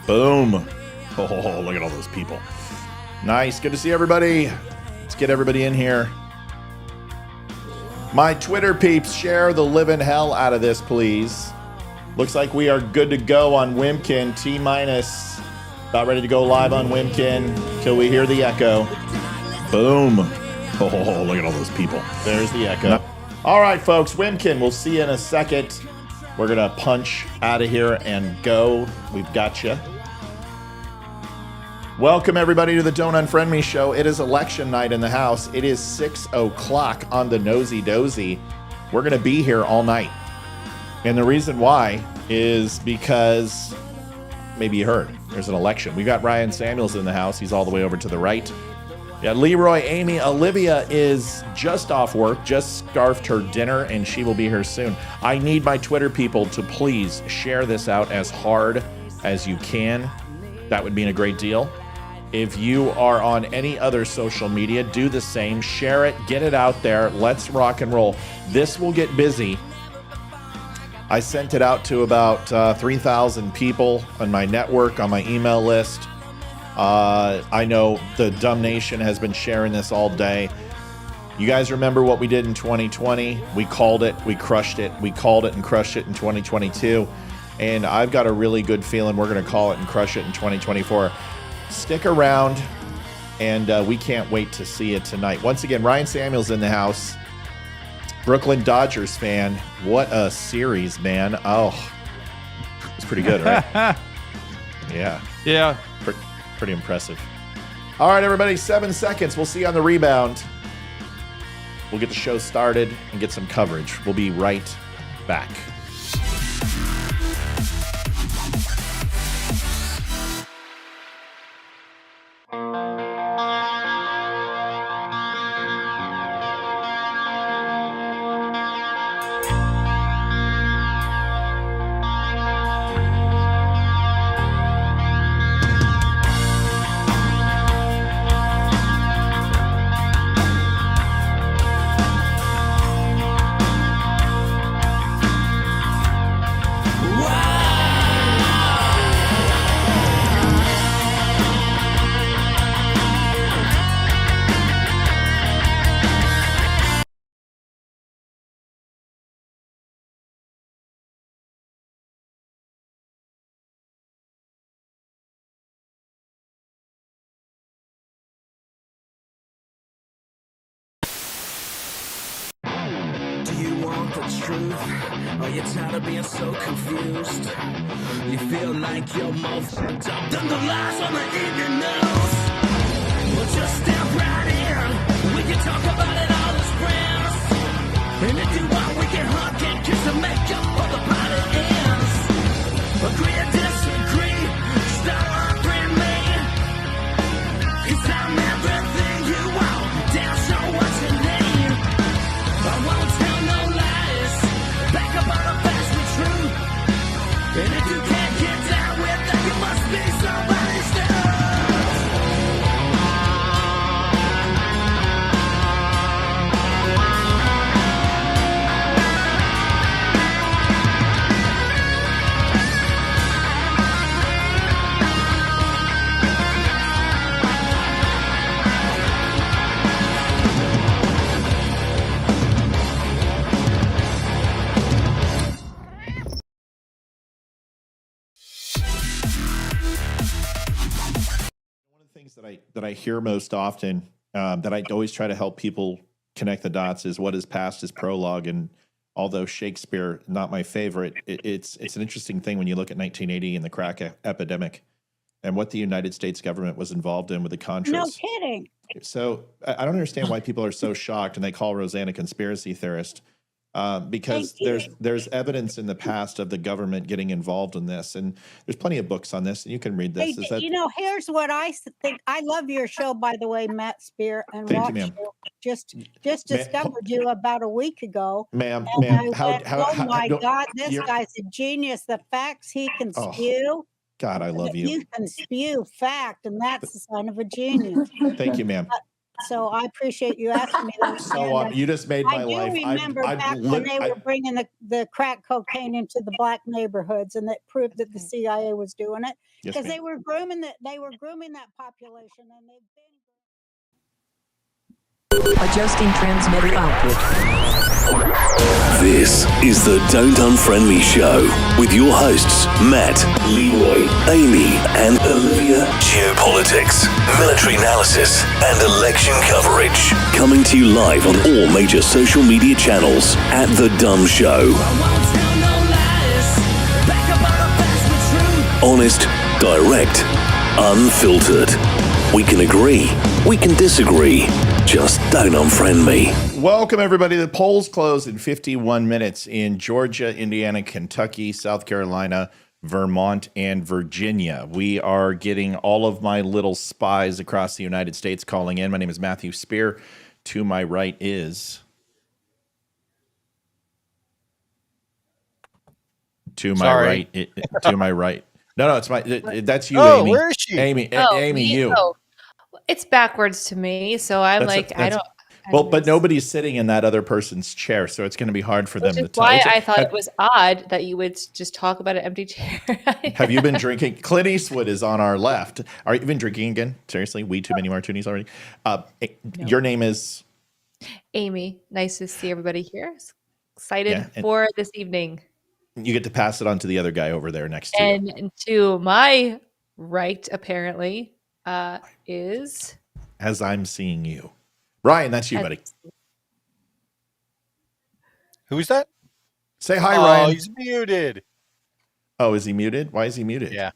Boom. Oh, look at all those people. Nice. Good to see everybody. Let's get everybody in here. My Twitter peeps, share the living hell out of this, please. Looks like we are good to go on Wimkin. T-minus. About ready to go live on Wimkin till we hear the echo. Boom. Oh, look at all those people. There's the echo. All right, folks. Wimkin, we'll see you in a second. We're going to punch out of here and go. We've got you. Welcome, everybody, to the Don't Unfriend Me show. It is election night in the house. It is 6 o'clock on the Nosy Dozy. We're going to be here all night. And the reason why is because maybe you heard there's an election. We got Ryan Samuels in the house. He's all the way over to the right. Yeah, Leeroy, Amy, Olivia is just off work, just scarfed her dinner, and she will be here soon. I need my Twitter people to please share this out as hard as you can. That would mean a great deal. If you are on any other social media, do the same. Share it. Get it out there. Let's rock and roll. This will get busy. I sent it out to about 3,000 people on my network, on my email list. I know the DUM Nation has been sharing this all day. You guys remember what we did in 2020? We called it. We crushed it. We called it and crushed it in 2022. And I've got a really good feeling we're going to call it and crush it in 2024. Stick around, and we can't wait to see it tonight. Once again, Ryan Samuels in the house. Brooklyn Dodgers fan. What a series, man. Oh, it's pretty good, right? Yeah. Yeah. Pretty impressive. All right, everybody, 7 seconds. We'll see you on the rebound. We'll get the show started and get some coverage. We'll be right back. Are you tired of being so confused? You feel like you're more fucked up than the lies on the evening news. Well, just step right in. We can talk about it all as friends. And if you want, we can hug and kiss and make up for the party ends. Agree or disagree, start offering me. 'Cause I'm everything you want, damn sure what you need. I won't tell no lies, back up on the facts with truth. And if you can't get down with that, you must be somebody's stuff. That I hear most often, that I always try to help people connect the dots, is what is past is prologue. And although Shakespeare, not my favorite, it's an interesting thing when you look at 1980 and the crack epidemic and what the United States government was involved in with the Contras. No kidding. So I don't understand why people are so shocked and they call Roseanne a conspiracy theorist. Because there's evidence in the past of the government getting involved in this, and there's plenty of books on this, and you can read this. Hey, here's what I think. I love your show, by the way, Matt Spear, and Thank you, ma'am. Just discovered you about a week ago, ma'am. Oh my God, this guy's a genius. The facts he can spew. God, I love you. You can spew fact, and that's the sign of a genius. Thank you, ma'am. So I appreciate you asking me that. So you just made my life. I do remember back when they were bringing the crack cocaine into the black neighborhoods, and that proved that the CIA was doing it because they were grooming that population, and they've been adjusting transmitter output. This is the Don't Unfriend Me Show with your hosts, Matt, Leeroy, Amy, and Olivia. Geopolitics, military analysis, and election coverage. Coming to you live on all major social media channels at The DUM Show. Honest, direct, unfiltered. We can agree, we can disagree. Just don't unfriend me. Welcome, everybody. The polls close in 51 minutes in Georgia, Indiana, Kentucky, South Carolina, Vermont, and Virginia. We are getting all of my little spies across the United States calling in. My name is Matthew Spear. To my right is... To my right. No, it's that's you, Amy. Where is she? Amy, you. Oh, it's backwards to me, so I'm I don't. Well, but nobody's sitting in that other person's chair, so it's going to be hard for them to talk. Why I thought it was odd that you would just talk about an empty chair. Have you been drinking? Clint Eastwood is on our left. Are you been drinking again? Seriously, we too many martinis already. No. Your name is Amy. Nice to see everybody here. Excited for this evening. You get to pass it on to the other guy over there next to you. And to my right, apparently, is... As I'm seeing you. Ryan, that's you, buddy. Who's that? Say hi, Ryan. Oh, he's muted. Oh, is he muted? Why is he muted? Yeah.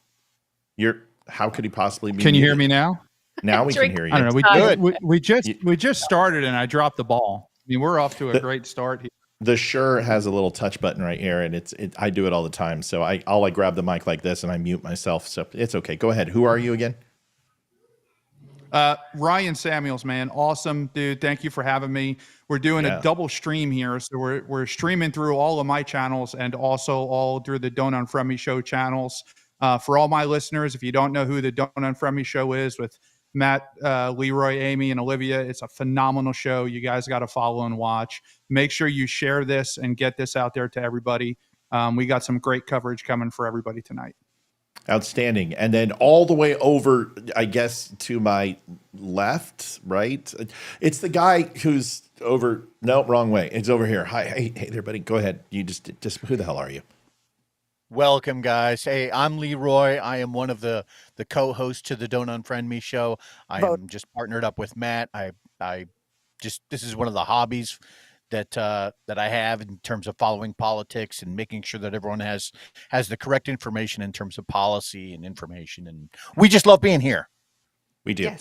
How could he possibly be Can you muted? hear me now? Now we can hear you. I don't know. We just started and I dropped the ball. I mean, we're off to a great start here. The Shure has a little touch button right here, and I do it all the time. So I grab the mic like this and I mute myself. So it's okay. Go ahead. Who are you again? Ryan Samuels, man. Awesome, dude. Thank you for having me. We're doing a double stream here. So we're streaming through all of my channels and also all through the Don't Unfriend Me Show channels. For all my listeners, if you don't know who the Don't Unfriend Me Show is with Matt, Leeroy, Amy, and Olivia, it's a phenomenal show. You guys got to follow and watch. Make sure you share this and get this out there to everybody. We got some great coverage coming for everybody tonight. Outstanding. And then all the way over, I guess, to my left, right? It's the guy who's over. No, wrong way. It's over here. Hi. Hey there, buddy. Go ahead. You just who the hell are you? Welcome, guys. Hey, I'm Leeroy. I am one of the co-hosts to the Don't Unfriend Me show. I am just partnered up with Matt. This is one of the hobbies that I have in terms of following politics and making sure that everyone has the correct information in terms of policy and information. And we just love being here. We do.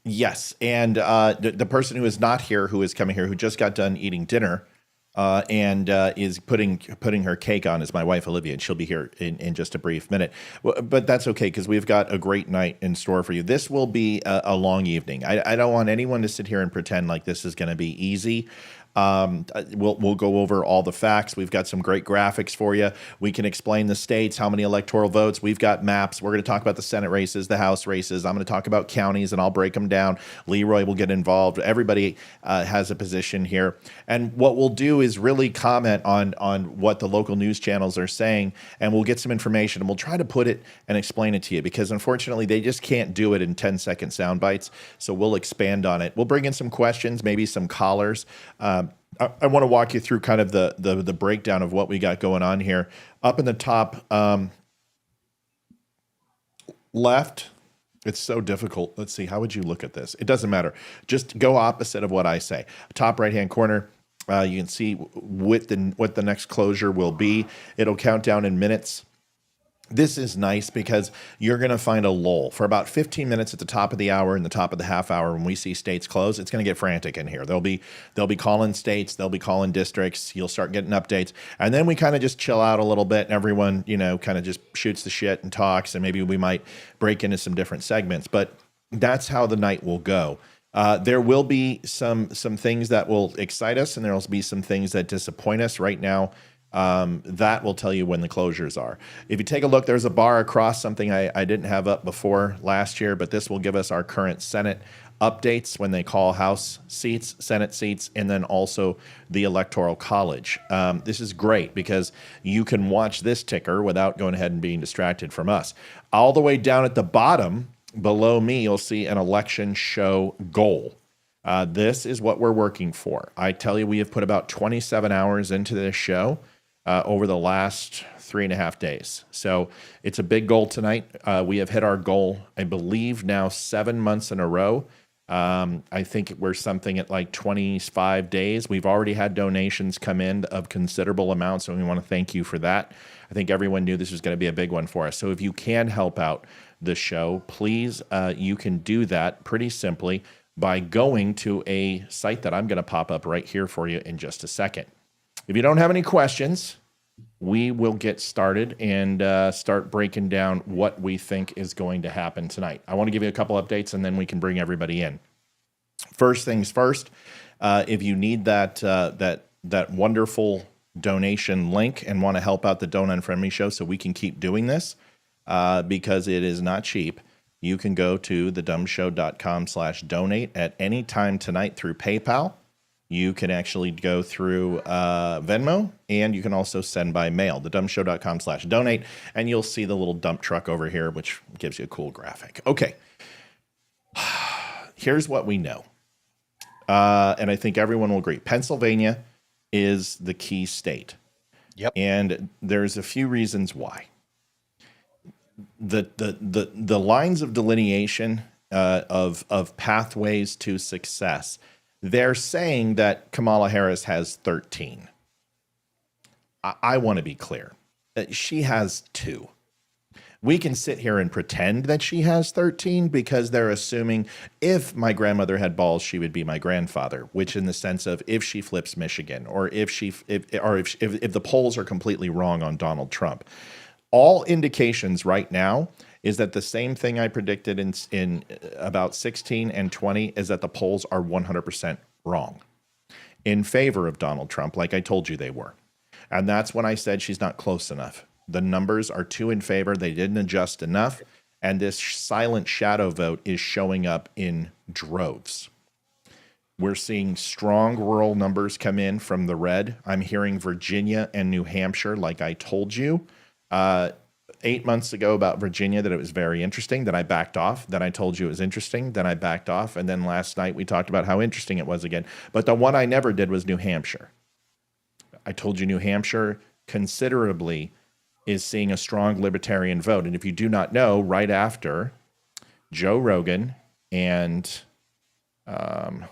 Yes. And the person who is not here, who is coming here, who just got done eating dinner and is putting her cake on is my wife, Olivia, and she'll be here in just a brief minute. But that's okay, because we've got a great night in store for you. This will be a long evening. I don't want anyone to sit here and pretend like this is going to be easy. We'll go over all the facts. We've got some great graphics for you. We can explain the states, how many electoral votes. We've got maps. We're going to talk about the Senate races, the House races. I'm going to talk about counties, and I'll break them down. Leeroy will get involved. Everybody has a position here. And what we'll do is really comment on what the local news channels are saying, and we'll get some information, and we'll try to put it and explain it to you, because unfortunately they just can't do it in 10-second sound bites. So we'll expand on it. We'll bring in some questions, maybe some callers. I want to walk you through kind of the breakdown of what we got going on here. Up in the top left, it's so difficult. Let's see. How would you look at this? It doesn't matter. Just go opposite of what I say. Top right-hand corner, you can see what the next closure will be. It'll count down in minutes. This is nice because you're going to find a lull for about 15 minutes at the top of the hour and the top of the half hour. When we see states close, it's going to get frantic in here. They'll be calling states, they'll be calling districts. You'll start getting updates, and then we kind of just chill out a little bit, and everyone, kind of just shoots the shit and talks, and maybe we might break into some different segments. But that's how the night will go. There will be some things that will excite us, and there will be some things that disappoint us. Right now, that will tell you when the closures are. If you take a look, there's a bar across, something I didn't have up before last year, but this will give us our current Senate updates when they call House seats, Senate seats, and then also the Electoral College. This is great because you can watch this ticker without going ahead and being distracted from us. All the way down at the bottom, below me, you'll see an election show goal. This is what we're working for. I tell you, we have put about 27 hours into this show over the last 3.5 days. So it's a big goal tonight. We have hit our goal, I believe, now 7 months in a row. I think we're something at like 25 days. We've already had donations come in of considerable amounts, and we want to thank you for that. I think everyone knew this was going to be a big one for us. So if you can help out the show, please, you can do that pretty simply by going to a site that I'm going to pop up right here for you in just a second. If you don't have any questions, we will get started and start breaking down what we think is going to happen tonight. I want to give you a couple updates, and then we can bring everybody in. First things first, if you need that wonderful donation link and want to help out the Don't Unfriend Me show so we can keep doing this, because it is not cheap, you can go to thedumshow.com/donate at any time tonight through PayPal. You can actually go through Venmo, and you can also send by mail, thedumshow.com/donate, and you'll see the little dump truck over here, which gives you a cool graphic. Okay. Here's what we know. And I think everyone will agree. Pennsylvania is the key state. Yep. And there's a few reasons why. The lines of delineation of pathways to success, they're saying that Kamala Harris has 13. I want to be clear. She has 2. We can sit here and pretend that she has 13 because they're assuming if my grandmother had balls, she would be my grandfather, which in the sense of if she flips Michigan or if the polls are completely wrong on Donald Trump. All indications right now is that the same thing I predicted in about 16 and 20 is that the polls are 100% wrong in favor of Donald Trump, like I told you they were. And that's when I said she's not close enough. The numbers are too in favor. They didn't adjust enough. And this silent shadow vote is showing up in droves. We're seeing strong rural numbers come in from the red. I'm hearing Virginia and New Hampshire, like I told you 8 months ago about Virginia, that it was very interesting. Then I backed off. Then I told you it was interesting. Then I backed off. And then last night we talked about how interesting it was again. But the one I never did was New Hampshire. I told you New Hampshire considerably is seeing a strong libertarian vote. And if you do not know, right after Joe Rogan and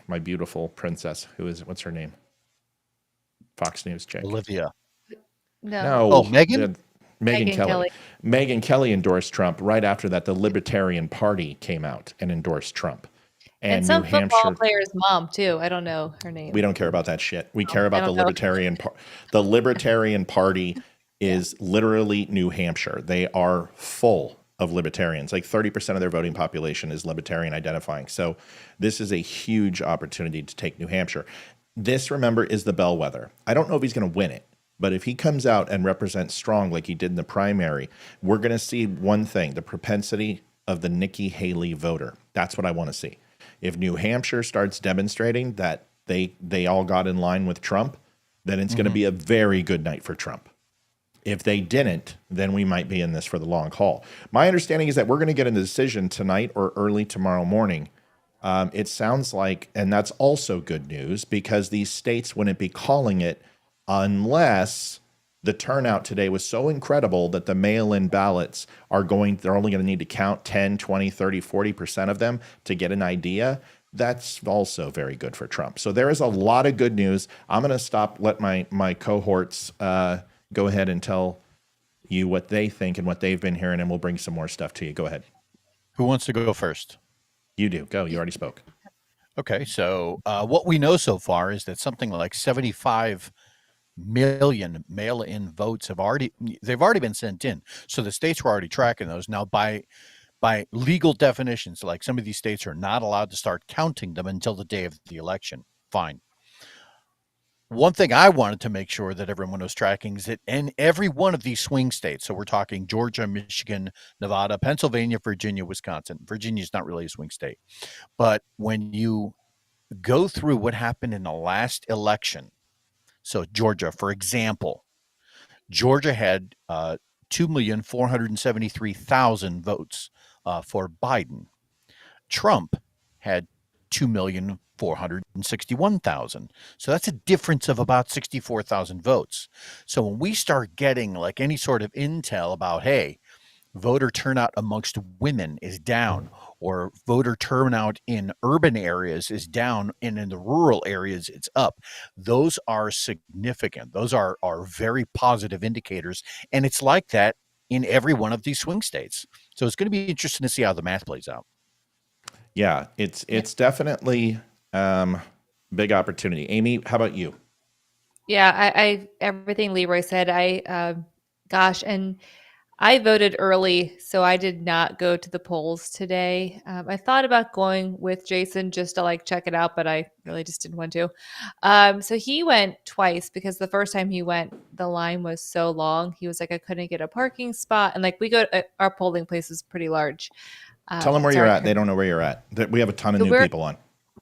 my beautiful princess, what's her name? Fox News chick. Olivia. No. Oh, Megan? Megyn Kelly. Megyn Kelly endorsed Trump. Right after that, the Libertarian Party came out and endorsed Trump. And some New football Hampshire, player's mom, too. I don't know her name. We don't care about that shit. We care about the Libertarian Party. The Libertarian Party is literally New Hampshire. They are full of libertarians. Like 30% of their voting population is libertarian identifying. So this is a huge opportunity to take New Hampshire. This, remember, is the bellwether. I don't know if he's going to win it, but if he comes out and represents strong like he did in the primary, we're going to see one thing, the propensity of the Nikki Haley voter. That's what I want to see. If New Hampshire starts demonstrating that they all got in line with Trump, then it's going to be a very good night for Trump. If they didn't, then we might be in this for the long haul. My understanding is that we're going to get a decision tonight or early tomorrow morning. It sounds like, and that's also good news because these states wouldn't be calling it unless the turnout today was so incredible that the mail-in ballots they're only going to need to count 10, 20, 30, 40% of them to get an idea. That's also very good for Trump. So there is a lot of good news. I'm going to let my cohorts go ahead and tell you what they think and what they've been hearing, and we'll bring some more stuff to you. Go ahead. Who wants to go first? You do. Go. You already spoke. Okay. So what we know so far is that something like 75 million mail-in votes they've already been sent in. So the states were already tracking those. Now, by legal definitions, like some of these states are not allowed to start counting them until the day of the election. Fine. one thing I wanted to make sure that everyone was tracking is that in every one of these swing states, so we're talking Georgia, Michigan, Nevada, Pennsylvania, Virginia, Wisconsin. Virginia's not really a swing state. But when you go through what happened in the last election, so Georgia, for example, Georgia had 2,473,000 votes for Biden. Trump had 2,461,000. So that's a difference of about 64,000 votes. So when we start getting like any sort of intel about, hey, voter turnout amongst women is down, or voter turnout in urban areas is down, and in the rural areas it's up, those are significant. Those are very positive indicators. And it's like that in every one of these swing states. So it's going to be interesting to see how the math plays out. Yeah, it's definitely big opportunity. Amy, how about you? Yeah, I everything Leeroy said. Gosh, and I voted early, so I did not go to the polls today. I thought about going with Jason just to like check it out, but I really just didn't want to. So he went twice because the first time he went, the line was so long. He was like, I couldn't get a parking spot, and like our polling place is pretty large. Tell them where you're at. They don't know where you're at. We have a ton of new people on.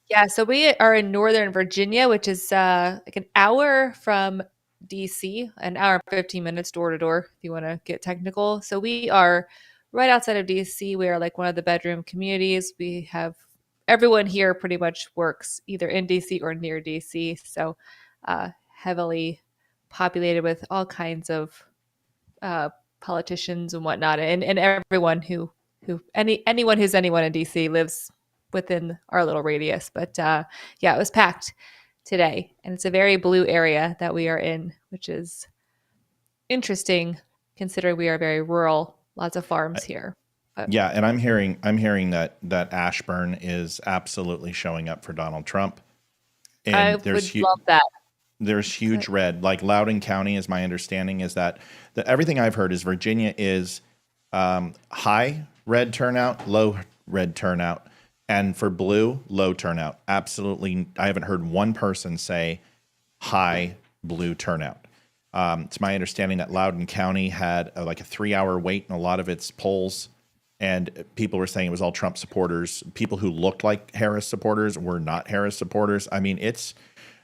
Yeah, so we are in Northern Virginia, which is like an hour from DC, an hour and 15 minutes door to door, if you want to get technical. So we are right outside of DC. We are like one of the bedroom communities. We have everyone here pretty much works either in DC or near DC. So heavily populated with all kinds of politicians and whatnot. And everyone anyone who's anyone in DC lives within our little radius. But yeah, it was packed today, and it's a very blue area that we are in, which is interesting considering we are very rural, lots of farms here. But yeah, and I'm hearing that Ashburn is absolutely showing up for Donald Trump. And I would love that. There's huge red. Like Loudoun County, is my understanding, is that everything I've heard is Virginia is high red turnout, low red turnout. And for blue, low turnout. Absolutely. I haven't heard one person say high blue turnout. It's my understanding that Loudoun County had like a 3-hour wait in a lot of its polls. And people were saying it was all Trump supporters. People who looked like Harris supporters were not Harris supporters. I mean, it's,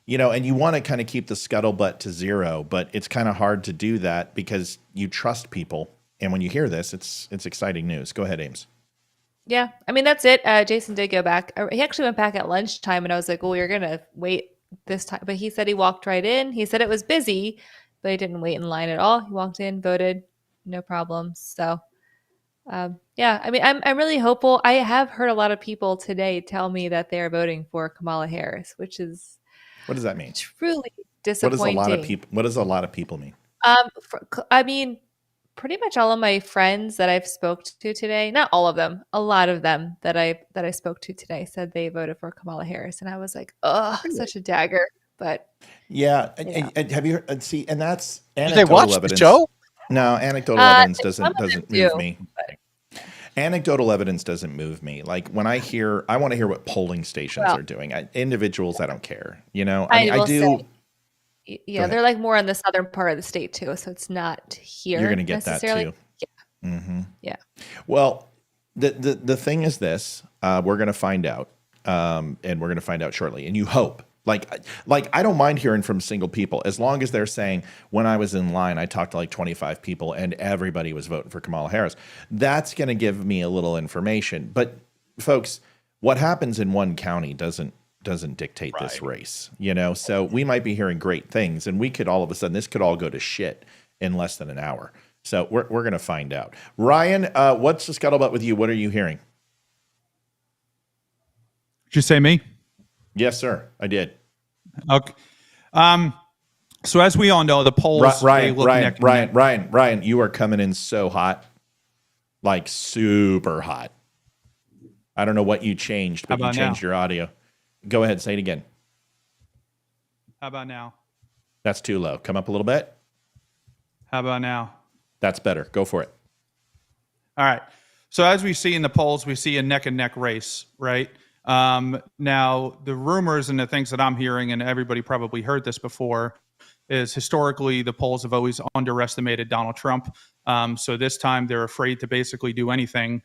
and you want to kind of keep the scuttlebutt to zero, but it's kind of hard to do that because you trust people. And when you hear this, it's exciting news. Go ahead, Ames. Yeah, I mean, that's it. Jason did go back. He actually went back at lunchtime, and I was like, well, you're going to wait this time. But he said he walked right in. He said it was busy, but he didn't wait in line at all. He walked in, voted, no problems. So, yeah, I mean, I'm really hopeful. I have heard a lot of people today tell me that they're voting for Kamala Harris, which is what does that mean? Truly disappointing. What does a lot of people mean? I mean, pretty much all of my friends that I've spoke to today, not all of them, a lot of them that I spoke to today said they voted for Kamala Harris, and I was like, oh, such a dagger. But yeah, and have you heard? See, and that's anecdotal. Did they watch evidence. The show? No, anecdotal evidence doesn't move me. Anecdotal evidence doesn't move me. Like when I want to hear what polling stations are doing. Individuals, I don't care. I do. Yeah, they're like more in the southern part of the state too, so it's not here. You're going to get that too. Yeah. Mm-hmm. Yeah. Well, the thing is this: we're going to find out, and we're going to find out shortly. And you hope, like I don't mind hearing from single people as long as they're saying, when I was in line, I talked to like 25 people, and everybody was voting for Kamala Harris. That's going to give me a little information. But folks, what happens in one county doesn't dictate this race, so we might be hearing great things, and we could all of a sudden, this could all go to shit in less than an hour. So we're going to find out. Ryan, what's the scuttlebutt with you? What are you hearing? Did you say me? Yes, sir. I did. Okay. So as we all know, the polls. Ryan, you are coming in so hot, like super hot. I don't know what you changed, but you changed your audio. Go ahead, say it again. How about now? That's too low. Come up a little bit. How about now? That's better. Go for it. All right. So as we see in the polls, we see a neck and neck race, right? Now, the rumors and the things that I'm hearing, and everybody probably heard this before, is historically the polls have always underestimated Donald Trump. So this time they're afraid to basically do anything.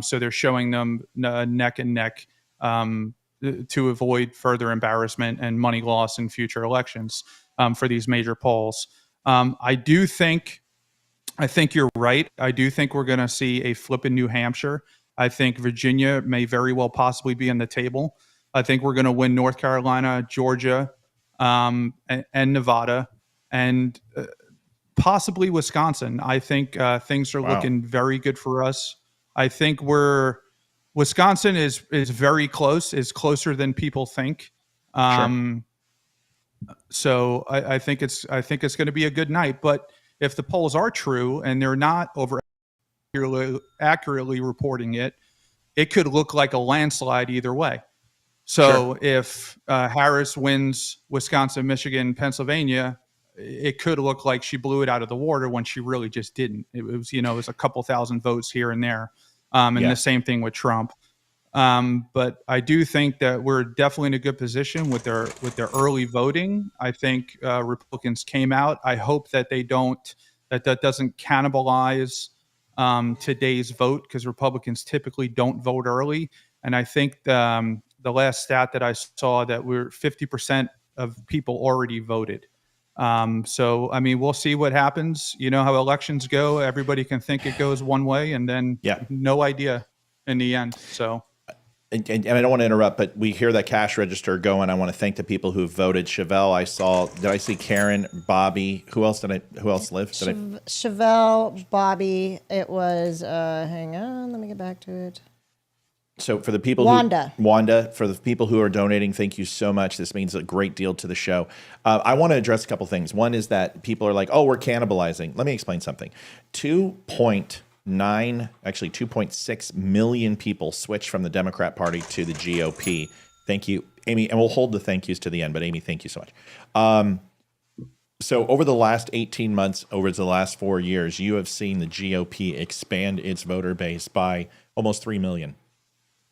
So they're showing them neck and neck to avoid further embarrassment and money loss in future elections for these major polls. I think you're right. I do think we're going to see a flip in New Hampshire. I think Virginia may very well possibly be on the table. I think we're going to win North Carolina, Georgia, and Nevada, and possibly Wisconsin. I think things are looking very good for us. I think Wisconsin is very close, is closer than people think. So I think it's going to be a good night. But if the polls are true and they're not accurately reporting it, it could look like a landslide either way. So if Harris wins Wisconsin, Michigan, Pennsylvania, it could look like she blew it out of the water when she really just didn't. It was a couple thousand votes here and there. And the same thing with Trump. But I do think that we're definitely in a good position with their early voting. I think Republicans came out. I hope that that doesn't cannibalize today's vote, because Republicans typically don't vote early. And I think the last stat that I saw that we're 50% of people already voted. So, I mean, we'll see what happens. You know how elections go. Everybody can think it goes one way and then no idea in the end. So. And I don't want to interrupt, but we hear that cash register going. I want to thank the people who voted. Chevelle, did I see Karen, Bobby? Who else lived? Chevelle, Bobby. It was, hang on, let me get back to it. So for the people Wanda, for the people who are donating, thank you so much. This means a great deal to the show. I want to address a couple things. One is that people are like, oh, we're cannibalizing. Let me explain something. 2.6 million people switched from the Democrat Party to the GOP. Thank you, Amy. And we'll hold the thank yous to the end, but Amy, thank you so much. So over the last 18 months, over the last 4 years, you have seen the GOP expand its voter base by almost 3 million.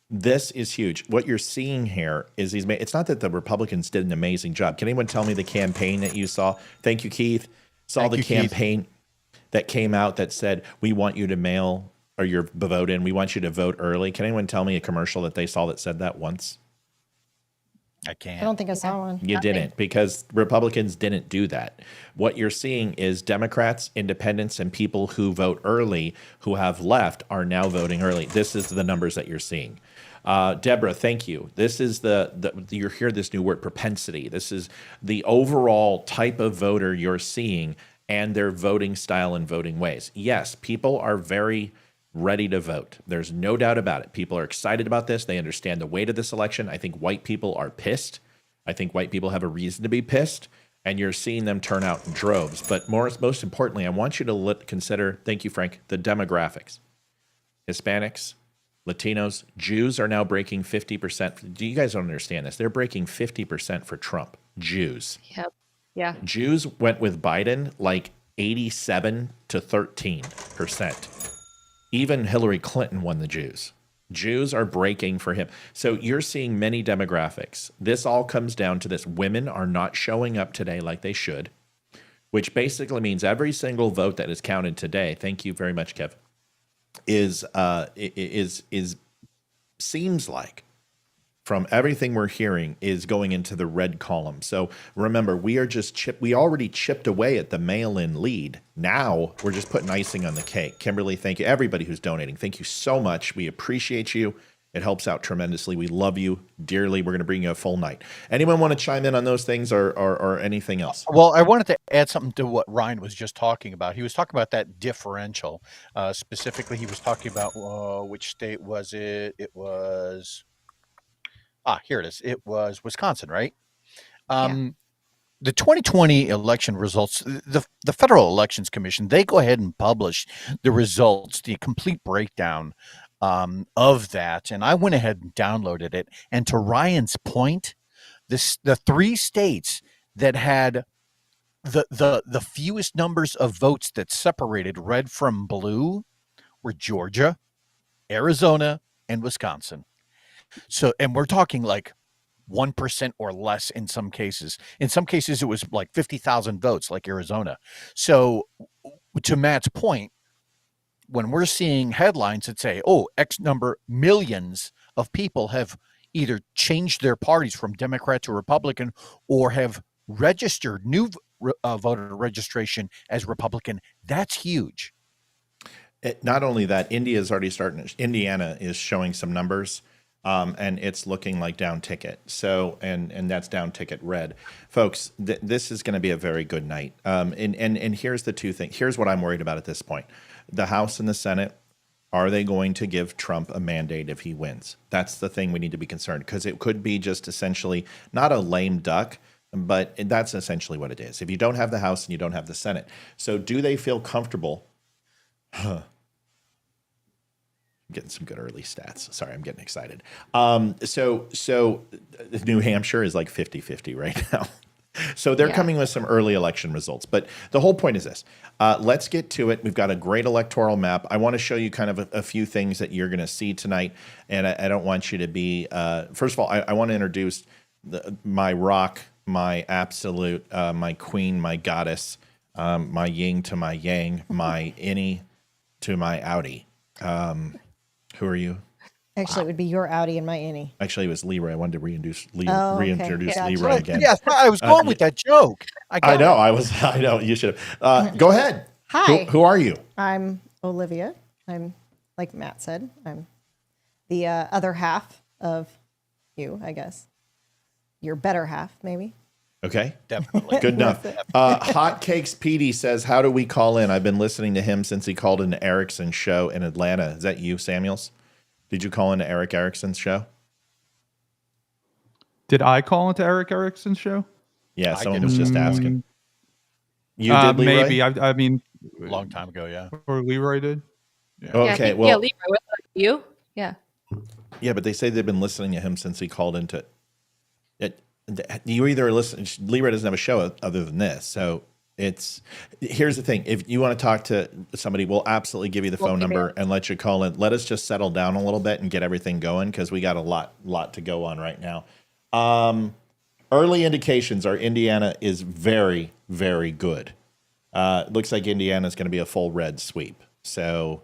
This is huge. What you're seeing here is it's not that the Republicans did an amazing job. Can anyone tell me the campaign that you saw? Thank you, Keith. Campaign that came out that said, we want you to mail or your vote in. We want you to vote early. Can anyone tell me a commercial that they saw that said that once? I can't. I don't think I saw one. You didn't, because Republicans didn't do that. What you're seeing is Democrats, independents, and people who vote early who have left are now voting early. This is the numbers that you're seeing. Deborah, thank you. This is you hear this new word, propensity. This is the overall type of voter you're seeing and their voting style and voting ways. Yes, people are very ready to vote. There's no doubt about it. People are excited about this. They understand the weight of this election. I think white people are pissed. I think white people have a reason to be pissed, and you're seeing them turn out in droves. But most importantly, I want you to consider, thank you, Frank, the demographics. Hispanics, Latinos, Jews are now breaking 50%. Do you guys don't understand this? They're breaking 50% for Trump. Jews. Yep. Yeah. Jews went with Biden like 87 to 13%. Even Hillary Clinton won the Jews. Jews are breaking for him. So you're seeing many demographics. This all comes down to this. Women are not showing up today like they should, which basically means every single vote that is counted today, thank you very much, Kev, seems like, from everything we're hearing, is going into the red column. So remember, we already chipped away at the mail-in lead. Now we're just putting icing on the cake. Kimberly, thank you. Everybody who's donating, thank you so much. We appreciate you. It helps out tremendously. We love you dearly. We're going to bring you a full night. Anyone want to chime in on those things or anything else? Well, I wanted to add something to what Ryan was just talking about. He was talking about that differential. Specifically, he was talking about, which state was it? It was... here it is. It was Wisconsin, right? The 2020 election results, the Federal Elections Commission, they go ahead and publish the results, the complete breakdown of that. And I went ahead and downloaded it. And to Ryan's point, the 3 states that had the fewest numbers of votes that separated red from blue were Georgia, Arizona, and Wisconsin. So, and we're talking like 1% or less in some cases. In some cases, it was like 50,000 votes, like Arizona. So, to Matt's point, when we're seeing headlines that say, oh, X number millions of people have either changed their parties from Democrat to Republican or have registered new voter registration as Republican, that's huge. Not only that, Indiana is showing some numbers, and it's looking like down ticket. So, and that's down ticket red. Folks, this is going to be a very good night. And here's the two things. Here's what I'm worried about at this point. The House and the Senate, are they going to give Trump a mandate if he wins? That's the thing we need to be concerned, because it could be just essentially not a lame duck, but that's essentially what it is. If you don't have the House and you don't have the Senate. So do they feel comfortable? Getting some good early stats. Sorry, I'm getting excited. So New Hampshire is like 50-50 right now. So they're coming with some early election results. But the whole point is this. Let's get to it. We've got a great electoral map. I want to show you kind of a few things that you're going to see tonight. And I don't want you to be, first of all, I want to introduce my rock, my absolute, my queen, my goddess, my yin to my yang, my innie to my outie. Who are you? Actually, it would be your outie and my innie. Actually, it was Leeroy. I wanted to reintroduce Gotcha. Leeroy again. Yes, I was going with that joke. I know. You should have. Go ahead. Hi. Who are you? I'm Olivia. I'm, like Matt said, I'm the other half of you, I guess. Your better half, maybe. Okay. Definitely. Good enough. Hotcakes Petey says, how do we call in? I've been listening to him since he called into Erickson's show in Atlanta. Is that you, Samuels? Did you call into Eric Erickson's show? Did I call into Eric Erickson's show? Yeah, someone was just asking. You did, Leeroy? Maybe. I mean, A long time ago, yeah. Or Leeroy did. Yeah. Okay, yeah, well, yeah, Leeroy, what about you? Yeah. Yeah, but they say they've been listening to him since he called into it. You either listen. Leeroy doesn't have a show other than this, so here's the thing. If you want to talk to somebody, we'll absolutely give you the phone number and let you call in. Let us just settle down a little bit and get everything going, because we got a lot to go on right now. Early indications are Indiana is very, very good. Looks like Indiana is going to be a full red sweep. So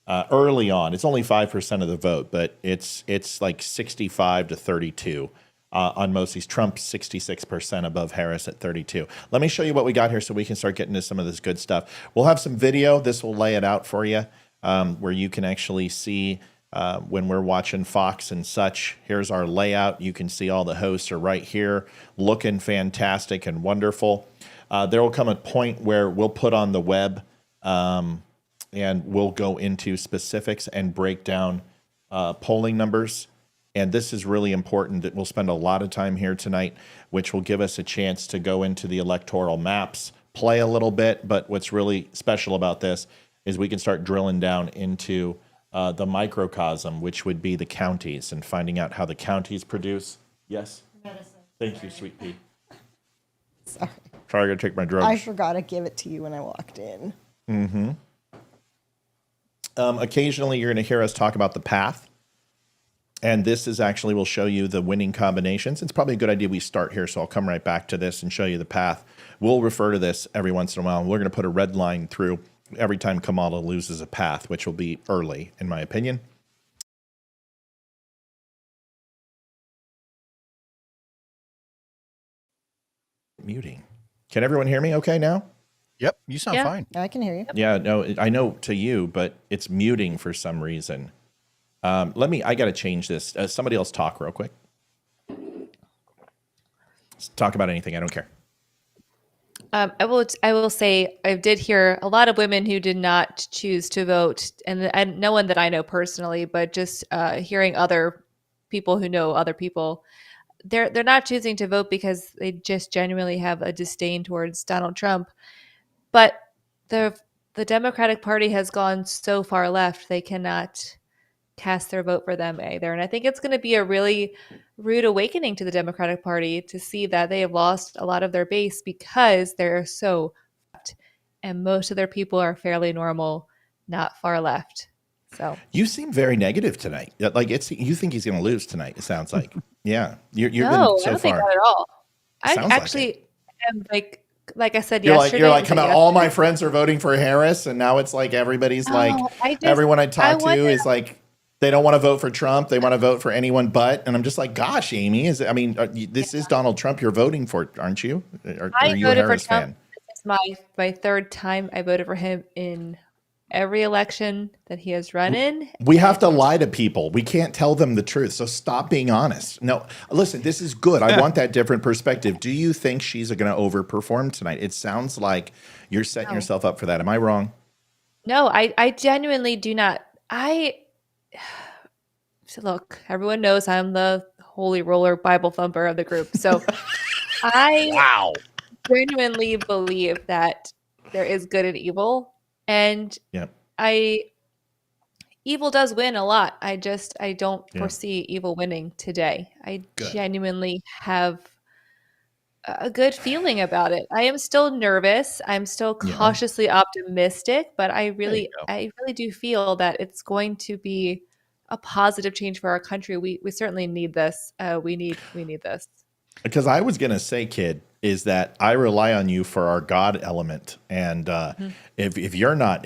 early on, it's only 5% of the vote, but it's like 65 to 32. On most of these. Trump's 66% above Harris at 32. Let me show you what we got here so we can start getting to some of this good stuff. We'll have some video. This will lay it out for you, where you can actually see when we're watching Fox and such. Here's our layout. You can see all the hosts are right here, looking fantastic and wonderful. There will come a point where we'll put on the web and we'll go into specifics and break down polling numbers. And this is really important that we'll spend a lot of time here tonight, which will give us a chance to go into the electoral maps, play a little bit. But what's really special about this is we can start drilling down into the microcosm, which would be the counties, and finding out how the counties produce. Yes? Medicine. Thank you, sweet pea. Sorry. Sorry, I got to take my drugs. I forgot to give it to you when I walked in. Mm-hmm. Occasionally, you're going to hear us talk about the path. And this is actually, we'll show you the winning combinations. It's probably a good idea we start here, so I'll come right back to this and show you the path. We'll refer to this every once in a while. We're going to put a red line through every time KAMALA loses a path, which will be early, in my opinion. Muting. Can everyone hear me okay now? Yep, you sound fine. I can hear you. Yeah, no, I know to you, but it's muting for some reason. I got to change this. Somebody else talk real quick. Let's talk about anything. I don't care. I will say I did hear a lot of women who did not choose to vote, and no one that I know personally, but just hearing other people who know other people, they're not choosing to vote because they just genuinely have a disdain towards Donald Trump. But the Democratic Party has gone so far left, they cannot cast their vote for them either. And I think it's going to be a really rude awakening to the Democratic Party to see that they have lost a lot of their base because they're so left. And most of their people are fairly normal, not far left. So you seem very negative tonight. Like you think he's going to lose tonight. It sounds like, yeah, you're no, good so I don't far. think that at all. I Sounds like actually it. am like I said You're yesterday. like, come on, all my friends are voting for Harris, and now it's like everybody's everyone I talk to is like, they don't want to vote for Trump. They want to vote for anyone but. And I'm just like, gosh, Amy, this is Donald Trump you're voting for, aren't you? Are you a Harris fan? This is my third time I voted for him in every election that he has run in. We have to lie to people. We can't tell them the truth. So stop being honest. No, listen, this is good. I want that different perspective. Do you think she's going to overperform tonight? It sounds like you're setting yourself up for that. Am I wrong? No, I genuinely do not. So look, everyone knows I'm the holy roller Bible thumper of the group. So I genuinely believe that there is good and evil. And evil does win a lot. I don't foresee evil winning today. I genuinely have a good feeling about it. I am still nervous. I'm still cautiously optimistic, but I really do feel that it's going to be a positive change for our country. We certainly need this. We need this. Because I was going to say, kid, is that I rely on you for our God element. And if you're not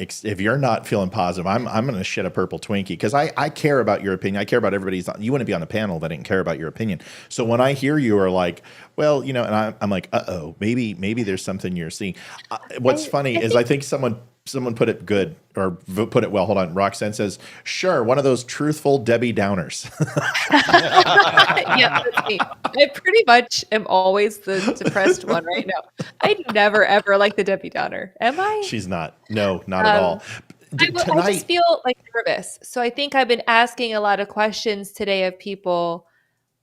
feeling positive, I'm going to shit a purple Twinkie, because I care about your opinion. I care about everybody's. You wouldn't be on the panel if I didn't care about your opinion. So when I hear you are like, well, and I'm like, maybe there's something you're seeing. What's funny is I think someone put it good, or put it well. Hold on. Roxanne says, sure, one of those truthful Debbie Downers. Yeah, that's me. I pretty much am always the depressed one right now. I never, ever like the Debbie Downer. Am I? She's not. No, not at all. I just feel like nervous. So I think I've been asking a lot of questions today of people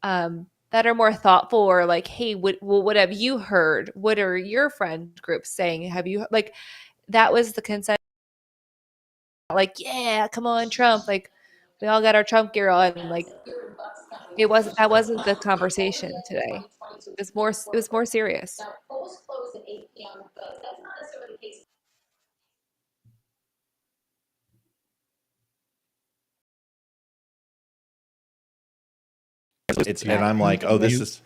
that are more thoughtful, or like, hey, what have you heard? What are your friend groups saying? Have you, like, that was the consensus. Like, yeah, come on, Trump. Like, we all got our Trump gear on. Like, that wasn't the conversation today. It was more serious. And I'm like, this is.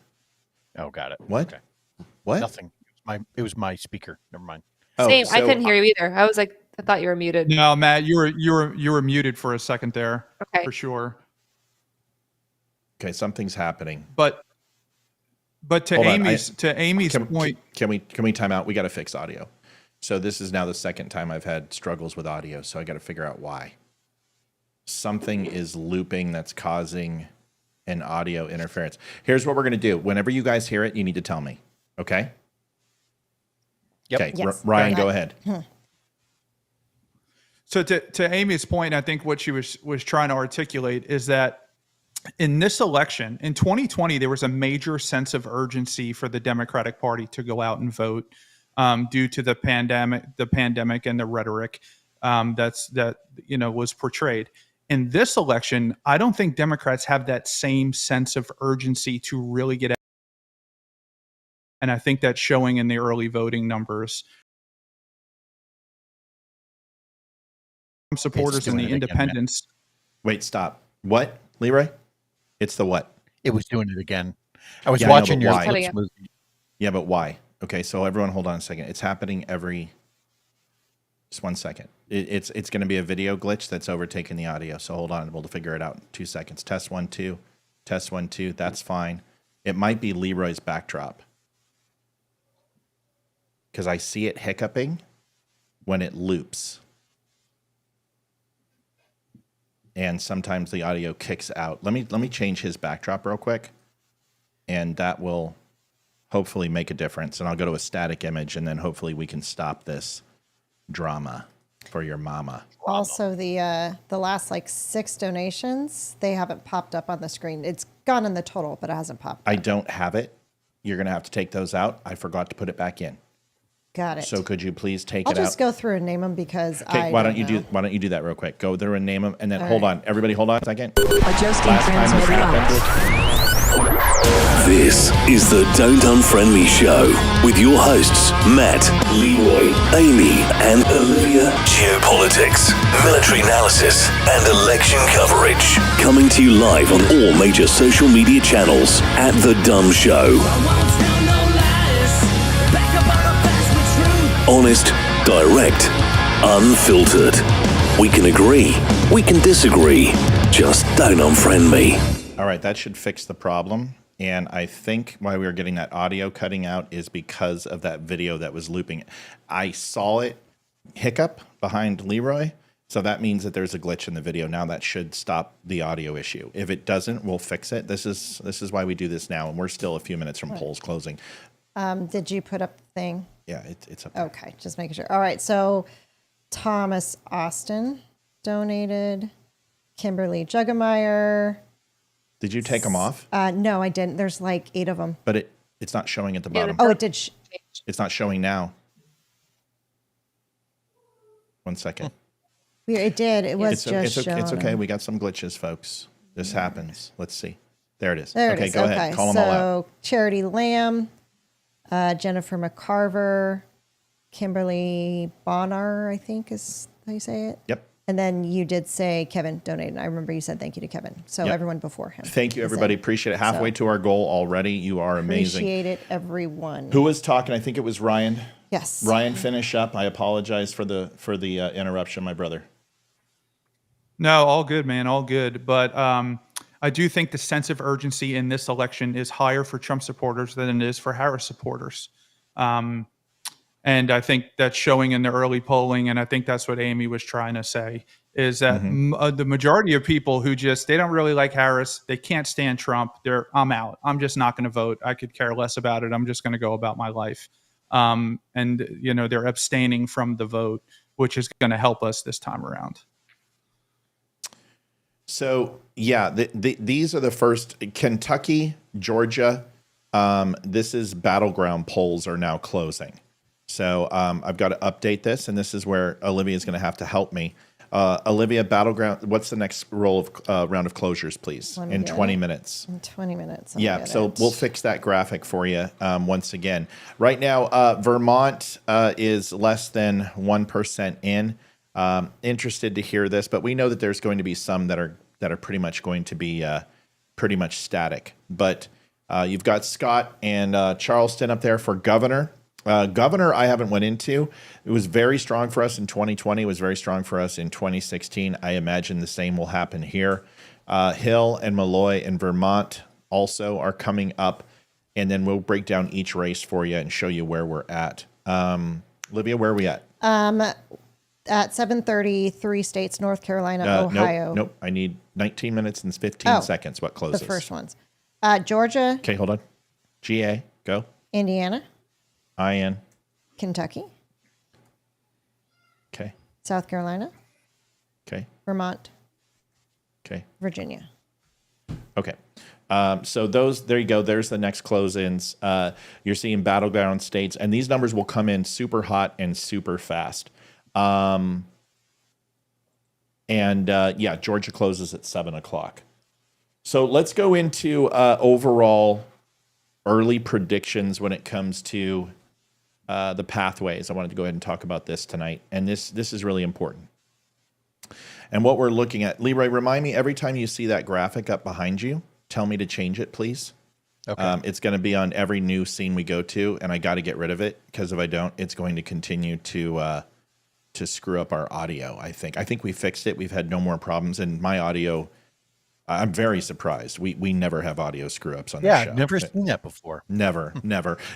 Oh, got it. What? Okay. What? Nothing. It was my speaker. Never mind. Same. I couldn't hear you either. I was like, I thought you were muted. No, Matt, you were muted for a second there. Okay. For sure. Okay, something's happening. But to Amy's point, can we time out? We got to fix audio. So this is now the second time I've had struggles with audio, so I got to figure out why. Something is looping that's causing an audio interference. Here's what we're going to do. Whenever you guys hear it, you need to tell me. Okay? Yep. Okay, Yes. Ryan, go ahead. So to Amy's point, I think what she was trying to articulate is that in this election, in 2020, there was a major sense of urgency for the Democratic Party to go out and vote due to the pandemic and the rhetoric that was portrayed. In this election, I don't think Democrats have that same sense of urgency to really get out. And I think that's showing in the early voting numbers. Supporters and the independents. Wait, stop. What, Leeroy? It's the what? It was doing it again. I was watching your clips movie. Yeah, but why? Okay, so everyone hold on a second. It's happening just 1 second. It's going to be a video glitch that's overtaking the audio. So hold on, we'll figure it out in 2 seconds. Test 1 2. Test 1 2. That's fine. It might be Leeroy's backdrop, because I see it hiccuping when it loops. And sometimes the audio kicks out. Let me change his backdrop real quick, and that will hopefully make a difference. And I'll go to a static image, and then hopefully we can stop this drama for your mama. Also, the last 6 donations, they haven't popped up on the screen. It's gone in the total, but it hasn't popped up. I don't have it. You're gonna have to take those out. I forgot to put it back in. Got it. So could you please take it out? I'll just go through and name them, because why don't you do that real quick? Go through and name them, and then hold on. Everybody hold on a second. Adjusting Last time this transmitter happened, This is the Don't Unfriend Me Show with your hosts, Matt, Leeroy, Amy, and Olivia. Geopolitics, military analysis, and election coverage. Coming to you live on all major social media channels at The DUM Show. Honest, direct, unfiltered. We can agree, we can disagree. Just don't unfriend me. All right, that should fix the problem. And I think why we were getting that audio cutting out is because of that video that was looping. I saw it hiccup behind Leeroy, so that means that there's a glitch in the video. Now that should stop the audio issue. If it doesn't, we'll fix it. This is why we do this now, and we're still a few minutes from polls closing. Did you put up the thing? Yeah, it's up there. Okay, just making sure. All right, so Thomas Austin donated. Kimberly Juggemeyer. Did you take them off? No, I didn't. There's like 8 of them. But it's not showing at the bottom. Oh, it did. It's not showing now. 1 second. It did. It was it's showing. It's okay. We got some glitches, folks. This happens. Let's see. There it is. There okay, it is. go ahead. Call them all out. So Charity Lamb, Jennifer McCarver, Kimberly Bonner, I think is how you say it. Yep. And then you did say Kevin donated. I remember you said thank you to Kevin. So everyone before him. Thank you, everybody. Appreciate it. Halfway to our goal already. You are amazing. Appreciate it, everyone. Who was talking? I think it was Ryan. Yes. Ryan, finish up. I apologize for the interruption, my brother. No, all good, man. All good. But I do think the sense of urgency in this election is higher for Trump supporters than it is for Harris supporters. And I think that's showing in the early polling, and I think that's what Amy was trying to say, is that the majority of people who they don't really like Harris, they can't stand Trump, I'm out. I'm just not going to vote. I could care less about it. I'm just going to go about my life. And, they're abstaining from the vote, which is going to help us this time around. So, yeah, these are the first. Kentucky, Georgia, this is battleground polls are now closing. So I've got to update this, and this is where Olivia is going to have to help me. Olivia, battleground, what's the next round of closures, please? In 20 minutes. In 20 minutes. Yeah, so we'll fix that graphic for you once again. Right now, Vermont is less than 1% in. Interested to hear this, but we know that there's going to be some that are pretty much going to be pretty much static. But you've got Scott and Charleston up there for governor. Governor, I haven't went into. It was very strong for us in 2020. It was very strong for us in 2016. I imagine the same will happen here. Hill and Malloy and Vermont also are coming up, and then we'll break down each race for you and show you where we're at. Olivia, where are we at? At 7:30, 3 states: North Carolina, Ohio. Nope. I need 19 minutes and 15 seconds. What closes? The first ones. Georgia. Okay, hold on. GA, go. Indiana. IN. Kentucky. Okay. South Carolina. Okay. Vermont. Okay. Virginia. Okay. So there you go. There's the next close-ins. You're seeing battleground states, and these numbers will come in super hot and super fast. Georgia closes at 7:00. So let's go into overall early predictions when it comes to the pathways. I wanted to go ahead and talk about this tonight, and this is really important. And what we're looking at, Leeroy, remind me every time you see that graphic up behind you, tell me to change it, please. Okay. It's going to be on every new scene we go to, and I got to get rid of it because if I don't, it's going to continue to screw up our audio. I think we fixed it. We've had no more problems, and my audio. I'm very surprised. We never have audio screw ups on this show. Yeah, never seen that before. Never.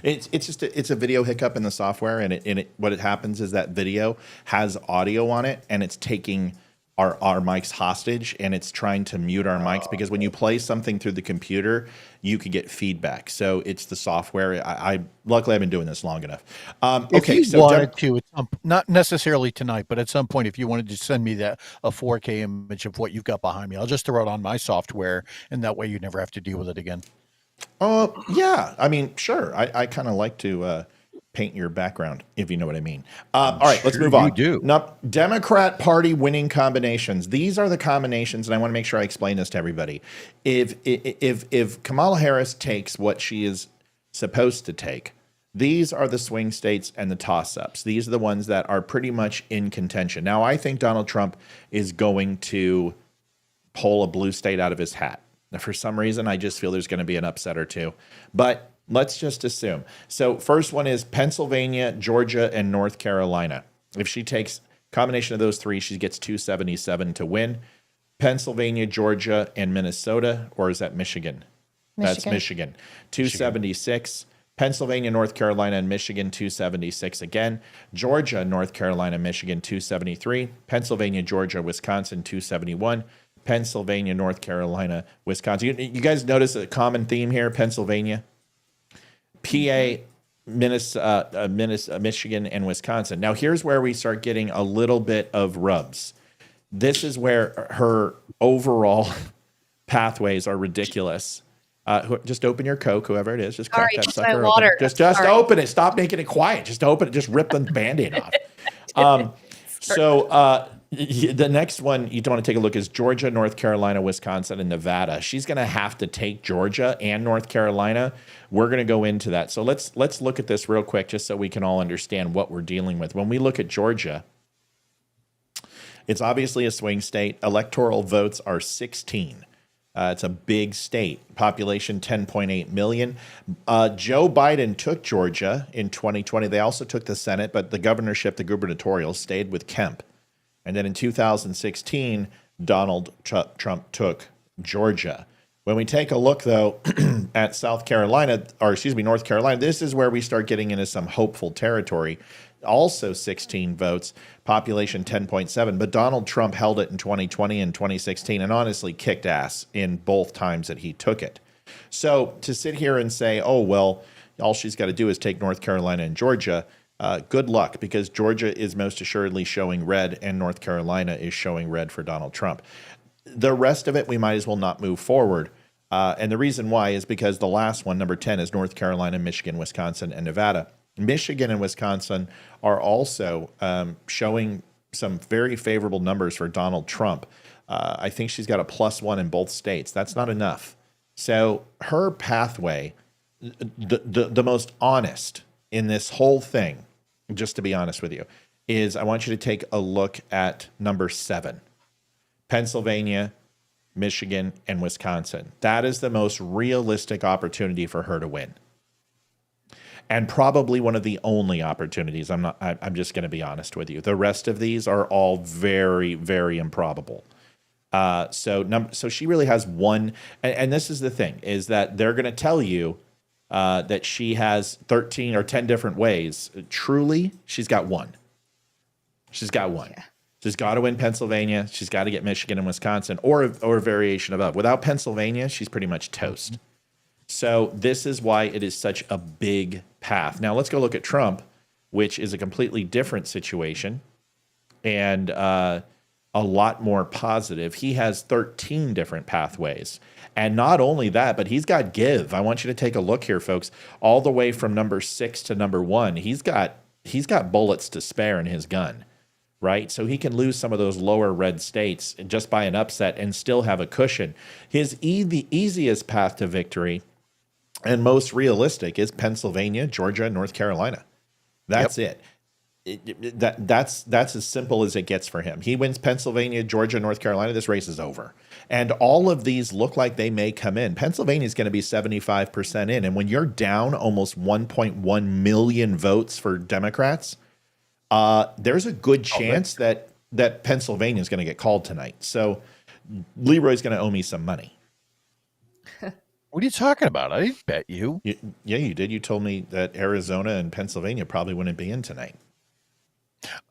It's just it's a video hiccup in the software, and what happens is that video has audio on it, and it's taking our mics hostage, and it's trying to mute our mics because when you play something through the computer, you can get feedback. So it's the software. I luckily I've been doing this long enough. If you wanted to, not necessarily tonight, but at some point, if you wanted to send me a 4K image of what you've got behind me, I'll just throw it on my software, and that way you never have to deal with it again. Yeah. I mean, sure. I kind of like to paint your background, if you know what I mean. All right, let's move on. You do. Now, Democrat Party winning combinations. These are the combinations, and I want to make sure I explain this to everybody. If Kamala Harris takes what she is supposed to take, these are the swing states and the toss-ups. These are the ones that are pretty much in contention. Now, I think Donald Trump is going to pull a blue state out of his hat. Now, for some reason, I just feel there's going to be an upset or two. But let's just assume. So first one is Pennsylvania, Georgia, and North Carolina. If she takes a combination of those three, she gets 277 to win. Pennsylvania, Georgia, and Minnesota, or is that Michigan? That's Michigan. 276. Pennsylvania, North Carolina, and Michigan, 276 again. Georgia, North Carolina, Michigan, 273. Pennsylvania, Georgia, Wisconsin, 271. Pennsylvania, North Carolina, Wisconsin. You guys notice a common theme here, Pennsylvania? PA, Michigan, and Wisconsin. Now, here's where we start getting a little bit of rubs. This is where her overall pathways are ridiculous. Just open your Coke, whoever it is. Just crack that sucker open. Just open it. Stop making it quiet. Just open it. Just rip the Band-Aid off. The next one you don't want to take a look is Georgia, North Carolina, Wisconsin, and Nevada. She's going to have to take Georgia and North Carolina. We're going to go into that. So let's look at this real quick just so we can all understand what we're dealing with. When we look at Georgia, it's obviously a swing state. Electoral votes are 16. It's a big state. Population 10.8 million. Joe Biden took Georgia in 2020. They also took the Senate, but the governorship, the gubernatorial, stayed with Kemp. And then in 2016, Donald Trump took Georgia. When we take a look, though, at North Carolina, this is where we start getting into some hopeful territory. Also 16 votes, population 10.7, but Donald Trump held it in 2020 and 2016 and honestly kicked ass in both times that he took it. So to sit here and say, oh, well, all she's got to do is take North Carolina and Georgia, good luck, because Georgia is most assuredly showing red and North Carolina is showing red for Donald Trump. The rest of it, we might as well not move forward. And the reason why is because the last one, number 10, is North Carolina, Michigan, Wisconsin, and Nevada. Michigan and Wisconsin are also showing some very favorable numbers for Donald Trump. I think she's got a +1 in both states. That's not enough. So her pathway, the most honest in this whole thing, just to be honest with you, is I want you to take a look at number 7, Pennsylvania, Michigan, and Wisconsin. That is the most realistic opportunity for her to win. And probably one of the only opportunities. I'm just going to be honest with you. The rest of these are all very, very improbable. So she really has one. And this is the thing, is that they're going to tell you that she has 13 or 10 different ways. Truly, she's got one. She's got one. Yeah. She's got to win Pennsylvania. She's got to get Michigan and Wisconsin or a variation above. Without Pennsylvania, she's pretty much toast. So this is why it is such a big path. Now let's go look at Trump, which is a completely different situation and a lot more positive. He has 13 different pathways. And not only that, but he's got give. I want you to take a look here, folks. All the way from number 6 to number 1, he's got bullets to spare in his gun, right? So he can lose some of those lower red states just by an upset and still have a cushion. The easiest path to victory and most realistic is Pennsylvania, Georgia, North Carolina. That's it. That's as simple as it gets for him. He wins Pennsylvania, Georgia, North Carolina. This race is over. And all of these look like they may come in. Pennsylvania is going to be 75% in. And when you're down almost 1.1 million votes for Democrats, there's a good chance that Pennsylvania is going to get called tonight. So Leeroy's going to owe me some money. What are you talking about? I didn't bet you. Yeah, you did. You told me that Arizona and Pennsylvania probably wouldn't be in tonight.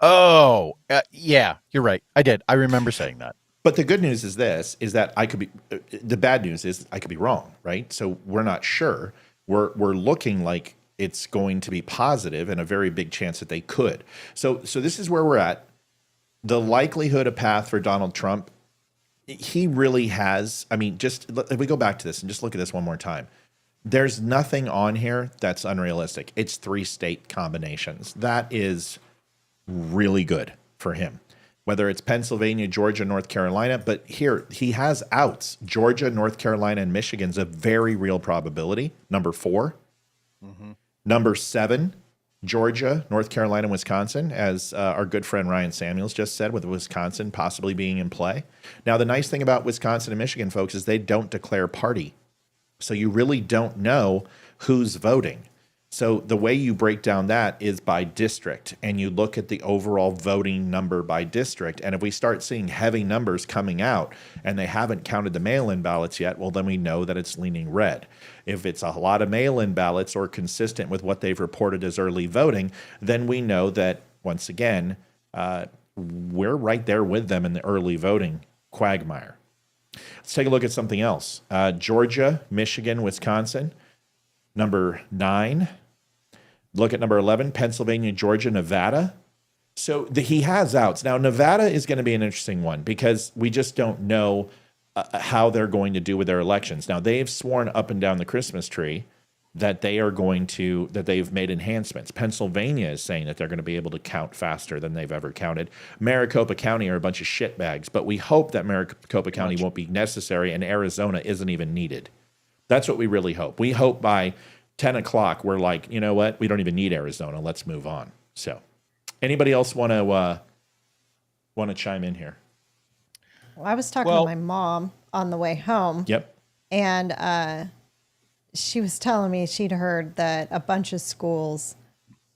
Oh, yeah, you're right. I did. I remember saying that. But the good news is that I could be, the bad news is I could be wrong, right? So we're not sure. We're looking like it's going to be positive and a very big chance that they could. So this is where we're at. The likelihood of path for Donald Trump, he really has, I mean, just if we go back to this and just look at this one more time. there's nothing on here that's unrealistic. It's 3 state combinations. That is really good for him. Whether it's Pennsylvania, Georgia, North Carolina, but here he has outs. Georgia, North Carolina, and Michigan's a very real probability. Number 4. Number 7, Georgia, North Carolina, Wisconsin, as our good friend Ryan Samuels just said, with Wisconsin possibly being in play. Now, the nice thing about Wisconsin and Michigan, folks, is they don't declare party. So you really don't know who's voting. So the way you break down that is by district, and you look at the overall voting number by district. And if we start seeing heavy numbers coming out and they haven't counted the mail-in ballots yet, well, then we know that it's leaning red. If it's a lot of mail-in ballots or consistent with what they've reported as early voting, then we know that, once again, we're right there with them in the early voting quagmire. Let's take a look at something else. Georgia, Michigan, Wisconsin, number 9. Look at number 11, Pennsylvania, Georgia, Nevada. So he has outs. Now, Nevada is going to be an interesting one because we just don't know how they're going to do with their elections. Now, they've sworn up and down the Christmas tree that they've made enhancements. Pennsylvania is saying that they're going to be able to count faster than they've ever counted. Maricopa County are a bunch of shitbags, but we hope that Maricopa County won't be necessary and Arizona isn't even needed. That's what we really hope. We hope by 10 o'clock, we're like, you know what? We don't even need Arizona. Let's move on. So anybody else want to chime in here? Well, I was talking to my mom on the way home. Yep. And she was telling me she'd heard that a bunch of schools,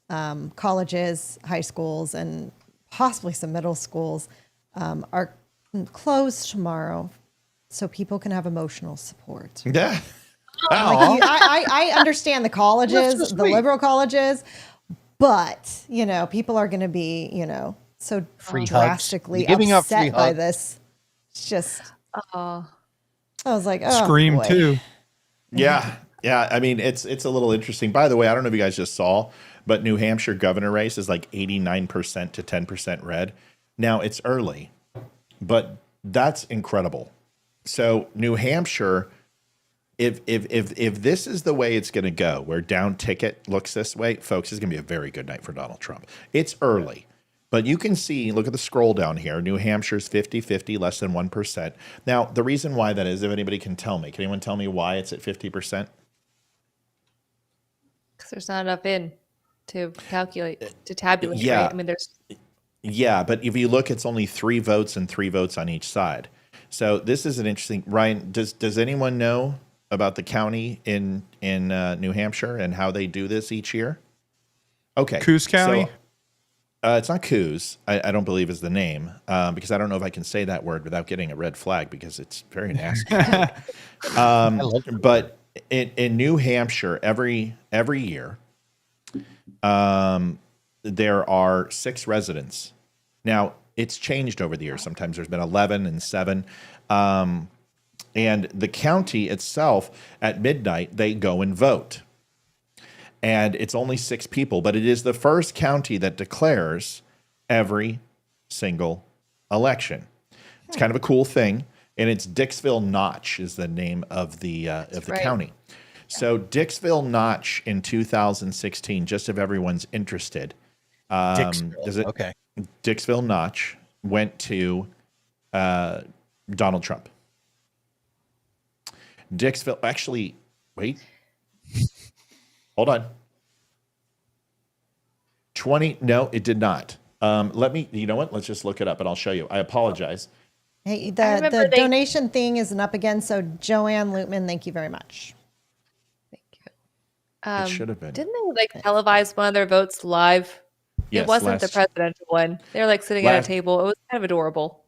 colleges, high schools, and possibly some middle schools are closed tomorrow so people can have emotional support. Yeah. Like, I understand the colleges, the liberal colleges, but, people are going to be, so drastically upset by this. It's just, I was like, oh, Scream boy. too. Yeah. Yeah. I mean, it's a little interesting. By the way, I don't know if you guys just saw, but New Hampshire governor race is like 89% to 10% red. Now, it's early, but that's incredible. So New Hampshire, if this is the way it's going to go, where down ticket looks this way, folks, it's going to be a very good night for Donald Trump. It's early, but you can see, look at the scroll down here. New Hampshire's 50-50, less than 1%. Now, the reason why that is, if anybody can tell me, can anyone tell me why it's at 50%? Because there's not enough in to calculate, to tabulate. Yeah. Right? I mean, there's. Yeah, but if you look, it's only 3 votes and 3 votes on each side. So this is an interesting. Ryan, does anyone know about the county in New Hampshire and how they do this each year? Okay, Coos County. So, it's not Coos. I don't believe is the name because I don't know if I can say that word without getting a red flag because it's very nasty. But in New Hampshire, every year, there are 6 residents. Now, it's changed over the years. Sometimes there's been 11 and 7. And the county itself, at midnight, they go and vote. And it's only 6 people, but it is the first county that declares every single election. It's kind of a cool thing. And it's Dixville Notch is the name of the county. So Dixville Notch in 2016, just if everyone's interested. Okay. Dixville Notch went to Donald Trump. Dixville, actually, wait. Hold on. No, it did not. You know what? Let's just look it up and I'll show you. I apologize. Hey, the donation thing isn't up again. So Joanne Lutman, thank you very much. Thank you. It should have been. Didn't they televise one of their votes live? Yes, it wasn't the presidential one. They were sitting at a table. It was kind of adorable.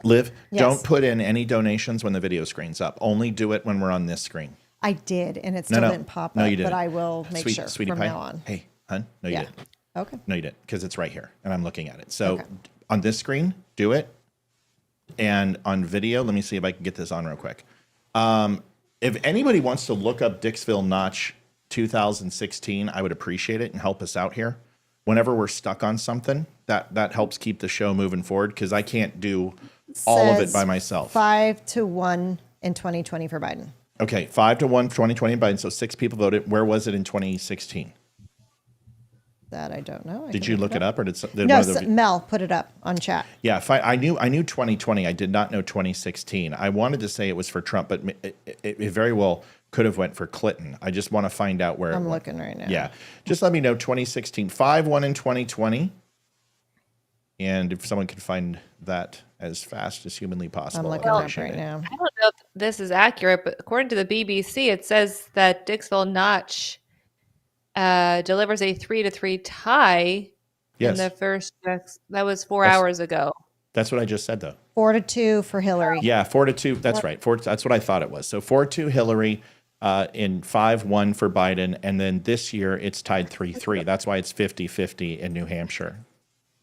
Liv, Yes. don't put in any donations when the video screen's up. Only do it when we're on this screen. I did, and it still didn't pop up, you didn't. but I will make sure Sweetie from pie. now on. Hey, hun, no, you Yeah. didn't. Okay. No, you didn't, because it's right here, and I'm looking at it. So Okay. on this screen, do it. And on video, let me see if I can get this on real quick. If anybody wants to look up Dixville Notch 2016, I would appreciate it and help us out here. Whenever we're stuck on something, that helps keep the show moving forward because I can't do all of it by myself. 5-1 in 2020 for Biden. Okay, 5-1 2020 Biden. So 6 people voted. Where was it in 2016? That I don't know. Did you look it up, or did No, one of the... Mel put it up on chat. Yeah, I knew 2020. I did not know 2016. I wanted to say it was for Trump, but it very well could have went for Clinton. I just want to find out where. I'm looking right now. Yeah, just let me know. 2016, 5-1 in 2020, and if someone could find that as fast as humanly possible. I'm looking up right now. I don't know if this is accurate, but according to the BBC, it says that Dixville Notch delivers a 3-3 tie in the first. That was 4 hours ago. That's what I just said, though. 4-2 for Hillary. Yeah, 4-2. That's right. That's what I thought it was. So 4-2 Hillary, in 5-1 for Biden, and then this year it's tied 3-3. That's why it's 50-50 in New Hampshire.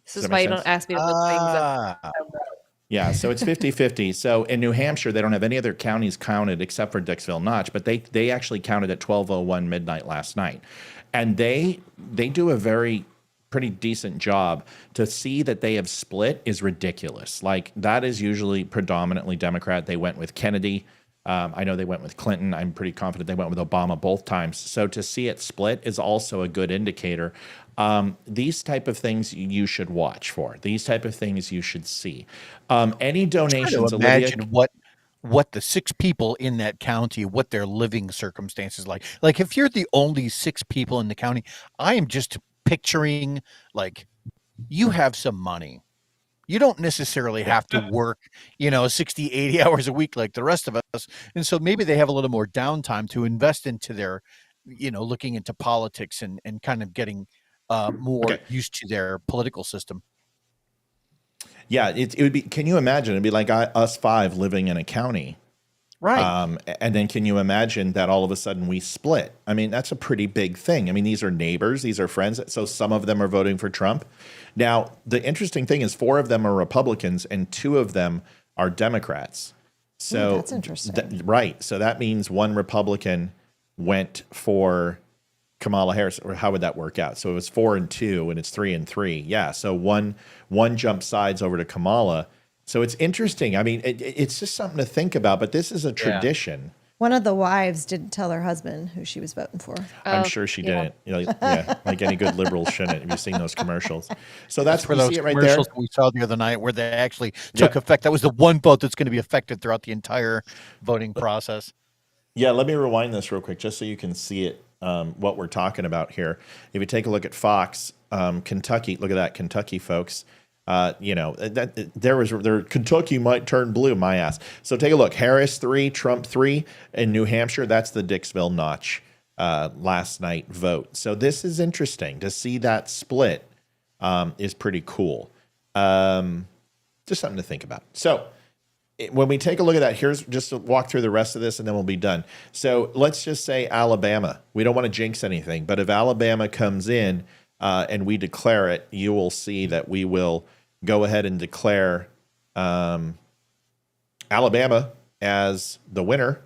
This is why you don't ask me to look things up. Yeah, so it's 50-50. So in New Hampshire, they don't have any other counties counted except for Dixville Notch, but they actually counted at 12:01 midnight last night. And they do a pretty decent job. To see that they have split is ridiculous. Like, that is usually predominantly Democrat. They went with Kennedy. I know they went with Clinton. I'm pretty confident they went with Obama both times. So to see it split is also a good indicator. These type of things you should watch for. These type of things you should see. Any donations, imagine Olivia? what the 6 people in that county, what their living circumstances like. Like, if you're the only 6 people in the county, I am just picturing, like, you have some money. You don't necessarily have to work, 60, 80 hours a week like the rest of us. And so maybe they have a little more downtime to invest into their, looking into politics and kind of getting more used to their political system. Yeah, it would be. Can you imagine? It'd be like us 5 living in a county, right? And then can you imagine that all of a sudden we split? I mean, that's a pretty big thing. I mean, these are neighbors, these are friends. So some of them are voting for Trump. Now, the interesting thing is 4 of them are Republicans and 2 of them are Democrats. So that's interesting, right? So that means 1 Republican went for Kamala Harris, or how would that work out? So it was 4-2, and it's 3-3. Yeah. So one jump sides over to Kamala. So it's interesting. I mean, it's just something to think about. But this is a tradition. One of the wives didn't tell her husband who she was voting for. I'm sure she didn't. Like any good liberal shouldn't. Have you seen those commercials? So that's for those commercials we saw the other night where they actually took effect. That was the one vote that's going to be affected throughout the entire voting process. Yeah. Let me rewind this real quick just so you can see it. What we're talking about here. If you take a look at Fox, Kentucky, look at that, Kentucky folks. Kentucky might turn blue, my ass. So take a look. Harris 3, Trump 3 in New Hampshire. That's the Dixville Notch last night vote. So this is interesting to see that split. Is pretty cool. Just something to think about. So when we take a look at that, here's just to walk through the rest of this and then we'll be done. So let's just say Alabama. We don't want to jinx anything, but if Alabama comes in and we declare it, you will see that we will go ahead and declare Alabama as the winner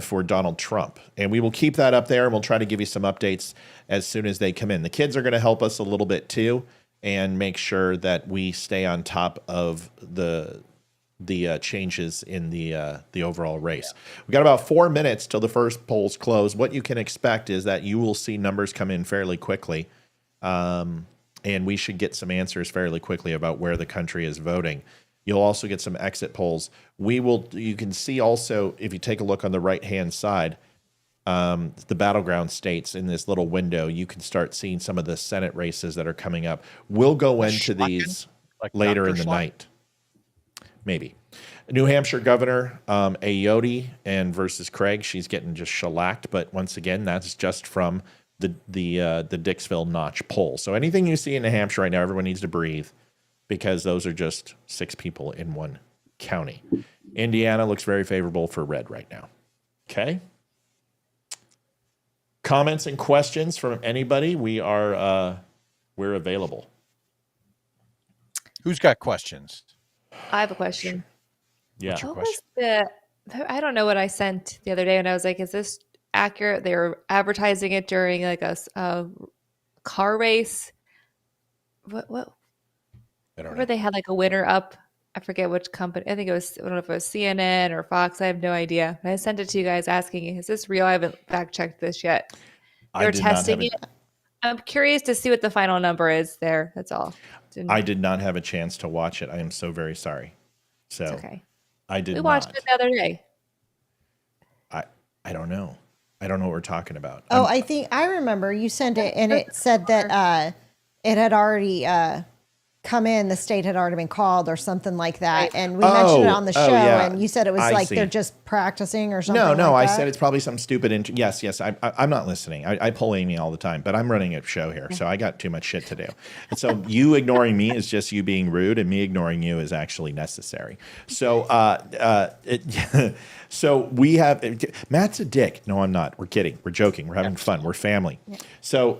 for Donald Trump. And we will keep that up there and we'll try to give you some updates as soon as they come in. The kids are going to help us a little bit too and make sure that we stay on top of the changes in the overall race. We got about 4 minutes till the first polls close. What you can expect is that you will see numbers come in fairly quickly, and we should get some answers fairly quickly about where the country is voting. You'll also get some exit polls. You can see also, if you take a look on the right-hand side, the battleground states in this little window, you can start seeing some of the Senate races that are coming up. We'll go into these later in the night. Maybe. New Hampshire Governor Ayotte and versus Craig. She's getting just shellacked, but once again, that's just from the Dixville Notch poll. So anything you see in New Hampshire right now, everyone needs to breathe because those are just 6 people in one county. Indiana looks very favorable for red right now. Okay. Comments and questions from anybody? we're available. Who's got questions? I have a question. Yeah. What's your What question? was I don't know what I sent the other day, and I was like, "Is this accurate?" They were advertising it during like a car race. What? I don't Remember know. they had like a winner up I forget which company. I think it was, I don't know if it was CNN or Fox. I have no idea. But I sent it to you guys asking, is this real? I haven't fact checked this yet. They're testing it. I'm curious to see what the final number is there. That's all. I did not have a chance to watch it. I am so very sorry. So it's okay. I did. We watched it the other day. I don't know. I don't know what we're talking about. Oh, I think I remember you sent it, and it said that it had already come in. The state had already been called or something like that, and we mentioned it on the show. And you said it was they're just practicing or something. No, like I said it's probably some stupid. Yes. I'm not listening. I pull Amy all the time, but I'm running a show here, so I got too much shit to do. And so you ignoring me is just you being rude, and me ignoring you is actually necessary. So so we have Matt's a dick. No, I'm not. We're kidding. We're joking. We're having fun. We're family. Yeah. So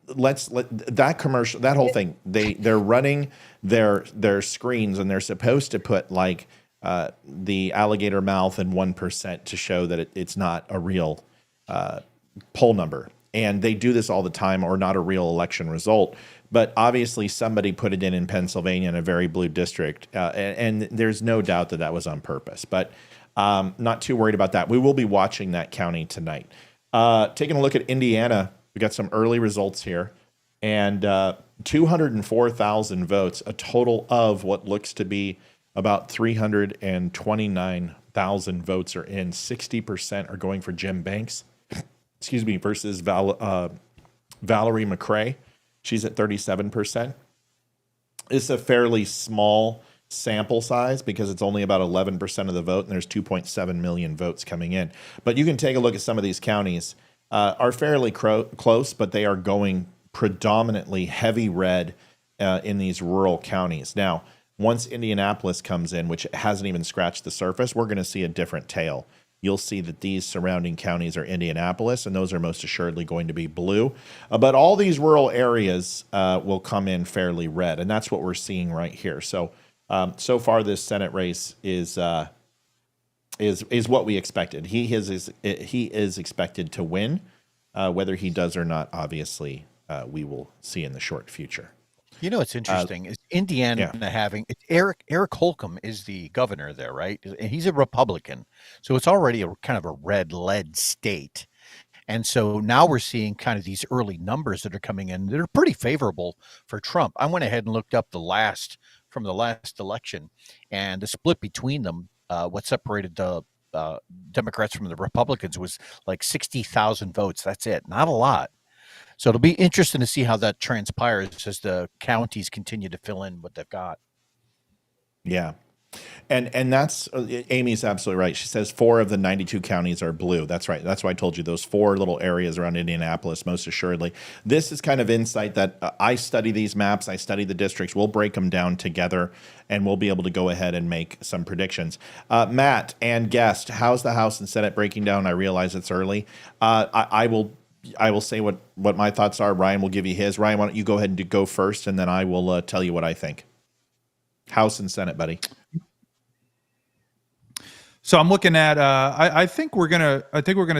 let that commercial, that whole thing. They're running their screens, and they're supposed to put like the alligator mouth and 1% to show that it's not a real poll number. And they do this all the time, or not a real election result. But obviously somebody put it in Pennsylvania in a very blue district. And there's no doubt that was on purpose. But not too worried about that. We will be watching that county tonight. Taking a look at Indiana, we got some early results here. And 204,000 votes, a total of what looks to be about 329,000 votes are in. 60% are going for Jim Banks, versus Valerie McRae. She's at 37%. It's a fairly small sample size because it's only about 11% of the vote, and there's 2.7 million votes coming in. But you can take a look at some of these counties are fairly close, but they are going predominantly heavy red in these rural counties. Now, once Indianapolis comes in, which hasn't even scratched the surface, we're going to see a different tale. You'll see that these surrounding counties are Indianapolis, and those are most assuredly going to be blue. But all these rural areas will come in fairly red, and that's what we're seeing right here. So, so far, this Senate race is what we expected. He is expected to win. Whether he does or not, obviously, we will see in the short future. You know what's interesting is Indiana having Eric Holcomb is the governor there, right? And he's a Republican, so it's already a kind of a red lead state. And so now we're seeing kind of these early numbers that are coming in that are pretty favorable for Trump. I went ahead and looked up from the last election, and the split between them, what separated the Democrats from the Republicans was like 60,000 votes. That's it. Not a lot. So it'll be interesting to see how that transpires as the counties continue to fill in what they've got. Yeah. And that's Amy's absolutely right. She says 4 of the 92 counties are blue. That's right. That's why I told you those 4 little areas around Indianapolis, most assuredly. This is kind of insight that I study these maps. I study the districts. We'll break them down together, and we'll be able to go ahead and make some predictions. Matt and guest, how's the House and Senate breaking down? I realize it's early. I will say what my thoughts are. Ryan will give you his. Ryan, why don't you go ahead and go first, and then I will tell you what I think. House and Senate, buddy. So I'm looking at. I think we're gonna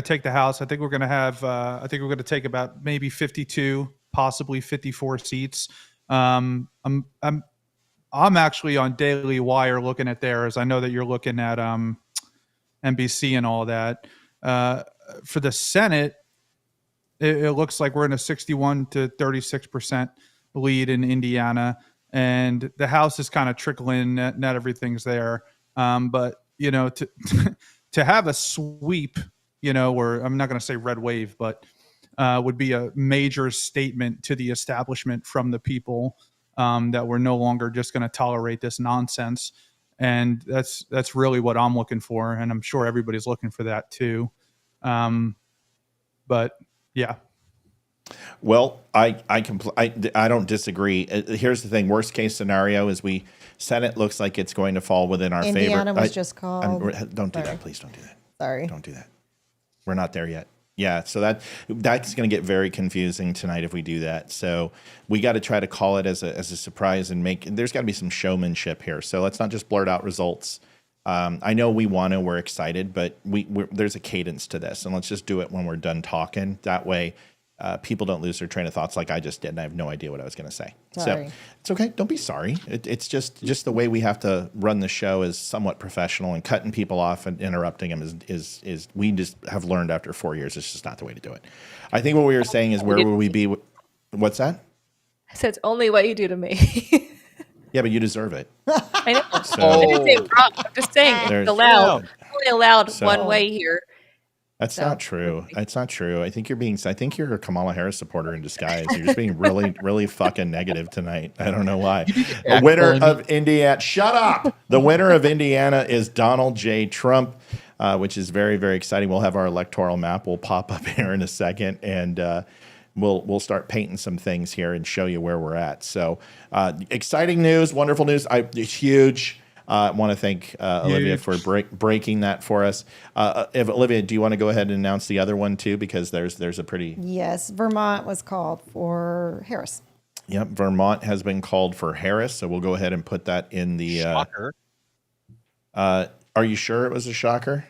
take the House. I think we're gonna have. I think we're gonna take about maybe 52, possibly 54 seats. I'm actually on Daily Wire looking at theirs. I know that you're looking at NBC and all that. For the Senate, it looks like we're in a 61 to 36% lead in Indiana, and the House is kind of trickling. Not everything's there, but to have a sweep, or I'm not going to say red wave, but would be a major statement to the establishment from the people that we're no longer just going to tolerate this nonsense. And that's really what I'm looking for. And I'm sure everybody's looking for that too. But yeah. Well, I don't disagree. Here's the thing. Worst case scenario is Senate looks like it's going to fall within our favor. Indiana was just called. Don't do that. Please don't do that. Sorry. Don't do that. We're not there yet. Yeah. So that's going to get very confusing tonight if we do that. So we got to try to call it as a surprise and there's got to be some showmanship here. So let's not just blurt out results. I know we're excited, but there's a cadence to this, and let's just do it when we're done talking. That way, people don't lose their train of thoughts like I just did, and I have no idea what I was going to say. Sorry. So it's okay. Don't be sorry. It's just the way we have to run the show is somewhat professional, and cutting people off and interrupting them is we just have learned after 4 years it's just not the way to do it. I think what we were saying is where will we be? What's that? I said it's only what you do to me. Yeah, but you deserve it. I know. So, I didn't say wrong. I'm just saying it's allowed. It's only allowed one way here. That's not true. That's not true. I think you're a Kamala Harris supporter in disguise. You're just being really, really fucking negative tonight. I don't know why. The winner of Indiana, shut up. The winner of Indiana is Donald J. Trump, which is very, very exciting. We'll have our electoral map. We'll pop up here in a second, and we'll start painting some things here and show you where we're at. So exciting news, wonderful news. It's huge. I want to thank Olivia for breaking that for us. Olivia, do you want to go ahead and announce the other one too? Because there's a pretty... Yes, Vermont was called for Harris. Yep, Vermont has been called for Harris, so we'll go ahead and put that in the... Shocker. Are you sure it was a shocker?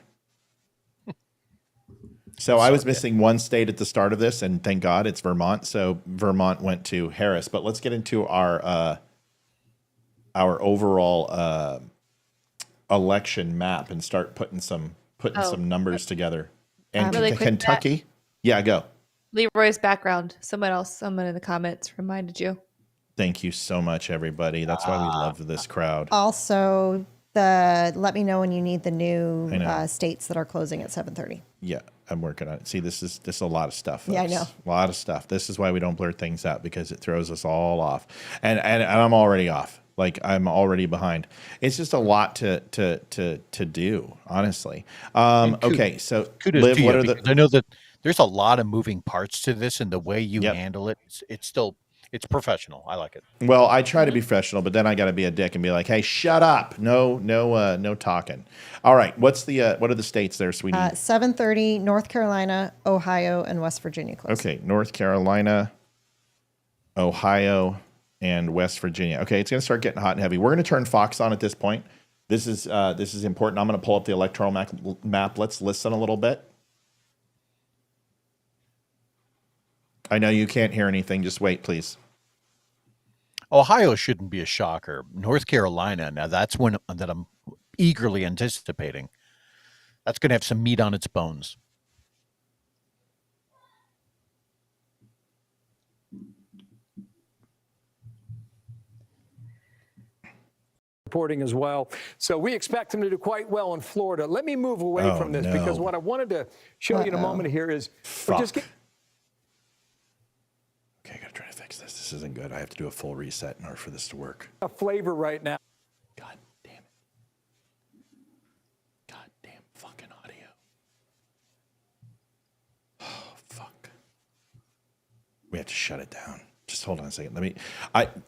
So I was missing one state at the start of this, and thank God it's Vermont. So Vermont went to Harris. But let's get into our overall election map and start putting some numbers together. And really quick, Kentucky, yeah, go. Leeroy's background. Someone in the comments reminded you. Thank you so much, everybody. That's why we love this crowd. Also, let me know when you need the new states that are closing at 7:30. Yeah, I'm working on it. See, this is a lot of stuff, folks. Yeah, I know. A lot of stuff. This is why we don't blur things out, because it throws us all off. And I'm already off. Like, I'm already behind. It's just a lot to do, honestly. Okay, so kudos Liv, to what you, are the... I know that there's a lot of moving parts to this, and the way you handle it, it's professional. I like it. Well, I try to be professional, but then I got to be a dick and be like, "Hey, shut up! No talking." All right, what are the states there, sweetie? 7:30, North Carolina, Ohio, and West Virginia close. Okay, North Carolina, Ohio, and West Virginia. Okay, it's going to start getting hot and heavy. We're going to turn Fox on at this point. This is important. I'm going to pull up the electoral map. Let's listen a little bit. I know you can't hear anything. Just wait, please. Ohio shouldn't be a shocker. North Carolina, now that's one that I'm eagerly anticipating. That's going to have some meat on its bones. Reporting as well. So we expect him to do quite well in Florida. Let me move away from this because what I wanted to show you in a moment here is we're just getting... Okay, I gotta try to fix this. This isn't good. I have to do a full reset in order for this to work. A flavor right now. God damn it. God damn fucking audio. Oh, fuck. We have to shut it down. Just hold on a second.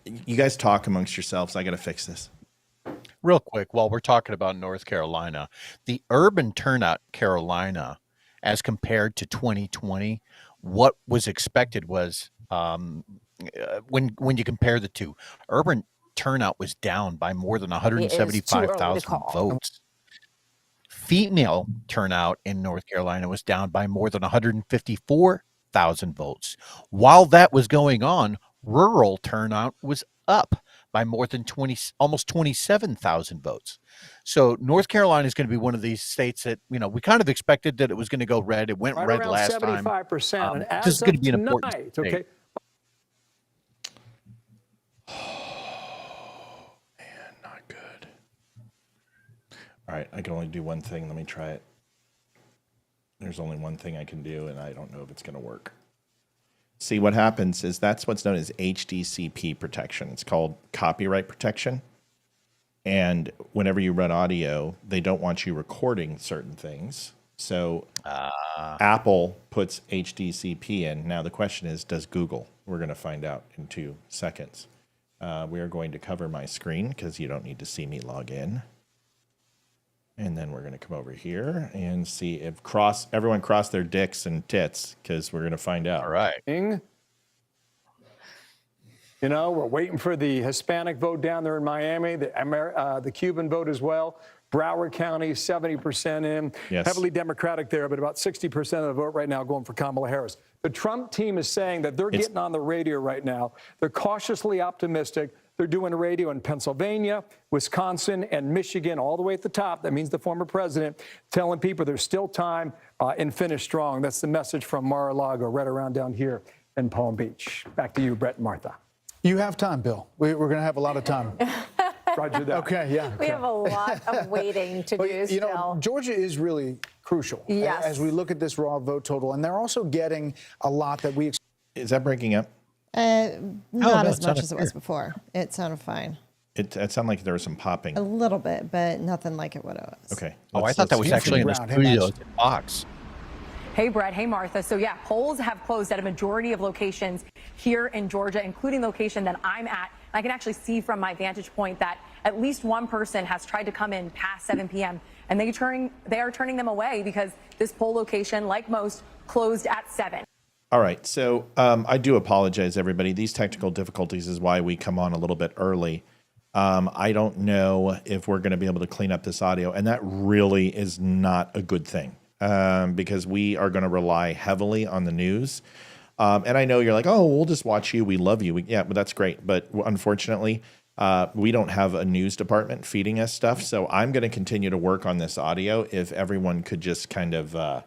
You guys talk amongst yourselves. I gotta fix this. Real quick, while we're talking about North Carolina, the urban turnout Carolina, as compared to 2020, what was expected was when you compare the two, urban turnout was down by more than 175,000 votes. Female turnout in North Carolina was down by more than 154,000 votes. While that was going on, rural turnout was up by more than almost 27,000 votes. So North Carolina is going to be one of these states that, we kind of expected that it was going to go red. It went red last 75%. time. And as this is going to be an tonight, important state. Okay. Oh, man, not good. All right, I can only do one thing. Let me try it. There's only one thing I can do, and I don't know if it's going to work. See, what happens is that's what's known as HDCP protection. It's called copyright protection. And whenever you run audio, they don't want you recording certain things. So Apple puts HDCP in. Now the question is, does Google? We're going to find out in 2 seconds. We are going to cover my screen because you don't need to see me log in. And then we're going to come over here and see if everyone cross their dicks and tits, because we're going to find out. All right. We're waiting for the Hispanic vote down there in Miami, the Cuban vote as well. Broward County, 70% in. Yes. Heavily Democratic there, but about 60% of the vote right now going for Kamala Harris. The Trump team is saying that they're getting on the radio right now. They're cautiously optimistic. They're doing radio in Pennsylvania, Wisconsin, and Michigan, all the way at the top. That means the former president telling people there's still time and finish strong. That's the message from Mar-a-Lago, right around down here in Palm Beach. Back to you, Brett and Martha. You have time, Bill. We're going to have a lot of time. Roger that. Okay, yeah. We have a lot of waiting to do You still. know, Georgia is really crucial Yes. as we look at this raw vote total. And they're also getting a lot that we... Is that breaking up? Not as much as it was before. It sounded fine. It sounded like there was some popping. A little bit, but nothing like it what it was. Okay. I thought that was actually in the studio box. Hey, Brett. Hey, Martha. So, yeah, polls have closed at a majority of locations here in Georgia, including the location that I'm at. I can actually see from my vantage point that at least one person has tried to come in past 7 p.m. and they are turning them away because this poll location, like most, closed at 7. All right. So I do apologize, everybody. These technical difficulties is why we come on a little bit early. I don't know if we're going to be able to clean up this audio, and that really is not a good thing because we are going to rely heavily on the news. And I know you're like, oh, we'll just watch you. We love you. Yeah, but that's great. But unfortunately, we don't have a news department feeding us stuff. So I'm going to continue to work on this audio if everyone could just kind of fill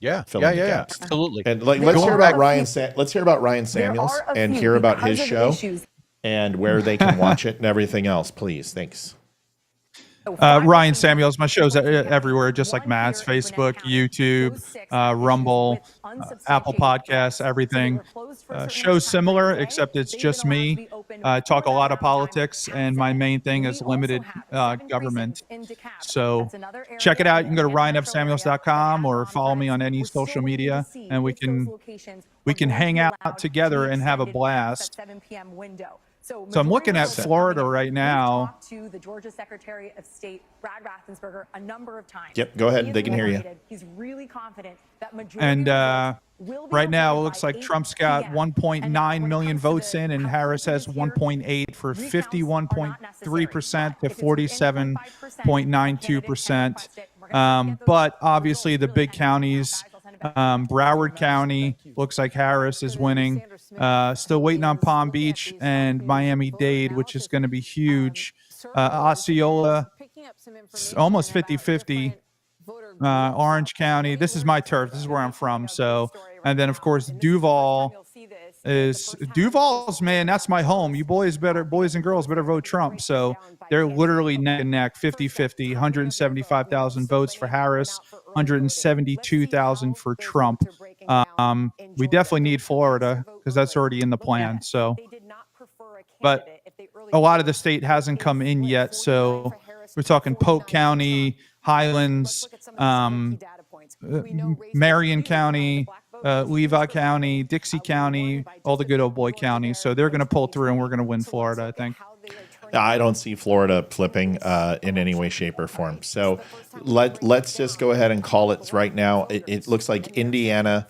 in the gaps. Absolutely. And like, let's hear about Ryan Samuels and hear about his show and where they can watch it and everything else, please. Thanks. Ryan Samuels, my show's everywhere, just like Matt's, Facebook, YouTube, Rumble, Apple Podcasts, everything. Show's similar, except it's just me. I talk a lot of politics, and my main thing is limited government. So check it out. You can go to ryanfsamuels.com or follow me on any social media, and we can hang out together and have a blast. So I'm looking at Florida right now. To the Georgia Secretary of State, Brad Raffensperger, a number of times. Yep, go ahead. They can hear you. He's really confident that majority And right now, it looks like Trump's got 1.9 million votes in, and Harris has 1.8 for 51.3% to 47.92%. But obviously, the big counties, Broward County, looks like Harris is winning. Still waiting on Palm Beach and Miami-Dade, which is going to be huge. Osceola, almost 50-50. Orange County, this is my turf. This is where I'm from. So, and then of course Duval's, man, that's my home. You boys and girls better vote Trump. So they're literally neck and neck, 50-50, 175,000 votes for Harris, 172,000 for Trump. We definitely need Florida because that's already in the plan. So, but a lot of the state hasn't come in yet. So we're talking Polk County, Highlands, Marion County, Levi County, Dixie County, all the good old boy counties. So they're going to pull through, and we're going to win Florida, I think. I don't see Florida flipping in any way, shape, or form. So let's just go ahead and call it right now. It looks like Indiana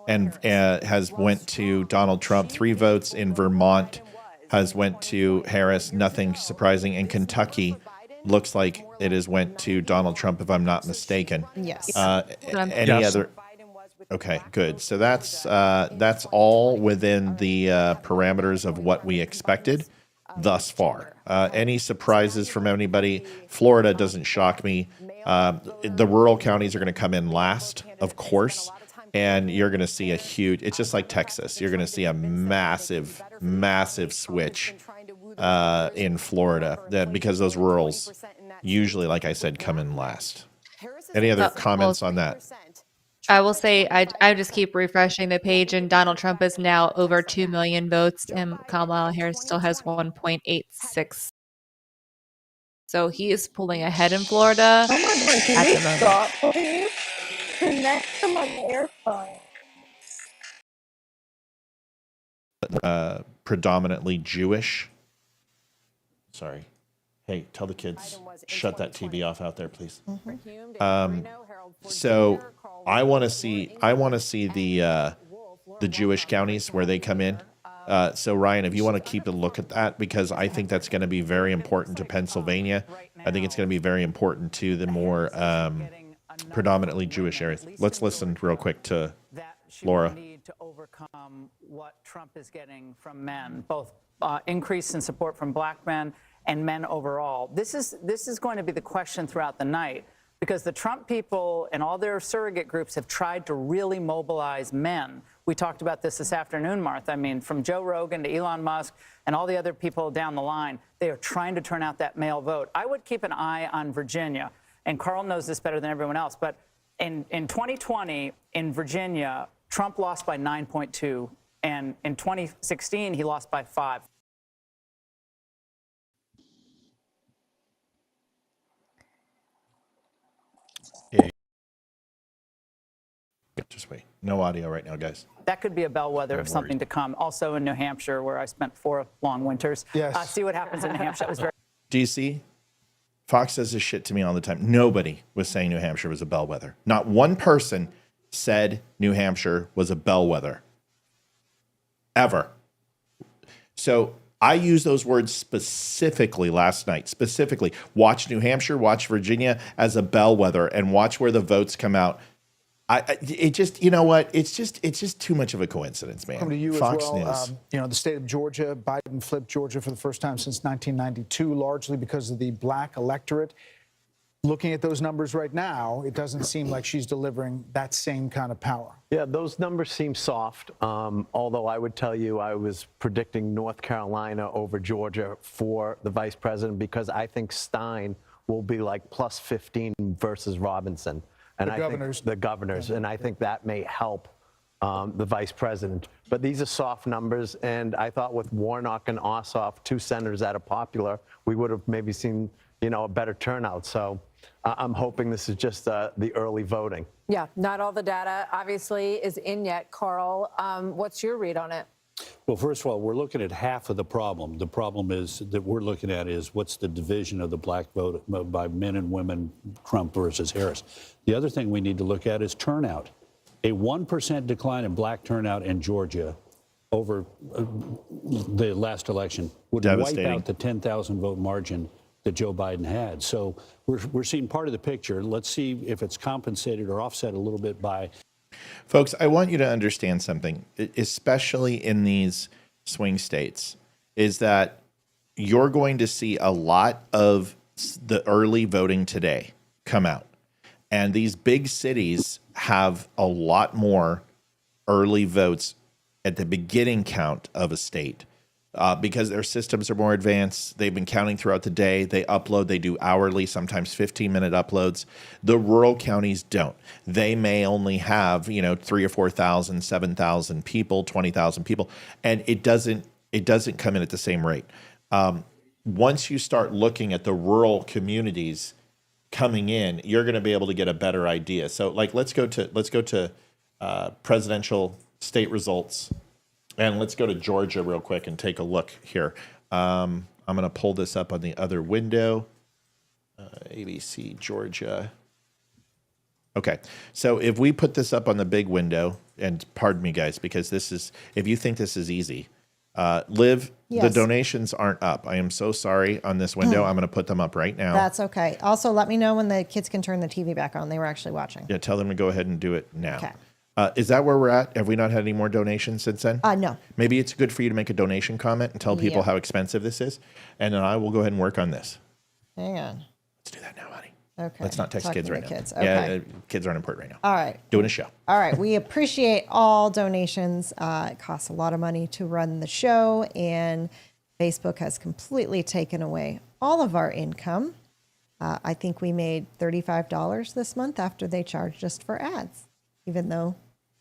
and has went to Donald Trump. 3 votes in Vermont has went to Harris. Nothing surprising. And Kentucky looks like it has went to Donald Trump, if I'm not mistaken. Yes. Any other? Okay, good. So that's all within the parameters of what we expected thus far. Any surprises from anybody? Florida doesn't shock me. The rural counties are going to come in last, of course, and you're going to see a huge. It's just like Texas. You're going to see a massive switch in Florida because those rurals usually, like I said, come in last. Any other comments on that? I will say I just keep refreshing the page, and Donald Trump is now over 2 million votes, and Kamala Harris still has 1.86. So he is pulling ahead in Florida. Oh my God, can you stop, please? Connect to my AirPhone. Predominantly Jewish. Sorry. Hey, tell the kids, shut that TV off out there, please. So I want to see the Jewish counties where they come in. So Ryan, if you want to keep a look at that, because I think that's going to be very important to Pennsylvania. I think it's going to be very important to the more predominantly Jewish areas. Let's listen real quick to Laura. Need to overcome what Trump is getting from men, both increase in support from black men and men overall. This is going to be the question throughout the night, because the Trump people and all their surrogate groups have tried to really mobilize men. We talked about this afternoon, Martha. I mean, from Joe Rogan to Elon Musk and all the other people down the line, they are trying to turn out that male vote. I would keep an eye on Virginia, and Carl knows this better than everyone else, but in 2020 in Virginia, Trump lost by 9.2, and in 2016, he lost by 5. Yeah. Just wait. No audio right now, guys. That could be a bellwether of something to come. Also in New Hampshire, where I spent 4 long winters. Yes. See what happens in New Hampshire. That was very. Do you see? Fox says this shit to me all the time. Nobody was saying New Hampshire was a bellwether. Not one person said New Hampshire was a bellwether. Ever. So I used those words specifically last night. Specifically, watch New Hampshire, watch Virginia as a bellwether, and watch where the votes come out. It just, you know what? It's just too much of a coincidence, man. Come to you Fox as well. News. The state of Georgia, Biden flipped Georgia for the first time since 1992, largely because of the black electorate. Looking at those numbers right now, it doesn't seem like she's delivering that same kind of power. Yeah, those numbers seem soft, although I would tell you I was predicting North Carolina over Georgia for the vice president, because I think Stein will be like plus 15 versus Robinson. And the governors, and I think that may help the vice president. But these are soft numbers, and I thought with Warnock and Ossoff, 2 senators that are popular, we would have maybe seen, a better turnout. So I'm hoping this is just the early voting. Yeah, not all the data obviously is in yet. Carl, what's your read on it? Well, first of all, we're looking at half of the problem. The problem is that we're looking at is what's the division of the black vote by men and women, Trump versus Harris. The other thing we need to look at is turnout. A 1% decline in black turnout in Georgia over the last election would wipe out the 10,000 vote margin that Joe Biden had. So we're seeing part of the picture. Let's see if it's compensated or offset a little bit by. Folks, I want you to understand something, especially in these swing states, is that you're going to see a lot of the early voting today come out. And these big cities have a lot more early votes at the beginning count of a state because their systems are more advanced. They've been counting throughout the day. They upload. They do hourly, sometimes 15-minute uploads. The rural counties don't. They may only have, 3,000 or 4,000, 7,000 people, 20,000 people, and it doesn't come in at the same rate. Once you start looking at the rural communities coming in, you're going to be able to get a better idea. So, let's go to presidential state results. And let's go to Georgia real quick and take a look here. I'm going to pull this up on the other window. ABC, Georgia. Okay, so if we put this up on the big window, and pardon me, guys, because this is, if you think this is easy, Liv, yes. The donations aren't up. I am so sorry on this window. I'm going to put them up right now. That's okay. Also, let me know when the kids can turn the TV back on. They were actually watching. Yeah, tell them to go ahead and do it now. Okay. Is that where we're at? Have we not had any more donations since then? No. Maybe it's good for you to make a donation comment and tell people how expensive this is. And then I will go ahead and work on this. Hang on. Let's do that now, honey. Okay. Let's not text kids right now. Kids. Okay. Yeah, kids aren't important right now. All right. Doing a show. All right. We appreciate all donations. It costs a lot of money to run the show, and Facebook has completely taken away all of our income. I think we made $35 this month after they charged us for ads, even though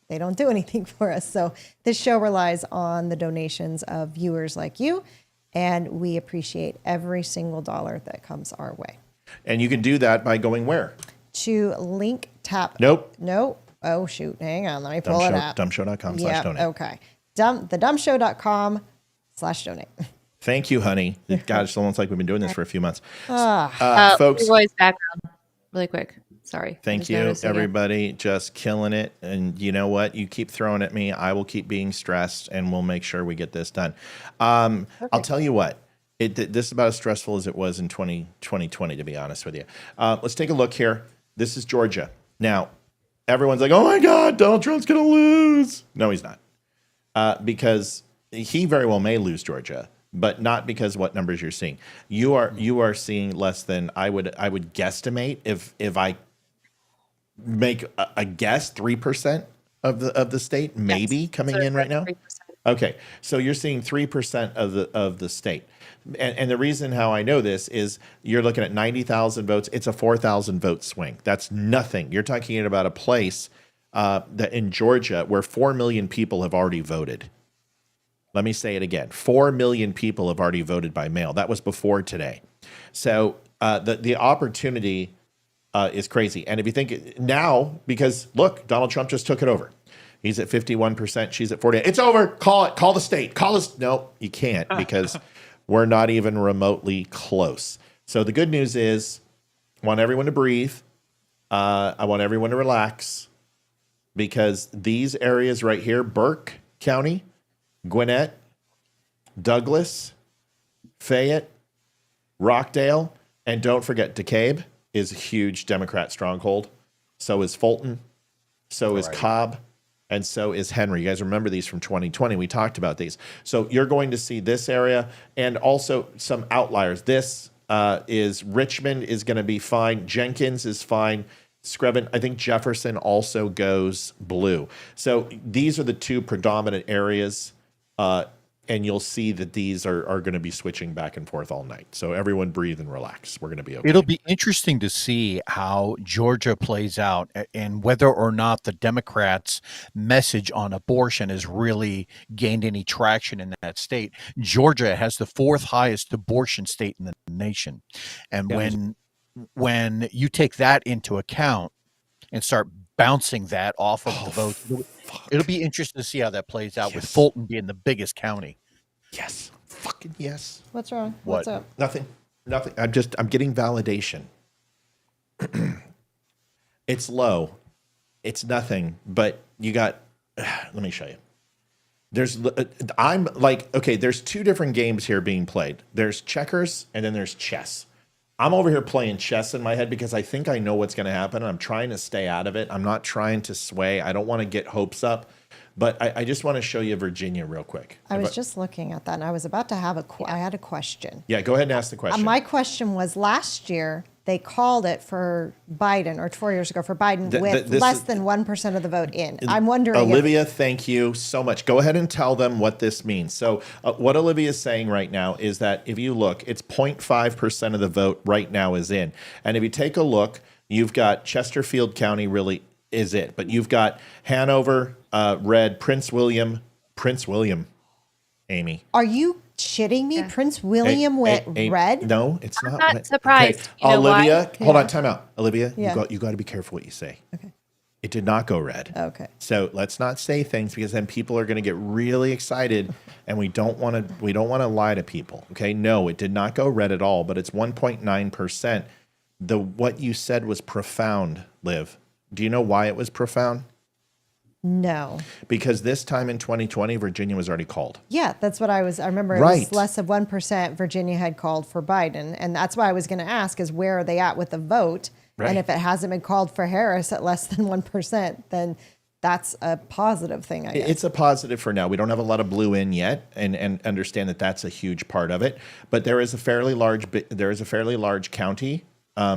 they don't do anything for us. So this show relies on the donations of viewers like you, and we appreciate every single dollar that comes our way. And you can do that by going where? To link tap. Nope. Nope. Oh, shoot. Hang on. Let me pull it up. Dumbshow.com/donate. Okay. Thedumbshow.com/donate. Thank you, honey. God, it's almost like we've been doing this for a few months. Folks. Leeroy's background, really quick. Sorry. Thank you, everybody. Just killing it. And you know what? You keep throwing at me. I will keep being stressed, and we'll make sure we get this done. I'll tell you what. This is about as stressful as it was in 2020, to be honest with you. Let's take a look here. This is Georgia. Now, everyone's like, oh, my God, Donald Trump's going to lose. No, he's not. Because he very well may lose Georgia, but not because of what numbers you're seeing. You are seeing less than I would guesstimate if I make a guess 3% of the state maybe coming in right now. 3%. Okay, so you're seeing 3% of the state, and the reason how I know this is you're looking at 90,000 votes. It's a 4,000 vote swing. That's nothing. You're talking about a place that in Georgia where 4 million people have already voted. Let me say it again. 4 million people have already voted by mail. That was before today. So the opportunity is crazy. And if you think now, because look, Donald Trump just took it over. He's at 51%. She's at 48%. It's over. Call it. Call the state. Call us. No, you can't because we're not even remotely close. So the good news is I want everyone to breathe. I want everyone to relax because these areas right here, Burke County, Gwinnett, Douglas, Fayette, Rockdale, and don't forget DeKalb is a huge Democrat stronghold. So is Fulton. So is Cobb. And so is Henry. You guys remember these from 2020. We talked about these. So you're going to see this area and also some outliers. This is Richmond is going to be fine. Jenkins is fine. Screven, I think Jefferson also goes blue. So these are the two predominant areas. And you'll see that these are going to be switching back and forth all night. So everyone breathe and relax. We're going to be okay. It'll be interesting to see how Georgia plays out and whether or not the Democrats' message on abortion has really gained any traction in that state. Georgia has the 4th highest abortion state in the nation. And when you take that into account and start bouncing that off of the vote, it'll be interesting to see how that plays out with Fulton being the biggest county. Yes. Fucking yes. What's wrong? What? What's up? Nothing. I'm getting validation. It's low. It's nothing, but you got, let me show you. I'm like, okay, there's two different games here being played. There's checkers and then there's chess. I'm over here playing chess in my head because I think I know what's going to happen. I'm trying to stay out of it. I'm not trying to sway. I don't want to get hopes up. But I just want to show you Virginia real quick. I was just looking at that, and I was about to have I had a question. Yeah, go ahead and ask the question. My question was, last year, they called it for Biden, or 4 years ago for Biden, with less than 1% of the vote in. I'm wondering Olivia, thank you so much. Go ahead and tell them what this means. So what Olivia is saying right now is that if you look, it's 0.5% of the vote right now is in. And if you take a look, you've got Chesterfield County really is it. But you've got Hanover, red, Prince William, Amy. Are you shitting me? Prince William went red? No, it's not. I'm not surprised. Okay. You know Olivia, why? hold on, time out. Olivia, Yeah. you got to be careful what you say. Okay. It did not go red. Okay. So let's not say things because then people are going to get really excited, and we don't want to lie to people. Okay, no, it did not go red at all, but it's 1.9%. What you said was profound, Liv. Do you know why it was profound? No. Because this time in 2020, Virginia was already called. Yeah, that's what I remember it was less than 1% Virginia had called for Biden. And that's why I was going to ask is where are they at with the vote? Right. And if it hasn't been called for Harris at less than 1%, then that's a positive thing, I guess. It's a positive for now. We don't have a lot of blue in yet and understand that that's a huge part of it. But there is a fairly large county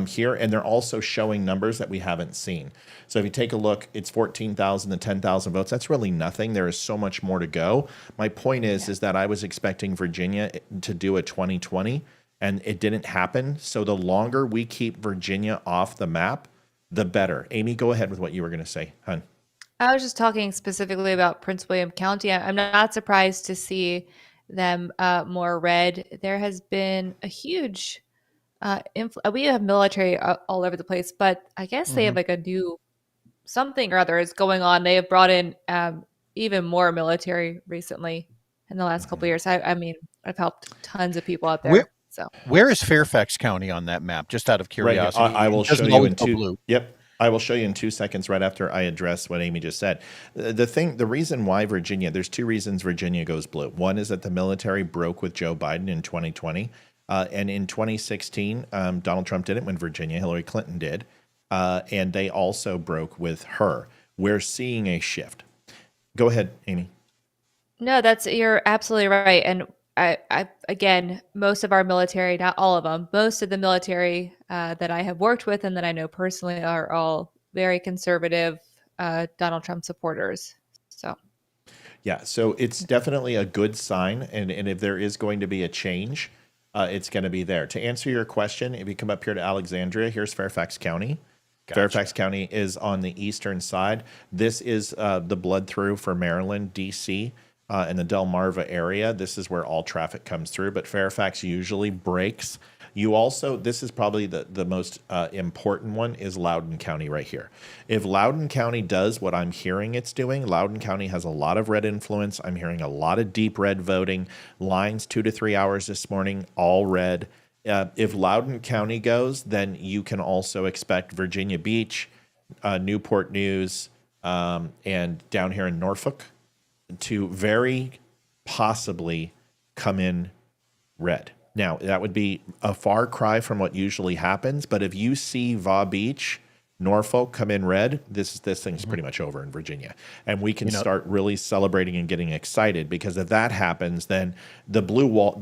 here, and they're also showing numbers that we haven't seen. So if you take a look, it's 14,000 to 10,000 votes. That's really nothing. There is so much more to go. My point is that I was expecting Virginia to do a 2020, and it didn't happen. So the longer we keep Virginia off the map, the better. Amy, go ahead with what you were going to say, hun. I was just talking specifically about Prince William County. I'm not surprised to see them more red. There has been a huge we have military all over the place, but I guess they have like a new something or other is going on. They have brought in even more military recently in the last couple of years. I mean, I've helped tons of people out there. So where is Fairfax County on that map? Just out of curiosity. Right, I will It show doesn't you always in go two. blue. Yep, I will show you in 2 seconds right after I address what Amy just said. The reason why Virginia, there's 2 reasons Virginia goes blue. One is that the military broke with Joe Biden in 2020. And in 2016, Donald Trump didn't win Virginia. Hillary Clinton did. And they also broke with her. We're seeing a shift. Go ahead, Amy. no, you're absolutely right. And I again, most of our military, not all of them, most of the military that I have worked with and that I know personally are all very conservative Donald Trump supporters. So. Yeah, so it's definitely a good sign. And if there is going to be a change, it's going to be there. To answer your question, if you come up here to Alexandria, here's Fairfax County. Gotcha. Fairfax County is on the eastern side. This is the blood through for Maryland, D.C., and the Delmarva area. This is where all traffic comes through, but Fairfax usually breaks. You also, this is probably the most important one, is Loudoun County right here. If Loudoun County does what I'm hearing it's doing, Loudoun County has a lot of red influence. I'm hearing a lot of deep red voting. Lines 2 to 3 hours this morning, all red. If Loudoun County goes, then you can also expect Virginia Beach, Newport News, and down here in Norfolk to very possibly come in red. Now, that would be a far cry from what usually happens, but if you see Va Beach, Norfolk come in red, this thing's pretty much over in Virginia. And we can start really celebrating and getting excited, because if that happens, then the blue wall,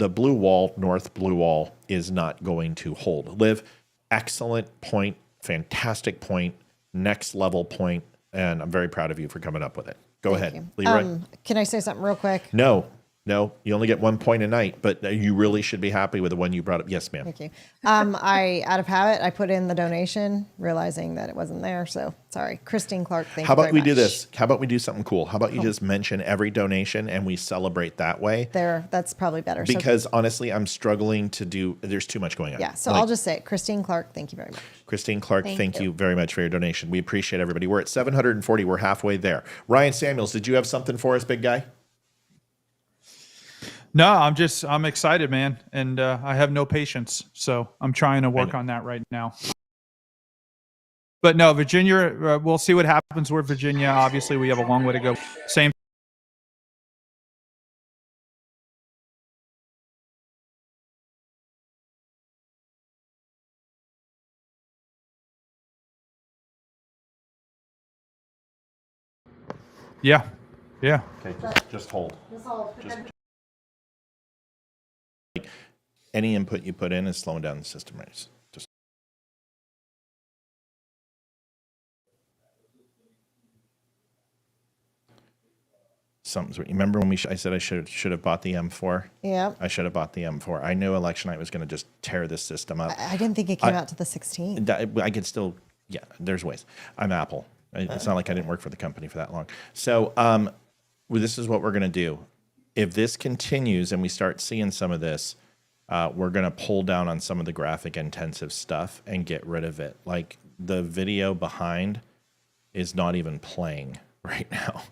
North blue wall, is not going to hold. Liv, excellent point, fantastic point, next level point, and I'm very proud of you for coming up with it. Go ahead, Leeroy. Can I say something real quick? No, you only get 1 point a night, but you really should be happy with the one you brought up. Yes, ma'am. Thank you. Out of habit, I put in the donation, realizing that it wasn't there. So sorry, Christine Clark. Thank you. How about we do this? How about we do something cool? How about you just mention every donation and we celebrate that way? That's probably better. Because honestly, I'm struggling to do. There's too much going on. Yeah. So I'll just say it. Christine Clark. Thank you very much. Christine Clark, thank you very much for your donation. We appreciate everybody. We're at 740. We're halfway there. Ryan Samuels, did you have something for us, big guy? No, I'm excited, man. And I have no patience. So I'm trying to work on that right now. But no, Virginia, we'll see what happens with Virginia. Obviously, we have a long way to go. Same. Yeah. Yeah. Okay, just hold. Any input you put in is slowing down the system rates. Something's. Remember when I said I should have bought the M4? Yeah. I should have bought the M4. I knew election night was going to just tear this system up. I didn't think it came out to the 16th. I could still. Yeah, there's ways. I'm Apple. It's not like I didn't work for the company for that long. So this is what we're going to do. If this continues and we start seeing some of this, we're going to pull down on some of the graphic intensive stuff and get rid of it. Like the video behind is not even playing right now.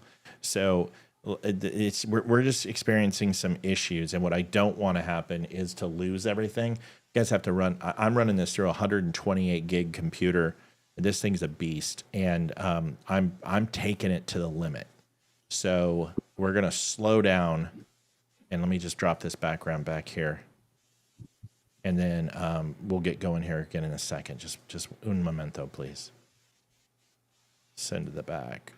So we're just experiencing some issues. And what I don't want to happen is to lose everything. You guys have to run. I'm running this through a 128 gig computer. This thing's a beast, and I'm taking it to the limit. So we're gonna slow down, and let me just drop this background back here, and then we'll get going here again in a second. Just un momento, please. Send to the back.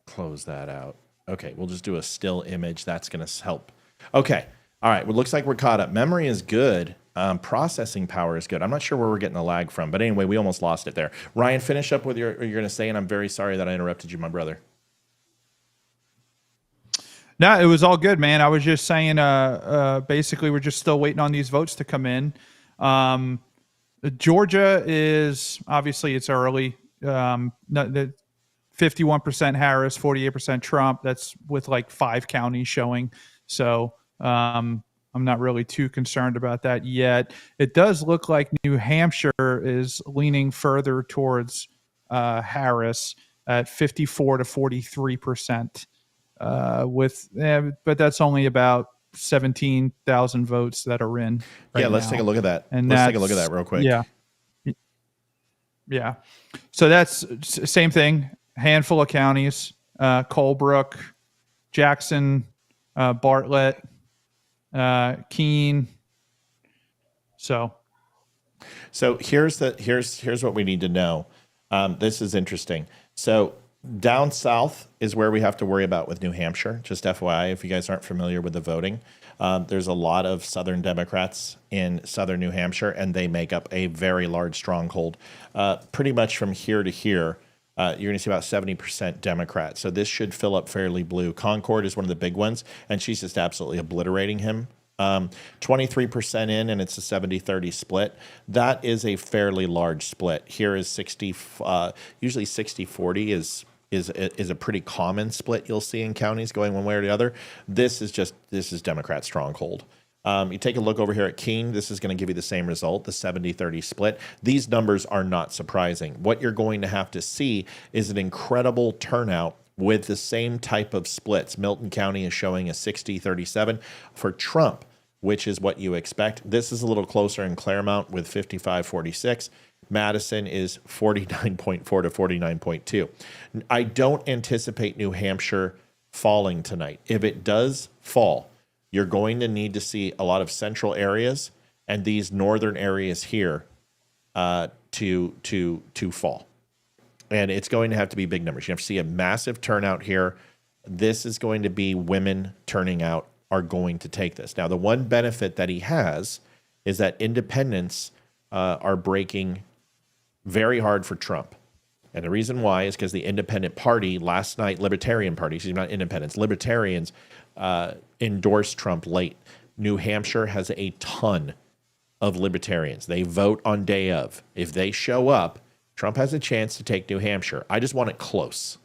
Close that out. Okay, we'll just do a still image. That's gonna help. Okay, all right. Well, looks like we're caught up. Memory is good. Processing power is good. I'm not sure where we're getting the lag from, but anyway, we almost lost it there. Ryan, finish up with you're going to say, and I'm very sorry that I interrupted you, my brother. No, it was all good, man. I was just saying, basically, we're just still waiting on these votes to come in. Georgia is obviously it's early. The 51% Harris, 48% Trump. That's with like 5 counties showing. So I'm not really too concerned about that yet. It does look like New Hampshire is leaning further towards Harris at 54 to 43%. But that's only about 17,000 votes that are in. Yeah, let's take a look at that. And let's take a look at that real quick. Yeah. Yeah. So that's same thing. Handful of counties, Colebrook, Jackson, Bartlett, Keene. So here's what we need to know. This is interesting. So down south is where we have to worry about with New Hampshire. Just FYI, if you guys aren't familiar with the voting, there's a lot of Southern Democrats in Southern New Hampshire, and they make up a very large stronghold. Pretty much from here to here, you're going to see about 70% Democrat. So this should fill up fairly blue. Concord is one of the big ones, and she's just absolutely obliterating him. 23% in, and it's a 70-30 split. That is a fairly large split. Here is 60, usually 60-40 is a pretty common split you'll see in counties going one way or the other. This is Democrat stronghold. You take a look over here at Keene, this is going to give you the same result, the 70-30 split. These numbers are not surprising. What you're going to have to see is an incredible turnout with the same type of splits. Milton County is showing a 60-37 for Trump, which is what you expect. This is a little closer in Claremont with 55-46. Madison is 49.4 to 49.2. I don't anticipate New Hampshire falling tonight. If it does fall, you're going to need to see a lot of central areas and these northern areas here to fall. And it's going to have to be big numbers. You have to see a massive turnout here. This is going to be women turning out are going to take this. Now, the one benefit that he has is that independents are breaking very hard for Trump. And the reason why is because the independent party last night, Libertarian Party, excuse me, not independents, Libertarians endorsed Trump late. New Hampshire has a ton of Libertarians. They vote on day of. If they show up, Trump has a chance to take New Hampshire. I just want it close.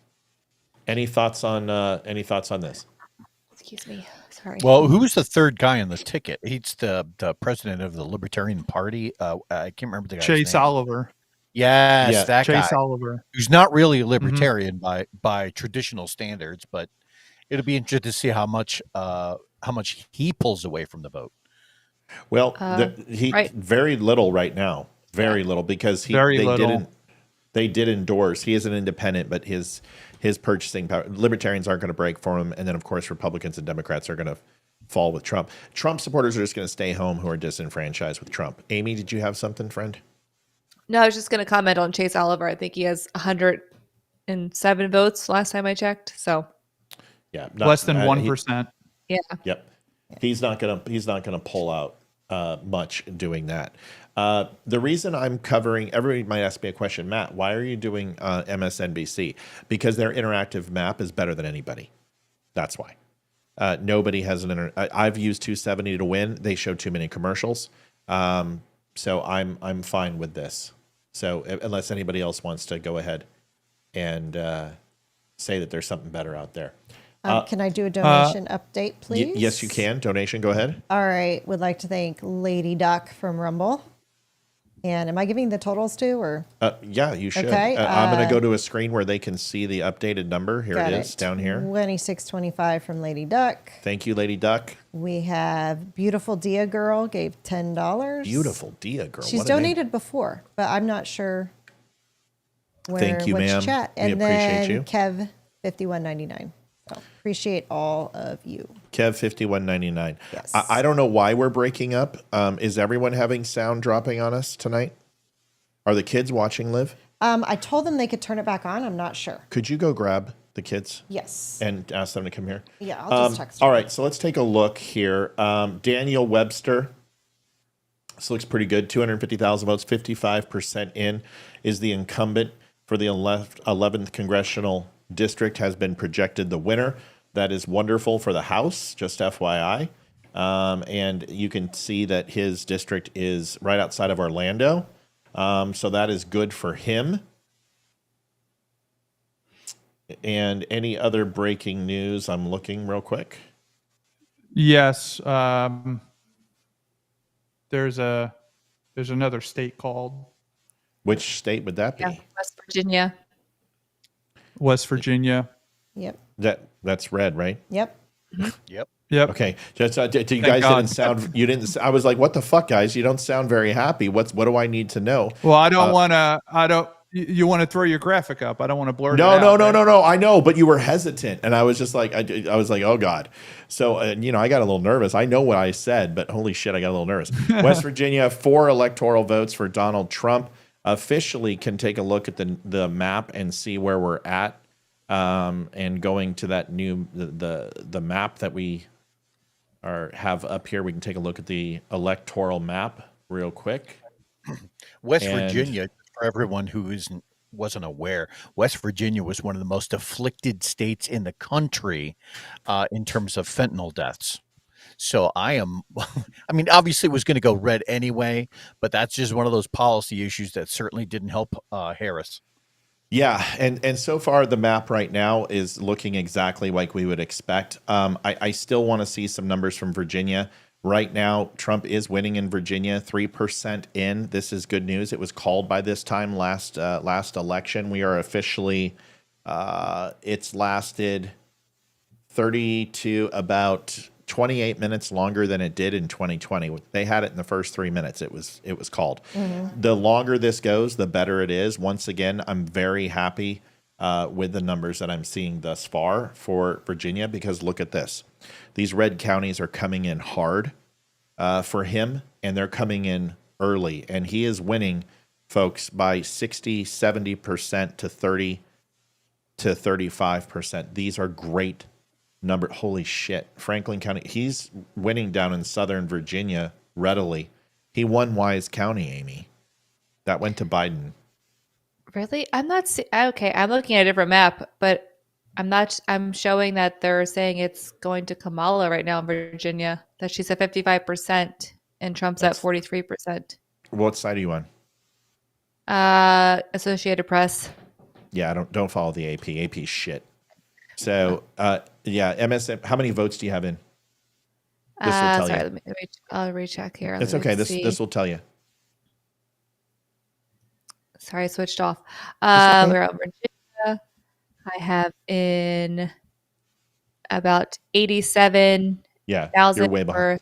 Any thoughts on this? Excuse me. Sorry. Well, who's the third guy on the ticket? He's the president of the Libertarian Party. I can't remember the guy's Chase name. Oliver. Yes, Yeah. that Chase guy. Oliver. Who's not really a libertarian by traditional standards, but it'll be interesting to see how much he pulls away from the vote. Well, right. very little right now. Very little because they did endorse. He is an independent, but his purchasing power, Libertarians aren't going to break for him, and then of course Republicans and Democrats are going to fall with Trump. Trump supporters are just going to stay home who are disenfranchised with Trump. Amy, did you have something, friend? No, I was just going to comment on Chase Oliver. I think he has 107 votes last time I checked. So yeah, less than 1%. Yeah. Yep. He's not gonna pull out much doing that. The reason I'm covering, everybody might ask me a question, Matt, why are you doing MSNBC? Because their interactive map is better than anybody. That's why. Nobody has I've used 270 to win. They show too many commercials. So I'm fine with this. So unless anybody else wants to go ahead and say that there's something better out there. Can I do a donation update, please? Yes, you can. Donation, go ahead. All right. Would like to thank Lady Duck from Rumble. And am I giving the totals too, or? Yeah, you should. Okay, I'm going to go to a screen where they can see the updated number. Here it is, down here. 2625 from Lady Duck. Thank you, Lady Duck. We have Beautiful Dia Girl gave $10. Beautiful Dia Girl. She's donated before, but I'm not sure where. Thank you, which ma'am. Chat. We And appreciate then you. Kev 51.99. So appreciate all of you. Kev 51.99. Yes. I don't know why we're breaking up. Is everyone having sound dropping on us tonight? Are the kids watching live? I told them they could turn it back on. I'm not sure. Could you go grab the kids? Yes. And ask them to come here? Yeah, I'll just text All them. right, so let's take a look here. Daniel Webster. This looks pretty good. 250,000 votes, 55% in, is the incumbent for the 11th congressional district, has been projected the winner. That is wonderful for the House, just FYI. And you can see that his district is right outside of Orlando. So that is good for him. And any other breaking news? I'm looking real quick. Yes. There's another state called. Which state would that be? Yeah, West Virginia. West Virginia. Yep. That's red, right? Yep. Yep. Yep. Okay. Just, you guys didn't sound. You didn't. I was like, "What the fuck, guys? You don't sound very happy. What do I need to know?" Well, I don't want to. I don't. You want to throw your graphic up? I don't want to blur it No, out. no. I know, but you were hesitant, and I was just like, I was like, "Oh God." So I got a little nervous. I know what I said, but holy shit, I got a little nervous. West Virginia, 4 electoral votes for Donald Trump. Officially, can take a look at the map and see where we're at, and going to that new the map that we have up here. We can take a look at the electoral map real quick. West Virginia, for everyone who wasn't aware, West Virginia was one of the most afflicted states in the country in terms of fentanyl deaths. So I mean, obviously it was going to go red anyway, but that's just one of those policy issues that certainly didn't help Harris. Yeah, and so far the map right now is looking exactly like we would expect. I still want to see some numbers from Virginia. Right now, Trump is winning in Virginia, 3% in. This is good news. It was called by this time last election. We are officially, it's lasted about 28 minutes longer than it did in 2020. They had it in the first 3 minutes. It was called. Mm-hmm. The longer this goes, the better it is. Once again, I'm very happy with the numbers that I'm seeing thus far for Virginia, because look at this. These red counties are coming in hard for him, and they're coming in early. And he is winning, folks, by 60, 70% to 30 to 35%. These are great number. Holy shit. Franklin County, he's winning down in Southern Virginia readily. He won Wise County, Amy. That went to Biden. Really? I'm not okay, I'm looking at a different map, but I'm showing that they're saying it's going to Kamala right now in Virginia, that she's at 55% and Trump's at 43%. What side are you on? Associated Press. Yeah, don't follow the AP. AP's shit. So, yeah, MSM, how many votes do you have in? This will tell you. I'll recheck here. It's okay. This will tell you. Sorry, I switched off. Okay. We're on Virginia. I have in about 87. Yeah, you're way behind.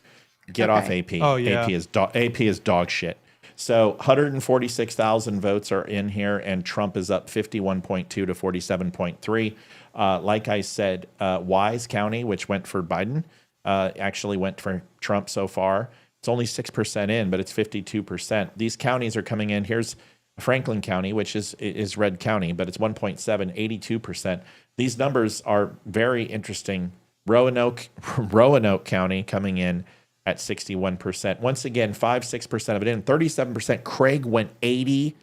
Get off AP. Oh, yeah. AP is dog shit. So 146,000 votes are in here, and Trump is up 51.2 to 47.3. Like I said, Wise County, which went for Biden, actually went for Trump so far. It's only 6% in, but it's 52%. These counties are coming in. Here's Franklin County, which is red county, but it's 1.7, 82%. These numbers are very interesting. Roanoke County coming in at 61%. Once again, 5-6% of it in. 37%. Craig went 80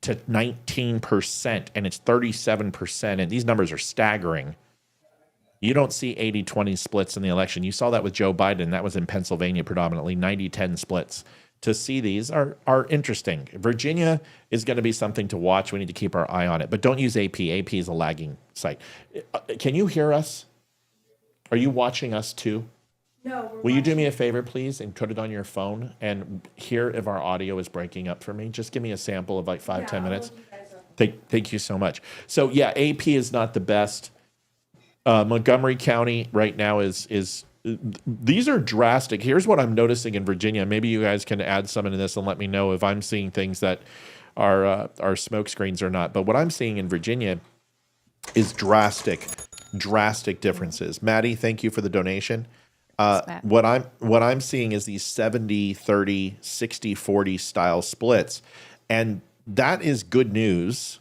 to 19%, and it's 37%. And these numbers are staggering. You don't see 80-20 splits in the election. You saw that with Joe Biden. That was in Pennsylvania predominantly, 90-10 splits. To see these are interesting. Virginia is going to be something to watch. We need to keep our eye on it. But don't use AP. AP is a lagging site. Can you hear us? Are you watching us too? No. Will you do me a favor, please, and put it on your phone and hear if our audio is breaking up for me? Just give me a sample of like 5-10 minutes. Thank you so much. So yeah, AP is not the best. Montgomery County right now is these are drastic. Here's what I'm noticing in Virginia. Maybe you guys can add some into this and let me know if I'm seeing things that are smoke screens or not. But what I'm seeing in Virginia is drastic differences. Maddie, thank you for the donation. What I'm seeing is these 70-30, 60-40 style splits, and that is good news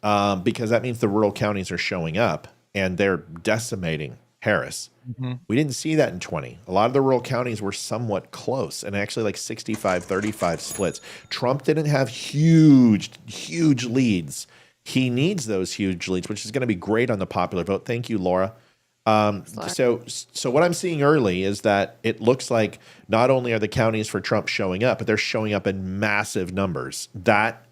because that means the rural counties are showing up and they're decimating Harris. Mm-hmm. We didn't see that in 20. A lot of the rural counties were somewhat close and actually like 65-35 splits. Trump didn't have huge leads. He needs those huge leads, which is going to be great on the popular vote. Thank you, Laura. So what I'm seeing early is that it looks like not only are the counties for Trump showing up, but they're showing up in massive numbers. That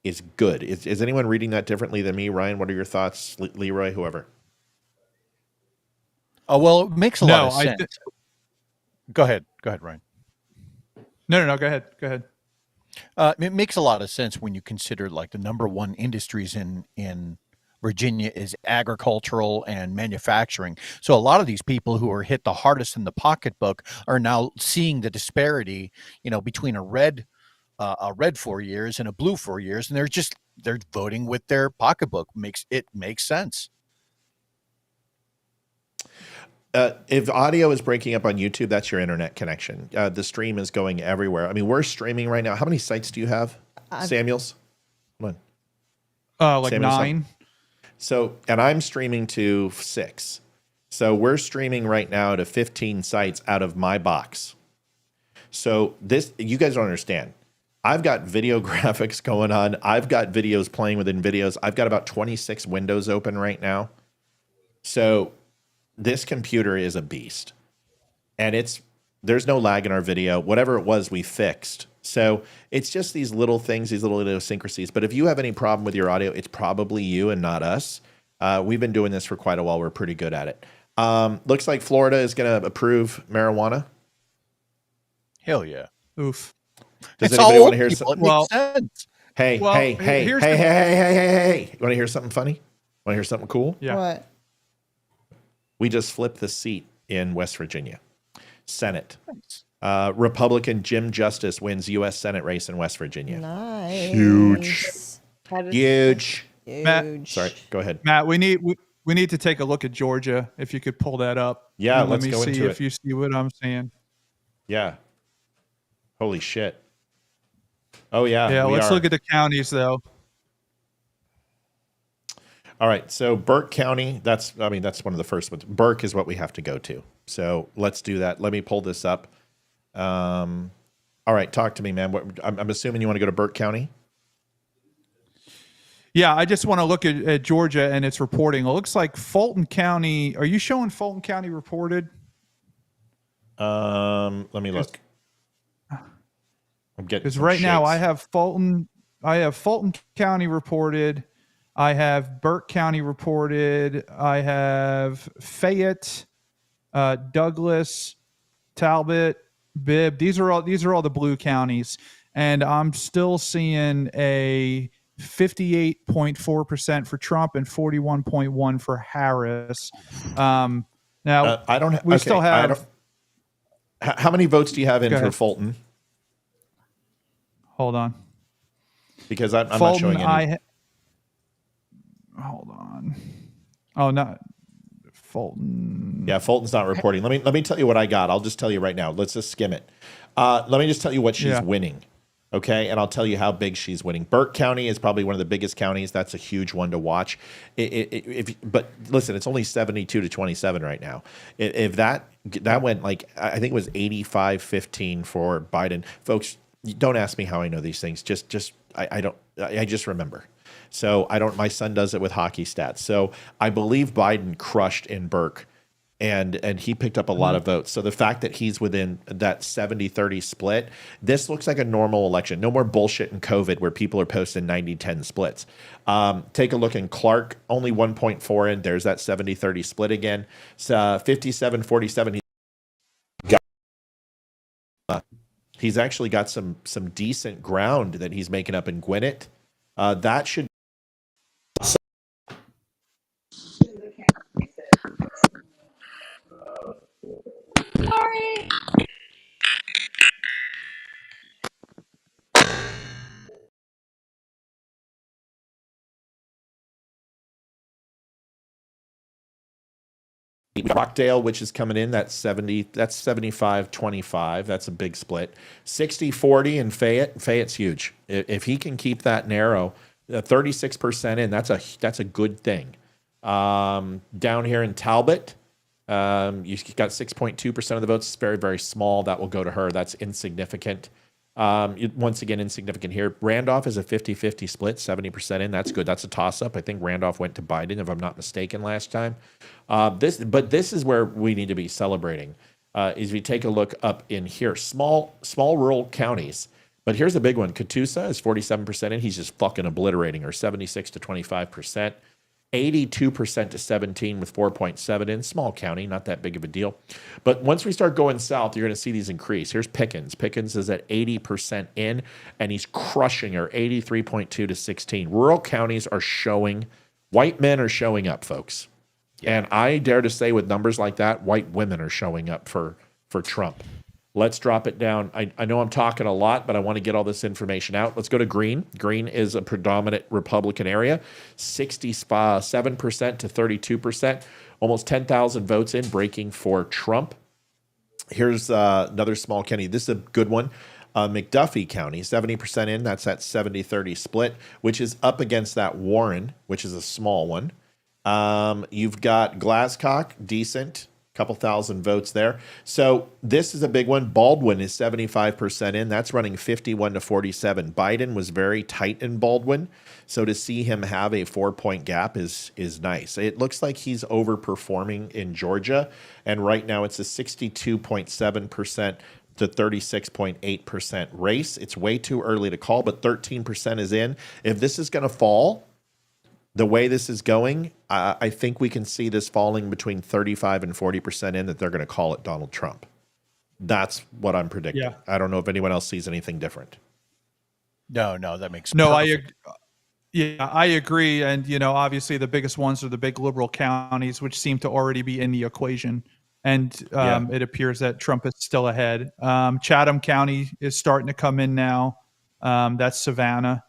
is good. Is anyone reading that differently than me? Ryan, what are your thoughts? Leeroy, whoever. Oh, well, it makes a lot of sense. Go ahead, Ryan. No, go ahead. It makes a lot of sense when you consider like the number one industries in Virginia is agricultural and manufacturing. So a lot of these people who are hit the hardest in the pocketbook are now seeing the disparity, between a red 4 years and a blue 4 years, and they're voting with their pocketbook. Makes sense. If audio is breaking up on YouTube, that's your internet connection. The stream is going everywhere. I mean, we're streaming right now. How many sites do you have, Samuels? Come on. Like Samuels, 9. So, and I'm streaming to 6. So we're streaming right now to 15 sites out of my box. So you guys don't understand. I've got video graphics going on. I've got videos playing within videos. I've got about 26 windows open right now. So this computer is a beast, and there's no lag in our video. Whatever it was, we fixed. So it's just these little things, these little idiosyncrasies. But if you have any problem with your audio, it's probably you and not us. We've been doing this for quite a while. We're pretty good at it. Looks like Florida is going to approve marijuana. Hell yeah. Oof. Does anybody want to hear something? Well, sense. Hey. You want to hear something funny? Want to hear something cool? Yeah. What? We just flipped the seat in West Virginia. Senate. Republican Jim Justice wins U.S. Senate race in West Virginia. Nice. Huge. Matt, sorry, go ahead. Matt, we need to take a look at Georgia. If you could pull that up. Yeah, and let's let me go see into if it. you see what I'm saying. Yeah. Holy shit. Oh, yeah. Yeah, let's look at the counties, though. All right, so Burke County, that's one of the first ones. Burke is what we have to go to. So let's do that. Let me pull this up. All right, talk to me, man. I'm assuming you want to go to Burke County? Yeah, I just want to look at Georgia and its reporting. It looks like Fulton County. Are you showing Fulton County reported? Let me look. I'm getting because right now I have Fulton County reported. I have Burke County reported. I have Fayette, Douglas, Talbot, Bibb. These are all the blue counties, and I'm still seeing a 58.4% for Trump and 41.1% for Harris. Now I don't. We still have. How many votes do you have in for Fulton? Hold on. Because I'm Fulton, not showing any. Hold on. Oh, not Fulton. Yeah, Fulton's not reporting. Let me tell you what I got. I'll just tell you right now. Let's just skim it. Let me just tell you what she's winning. Okay, and I'll tell you how big she's winning. Burke County is probably one of the biggest counties. That's a huge one to watch. But listen, it's only 72 to 27 right now. If that went like, I think it was 85-15 for Biden. Folks, don't ask me how I know these things. I just remember. So my son does it with hockey stats. So I believe Biden crushed in Burke. And he picked up a lot of votes. So the fact that he's within that 70-30 split, this looks like a normal election. No more bullshit in COVID where people are posting 90-10 splits. Take a look in Clark, only 1.4 in. There's that 70-30 split again. 57-47. He's actually got some decent ground that he's making up in Gwinnett. That should. Sorry. Rockdale, which is coming in, that's 75-25. That's a big split. 60-40 in Fayette. Fayette's huge. If he can keep that narrow, 36% in, that's a good thing. Down here in Talbot, you got 6.2% of the votes. It's very, very small. That will go to her. That's insignificant. Once again, insignificant here. Randolph is a 50-50 split, 70% in. That's good. That's a toss-up. I think Randolph went to Biden, if I'm not mistaken, last time. This is where we need to be celebrating. Is we take a look up in here, small rural counties. But here's the big one. Catoosa is 47% in. He's just fucking obliterating her, 76 to 25%. 82% to 17 with 4.7 in. Small county, not that big of a deal. But once we start going south, you're going to see these increase. Here's Pickens. Pickens is at 80% in, and he's crushing her, 83.2 to 16. Rural counties are showing White men are showing up, folks. Yeah. And I dare to say with numbers like that, white women are showing up for Trump. Let's drop it down. I know I'm talking a lot, but I want to get all this information out. Let's go to Green. Green is a predominant Republican area, 67% to 32%, almost 10,000 votes in, breaking for Trump. Here's another small county. This is a good one. McDuffie County, 70% in. That's that 70-30 split, which is up against that Warren, which is a small one. You've got Glasscock, decent, couple thousand votes there. So this is a big one. Baldwin is 75% in. That's running 51 to 47. Biden was very tight in Baldwin. So to see him have a 4-point gap is nice. It looks like he's overperforming in Georgia. And right now it's a 62.7% to 36.8% race. It's way too early to call, but 13% is in. If this is going to fall, the way this is going, I think we can see this falling between 35 and 40% in, that they're going to call it Donald Trump. That's what I'm predicting. Yeah. I don't know if anyone else sees anything different. No, that makes no. perfect. I agree. And obviously the biggest ones are the big liberal counties, which seem to already be in the equation. And it appears that Trump is still ahead. Chatham County is starting to come in now. That's Savannah.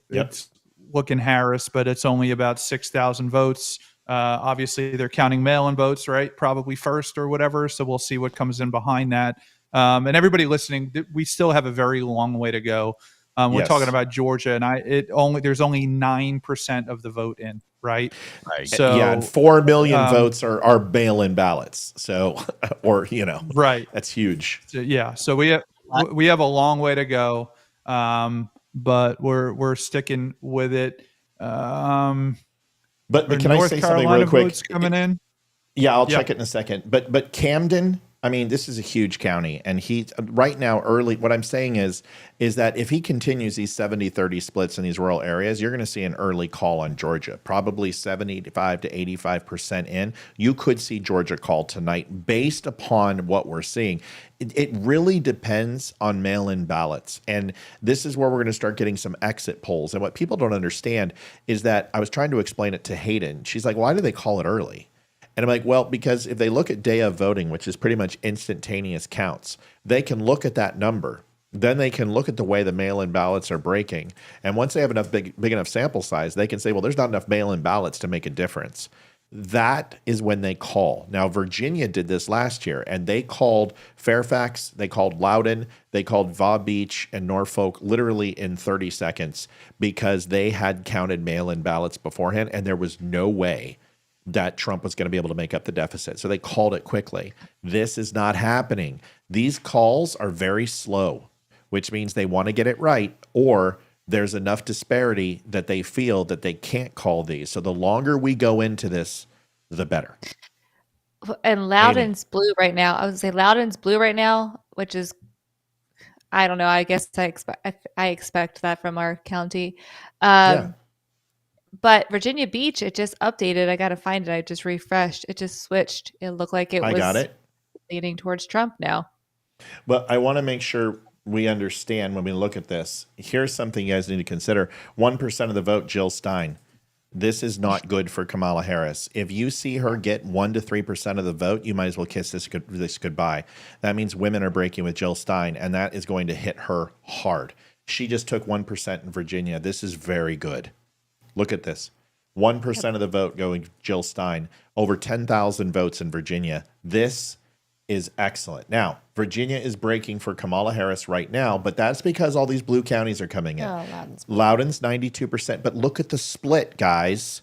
It's looking Harris, but it's only about 6,000 votes. Obviously, they're counting mail-in votes, right? Probably first or whatever. So we'll see what comes in behind that. And everybody listening, we still have a very long way to go. We're talking about Georgia, and there's only 9% of the vote in, right? So and 4 million votes are mail-in ballots. So, right, that's huge. So we have a long way to go. But we're sticking with it. But can I say something real quick? Coming in? Yeah, I'll check it in a second. But Camden, I mean, this is a huge county, and he right now early. What I'm saying is that if he continues these 70-30 splits in these rural areas, you're going to see an early call on Georgia, probably 75 to 85% in. You could see Georgia call tonight based upon what we're seeing. It really depends on mail-in ballots, and this is where we're going to start getting some exit polls. And what people don't understand is that I was trying to explain it to Hayden. She's like, "Why do they call it early?" And I'm like, well, because if they look at day of voting, which is pretty much instantaneous counts, they can look at that number. Then they can look at the way the mail-in ballots are breaking. And once they have enough big enough sample size, they can say, well, there's not enough mail-in ballots to make a difference. That is when they call. Now, Virginia did this last year, and they called Fairfax, they called Loudoun, they called Va Beach and Norfolk literally in 30 seconds because they had counted mail-in ballots beforehand, and there was no way that Trump was going to be able to make up the deficit. So they called it quickly. This is not happening. These calls are very slow, which means they want to get it right, or there's enough disparity that they feel that they can't call these. So the longer we go into this, the better. And Loudoun's blue right now. I would say Loudoun's blue right now, which is, I don't know. I guess I expect that from our county. But Virginia Beach, it just updated. I got to find it. I just refreshed. It just switched. It looked like it was leaning towards Trump now. But I want to make sure we understand when we look at this. Here's something you guys need to consider. 1% of the vote, Jill Stein. This is not good for Kamala Harris. If you see her get 1 to 3% of the vote, you might as well kiss this goodbye. That means women are breaking with Jill Stein, and that is going to hit her hard. She just took 1% in Virginia. This is very good. Look at this. 1% of the vote going Jill Stein, over 10,000 votes in Virginia. This is excellent. Now, Virginia is breaking for Kamala Harris right now, but that's because all these blue counties are coming in. Loudoun's 92%, but look at the split, guys.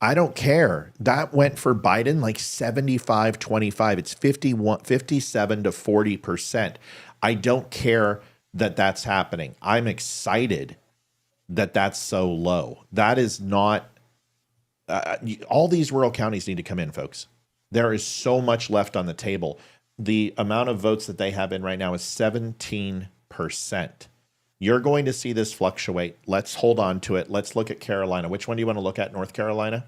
I don't care. That went for Biden like 75-25. It's 57 to 40%. I don't care that that's happening. I'm excited that that's so low. That is not all these rural counties need to come in, folks. There is so much left on the table. The amount of votes that they have in right now is 17%. You're going to see this fluctuate. Let's hold on to it. Let's look at Carolina. Which one do you want to look at? North Carolina?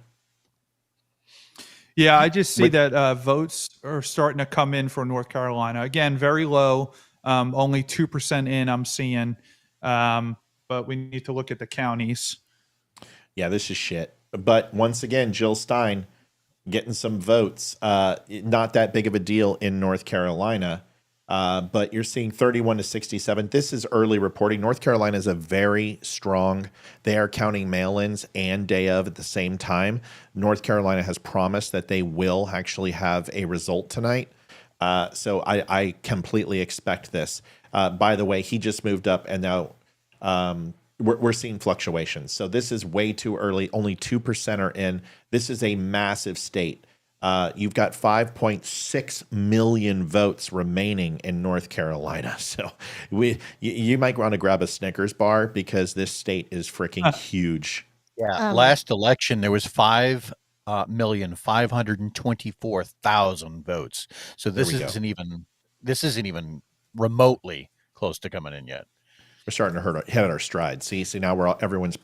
Yeah, I just see that votes are starting to come in for North Carolina. Again, very low, only 2% in I'm seeing. But we need to look at the counties. Yeah, this is shit. But once again, Jill Stein getting some votes. Not that big of a deal in North Carolina. But you're seeing 31 to 67. This is early reporting. North Carolina is a very strong. They are counting mail-ins and day of at the same time. North Carolina has promised that they will actually have a result tonight. So I completely expect this. By the way, he just moved up, and now we're seeing fluctuations. So this is way too early. Only 2% are in. This is a massive state. You've got 5.6 million votes remaining in North Carolina. So you might want to grab a Snickers bar because this state is freaking huge. Yeah. Last election, there was 5,524,000 votes. So this isn't even remotely close to coming in yet. We're starting to hit our stride. See now everyone's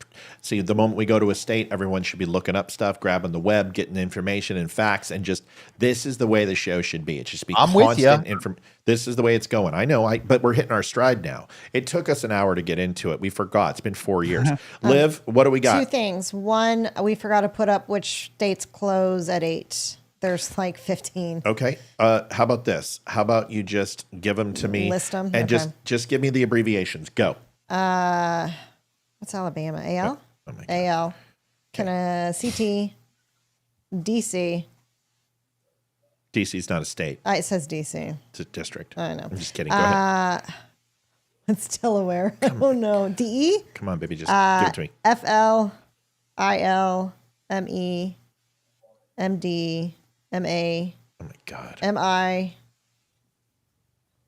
the moment we go to a state, everyone should be looking up stuff, grabbing the web, getting information and facts, and just this is the way the show should be. It should be constant information. This is the way it's going. I know, but we're hitting our stride now. It took us an hour to get into it. We forgot. It's been 4 years. Liv, what do we got? 2 things. One, we forgot to put up which states close at 8. There's like 15. Okay. How about this? How about you just give them to me? List them. And just give me the abbreviations. Go. What's Alabama? AL? Oh my God. AL. CT. DC. DC's not a state. It says DC. It's a district. I know. I'm just kidding. Go ahead. It's Delaware. Oh no. DE? Come on, baby. Just give it to me. FL. IL. ME. MD. MA. Oh my God. MI.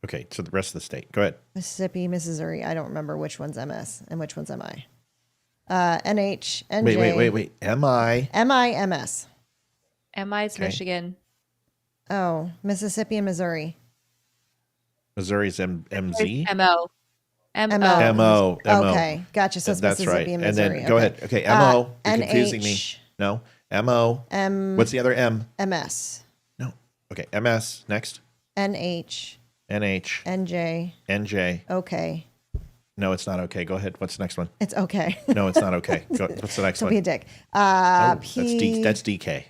Okay, so the rest of the state. Go ahead. Mississippi, Missouri. I don't remember which one's MS and which one's MI. NH, NJ. Wait. MI. MI, MS. MI is Michigan. Oh, Mississippi and Missouri. Missouri's MZ? MO. MO. Okay, gotcha. So it's That's Mississippi right. and Missouri. And then go ahead. Okay, MO. You're confusing me. NH. No. MO. What's the other M? MS. No. Okay, MS. Next. NH. NH. NJ. NJ. Okay. No, it's not okay. Go ahead. What's the next one? It's okay. No, it's not okay. What's the next Don't one? be a dick. That's DK.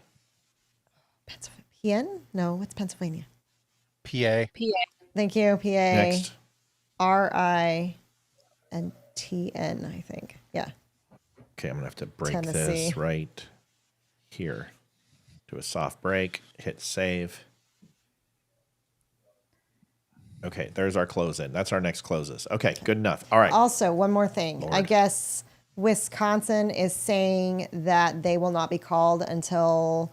PN? No, what's Pennsylvania? PA. Thank you. PA. Next. RI and TN, I think. Yeah. Okay, I'm going to have to break Tennessee. this right here. Do a soft break. Hit save. Okay, there's our close in. That's our next closes. Okay, good enough. All right. Also, one more thing. Lord. I guess Wisconsin is saying that they will not be called until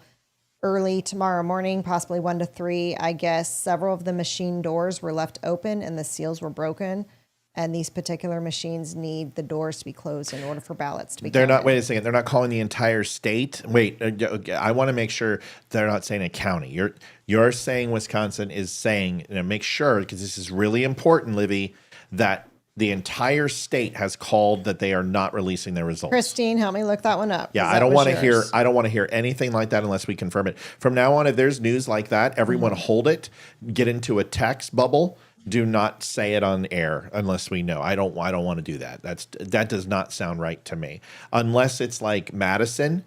early tomorrow morning, possibly 1 to 3. I guess several of the machine doors were left open and the seals were broken. And these particular machines need the doors to be closed in order for ballots to be counted. Wait a second. They're not calling the entire state. Wait, I want to make sure they're not saying a county. You're saying Wisconsin is saying, make sure, because this is really important, Livy, that the entire state has called that they are not releasing their results. Christine, help me look that one up. Yeah, I don't want to hear anything like that unless we confirm it. From now on, if there's news like that, everyone hold it, get into a text bubble. Do not say it on air unless we know. I don't want to do that. That does not sound right to me. Unless it's like Madison,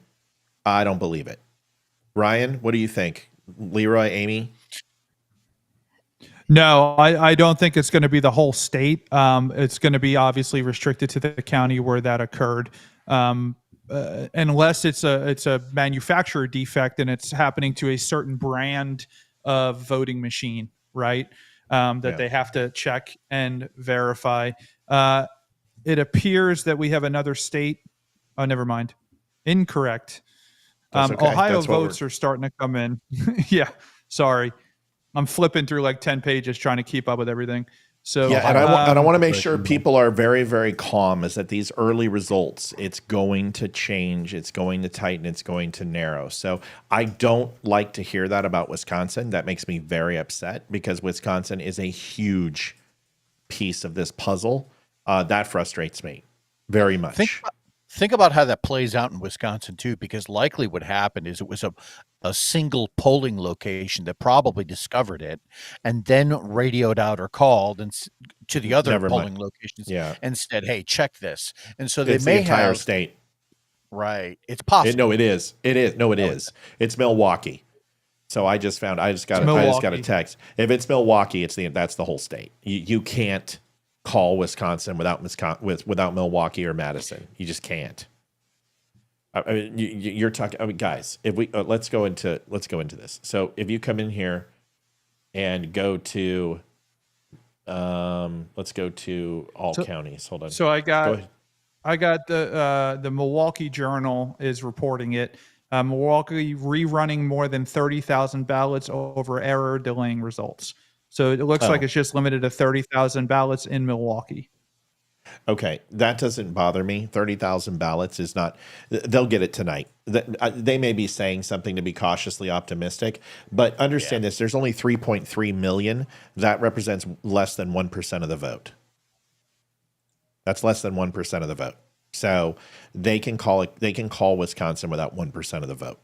I don't believe it. Ryan, what do you think? Leeroy, Amy? No, I don't think it's going to be the whole state. It's going to be obviously restricted to the county where that occurred. Unless it's a manufacturer defect and it's happening to a certain brand of voting machine, right? They have to check and verify. It appears that we have another state. Oh, never mind. Incorrect. Okay. Ohio votes are starting to come in. Yeah, sorry. I'm flipping through like 10 pages trying to keep up with everything. So yeah, and I want to make sure people are very, very calm is that these early results, it's going to change, it's going to tighten, it's going to narrow. So I don't like to hear that about Wisconsin. That makes me very upset because Wisconsin is a huge piece of this puzzle. That frustrates me very much. Think about how that plays out in Wisconsin too, because likely what happened is it was a single polling location that probably discovered it and then radioed out or called to the other polling locations and said, hey, check this. And so they may the entire have state. Right. It's possible. No, it is. It is. No, it is. It's Milwaukee. So I just got a text. If it's Milwaukee, that's the whole state. You can't call Wisconsin without Milwaukee or Madison. You just can't. I mean, you're talking. I mean, guys, if we let's go into this. So if you come in here and go to, let's go to all counties. Hold on. So I got the Milwaukee Journal is reporting it. Milwaukee rerunning more than 30,000 ballots over error delaying results. So it looks like it's just limited to 30,000 ballots in Milwaukee. Okay, that doesn't bother me. 30,000 ballots is not, they'll get it tonight. They may be saying something to be cautiously optimistic, but understand this, there's only 3.3 million. That represents less than 1% of the vote. That's less than 1% of the vote. So they can call Wisconsin without 1% of the vote.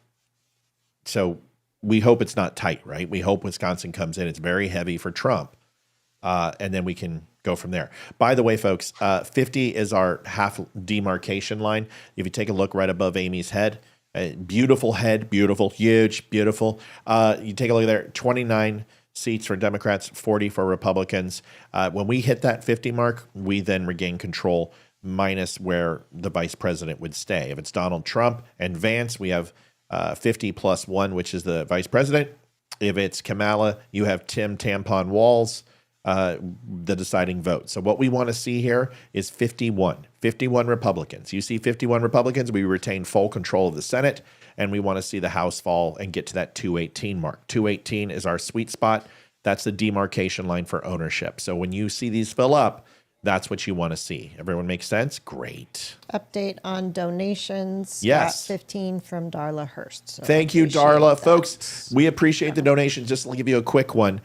So we hope it's not tight, right? We hope Wisconsin comes in. It's very heavy for Trump. And then we can go from there. By the way, folks, 50 is our half demarcation line. If you take a look right above Amy's head, beautiful head, beautiful, huge, beautiful. You take a look there, 29 seats for Democrats, 40 for Republicans. When we hit that 50 mark, we then regain control minus where the vice president would stay. If it's Donald Trump and Vance, we have 50 plus 1, which is the vice president. If it's KAMALA, you have Tim Tampon Walls, the deciding vote. So what we want to see here is 51 Republicans. You see 51 Republicans, we retain full control of the Senate, and we want to see the House fall and get to that 218 mark. 218 is our sweet spot. That's the demarcation line for ownership. So when you see these fill up, that's what you want to see. Everyone makes sense? Great. Update on donations. Yes. Got 15 from Darla Hurst. So thank you, Darla. Folks, we appreciate the donations. Just to give you a quick one,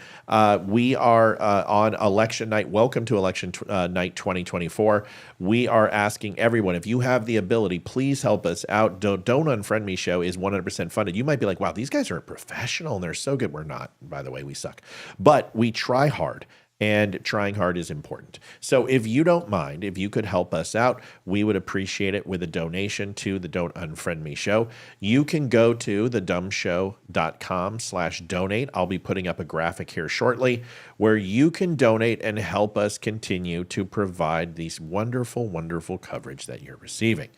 we are on election night. Welcome to election night 2024. We are asking everyone, if you have the ability, please help us out. Don't Unfriend Me show is 100% funded. You might be like, wow, these guys are professional and they're so good. We're not, by the way, we suck. But we try hard. And trying hard is important. So if you don't mind, if you could help us out, we would appreciate it with a donation to the Don't Unfriend Me show. You can go to thedumshow.com/donate. I'll be putting up a graphic here shortly where you can donate and help us continue to provide these wonderful, wonderful coverage that you're receiving.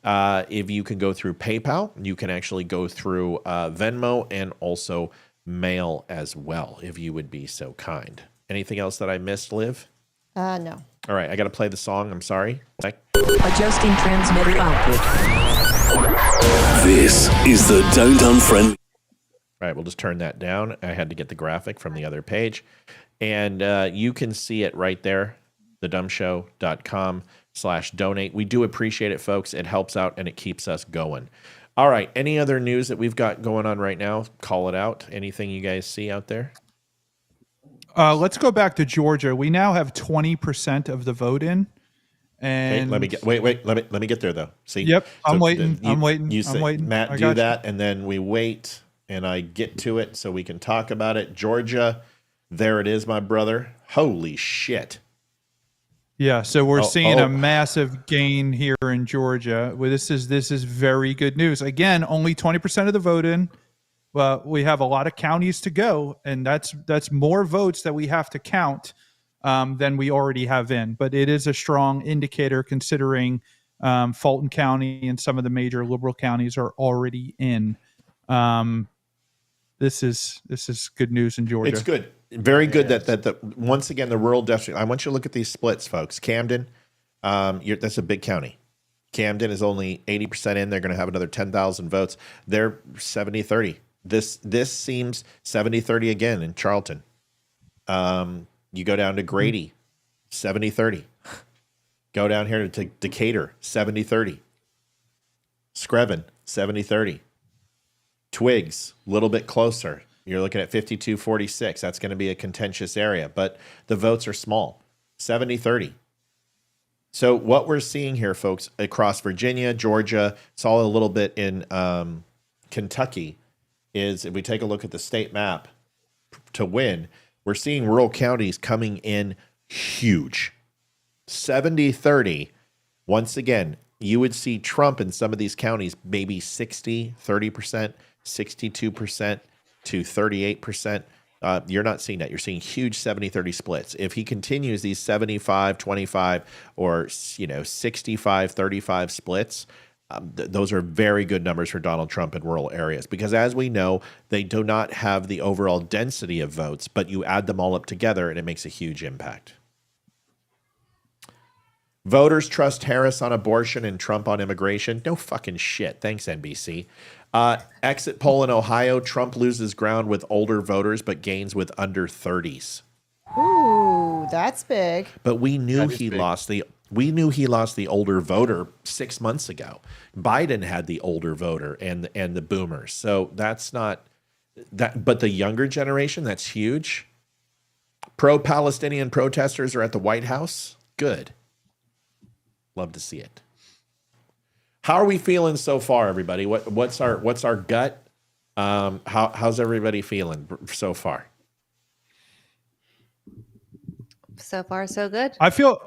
If you can go through PayPal, you can actually go through Venmo and also mail as well, if you would be so kind. Anything else that I missed, Liv? No. All right, I got to play the song. I'm sorry. Adjusting transmitter output. This is the Don't Unfriend. All right, we'll just turn that down. I had to get the graphic from the other page. And you can see it right there, thedumshow.com/donate. We do appreciate it, folks. It helps out and it keeps us going. All right, any other news that we've got going on right now? Call it out. Anything you guys see out there? Let's go back to Georgia. We now have 20% of the vote in. And Let me get there though. See. Yep, I'm So waiting. I'm waiting. You say, I'm waiting. Matt, I do got that, and then we wait, and I get to it so we can talk about it. Georgia, there it is, my brother. Holy shit. Yeah, so we're seeing a massive gain here in Georgia. Well, this is very good news. Again, only 20% of the vote in. Well, we have a lot of counties to go, and that's more votes that we have to count than we already have in. But it is a strong indicator considering Fulton County and some of the major liberal counties are already in. This is good news in Georgia. It's good. Very good that once again, the rural district. I want you to look at these splits, folks. Camden, that's a big county. Camden is only 80% in. They're going to have another 10,000 votes. They're 70-30. This seems 70-30 again in Charlton. You go down to Grady, 70-30. Go down here to Decatur, 70-30. Screven, 70-30. Twigs, a little bit closer. You're looking at 52-46. That's going to be a contentious area, but the votes are small, 70-30. So what we're seeing here, folks, across Virginia, Georgia, saw a little bit in Kentucky, is if we take a look at the state map to win, we're seeing rural counties coming in huge. 70-30. Once again, you would see Trump in some of these counties, maybe 60, 30%, 62% to 38%. You're not seeing that. You're seeing huge 70-30 splits. If he continues these 75-25 or 65-35 splits, those are very good numbers for Donald Trump in rural areas, because as we know, they do not have the overall density of votes, but you add them all up together and it makes a huge impact. Voters trust Harris on abortion and Trump on immigration. No fucking shit. Thanks, NBC. Exit poll in Ohio. Trump loses ground with older voters, but gains with under 30s. Ooh, that's big. But we knew he lost the older voter 6 months ago. Biden had the older voter and the boomers. So that's not that. But the younger generation, that's huge. Pro-Palestinian protesters are at the White House. Good. Love to see it. How are we feeling so far, everybody? What's our gut? How's everybody feeling so far? So far, so good. I feel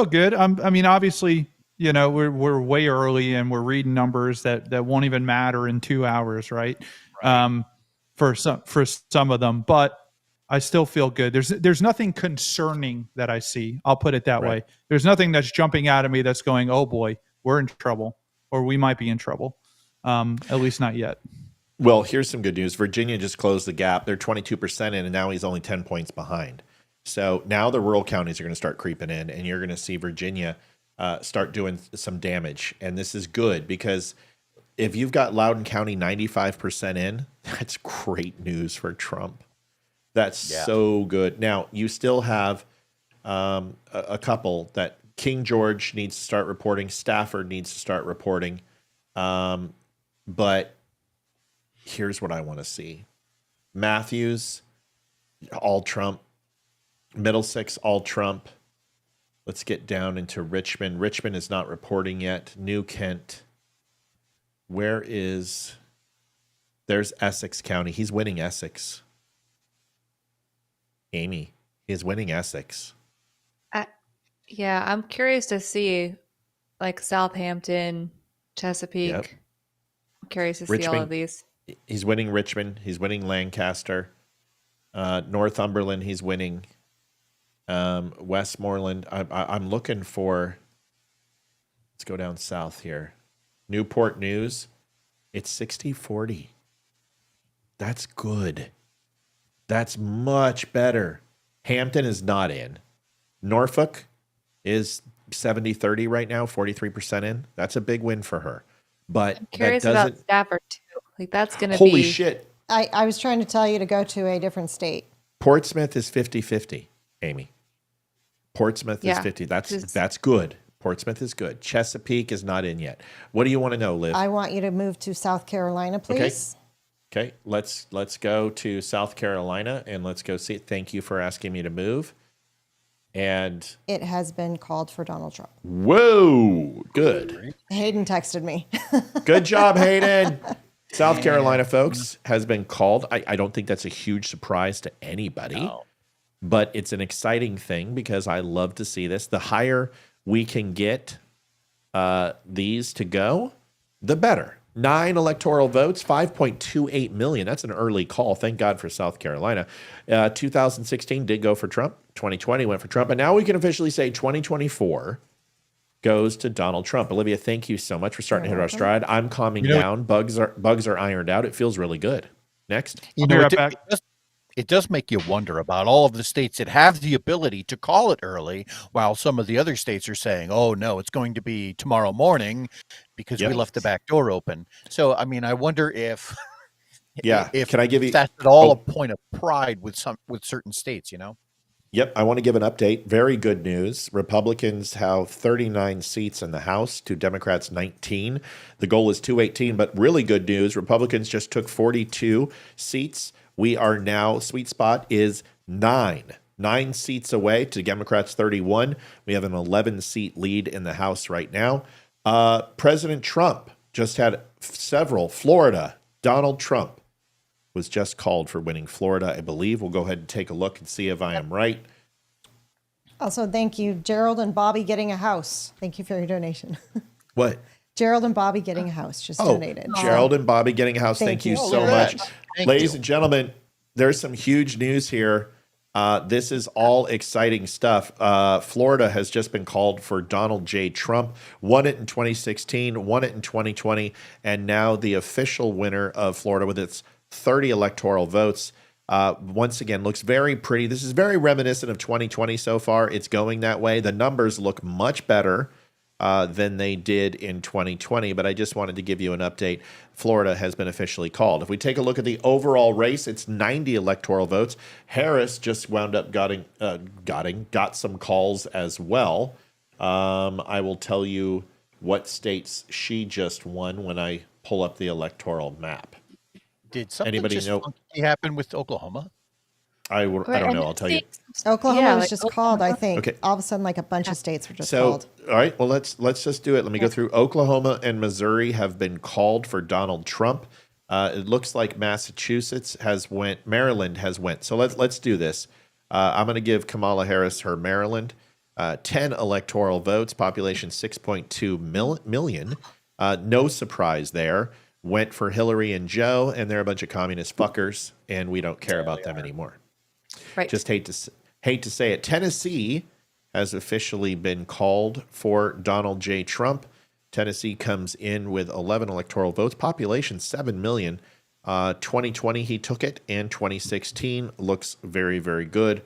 good. I mean, obviously, we're way early and we're reading numbers that won't even matter in 2 hours, right? For some of them, but I still feel good. There's nothing concerning that I see. I'll put it that way. There's nothing that's jumping out at me that's going, oh boy, we're in trouble, or we might be in trouble. At least not yet. Well, here's some good news. Virginia just closed the gap. They're 22% in, and now he's only 10 points behind. So now the rural counties are going to start creeping in, and you're going to see Virginia start doing some damage. And this is good, because if you've got Loudoun County 95% in, that's great news for Trump. That's so good. Now, you still have a couple that King George needs to start reporting. Stafford needs to start reporting. But here's what I want to see. Matthews, all Trump. Middlesex, all Trump. Let's get down into Richmond. Richmond is not reporting yet. New Kent. There's Essex County. He's winning Essex. Amy is winning Essex. Yeah, I'm curious to see like Southampton, Chesapeake. Yep. I'm curious to see all of these. He's winning Richmond. He's winning Lancaster. Northumberland, he's winning. Westmoreland. I'm looking for, let's go down south here. Newport News. It's 60-40. That's good. That's much better. Hampton is not in. Norfolk is 70-30 right now, 43% in. That's a big win for her. But I'm curious about Stafford too. Like that's going to be. Holy shit. I was trying to tell you to go to a different state. Portsmouth is 50-50, Amy. Portsmouth is 50. That's good. Portsmouth is good. Chesapeake is not in yet. What do you want to know, Liv? I want you to move to South Carolina, please. Okay, let's go to South Carolina and let's go see it. Thank you for asking me to move. And it has been called for Donald Trump. Whoa, good. Hayden texted me. Good job, Hayden. South Carolina, folks, has been called. I don't think that's a huge surprise to anybody, but it's an exciting thing because I love to see this. The higher we can get these to go, the better. 9 electoral votes, 5.28 million. That's an early call. Thank God for South Carolina. 2016 did go for Trump. 2020 went for Trump. And now we can officially say 2024 goes to Donald Trump. Olivia, thank you so much. We're starting to hit our stride. I'm calming down. Bugs are ironed out. It feels really good. Next. It does make you wonder about all of the states that have the ability to call it early, while some of the other states are saying, oh, no, it's going to be tomorrow morning because we left the back door open. So, I mean, I wonder if can I give you that's at all a point of pride with certain states, Yep, I want to give an update. Very good news. Republicans have 39 seats in the House to Democrats 19. The goal is 218, but really good news. Republicans just took 42 seats. We are now, sweet spot is 9 seats away to Democrats 31. We have an 11-seat lead in the House right now. President Trump just had several. Florida, Donald Trump was just called for winning Florida, I believe. We'll go ahead and take a look and see if I am right. Also, thank you, Gerald and Bobby getting a house. Thank you for your donation. What? Gerald and Bobby getting a house just donated. Gerald and Bobby getting a house. Thank you so much. Ladies and gentlemen, there's some huge news here. This is all exciting stuff. Florida has just been called for Donald J. Trump, won it in 2016, won it in 2020, and now the official winner of Florida with its 30 electoral votes. Once again, looks very pretty. This is very reminiscent of 2020 so far. It's going that way. The numbers look much better than they did in 2020, but I just wanted to give you an update. Florida has been officially called. If we take a look at the overall race, it's 90 electoral votes. Harris just wound up got some calls as well. I will tell you what states she just won when I pull up the electoral map. Did something Anybody just know? funky happen with Oklahoma? I don't know. I'll tell you. Oklahoma was just called, I think. Okay. All of a sudden, like a bunch of states were just So, called. all right, well, let's just do it. Let me go through. Oklahoma and Missouri have been called for Donald Trump. It looks like Massachusetts has went. Maryland has went. So let's do this. I'm going to give Kamala Harris her Maryland. 10 electoral votes, population 6.2 million. No surprise there. Went for Hillary and Joe, and they're a bunch of communist fuckers, and we don't care about them anymore. Right. Just hate to say it. Tennessee has officially been called for Donald J. Trump. Tennessee comes in with 11 electoral votes, population 7 million. 2020 he took it, and 2016 looks very, very good,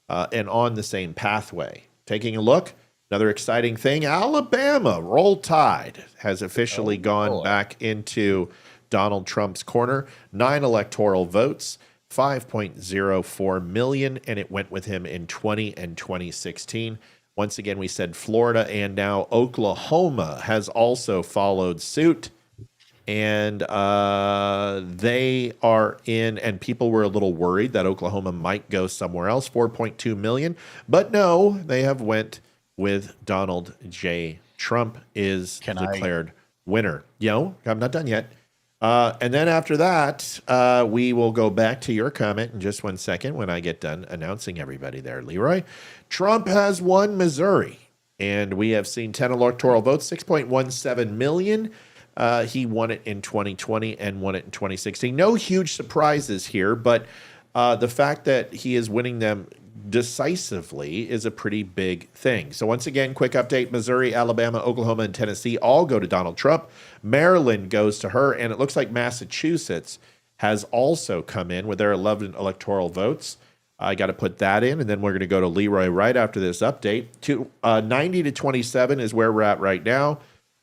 and on the same pathway. Taking a look, another exciting thing, Alabama, Roll Tide, has officially gone back into Donald Trump's corner. 9 electoral votes, 5.04 million, and it went with him in 20 and 2016. Once again, we said Florida, and now Oklahoma has also followed suit. And they are in, and people were a little worried that Oklahoma might go somewhere else, 4.2 million. But no, they have went with Donald J. Trump is declared winner. I'm not done yet. And then after that, we will go back to your comment in just 1 second when I get done announcing everybody there, Leeroy. Trump has won Missouri, and we have seen 10 electoral votes, 6.17 million. He won it in 2020 and won it in 2016. No huge surprises here, but the fact that he is winning them decisively is a pretty big thing. So once again, quick update: Missouri, Alabama, Oklahoma, and Tennessee all go to Donald Trump. Maryland goes to her, and it looks like Massachusetts has also come in with their 11 electoral votes. I got to put that in, and then we're going to go to Leeroy right after this update. 90 to 27 is where we're at right now.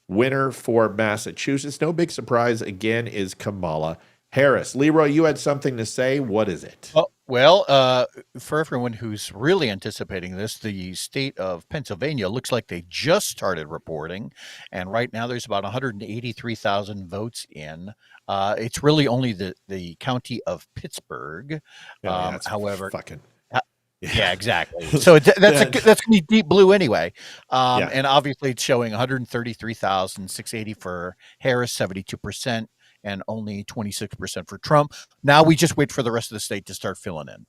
Winner for Massachusetts, no big surprise again, is Kamala Harris. Leeroy, you had something to say. What is it? Well, for everyone who's really anticipating this, the state of Pennsylvania looks like they just started reporting, and right now there's about 183,000 votes in. It's really only the county of Pittsburgh. However, yeah, exactly. So that's going to be deep blue anyway. And obviously it's showing 133,680 for Harris, 72%. And only 26% for Trump. Now we just wait for the rest of the state to start filling in.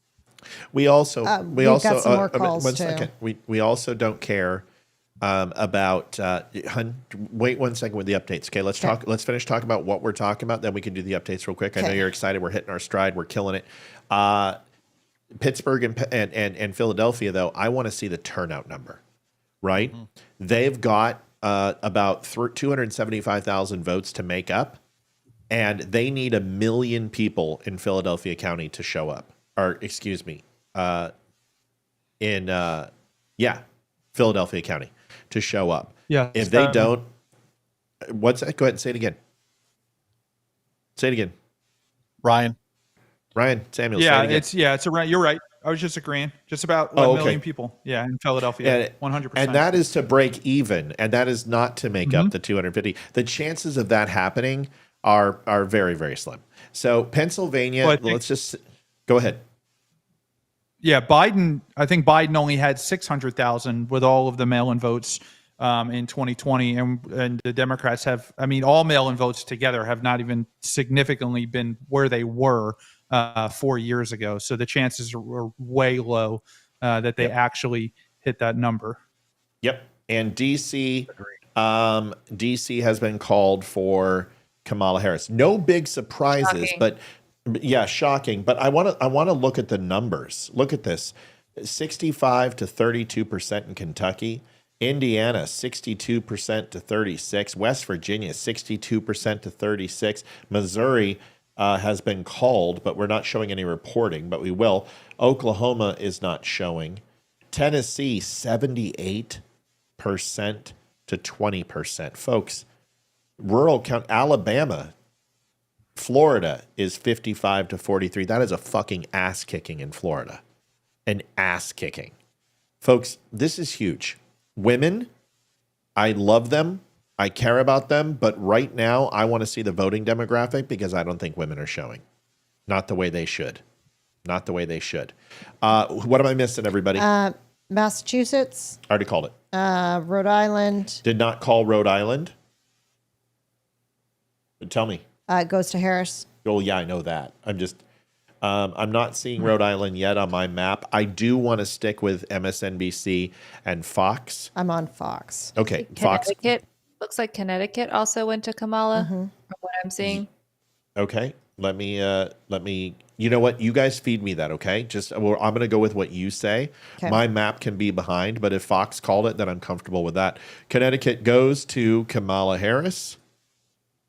We also got some more calls one too. second. We also don't care about. Wait 1 second with the updates. Okay, let's talk. Let's finish talking about what we're talking about. Then we can do the updates real quick. I know you're excited. We're hitting our stride. We're killing it. Pittsburgh and Philadelphia, though, I want to see the turnout number. Right? Mm-hmm. They've got about 275,000 votes to make up. And they need 1 million people in Philadelphia County to show up. Or, excuse me, Philadelphia County to show up. Yeah. If they don't, what's that? Go ahead and say it again. Say it again. Ryan Samuel. Yeah, say it again. it's around. You're right. I was just agreeing. Just about 1 million people. Yeah, in Philadelphia. 100%. And that is to break even, and that is not to make up the 250. The chances of that happening are very, very slim. So Pennsylvania, let's just go ahead. Yeah, I think Biden only had 600,000 with all of the mail-in votes in 2020, and the Democrats have, all mail-in votes together have not even significantly been where they were 4 years ago. So the chances are way low that they actually hit that number. Yep. And DC has been called for Kamala Harris. No big surprises, Shocking. but yeah, shocking. But I want to look at the numbers. Look at this: 65 to 32% in Kentucky, Indiana 62% to 36, West Virginia 62% to 36, Missouri has been called, but we're not showing any reporting, but we will. Oklahoma is not showing. Tennessee 78% to 20%. Folks, rural count, Alabama, Florida is 55 to 43. That is a fucking ass kicking in Florida. An ass kicking. Folks, this is huge. Women, I love them. I care about them. But right now, I want to see the voting demographic because I don't think women are showing. Not the way they should. Not the way they should. What am I missing, everybody? Massachusetts. I already called it. Rhode Island. Did not call Rhode Island. But tell me. It goes to Harris. Oh, yeah, I know that. I'm not seeing Rhode Island yet on my map. I do want to stick with MSNBC and Fox. I'm on Fox. Okay, Fox. Connecticut. Looks like Connecticut also went to Kamala, from what I'm seeing. Okay, let me. You know what? You guys feed me that. Okay, I'm going to go with what you say. Okay. My map can be behind, but if Fox called it, then I'm comfortable with that. Connecticut goes to Harris.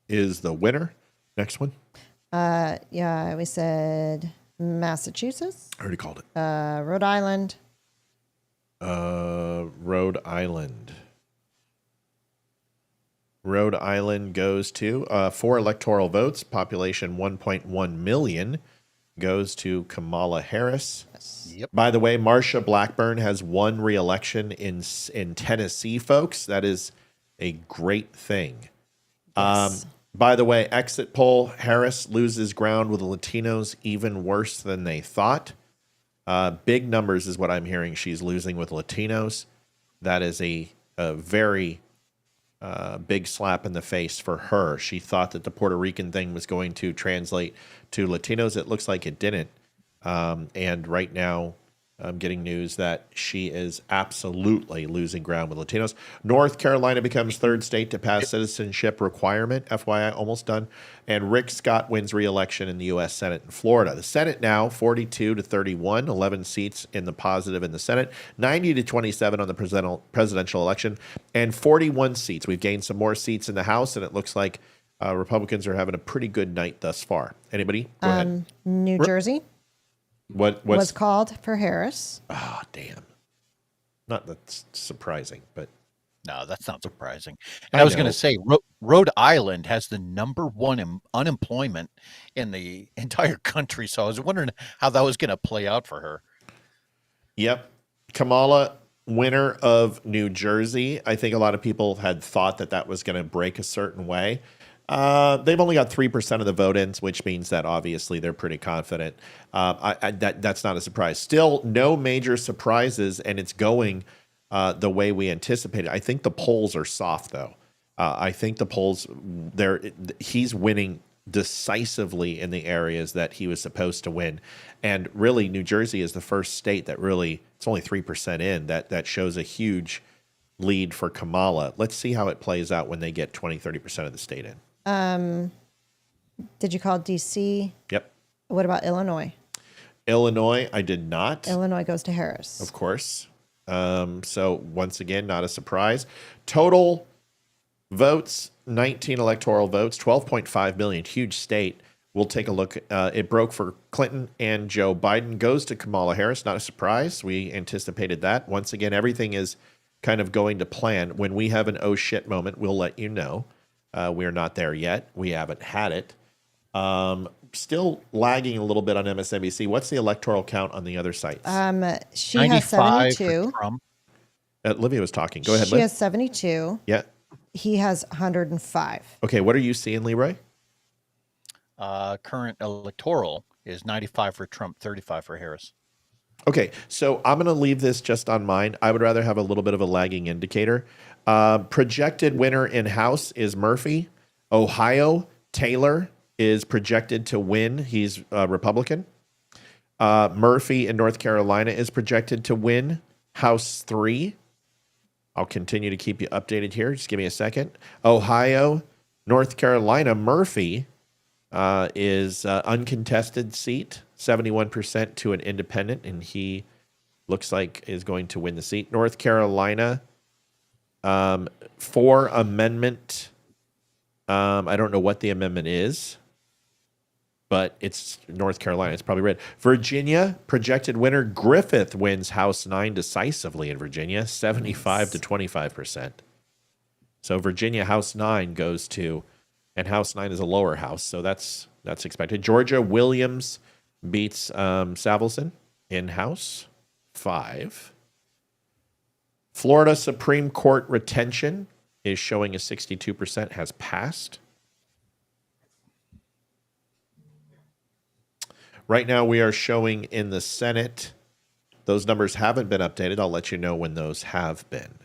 Is the winner. Next one. Yeah, we said Massachusetts. I already called it. Rhode Island. Rhode Island. Rhode Island goes to 4 electoral votes, population 1.1 million, goes to Kamala Harris. Yep. By the way, Marsha Blackburn has won re-election in Tennessee, folks. That is a great thing. Yes. By the way, exit poll, Harris loses ground with the Latinos even worse than they thought. Big numbers is what I'm hearing she's losing with Latinos. That is a very big slap in the face for her. She thought that the Puerto Rican thing was going to translate to Latinos. It looks like it didn't. And right now, I'm getting news that she is absolutely losing ground with Latinos. North Carolina becomes 3rd state to pass citizenship requirement, FYI, almost done. And Rick Scott wins re-election in the U.S. Senate in Florida. The Senate now 42 to 31, 11 seats in the positive in the Senate, 90 to 27 on the presidential election, and 41 seats. We've gained some more seats in the House, and it looks like Republicans are having a pretty good night thus far. Anybody? Go ahead. New Jersey. What was called for Harris? Oh, damn. Not that's surprising, but no, that's not surprising. And I was going to say, Rhode Island has the #1 unemployment in the entire country. So I was wondering how that was going to play out for her. Yep. Kamala, winner of New Jersey. I think a lot of people had thought that was going to break a certain way. They've only got 3% of the vote-ins, which means that obviously they're pretty confident. That's not a surprise. Still, no major surprises, and it's going the way we anticipated. I think the polls are soft, though. I think the polls, he's winning decisively in the areas that he was supposed to win. And really, New Jersey is the first state that really, it's only 3% in, that shows a huge lead for Kamala. Let's see how it plays out when they get 20-30% of the state in. Did you call DC? Yep. What about Illinois? Illinois, I did not. Illinois goes to Harris. Of course. So once again, not a surprise. Total votes, 19 electoral votes, 12.5 million, huge state. We'll take a look. It broke for Clinton and Joe Biden. Goes to Kamala Harris. Not a surprise. We anticipated that. Once again, everything is kind of going to plan. When we have an oh shit moment, we'll let you know. We're not there yet. We haven't had it. Still lagging a little bit on MSNBC. What's the electoral count on the other sites? She has 72. Olivia was talking. Go ahead, She Liv. has 72. Yeah. He has 105. Okay, what are you seeing, Leeroy? Current electoral is 95 for Trump, 35 for Harris. Okay, so I'm going to leave this just on mine. I would rather have a little bit of a lagging indicator. Projected winner in House is Murphy. Ohio, Taylor is projected to win. He's Republican. Murphy in North Carolina is projected to win. House 3. I'll continue to keep you updated here. Just give me a second. Ohio, North Carolina, Murphy is uncontested seat, 71% to an independent, and he looks like is going to win the seat. North Carolina, 4 amendment. I don't know what the amendment is, but it's North Carolina. It's probably red. Virginia, projected winner Griffith wins House 9 decisively in Virginia, 75 to 25%. So Virginia House 9 goes to, and House 9 is a lower house, so that's expected. Georgia, Williams beats Savelson in House 5. Florida Supreme Court retention is showing a 62% has passed. Right now we are showing in the Senate. Those numbers haven't been updated. I'll let you know when those have been.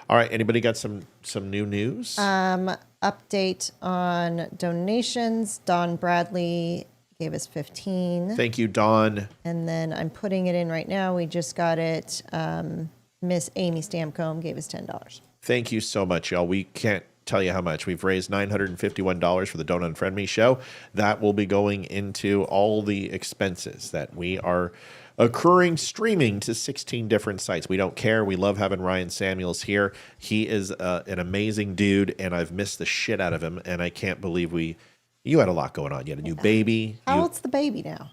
All right, anybody got some new news? Update on donations. Don Bradley gave us 15. Thank you, Don. And then I'm putting it in right now. We just got it. Miss Amy Stamcombe gave us $10. Thank you so much, y'all. We can't tell you how much. We've raised $951 for the Don't Unfriend Me show. That will be going into all the expenses that we are accruing streaming to 16 different sites. We don't care. We love having Ryan Samuels here. He is an amazing dude, and I've missed the shit out of him, and I can't believe you had a lot going on. You had a new baby. How old's the baby now?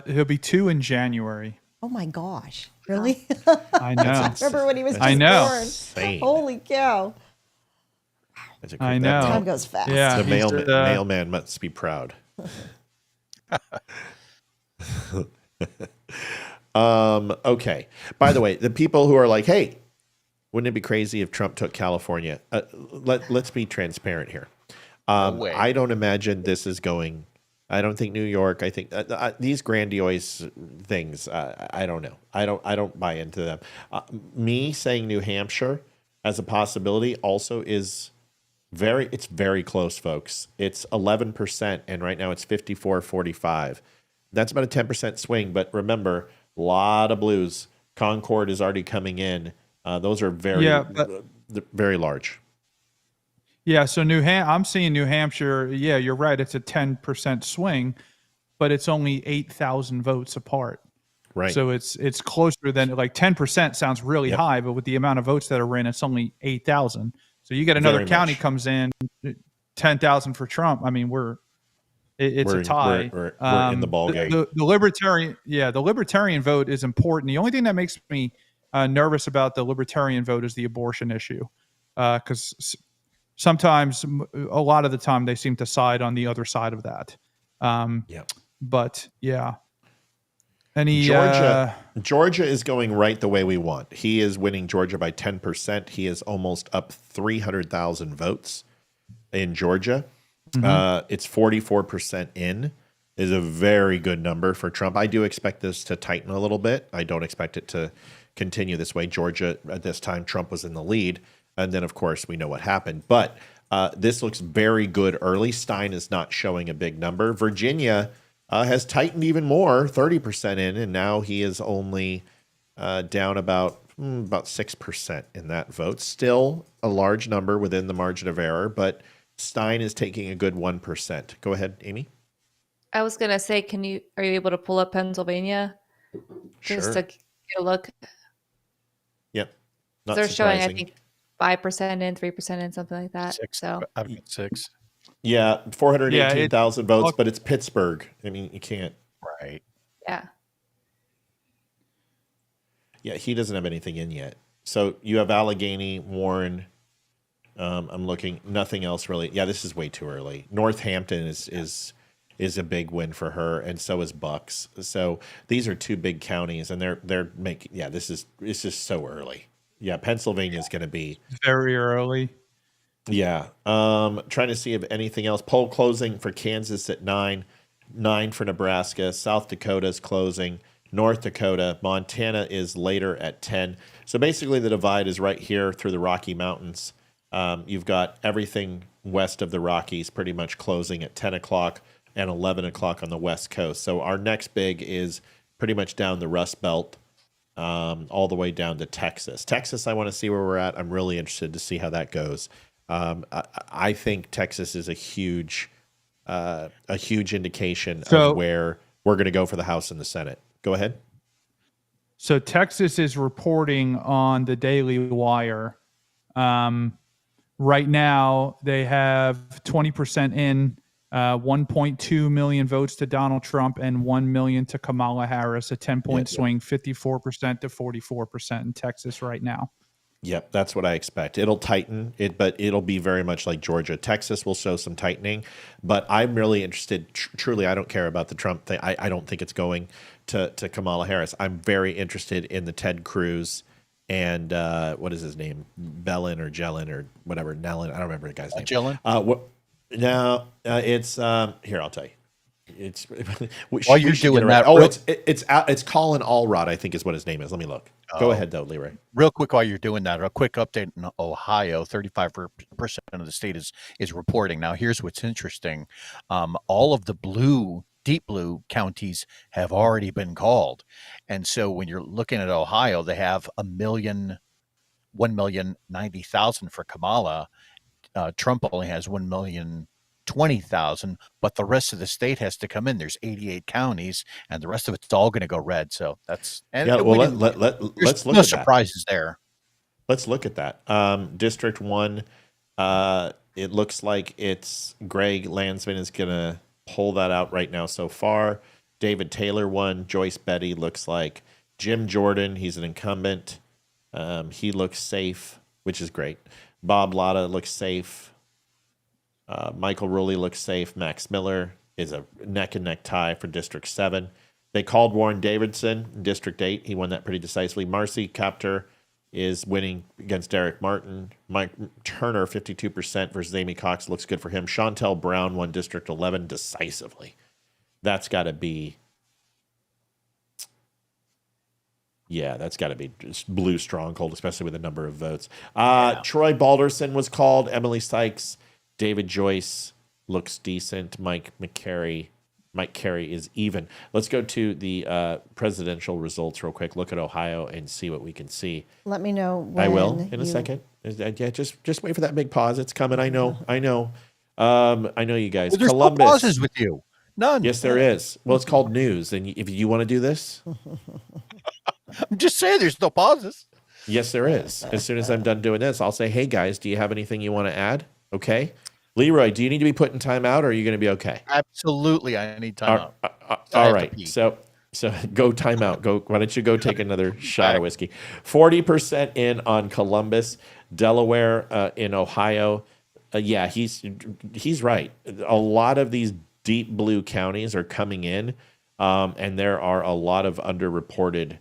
He'll be 2 in January. Oh my gosh. Really? I know. I remember when he was just I know. born. Insane. Holy cow. I know. Time goes fast. Yeah, the mailman must be proud. Okay. By the way, the people who are like, hey, wouldn't it be crazy if Trump took California? Let's be transparent here. I don't imagine this is going. I don't think New York. I think these grandiose things. I don't know. I don't buy into them. Me saying New Hampshire as a possibility also is it's very close, folks. It's 11%, and right now it's 54-45. That's about a 10% swing. But remember, a lot of blues. Concord is already coming in. Those are very large. Yeah, so I'm seeing New Hampshire. Yeah, you're right. It's a 10% swing, but it's only 8,000 votes apart. Right. So it's closer than, like, 10% sounds really high, but with the amount of votes that are in, it's only 8,000. So you get another county comes in, 10,000 for Trump. I mean, it's a tie. We're in the ball game. The libertarian vote is important. The only thing that makes me nervous about the libertarian vote is the abortion issue, because sometimes, a lot of the time, they seem to side on the other side of that. But yeah. Georgia is going right the way we want. He is winning Georgia by 10%. He is almost up 300,000 votes in Georgia. It's 44% in. Is a very good number for Trump. I do expect this to tighten a little bit. I don't expect it to continue this way. Georgia, at this time, Trump was in the lead. And then, of course, we know what happened. But this looks very good early. Stein is not showing a big number. Virginia has tightened even more, 30% in, and now he is only down about 6% in that vote. Still a large number within the margin of error, but Stein is taking a good 1%. Go ahead, Amy. I was gonna say, are you able to pull up Pennsylvania just to get a look? Yep. Not they're surprising. Showing, I think, 5% in, 3% in, something like that. 6. So I've got 6. Yeah, 418,000 votes, but it's Pittsburgh. I mean, you can't. Right. Yeah. Yeah, he doesn't have anything in yet. So you have Allegheny, Warren. I'm looking. Nothing else really. Yeah, this is way too early. Northampton is a big win for her, and so is Bucks. So these are two big counties, and they're making. Yeah, it's just so early. Yeah, Pennsylvania is going to be very early. Yeah. Trying to see if anything else. Poll closing for Kansas at 9 for Nebraska. South Dakota is closing. North Dakota. Montana is later at 10. So basically the divide is right here through the Rocky Mountains. You've got everything west of the Rockies pretty much closing at 10 o'clock and 11 o'clock on the West Coast. So our next big is pretty much down the Rust Belt. all the way down to Texas. Texas, I want to see where we're at. I'm really interested to see how that goes. I think Texas is a huge indication of where we're going to go for the House and the Senate. Go ahead. So Texas is reporting on the Daily Wire. Right now, they have 20% in, 1.2 million votes to Donald Trump and 1 million to Kamala Harris, a 10-point swing, 54% to 44% in Texas right now. Yep, that's what I expect. It'll tighten it, but it'll be very much like Georgia. Texas will show some tightening, but I'm really interested. Truly, I don't care about the Trump thing. I don't think it's going to Kamala Harris. I'm very interested in the Ted Cruz and what is his name? Bellin or Jellin or whatever. Nellin. I don't remember the guy's name. Jellin? It's here. I'll tell you. It's while you're doing that. Oh, it's Colin Allrod, I think is what his name is. Let me look. Go ahead though, Leeroy. Real quick while you're doing that, a quick update in Ohio. 35% of the state is reporting. Now here's what's interesting. All of the deep blue counties have already been called. And so when you're looking at Ohio, they have 1,090,000 for Kamala. Trump only has 1,020,000, but the rest of the state has to come in. There's 88 counties, and the rest of it's all going to go red. So that's let's look no at surprises that. there. Let's look at that. District 1, it looks like it's Greg Landsman is going to pull that out right now so far. David Taylor won. Joyce Betty looks like. Jim Jordan, he's an incumbent. He looks safe, which is great. Bob Latta looks safe. Michael Rulli looks safe. Max Miller is a neck-and-neck tie for District 7. They called Warren Davidson in District 8. He won that pretty decisively. Marcy Kaptur is winning against Derek Martin. Mike Turner, 52% versus Amy Cox. Looks good for him. Chantel Brown won District 11 decisively. That's got to be... Yeah, that's got to be just blue stronghold, especially with the number of votes. Troy Balderson was called. Emily Sykes. David Joyce looks decent. Mike Carey is even. Let's go to the presidential results real quick. Look at Ohio and see what we can see. Let me know when I will in a second. Yeah, just wait for that big pause. It's coming. I know you guys. Well, there's Columbus. no pauses with you. None. Yes, there is. Well, it's called news. And if you want to do this, I'm just saying there's no pauses. Yes, there is. As soon as I'm done doing this, I'll say, hey, guys, do you have anything you want to add? Okay. Leeroy, do you need to be put in timeout or are you going to be okay? Absolutely. I need timeout. All right. So go timeout. Why don't you go take another shot of whiskey? 40% in on Columbus, Delaware, in Ohio. Yeah, he's right. A lot of these deep blue counties are coming in, and there are a lot of underreported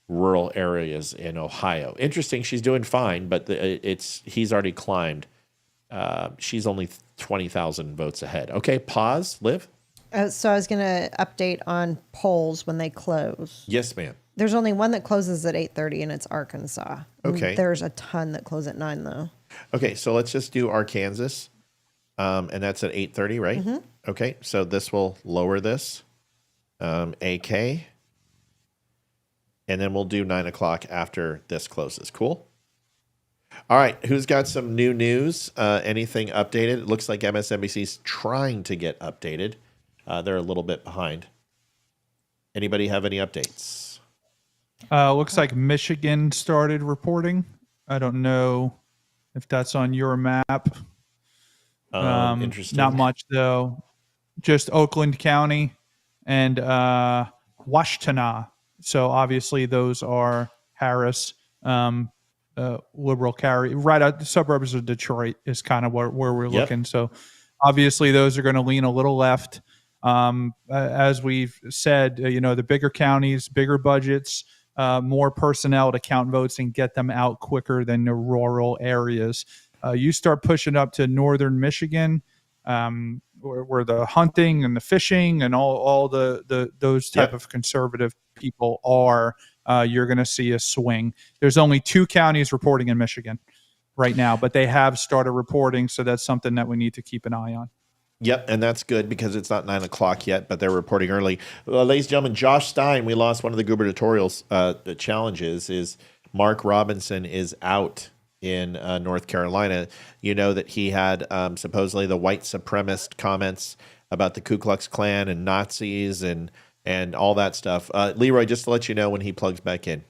rural areas in Ohio. Interesting. She's doing fine, but he's already climbed. She's only 20,000 votes ahead. Okay, pause. Liv? So I was going to update on polls when they close. Yes, ma'am. There's only one that closes at 8:30, and it's Arkansas. Okay. There's a ton that close at 9, though. Okay, so let's just do Arkansas, and that's at 8:30, right? Mm-hmm. Okay, so this will lower this, AK, and then we'll do 9 o'clock after this closes. Cool? All right, who's got some new news? Anything updated? It looks like MSNBC's trying to get updated. They're a little bit behind. Anybody have any updates? Looks like Michigan started reporting. I don't know if that's on your map. Interesting. Not much, though. Just Oakland County and Washtenaw. So obviously those are Harris. Liberal carry right out the suburbs of Detroit is kind of where we're looking. So obviously those are going to lean a little left. As we've said, the bigger counties, bigger budgets, more personnel to count votes and get them out quicker than the rural areas. You start pushing up to northern Michigan, where the hunting and the fishing and all those type of conservative people are. You're going to see a swing. There's only 2 counties reporting in Michigan right now, but they have started reporting, so that's something that we need to keep an eye on. Yep, and that's good because it's not 9 o'clock yet, but they're reporting early. Ladies and gentlemen, Josh Stein, we lost one of the gubernatorial challenges, is Mark Robinson is out in North Carolina. You know that he had supposedly the white supremacist comments about the Ku Klux Klan and Nazis and all that stuff. Leeroy, just to let you know when he plugs back in.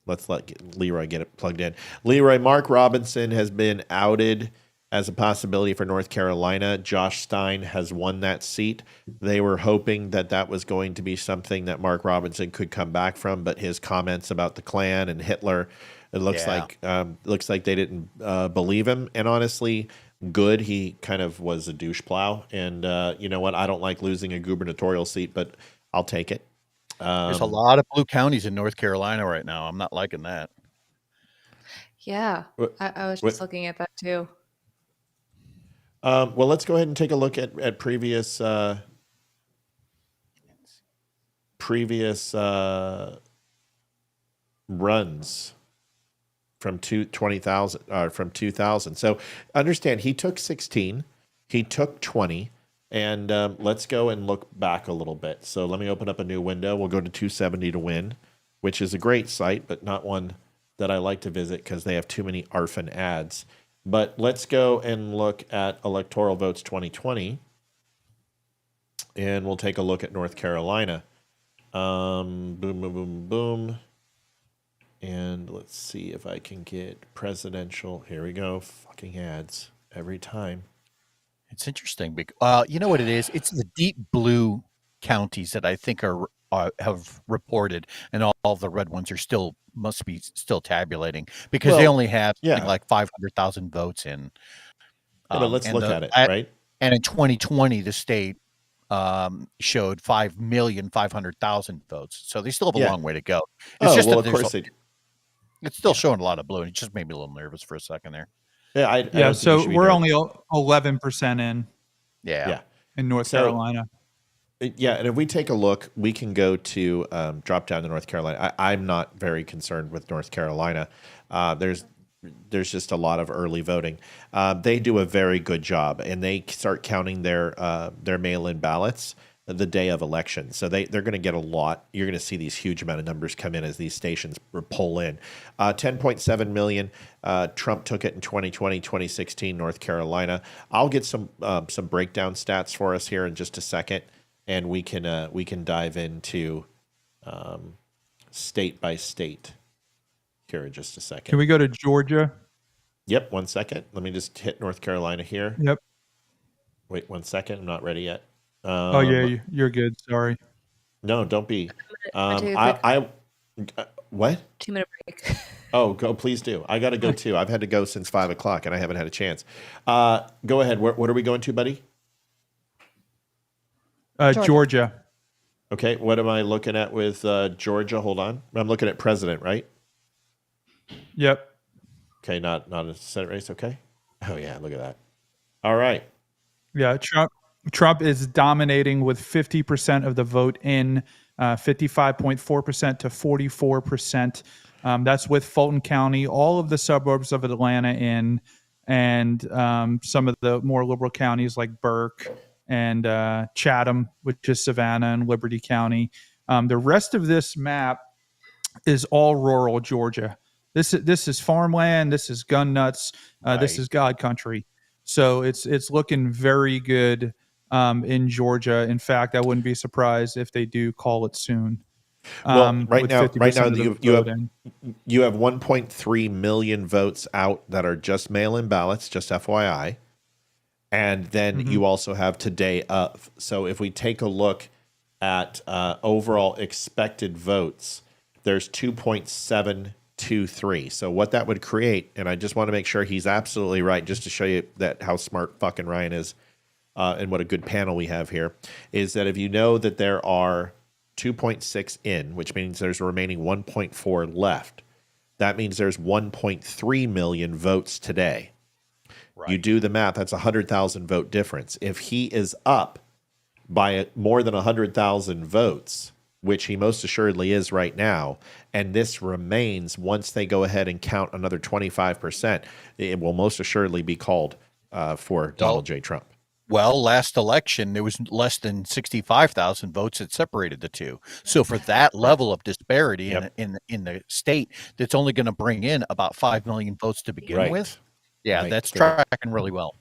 Let's let Leeroy get it plugged in. Leeroy, Mark Robinson has been outed as a possibility for North Carolina. Josh Stein has won that seat. They were hoping that that was going to be something that Mark Robinson could come back from, but his comments about the Klan and Hitler, it looks like they didn't believe him. And honestly, good. He kind of was a douche plow. And you know what? I don't like losing a gubernatorial seat, but I'll take it. There's a lot of blue counties in North Carolina right now. I'm not liking that. Yeah, I was just looking at that too. Well, let's go ahead and take a look at previous runs from 2000. So understand, he took 16, he took 20, and let's go and look back a little bit. So let me open up a new window. We'll go to 270 to win, which is a great site, but not one that I like to visit because they have too many ARFN ads. But let's go and look at electoral votes 2020, and we'll take a look at North Carolina. Boom, boom, boom, boom. And let's see if I can get presidential. Here we go. Fucking ads every time. It's interesting. You know what it is? It's the deep blue counties that I think have reported, and all the red ones are must be still tabulating because they only have like 500,000 votes in. But let's look at it, right? And in 2020, the state showed 5,500,000 votes. So they still have a long way to go. It's just of course they do. It's still showing a lot of blue, and it just made me a little nervous for a second there. Yeah, so we're only 11% in. Yeah. In North Carolina. Yeah, and if we take a look, we can go to drop down to North Carolina. I'm not very concerned with North Carolina. There's just a lot of early voting. They do a very good job, and they start counting their mail-in ballots the day of election. So they're going to get a lot. You're going to see these huge amount of numbers come in as these stations pull in. 10.7 million. Trump took it in 2020, 2016, North Carolina. I'll get some breakdown stats for us here in just a second, and we can dive into state by state here in just a second. Can we go to Georgia? Yep, 1 second. Let me just hit North Carolina here. Yep. Wait 1 second. I'm not ready yet. Oh yeah, you're good. Sorry. No, don't be. What? 2-minute break. Oh, go! Please do. I got to go too. I've had to go since 5 o'clock, and I haven't had a chance. Go ahead. What are we going to, buddy? Georgia. Okay. What am I looking at with Georgia? Hold on. I'm looking at president, right? Yep. Okay. Not a Senate race. Okay. Oh yeah. Look at that. All right. Yeah. Trump is dominating with 50% of the vote in, 55.4% to 44%. That's with Fulton County, all of the suburbs of Atlanta in, and some of the more liberal counties like Burke and Chatham, which is Savannah and Liberty County. The rest of this map is all rural Georgia. This is farmland. This is gun nuts. This is God country. So it's looking very good in Georgia. In fact, I wouldn't be surprised if they do call it soon. Well, right now you have 1.3 million votes out that are just mail-in ballots, just FYI. And then you also have today of. So if we take a look at overall expected votes, there's 2.723. So what that would create, and I just want to make sure he's absolutely right, just to show you that how smart fucking Ryan is, and what a good panel we have here, is that if you know that there are 2.6 in, which means there's a remaining 1.4 left, that means there's 1.3 million votes today. Right. You do the math, that's 100,000 vote difference. If he is up by more than 100,000 votes, which he most assuredly is right now, and this remains once they go ahead and count another 25%, it will most assuredly be called for Donald J. Trump. Well, last election, there was less than 65,000 votes that separated the two. So for that level of disparity in the state, that's only going to bring in about 5 million votes to begin with. Yeah, that's tracking really well.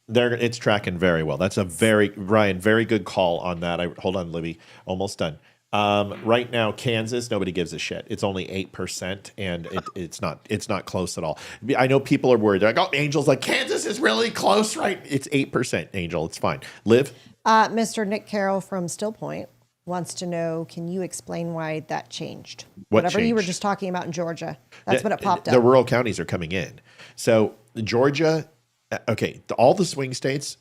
It's tracking very well. That's Ryan, very good call on that. Hold on, Libby, almost done. Right now, Kansas, nobody gives a shit. It's only 8%, and it's not close at all. I know people are worried. They're like, oh, Angel's like, Kansas is really close, right? It's 8%, Angel. It's fine. Liv? Mr. Nick Carroll from Still Point wants to know, can you explain why that changed? Whatever you were just talking about in Georgia. That's what it popped up. The rural counties are coming in. So Georgia, okay, all the swing states,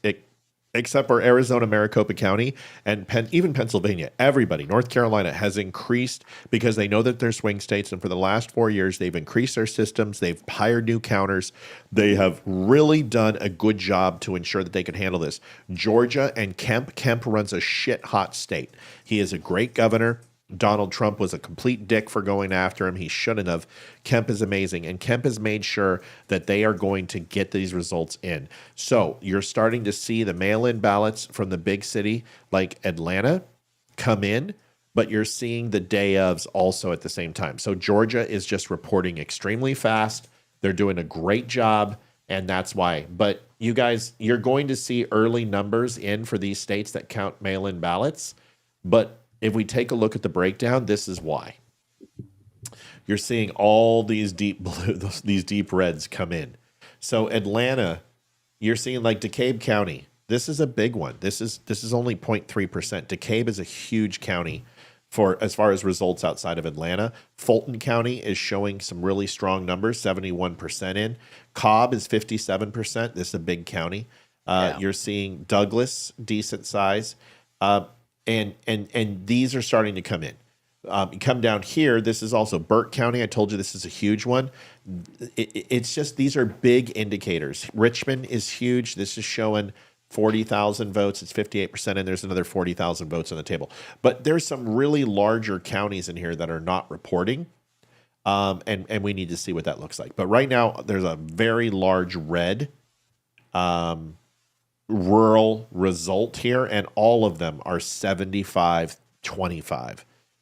except for Arizona, Maricopa County, and even Pennsylvania, everybody, North Carolina has increased because they know that they're swing states. And for the last 4 years, they've increased their systems. They've hired new counters. They have really done a good job to ensure that they can handle this. Georgia and Kemp runs a shit hot state. He is a great governor. Donald Trump was a complete dick for going after him. He shouldn't have. Kemp is amazing. And Kemp has made sure that they are going to get these results in. So you're starting to see the mail-in ballots from the big city like Atlanta come in, but you're seeing the day ofs also at the same time. So Georgia is just reporting extremely fast. They're doing a great job, and that's why. But you guys, you're going to see early numbers in for these states that count mail-in ballots. But if we take a look at the breakdown, this is why. You're seeing all these deep blue, these deep reds come in. So Atlanta, you're seeing like DeKalb County. This is a big one. This is only 0.3%. DeKalb is a huge county for as far as results outside of Atlanta. Fulton County is showing some really strong numbers, 71% in. Cobb is 57%. This is a big county. You're seeing Douglas, decent size. And these are starting to come in. You come down here, this is also Burke County. I told you this is a huge one. It's just, these are big indicators. Richmond is huge. This is showing 40,000 votes. It's 58%, and there's another 40,000 votes on the table. But there's some really larger counties in here that are not reporting, and we need to see what that looks like. But right now, there's a very large red rural result here, and all of them are 75-25,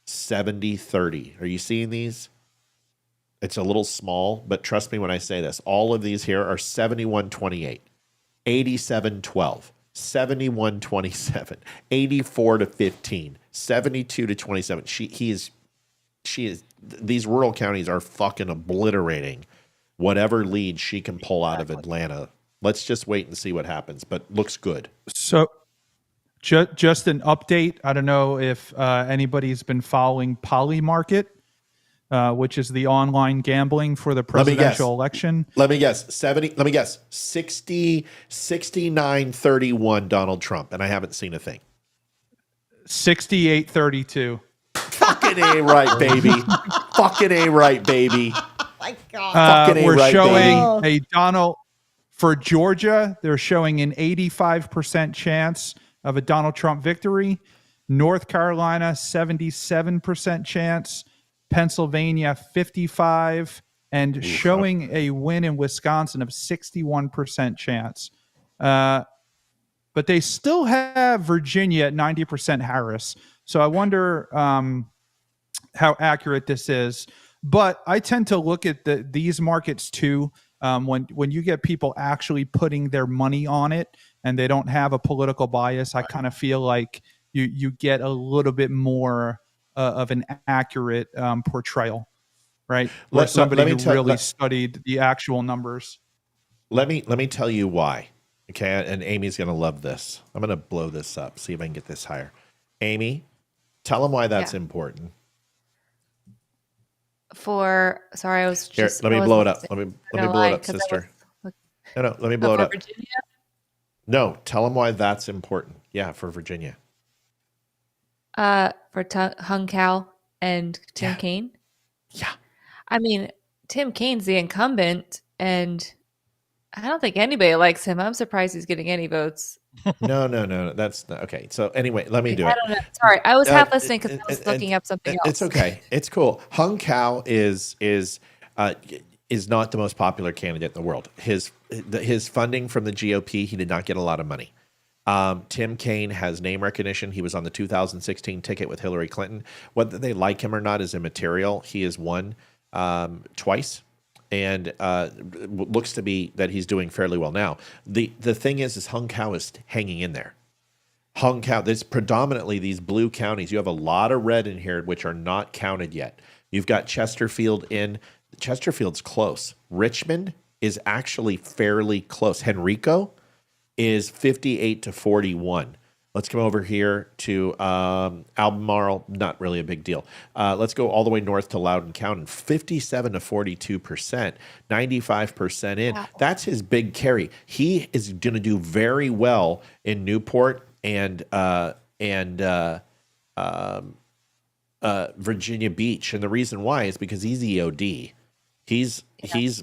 70-30. Are you seeing these? It's a little small, but trust me when I say this. All of these here are 71-28, 87-12, 71-27, 84-15, 72-27. She is. These rural counties are fucking obliterating whatever lead she can pull out of Atlanta. Let's just wait and see what happens, but looks good. So just an update. I don't know if anybody's been following Polymarket, which is the online gambling for the presidential election. Let me guess. 69-31 Donald Trump, and I haven't seen a thing. 68-32. Fucking A right, baby. Fucking A right, baby. My God. We're showing a Donald... For Georgia, they're showing an 85% chance of a Donald Trump victory. North Carolina, 77% chance. Pennsylvania, 55%. And showing a win in Wisconsin of 61% chance. But they still have Virginia at 90% Harris. So I wonder how accurate this is. But I tend to look at these markets too. When you get people actually putting their money on it and they don't have a political bias, I kind of feel like you get a little bit more of an accurate portrayal, right? Where somebody who really studied the actual numbers. Let me tell you why. Okay, and Amy's gonna love this. I'm gonna blow this up. See if I can get this higher. Amy, tell them why that's important. Sorry, I was just... Here, let me blow it up. Let me blow it up, sister. No, let me blow it up. Virginia? No, tell them why that's important. Yeah, for Virginia. For Hung Cal and Tim Kaine? Yeah. I mean, Tim Kaine's the incumbent, and I don't think anybody likes him. I'm surprised he's getting any votes. No. That's not, okay. So anyway, let me do it. I don't know. Sorry, I was half listening because I was looking up something else. It's okay. It's cool. Hung Cal is not the most popular candidate in the world. His funding from the GOP, he did not get a lot of money. Tim Kaine has name recognition. He was on the 2016 ticket with Hillary Clinton. Whether they like him or not is immaterial. He has won twice, and looks to be that he's doing fairly well now. The thing is Hung Khao is hanging in there. Hung Khao, there's predominantly these blue counties. You have a lot of red in here, which are not counted yet. You've got Chesterfield in. Chesterfield's close. Richmond is actually fairly close. Henrico is 58 to 41. Let's come over here to Albemarle. Not really a big deal. Let's go all the way north to Loudoun County. 57 to 42%, 95% in. Wow. That's his big carry. He is going to do very well in Newport and Virginia Beach. And the reason why is because he's EOD. He's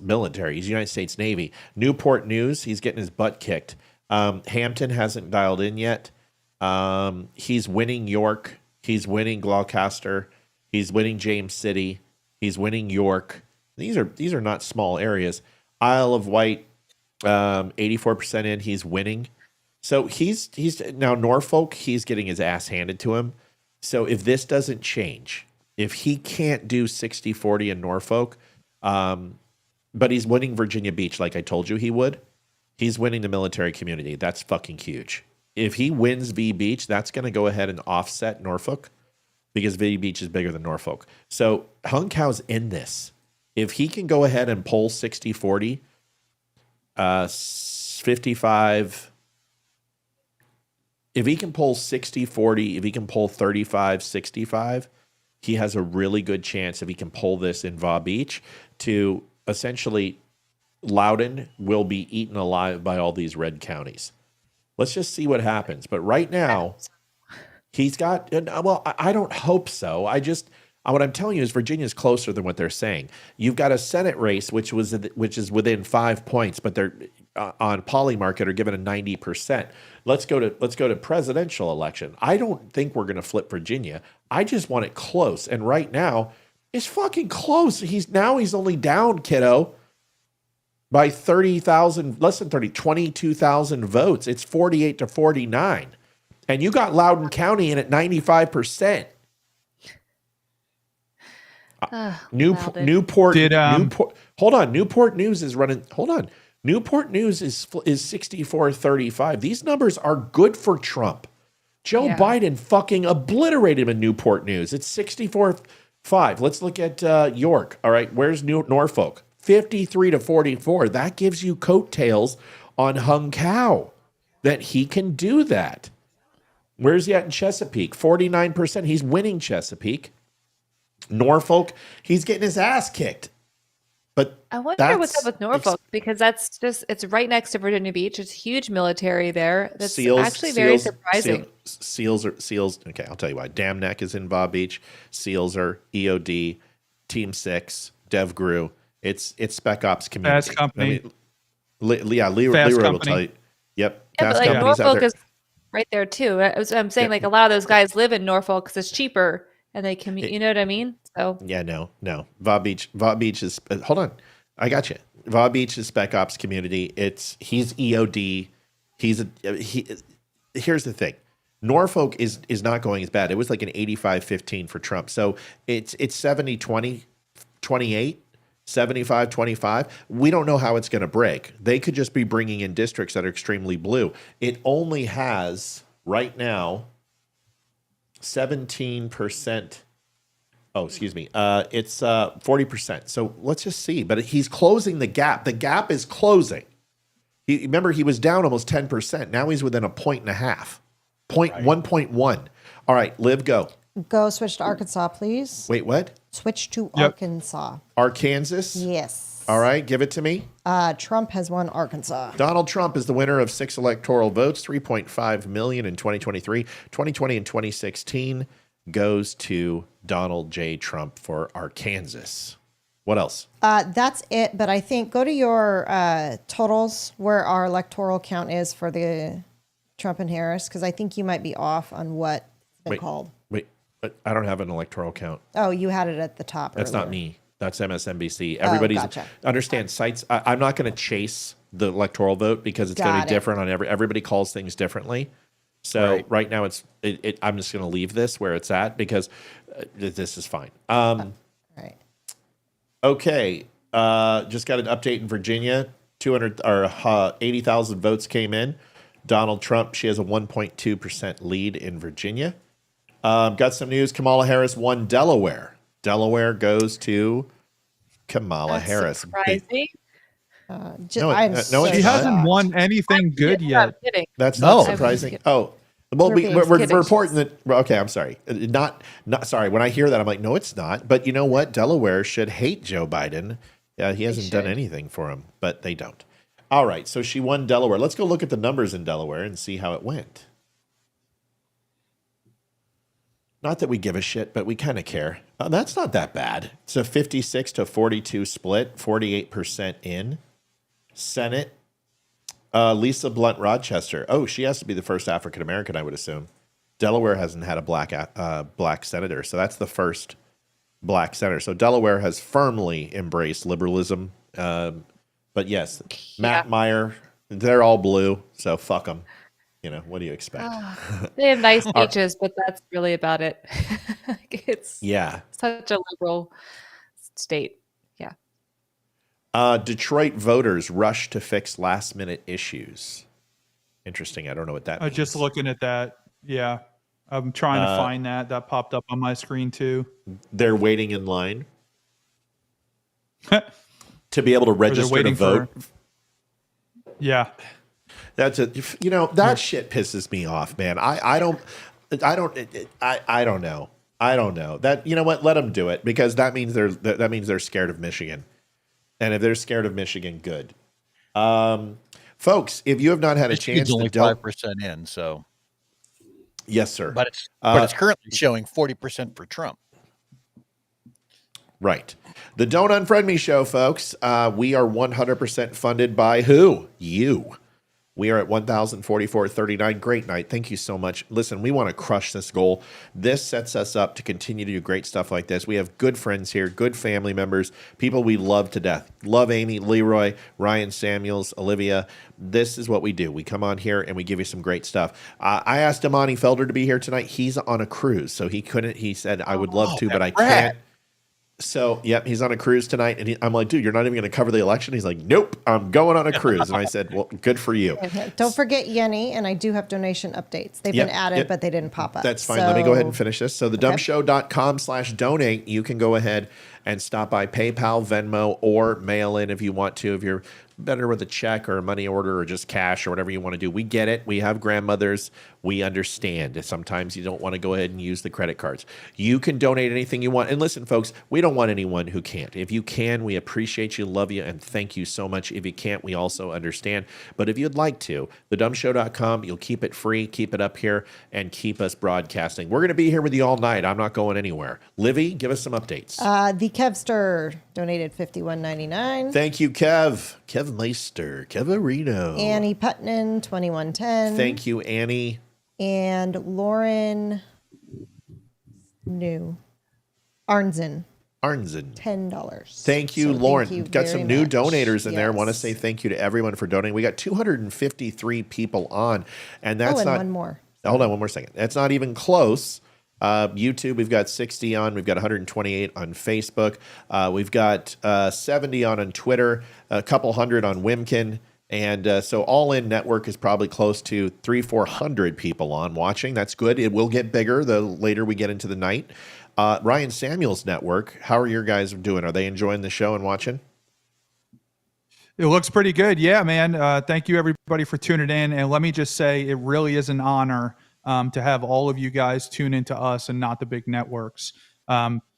military. He's United States Navy. Newport News, he's getting his butt kicked. Hampton hasn't dialed in yet. He's winning York. He's winning Gloucester. He's winning James City. He's winning York. These are not small areas. Isle of Wight, 84% in. He's winning. So he's now Norfolk. He's getting his ass handed to him. So if this doesn't change, if he can't do 60-40 in Norfolk, but he's winning Virginia Beach like I told you he would. He's winning the military community. That's fucking huge. If he wins V Beach, that's going to go ahead and offset Norfolk because V Beach is bigger than Norfolk. So Hung Khao's in this. If he can go ahead and pull 60-40, 55, if he can pull 60-40, if he can pull 35-65, he has a really good chance if he can pull this in Va Beach to essentially Loudoun will be eaten alive by all these red counties. Let's just see what happens. But right now, he's got, well, I don't hope so. What I'm telling you is Virginia's closer than what they're saying. You've got a Senate race, which is within 5 points, but they're on Polymarket are given a 90%. Let's go to presidential election. I don't think we're going to flip Virginia. I just want it close. And right now, it's fucking close. He's only down, kiddo, by 30,000, less than 30, 22,000 votes. It's 48 to 49. And you got Loudoun County in at 95%. Newport, hold on. Newport News is running. Hold on. Newport News is 64-35. These numbers are good for Trump. Joe Biden fucking obliterated him in Newport News. It's 64-5. Let's look at York. All right, where's Norfolk? 53 to 44. That gives you coattails on Hung Khao that he can do that. Where's he at in Chesapeake? 49%. He's winning Chesapeake. Norfolk, he's getting his ass kicked. But I wonder what's up with Norfolk because it's right next to Virginia Beach. It's huge military there. That's actually very surprising. SEALs. Okay, I'll tell you why. Dam Neck is in Bob Beach. SEALs are EOD, Team 6, DevGru. It's Spec Ops community. Fast Company. Leeroy will tell you. Yep. Yeah, but like Norfolk is right there too. I'm saying like a lot of those guys live in Norfolk because it's cheaper. And they commute, you know what I mean? So yeah, no. Va Beach is. Hold on, I got you. Va Beach is Spec Ops community. He's EOD. Here's the thing. Norfolk is not going as bad. It was like an 85-15 for Trump. So it's 70-20, 28, 75-25. We don't know how it's going to break. They could just be bringing in districts that are extremely blue. It only has right now 17%. Oh, excuse me. It's 40%. So let's just see. But he's closing the gap. The gap is closing. Remember, he was down almost 10%. Now he's within a point and a half. 1.1. All right, Liv, go. Go switch to Arkansas, please. Wait, what? Switch to Arkansas. Arkansas? Yes. All right, give it to me. Trump has won Arkansas. Donald Trump is the winner of 6 electoral votes, 3.5 million in 2023. 2020 and 2016 goes to Donald J. Trump for Arkansas. What else? That's it, but I think go to your totals where our electoral count is for the Trump and Harris, because I think you might be off on what's been called. Wait, I don't have an electoral count. Oh, you had it at the top. That's not me. That's MSNBC. Everybody's gotcha. Understand sites. I'm not going to chase the electoral vote because it's going to be different on everybody calls things differently. So right now I'm just going to leave this where it's at because this is fine. Right. Okay. Just got an update in Virginia. 80,000 votes came in. Donald Trump, she has a 1.2% lead in Virginia. Got some news. Kamala Harris won Delaware. Delaware goes to Kamala Harris. Surprising. She hasn't won anything good yet. That's not surprising. Oh, well, we're reporting that. Okay, I'm sorry. Not sorry. When I hear that, I'm like, no, it's not. But you know what? Delaware should hate Joe Biden. He hasn't done anything for him, but they don't. All right, so she won Delaware. Let's go look at the numbers in Delaware and see how it went. Not that we give a shit, but we kind of care. That's not that bad. It's a 56 to 42 split, 48% in. Senate, Lisa Blunt Rochester. Oh, she has to be the first African American, I would assume. Delaware hasn't had a black senator, so that's the first black senator. So Delaware has firmly embraced liberalism. But yes, Matt Meyer, they're all blue, so fuck them. You know, what do you expect? They have nice beaches, but that's really about it. It's such a liberal state. Detroit voters rush to fix last-minute issues. Interesting. I don't know what that means. Just looking at that. Yeah. I'm trying to find that. That popped up on my screen too. They're waiting in line to be able to register to vote. Yeah. That's that shit pisses me off, man. I don't know. That, you know what? Let them do it because that means they're scared of Michigan. And if they're scared of Michigan, good. Folks, if you have not had a chance, it's only 5% in, so yes, sir. But it's currently showing 40% for Trump. Right. The Don't Unfriend Me show, folks. We are 100% funded by who? You. We are at 1,044.39. Great night. Thank you so much. Listen, we want to crush this goal. This sets us up to continue to do great stuff like this. We have good friends here, good family members, people we love to death. Love Amy, Leeroy, Ryan Samuels, Olivia. This is what we do. We come on here and we give you some great stuff. I asked Imani Felder to be here tonight. He's on a cruise, so he couldn't. He said, I would love to, but I can't. So, yep, he's on a cruise tonight. And I'm like, dude, you're not even going to cover the election? He's like, nope, I'm going on a cruise. And I said, well, good for you. Don't forget Yenny, and I do have donation updates. They've been added, but they didn't pop up. That's fine. Let me go ahead and finish this. So thedumbshow.com/donate, you can go ahead and stop by PayPal, Venmo, or mail in if you want to. If you're better with a check or a money order or just cash or whatever you want to do. We get it. We have grandmothers. We understand. Sometimes you don't want to go ahead and use the credit cards. You can donate anything you want. And listen, folks, we don't want anyone who can't. If you can, we appreciate you, love you, and thank you so much. If you can't, we also understand. But if you'd like to, thedumbshow.com, you'll keep it free, keep it up here, and keep us broadcasting. We're going to be here with you all night. I'm not going anywhere. Livy, give us some updates. The Kevster donated $51.99. Thank you, Kev. Kev Meister, Kevarino. Annie Putnam, $21.10. Thank you, Annie. And Lauren Arnzen. $10. Thank you, Lauren. Thank you. Got some new donators in there. I want to say thank you to everyone for donating. We got 253 people on, and that's not one more. Hold on one more second. That's not even close. YouTube, we've got 60 on. We've got 128 on Facebook. We've got 70 on Twitter, a couple hundred on Wimkin. And so all in network is probably close to 300-400 people on watching. That's good. It will get bigger the later we get into the night. Ryan Samuels network, how are your guys doing? Are they enjoying the show and watching? It looks pretty good. Yeah, man. Thank you, everybody, for tuning in. And let me just say, it really is an honor to have all of you guys tune into us and not the big networks.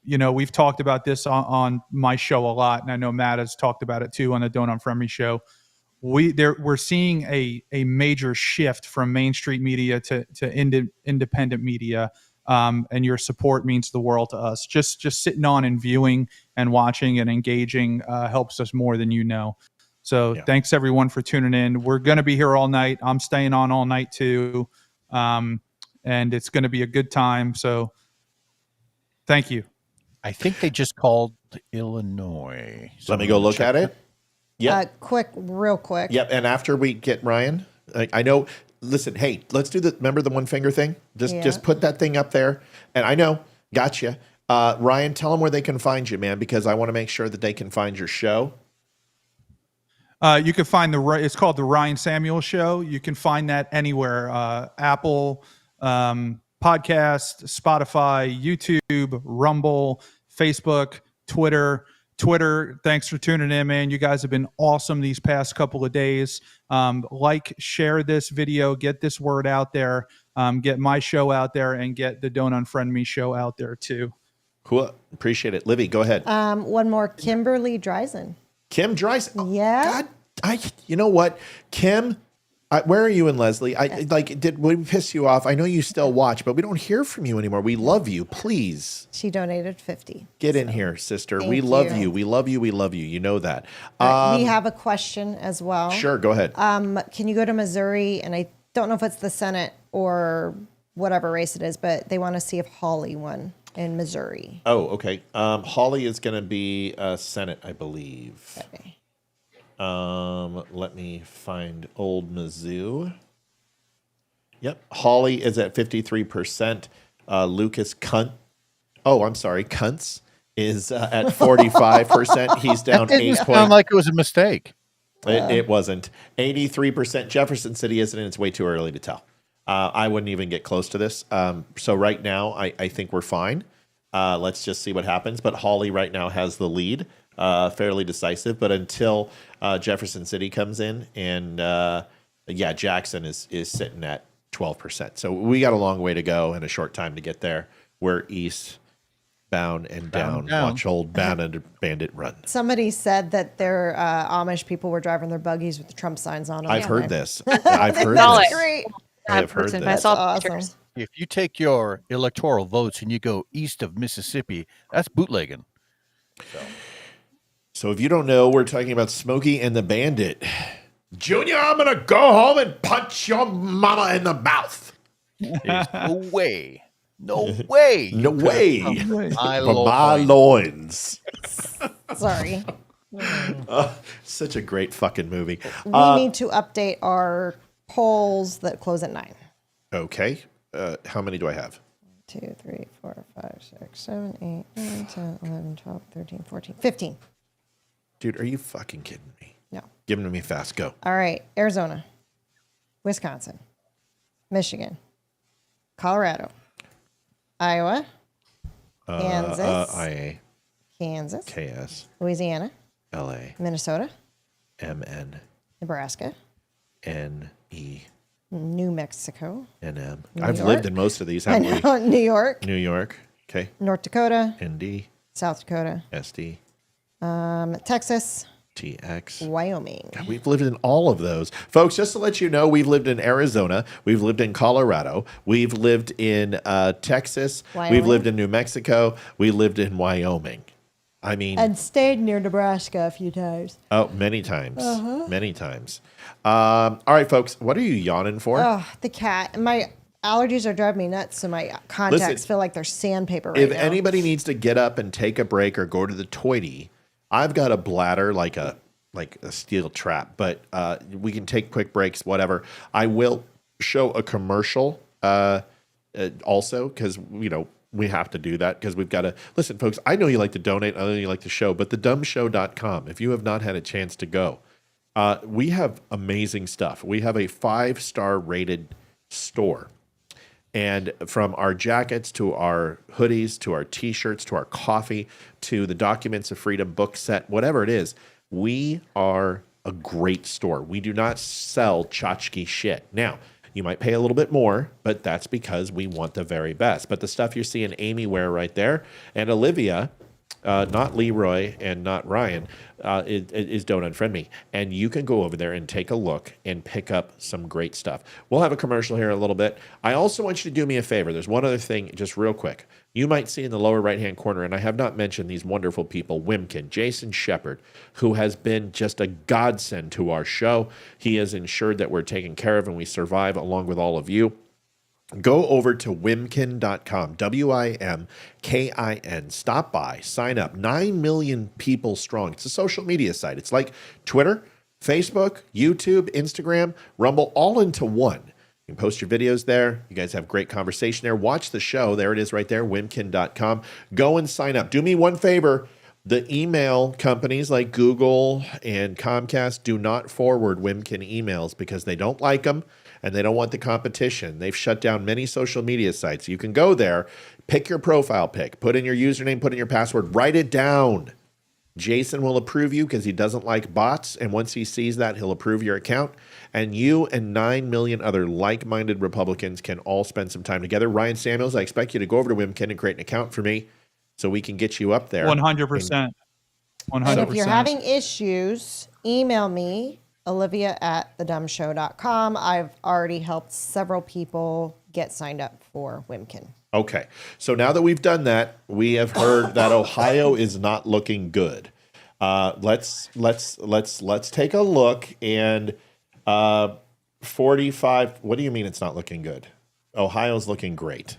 We've talked about this on my show a lot, and I know Matt has talked about it too on the Don't Unfriend Me show. We're seeing a major shift from mainstream media to independent media, and your support means the world to us. Just sitting on and viewing and watching and engaging helps us more than you know. So Thanks everyone for tuning in. We're going to be here all night. I'm staying on all night too. And it's going to be a good time. So thank you. I think they just called Illinois. Let me go look at it. Yeah. Real quick. Yep. And after we get Ryan, I know. Listen, hey, let's do the. Remember the one finger thing? Just put that thing up there. And I know, gotcha. Ryan, tell them where they can find you, man, because I want to make sure that they can find your show. You can find it's called the Ryan Samuel Show. You can find that anywhere: Apple, podcast, Spotify, YouTube, Rumble, Facebook, Twitter. Thanks for tuning in, man. You guys have been awesome these past couple of days. Share this video, get this word out there, get my show out there, and get the Don't Unfriend Me show out there too. Cool. Appreciate it. Livy, go ahead. One more, Kimberly Dreisen. Kim Dreisen. Oh, yeah. God, you know what, Kim? Where are you and Leslie? Did we piss you off? I know you still watch, but we don't hear from you anymore. We love you. Please. She donated 50. Get in here, sister. Thank we love you. you. We love you. We love you. You know that. We have a question as well. Sure, go ahead. Can you go to Missouri? And I don't know if it's the Senate or whatever race it is, but they want to see if Hawley won in Missouri. Oh, okay. Hawley is going to be Senate, I believe. Okay. Let me find old Mizzou. Yep. Hawley is at 53%. Lucas Kuntz is at 45%. He's down 8 points. Sound like it was a mistake. It wasn't. 83%. Jefferson City isn't, and it's way too early to tell. I wouldn't even get close to this. So right now, I think we're fine. Let's just see what happens. But Hawley right now has the lead. Fairly decisive, but until Jefferson City comes in, and Jackson is sitting at 12%. So we got a long way to go and a short time to get there. We're eastbound and down. Watch old bandit run. Somebody said that their Amish people were driving their buggies with the Trump signs on them. I've heard this. I've heard this. Great. I have heard this. I saw awesome. pictures. If you take your electoral votes and you go east of Mississippi, that's bootlegging. So if you don't know, we're talking about Smokey and the Bandit. Junior, I'm going to go home and punch your mama in the mouth. There's no way. No way. No way. For my loins. Sorry. Such a great fucking movie. We need to update our polls that close at 9. Okay. How many do I have? 2, 3, 4, 5, 6, 7, 8, 9, 10, 11, 12, 13, 14, 15. Dude, are you fucking kidding me? No. Give them to me fast. Go. All right. Arizona, Wisconsin, Michigan, Colorado, Iowa, Kansas, IA, Kansas, KS, Louisiana, LA, Minnesota, MN, Nebraska, NE, New Mexico, NM. New I've York. lived in most of these, haven't we? New York, New York. Okay. North Dakota, ND, South Dakota, SD, Texas, TX, Wyoming. God, we've lived in all of those. Folks, just to let you know, we've lived in Arizona. We've lived in Colorado. We've lived in Texas. Wyoming. We've lived in New Mexico. We lived in Wyoming. I mean, And stayed near Nebraska a few times. oh, many times. Many times. All right, folks, what are you yawning for? Oh, the cat. My allergies are driving me nuts, so my contacts Listen, feel like they're sandpaper right if now. anybody needs to get up and take a break or go to the toilet, I've got a bladder like a steel trap, but we can take quick breaks, whatever. I will show a commercial also because, we have to do that because we've got to listen, folks. I know you like to donate. I know you like the show, but thedumshow.com, if you have not had a chance to go, we have amazing stuff. We have a 5-star rated store. And from our jackets to our hoodies to our T-shirts to our coffee to the Documents of Freedom book set, whatever it is, we are a great store. We do not sell tchotchke shit. Now, you might pay a little bit more, but that's because we want the very best. But the stuff you're seeing Amy wear right there and Olivia, not Leeroy and not Ryan, is Don't Unfriend Me. And you can go over there and take a look and pick up some great stuff. We'll have a commercial here in a little bit. I also want you to do me a favor. There's one other thing, just real quick. You might see in the lower right-hand corner, and I have not mentioned these wonderful people, Wimkin, Jason Shepard, who has been just a godsend to our show. He has ensured that we're taken care of and we survive along with all of you. go over to wimkin.com, WIMKIN. Stop by, sign up. 9 million people strong. It's a social media site. It's like Twitter, Facebook, YouTube, Instagram, Rumble, all into one. You can post your videos there. You guys have great conversation there. Watch the show. There it is right there, wimkin.com. Go and sign up. Do me one favor. The email companies like Google and Comcast do not forward Wimkin emails because they don't like them and they don't want the competition. They've shut down many social media sites. You can go there, pick your profile pic, put in your username, put in your password, write it down. Jason will approve you because he doesn't like bots, and once he sees that, he'll approve your account. And you and 9 million other like-minded Republicans can all spend some time together. Ryan Samuels, I expect you to go over to Wimkin and create an account for me so we can get you up there. 100%. 100%. And if you're having issues, email me, olivia@thedumshow.com. I've already helped several people get signed up for Wimkin. Okay. So now that we've done that, we have heard that Ohio is not looking good. Let's take a look. And 45. What do you mean it's not looking good? Ohio's looking great.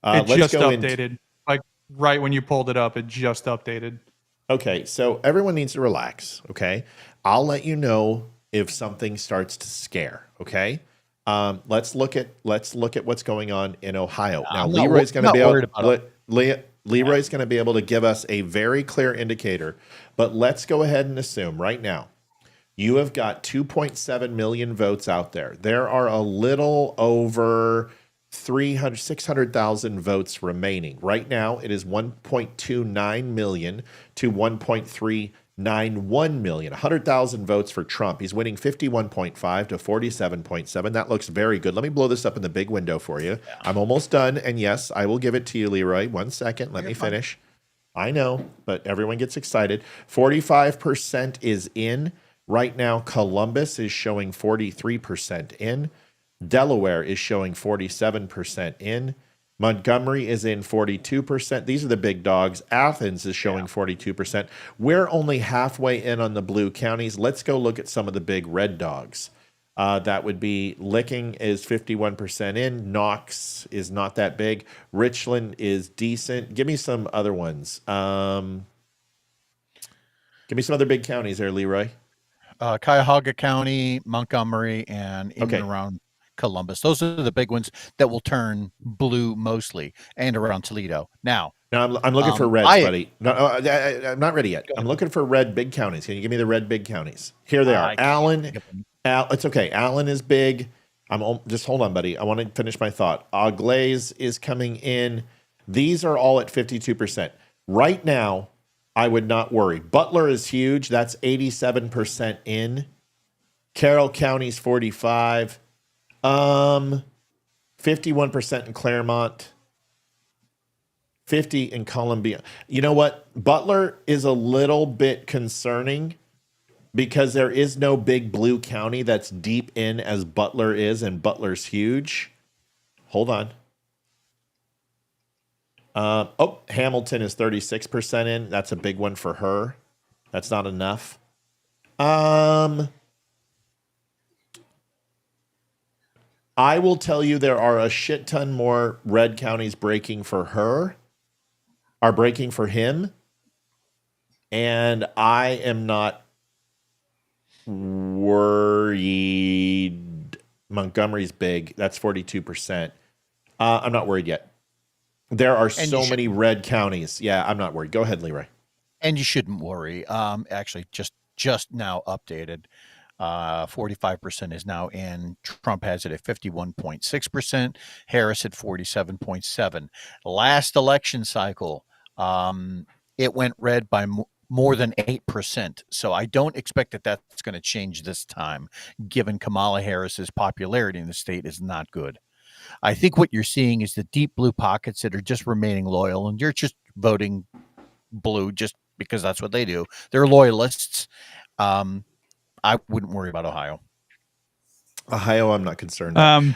It just updated. Like right when you pulled it up, it just updated. Okay, so everyone needs to relax, okay? I'll let you know if something starts to scare, okay? Let's look at what's going on in Ohio. Now, Leeroy's going to be able Leeroy's going to be able to give us a very clear indicator, but let's go ahead and assume right now you have got 2.7 million votes out there. There are a little over 600,000 votes remaining. Right now, it is 1.29 million to 1.391 million. 100,000 votes for Trump. He's winning 51.5 to 47.7. That looks very good. Let me blow this up in the big window for you. Yeah. I'm almost done. And yes, I will give it to you, Leeroy. 1 second. Let me finish. I know, but everyone gets excited. 45% is in. Right now, Columbus is showing 43% in. Delaware is showing 47% in. Montgomery is in 42%. These are the big dogs. Athens is showing 42%. We're only halfway in on the blue counties. Let's go look at some of the big red dogs. That would be Licking is 51% in. Knox is not that big. Richland is decent. Give me some other ones. Give me some other big counties there, Leeroy. Cuyahoga County, Montgomery, and in and around Columbus. Those are the big ones that will turn blue mostly, and around Toledo. Now I'm looking for reds, buddy. No, I'm not ready yet. I'm looking for red big counties. Can you give me the red big counties? Here they are. Allen. It's okay. Allen is big. Just hold on, buddy. I want to finish my thought. Auglaize is coming in. These are all at 52%. Right now, I would not worry. Butler is huge. That's 87% in. Carroll County's 45. 51% in Claremont. 50 in Columbia. You know what? Butler is a little bit concerning because there is no big blue county that's deep in as Butler is, and Butler's huge. Hold on. Hamilton is 36% in. That's a big one for her. That's not enough. I will tell you there are a shit ton more red counties breaking for her, are breaking for him. And I am not worried. Montgomery's big. That's 42%. I'm not worried yet. There are so many red counties. Yeah, I'm not worried. Go ahead, Leeroy. And you shouldn't worry. Actually, just now updated. 45% is now in. Trump has it at 51.6%. Harris at 47.7%. Last election cycle, it went red by more than 8%. So I don't expect that that's going to change this time, given Kamala Harris's popularity in the state is not good. I think what you're seeing is the deep blue pockets that are just remaining loyal, and you're just voting blue just because that's what they do. They're loyalists. I wouldn't worry about Ohio. Ohio, I'm not concerned. And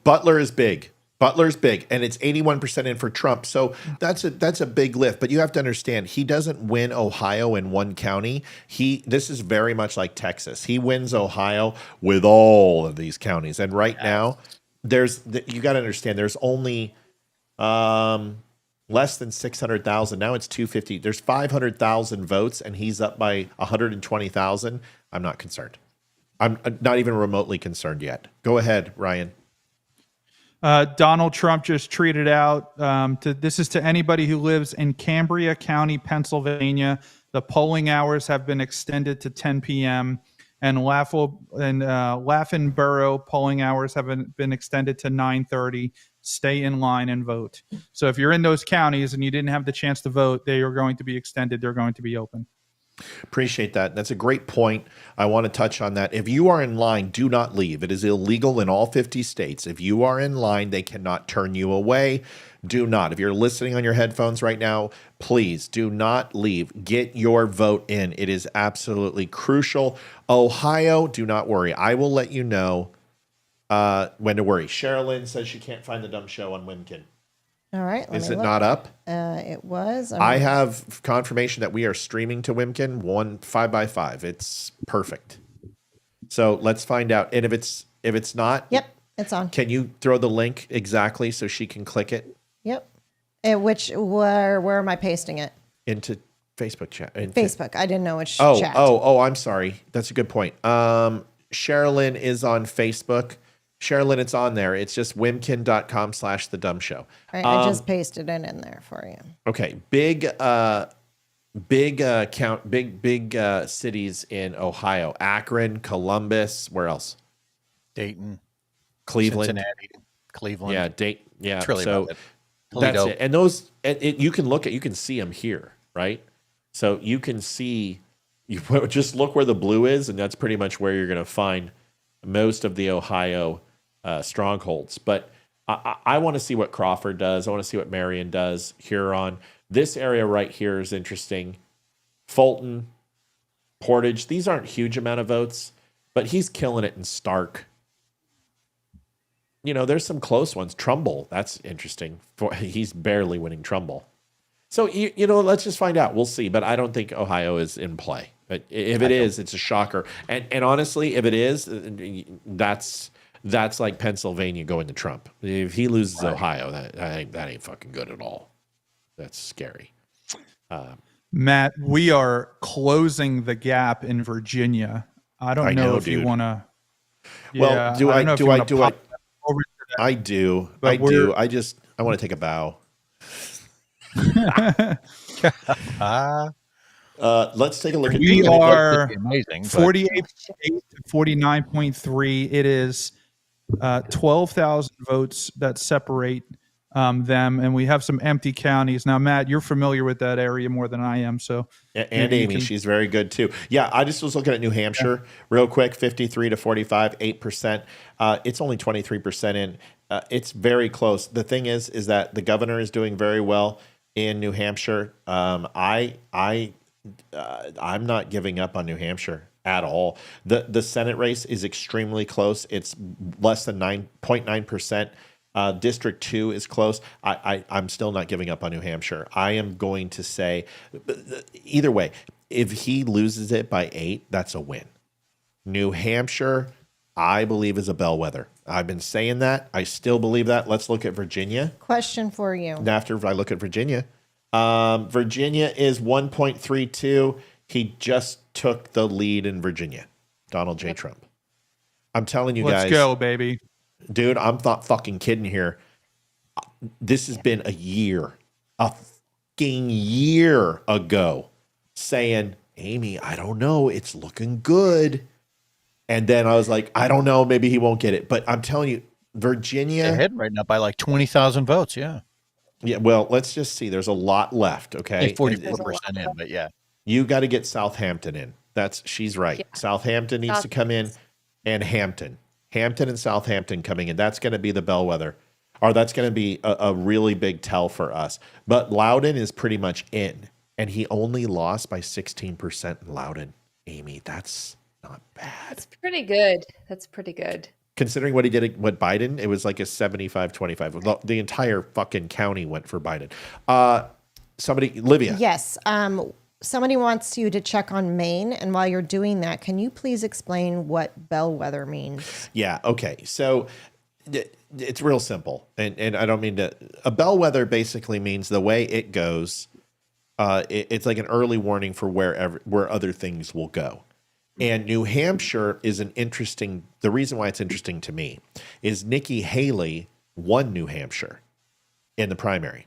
Butler is big. Butler's big, and it's 81% in for Trump. So that's a big lift. But you have to understand, he doesn't win Ohio in one county. This is very much like Texas. He wins Ohio with all of these counties. And right now, you got to understand, there's only less than 600,000. Now it's 250. There's 500,000 votes, and he's up by 120,000. I'm not concerned. I'm not even remotely concerned yet. Go ahead, Ryan. Donald Trump just tweeted out, this is to anybody who lives in Cambria County, Pennsylvania. The polling hours have been extended to 10 p.m. and Laughlinborough polling hours have been extended to 9:30. Stay in line and vote. So if you're in those counties and you didn't have the chance to vote, they are going to be extended. They're going to be open. Appreciate that. That's a great point. I want to touch on that. If you are in line, do not leave. It is illegal in all 50 states. If you are in line, they cannot turn you away. Do not. If you're listening on your headphones right now, please do not leave. Get your vote in. It is absolutely crucial. Ohio, do not worry. I will let you know when to worry. Sherilyn says she can't find the dumb show on Wimkin. All right. Is it not up? It was. I have confirmation that we are streaming to Wimkin 5x5. It's perfect. So let's find out. And if it's not, yep, it's on. Can you throw the link exactly so she can click it? Yep. Where am I pasting it? Into Facebook chat. Facebook. I didn't know which chat. Oh, I'm sorry. That's a good point. Sherilyn is on Facebook. Sherilyn, it's on there. It's just wimkin.com/thedumbshow. All right, I just pasted it in there for you. Okay. Big cities in Ohio. Akron, Columbus, where else? Dayton. Cleveland. Cincinnati. Cleveland. Yeah, Dayton. Yeah. It's really so about it. that's it. And those, you can see them here, right? So you can see, just look where the blue is, and that's pretty much where you're going to find most of the Ohio strongholds. But I want to see what Crawford does. I want to see what Marion does. Huron. This area right here is interesting. Fulton, Portage. These aren't huge amount of votes, but he's killing it in Stark. You know, there's some close ones. Trumbull, that's interesting. He's barely winning Trumbull. So, you know, let's just find out. We'll see. But I don't think Ohio is in play. But if it is, it's a shocker. And honestly, if it is, that's like Pennsylvania going to Trump. If he loses Ohio, that ain't fucking good at all. That's scary. Matt, we are closing the gap in Virginia. I don't know if you want to. Well, do I? I do. I want to take a bow. Let's take a look at. We are 48 to 49.3. It is 12,000 votes that separate them, and we have some empty counties. Now, Matt, you're familiar with that area more than I am, so. And Amy, she's very good too. Yeah, I just was looking at New Hampshire real quick, 53 to 45, 8%. It's only 23% in. It's very close. The thing is that the governor is doing very well in New Hampshire. I'm not giving up on New Hampshire at all. The Senate race is extremely close. It's less than 9.9%. District 2 is close. I'm still not giving up on New Hampshire. I am going to say, either way, if he loses it by 8, that's a win. New Hampshire, I believe, is a bellwether. I've been saying that. I still believe that. Let's look at Virginia. Question for you. And after I look at Virginia, Virginia is 1.32. He just took the lead in Virginia. Donald J. Trump. I'm telling you guys. Let's go, baby. Dude, I'm not fucking kidding here. This has been a fucking year ago saying, Amy, I don't know. It's looking good. And then I was like, I don't know. Maybe he won't get it. But I'm telling you, Virginia. They're heading right now by like 20,000 votes. Yeah. Yeah. Well, let's just see. There's a lot left. Okay. 44% in, but yeah. You got to get Southampton in. She's right. Yeah. Southampton needs to come in, and Hampton and Southampton coming in. That's going to be the bellwether, or that's going to be a really big tell for us. But Loudoun is pretty much in, and he only lost by 16% in Loudoun. Amy, that's not bad. That's pretty good. Considering what he did with Biden, it was like a 75-25. The entire fucking county went for Biden. Olivia. Yes. Somebody wants you to check on Maine, and while you're doing that, can you please explain what bellwether means? Yeah, okay. So It's real simple, and I don't mean to. A bellwether basically means the way it goes. It's like an early warning for where other things will go. And New Hampshire is an interesting. The reason why it's interesting to me is Nikki Haley won New Hampshire in the primary,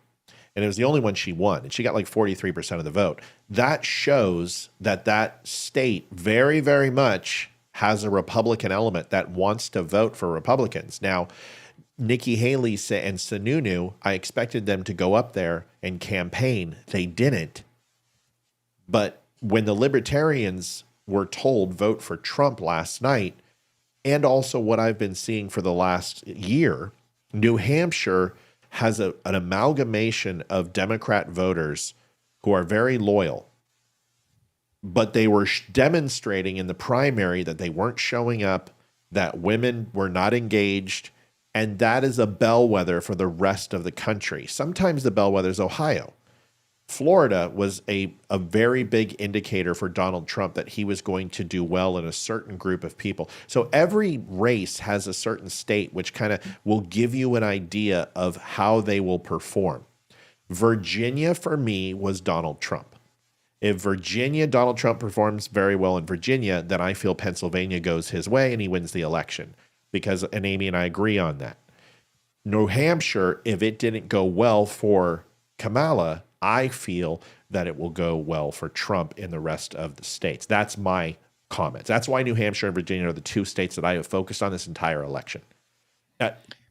and it was the only one she won, and she got like 43% of the vote. That shows that state very, very much has a Republican element that wants to vote for Republicans. Now, Nikki Haley and Sununu, I expected them to go up there and campaign. They didn't. But when the Libertarians were told vote for Trump last night, and also what I've been seeing for the last year, New Hampshire has an amalgamation of Democrat voters who are very loyal. But they were demonstrating in the primary that they weren't showing up, that women were not engaged, and that is a bellwether for the rest of the country. Sometimes the bellwether is Ohio. Florida was a very big indicator for Donald Trump that he was going to do well in a certain group of people. So every race has a certain state which kind of will give you an idea of how they will perform. Virginia, for me, was Donald Trump. If Donald Trump performs very well in Virginia, then I feel Pennsylvania goes his way and he wins the election. And Amy and I agree on that. New Hampshire, if it didn't go well for Kamala, I feel that it will go well for Trump in the rest of the states. That's my comments. That's why New Hampshire and Virginia are the two states that I have focused on this entire election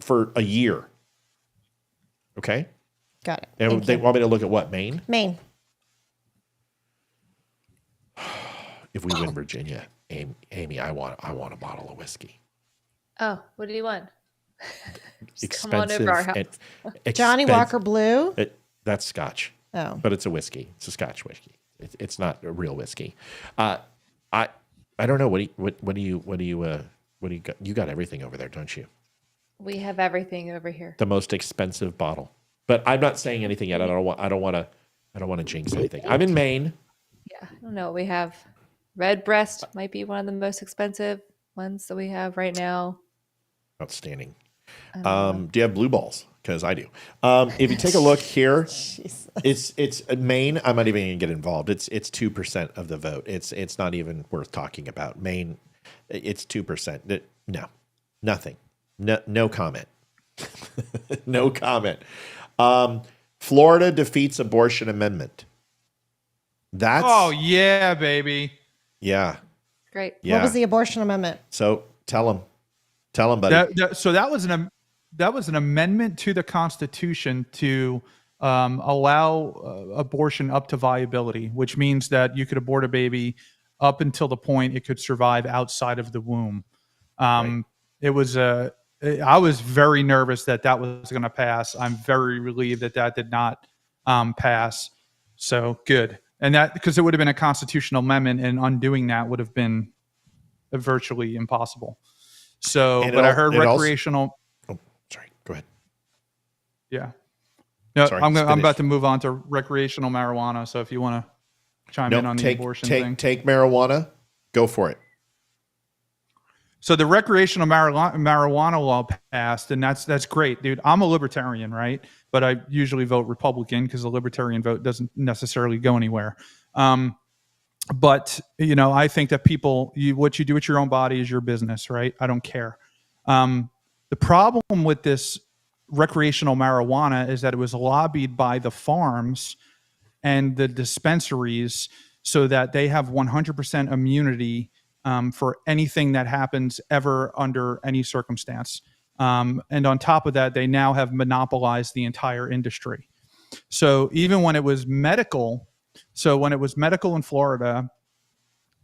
for a year. Okay? Got it. And they want me to look at what? Maine? Maine. If we win Virginia, Amy, I want a bottle of whiskey. Oh, what do you want? Expensive. Come on over our house. Johnny Walker Blue? That's Scotch. Oh. But it's a whiskey. It's a Scotch whiskey. It's not a real whiskey. I don't know. What do you got? You got everything over there, don't you? We have everything over here. The most expensive bottle. But I'm not saying anything yet. I don't want to jinx anything. I'm in Maine. Yeah, I don't know what we have. Red Breast might be one of the most expensive ones that we have right now. Outstanding. Do you have blue balls? Because I do. If you take a look here, it's Maine. I'm not even going to get involved. It's 2% of the vote. It's not even worth talking about. Maine, it's 2%. No, nothing. No comment. No comment. Florida defeats abortion amendment. Oh yeah, baby. Yeah. Great. Yeah. What was the abortion amendment? So tell them, buddy. That was an amendment to the Constitution to allow abortion up to viability, which means that you could abort a baby up until the point it could survive outside of the womb. It was I was very nervous that was going to pass. I'm very relieved that did not pass. So good. And that, because it would have been a constitutional amendment, and undoing that would have been virtually impossible. So, but I heard recreational. Sorry, go ahead. Yeah. No, sorry, I'm about to move on to recreational marijuana. So if you want to chime in on the abortion thing. Take marijuana, go for it. So the recreational marijuana law passed, and that's great, dude. I'm a libertarian, right? But I usually vote Republican because the libertarian vote doesn't necessarily go anywhere. But I think that what you do with your own body is your business, right? I don't care. The problem with this recreational marijuana is that it was lobbied by the farms and the dispensaries so that they have 100% immunity for anything that happens ever under any circumstance. And on top of that, they now have monopolized the entire industry. So even when it was medical, in Florida,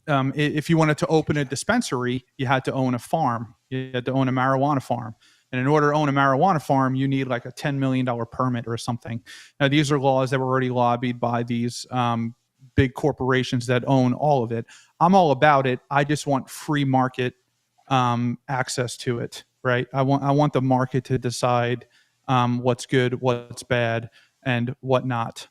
if you wanted to open a dispensary, you had to own a farm. You had to own a marijuana farm. And in order to own a marijuana farm, you need like a $10 million permit or something. Now, these are laws that were already lobbied by these big corporations that own all of it. I'm all about it. I just want free market access to it, right? I want the market to decide what's good, what's bad, and what not.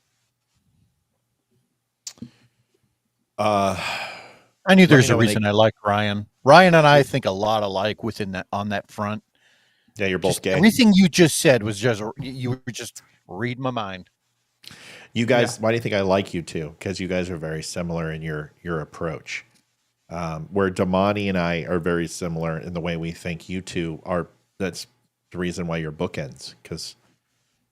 I knew there's a reason I like Ryan. Ryan and I think a lot alike on that front. Yeah, you're both gay. Everything you just said was just, you were just reading my mind. You guys, why do you think I like you two? Because you guys are very similar in your approach. Where Damani and I are very similar in the way we think. You two are. That's the reason why you're bookends, because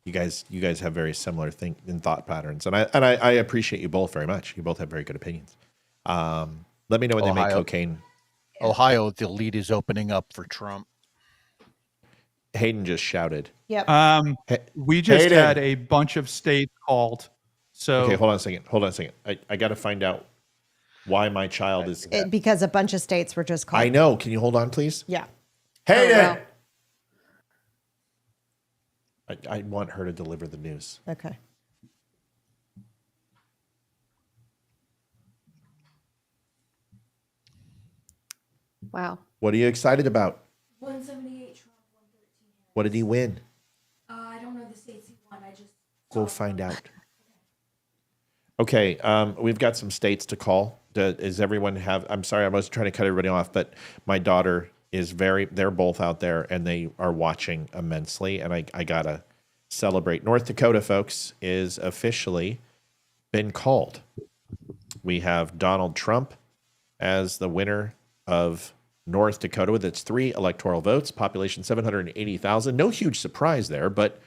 you guys have very similar thought patterns, and I appreciate you both very much. You both have very good opinions. Let me know when they make cocaine. Ohio, the lead is opening up for Trump. Hayden just shouted. Yep. We just Hayden. had a bunch of states called. So Okay, hold on a second. I got to find out why my child is. Because a bunch of states were just called. I know. Can you hold on, please? Yeah. Hayden. I want her to deliver the news. Okay. Wow. What are you excited about? 178 Trump, 113. What did he win? I don't know the states he won. I just Go find out. Okay, we've got some states to call. Does everyone have? I'm sorry, I was trying to cut everybody off, but my daughter is they're both out there and they are watching immensely, and I gotta celebrate. North Dakota, folks, is officially been called. We have Donald Trump as the winner of North Dakota with its 3 electoral votes, population 780,000. No huge surprise there, but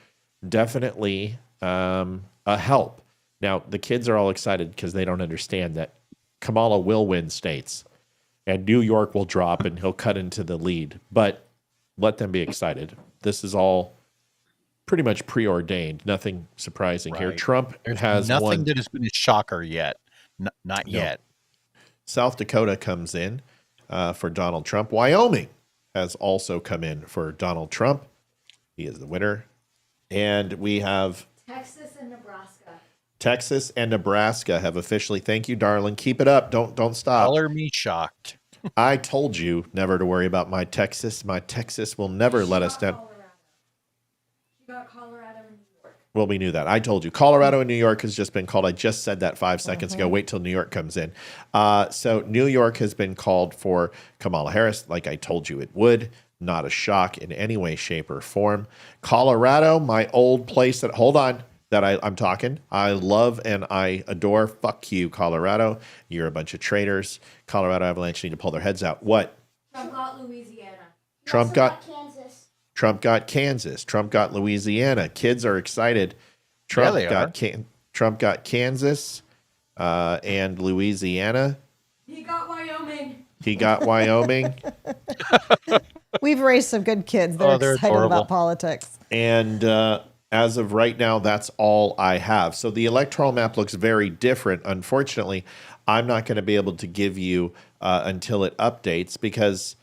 definitely a help. Now, the kids are all excited because they don't understand that Kamala will win states and New York will drop and he'll cut into the lead. But let them be excited. This is all pretty much preordained. Nothing surprising here. Trump has nothing that has been a shocker yet. Not yet. South Dakota comes in for Donald Trump. Wyoming has also come in for Donald Trump. He is the winner. And we have Texas and Nebraska. Texas and Nebraska have officially. Thank you, darling. Keep it up. Don't stop. Color me shocked. I told you never to worry about my Texas. My Texas will never let us down. She got Colorado and New York. Well, we knew that. I told you. Colorado and New York has just been called. I just said that 5 seconds ago. Wait till New York comes in. So New York has been called for Kamala Harris, like I told you it would. Not a shock in any way, shape, or form. Colorado, my old place that, hold on, that I'm talking. I love and I adore. Fuck you, Colorado. You're a bunch of traitors. Colorado Avalanche need to pull their heads out. What? Trump got Louisiana. Trump got Kansas. Trump got Kansas. Trump got Louisiana. Kids are excited. Trump Trump got Kansas and Louisiana. He got Wyoming. He got Wyoming. We've raised some good kids. They're excited adorable. about politics. And as of right now, that's all I have. So the electoral map looks very different. Unfortunately, I'm not going to be able to give you until it updates because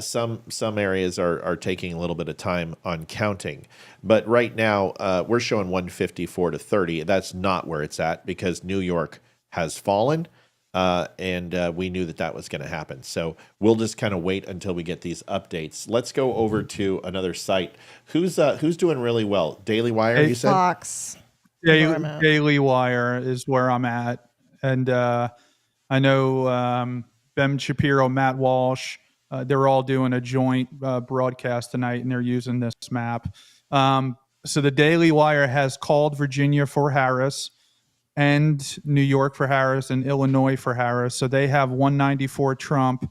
some areas are taking a little bit of time on counting. But right now, we're showing 154 to 30. That's not where it's at because New York has fallen. And we knew that was going to happen. So we'll just kind of wait until we get these updates. Let's go over to another site. Who's doing really well? Daily Wire, you said? Fox. Daily Wire is where I'm at. And I know Ben Shapiro, Matt Walsh, they're all doing a joint broadcast tonight, and they're using this map. So the Daily Wire has called Virginia for Harris, and New York for Harris, and Illinois for Harris. So they have 194 Trump,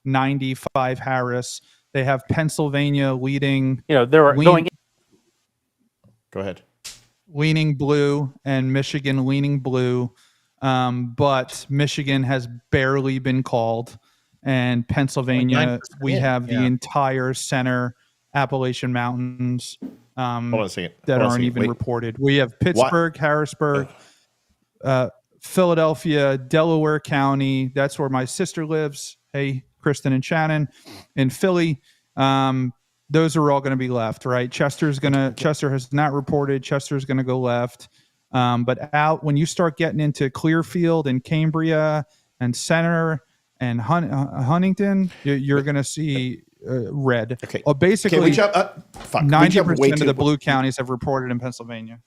95 Harris. They have Pennsylvania leading. Go ahead. Leaning blue, and Michigan leaning blue. But Michigan has barely been called. And Pennsylvania, we have the entire center Appalachian Mountains Hold on a second. that aren't even reported. We have Pittsburgh, Harrisburg, Philadelphia, Delaware County. That's where my sister lives. Hey, Kristen and Shannon. In Philly, those are all going to be left, right? Chester has not reported. Chester's going to go left. But out when you start getting into Clearfield and Cambria and Center and Huntington, you're going to see red. Okay. Basically, we jump, 90% of the blue counties have reported in Pennsylvania.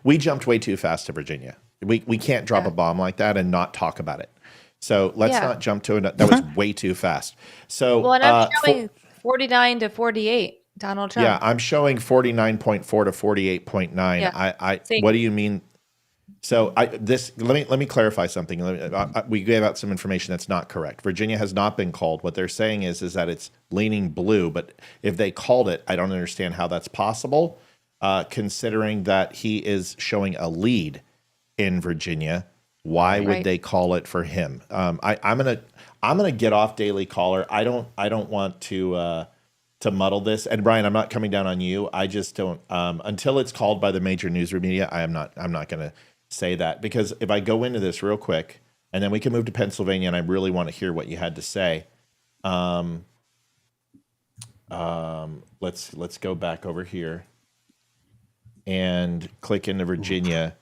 We jumped way too fast to Virginia. We can't drop a bomb like that and not talk about it. So let's not jump to it. That was way too fast. So and I'm showing 49 to 48 Donald Trump. Yeah, I'm showing 49.4 to 48.9. Yeah, What do you mean? So let me clarify something. We gave out some information that's not correct. Virginia has not been called. What they're saying is that it's leaning blue, but if they called it, I don't understand how that's possible, considering that he is showing a lead in Virginia. Why would they call it for him? I'm gonna get off Daily Caller. I don't want to muddle this. And Brian, I'm not coming down on you. I just don't until it's called by the major news media. I'm not gonna say that, because if I go into this real quick, and then we can move to Pennsylvania, and I really want to hear what you had to say. Let's go back over here and click into Virginia.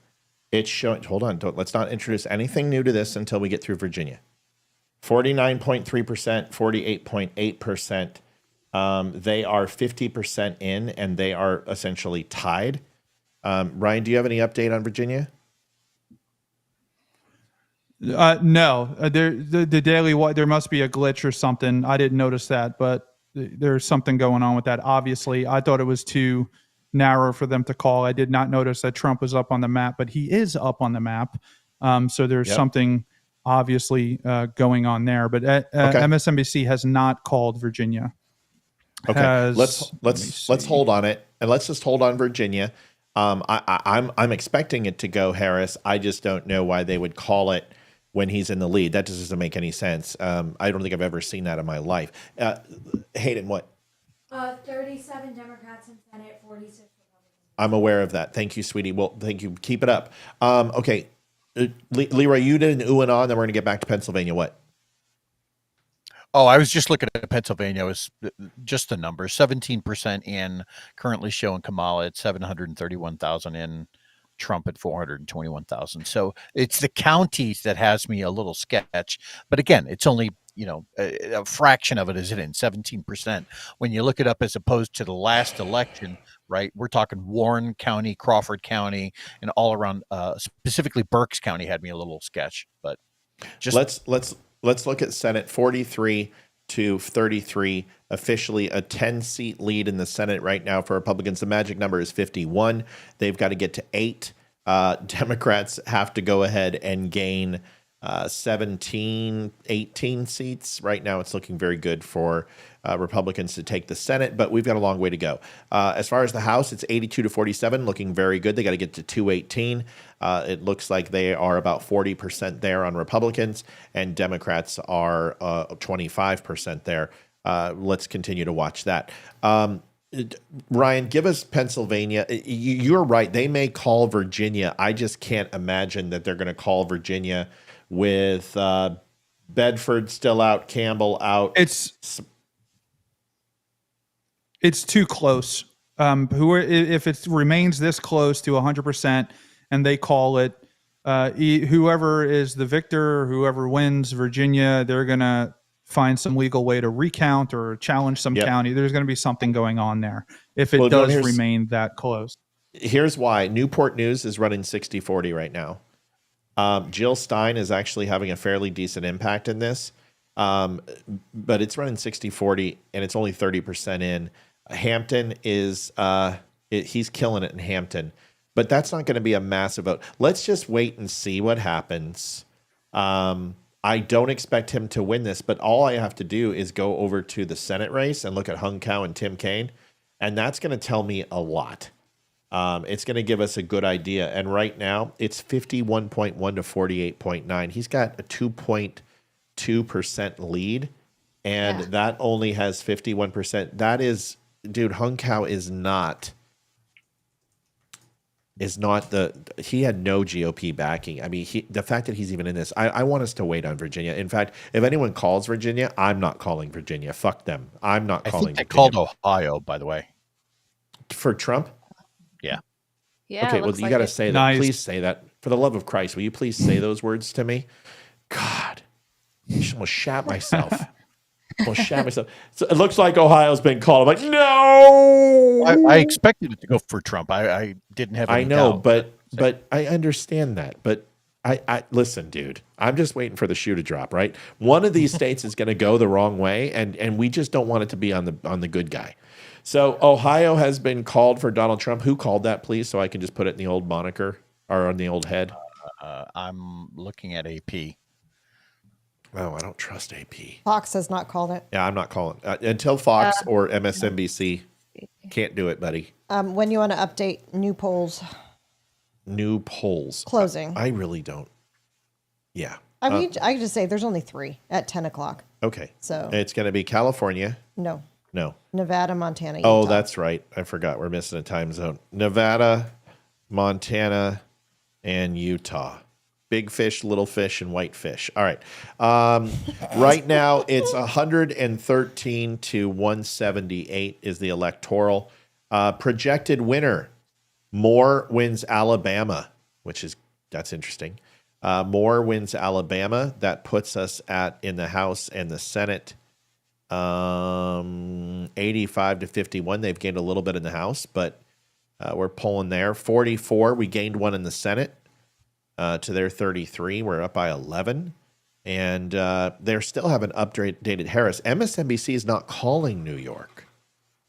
It's showing. Hold on. Let's not introduce anything new to this until we get through Virginia. 49.3%, 48.8%. They are 50% in, and they are essentially tied. Ryan, do you have any update on Virginia? No. The Daily, there must be a glitch or something. I didn't notice that, but there's something going on with that. Obviously, I thought it was too narrow for them to call. I did not notice that Trump was up on the map, but he is up on the map. So there's something obviously going on there. But MSNBC has not called Virginia. Okay, let's hold on it, and let's just hold on Virginia. I'm expecting it to go Harris. I just don't know why they would call it when he's in the lead. That just doesn't make any sense. I don't think I've ever seen that in my life. Hayden, what? 37 Democrats in Senate, 46 Republicans. I'm aware of that. Thank you, sweetie. Well, thank you. Keep it up. Okay, Leeroy, you did an ooh and ah, and then we're going to get back to Pennsylvania. What? Oh, I was just looking at Pennsylvania. It was just the numbers. 17% in, currently showing KAMALA at 731,000 in, Trump at 421,000. So it's the counties that has me a little sketch. But again, it's only, a fraction of it is in 17%. When you look it up as opposed to the last election, right, we're talking Warren County, Crawford County, and all around, specifically Berks County had me a little sketch. But just let's look at Senate. 43 to 33, officially a 10-seat lead in the Senate right now for Republicans. The magic number is 51. They've got to get to 8. Democrats have to go ahead and gain 17, 18 seats. Right now, it's looking very good for Republicans to take the Senate, but we've got a long way to go. As far as the House, it's 82 to 47, looking very good. They got to get to 218. It looks like they are about 40% there on Republicans, and Democrats are 25% there. Let's continue to watch that. Ryan, give us Pennsylvania. You're right. They may call Virginia. I just can't imagine that they're going to call Virginia with Bedford still out, Campbell out. It's too close. If it remains this close to 100% and they call it, whoever is the victor, whoever wins Virginia, they're going to find some legal way to recount or challenge some county. There's going to be something going on there if it does remain that close. Here's why. Newport News is running 60-40 right now. Jill Stein is actually having a fairly decent impact in this, but it's running 60-40, and it's only 30% in. Hampton is he's killing it in Hampton, but that's not going to be a massive vote. Let's just wait and see what happens. I don't expect him to win this, but all I have to do is go over to the Senate race and look at Hung Cao and Tim Kaine, and that's going to tell me a lot. It's going to give us a good idea. And right now, it's 51.1 to 48.9. He's got a 2.2% lead, and that only has 51%. That is, dude, Hung Cao is not he had no GOP backing. I mean, the fact that he's even in this, I want us to wait on Virginia. In fact, if anyone calls Virginia, I'm not calling Virginia. Fuck them. I'm not calling Virginia. Virginia. They called Ohio, by the way. For Trump? Yeah. Yeah. Okay, well, you got to say that. Nice. Please say that. For the love of Christ, will you please say those words to me? God, I almost shat myself. So it looks like Ohio's been called. I'm like, no. I expected it to go for Trump. I didn't have any doubt. but I understand that. But I listen, dude. I'm just waiting for the shoe to drop. Right, one of these states is going to go the wrong way, and we just don't want it to be on the good guy. So Ohio has been called for Donald Trump. Who called that, please? So I can just put it in the old moniker or on the old head. I'm looking at AP. Oh, I don't trust AP. Fox has not called it. Yeah, I'm not calling until Fox or MSNBC can't do it, buddy. When you want to update new polls? New polls closing. I really don't. Yeah. I mean, I can just say there's only 3 at 10 o'clock. Okay. So it's going to be California. No. Nevada, Montana. Oh, Utah. that's right. I forgot. We're missing a time zone. Nevada, Montana, and Utah. Big fish, little fish, and white fish. All right. Right now, it's 113 to 178 is the electoral. Projected winner, Moore wins Alabama, that's interesting. Moore wins Alabama. That puts us in the House and the Senate 85 to 51. They've gained a little bit in the House, but we're pulling there. 44, we gained one in the Senate to their 33. We're up by 11. And they still haven't updated Harris. MSNBC is not calling New York.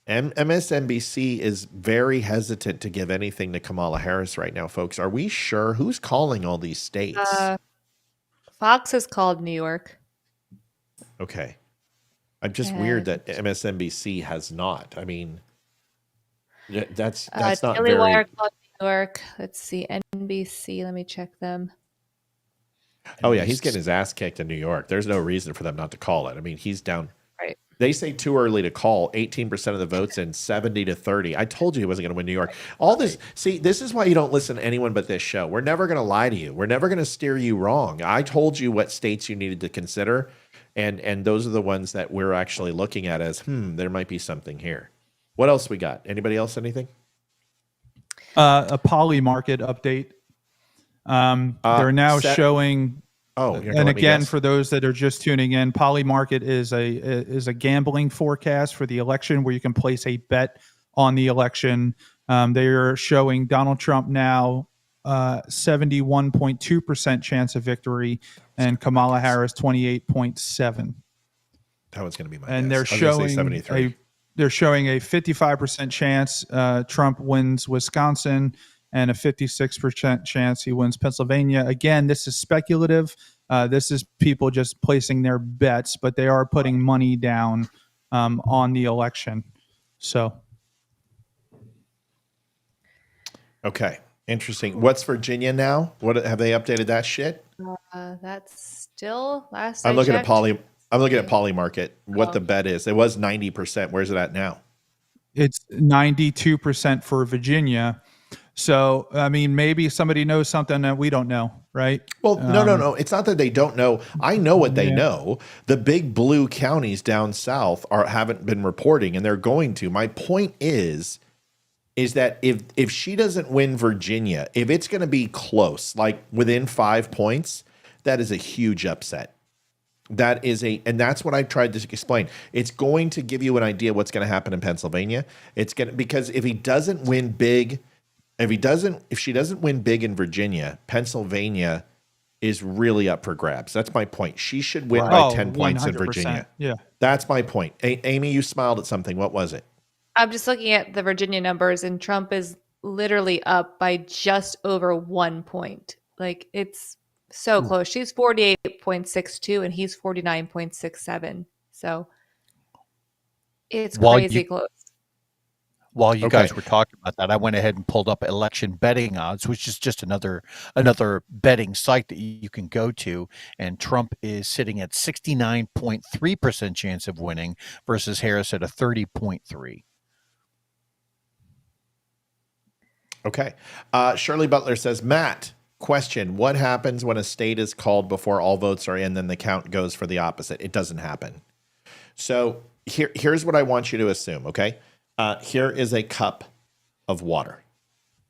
MSNBC is very hesitant to give anything to Kamala Harris right now, folks. Are we sure? Who's calling all these states? Fox has called New York. Okay. I'm just weird that MSNBC has not. I mean, that's not Daily very... Wire called New York. Let's see. NBC. Let me check them. Oh, yeah. He's getting his ass kicked in New York. There's no reason for them not to call it. I mean, he's down... Right. They say too early to call, 18% of the votes and 70 to 30. I told you he wasn't going to win New York. All this, see, this is why you don't listen to anyone but this show. We're never going to lie to you. We're never going to steer you wrong. I told you what states you needed to consider, and those are the ones that we're actually looking at as, there might be something here. What else we got? Anybody else, anything? A poly market update. They're now showing... Oh, and again, for those that are just tuning in, poly market is a gambling forecast for the election where you can place a bet on the election. They are showing Donald Trump now 71.2% chance of victory and Kamala Harris 28.7. That was going to be my and guess. They're showing a 55% chance Trump wins Wisconsin and a 56% chance he wins Pennsylvania. Again, this is speculative. This is people just placing their bets, but they are putting money down on the election. So, okay, interesting. What's Virginia now? What have they updated that shit? That's still last. I'm looking at poly market. What the bet is? It was 90%. Where's it at now? It's 92% for Virginia. So, I mean, maybe somebody knows something that we don't know, right? Well, no. It's not that they don't know. I know what they know. The big blue counties down south haven't been reporting, and they're going to. My point is that if she doesn't win Virginia, if it's going to be close, like within 5 points, that is a huge upset. And that's what I tried to explain. It's going to give you an idea what's going to happen in Pennsylvania. Because if he doesn't win big. If she doesn't win big in Virginia, Pennsylvania is really up for grabs. That's my point. She should win by 10 points in Virginia. Yeah. That's my point. Amy, you smiled at something. What was it? I'm just looking at the Virginia numbers, and Trump is literally up by just over 1 point. Like, it's so close. She's 48.62 and he's 49.67. So it's crazy close. While you guys were talking about that, I went ahead and pulled up election betting odds, which is just another betting site that you can go to. And Trump is sitting at 69.3% chance of winning versus Harris at a 30.3. Okay. Shirley Butler says, Matt, question, what happens when a state is called before all votes are in, then the count goes for the opposite? It doesn't happen. So here's what I want you to assume, okay? Here is a cup of water.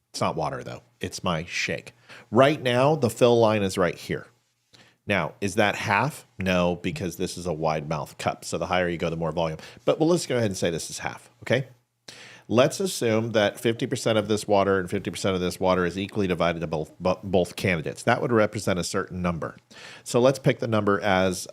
It's not water, though. It's my shake. Right now, the fill line is right here. Now, is that half? No, because this is a wide mouth cup. So the higher you go, the more volume. But let's go ahead and say this is half, okay? Let's assume that 50% of this water and 50% of this water is equally divided to both candidates. That would represent a certain number. So let's pick the number as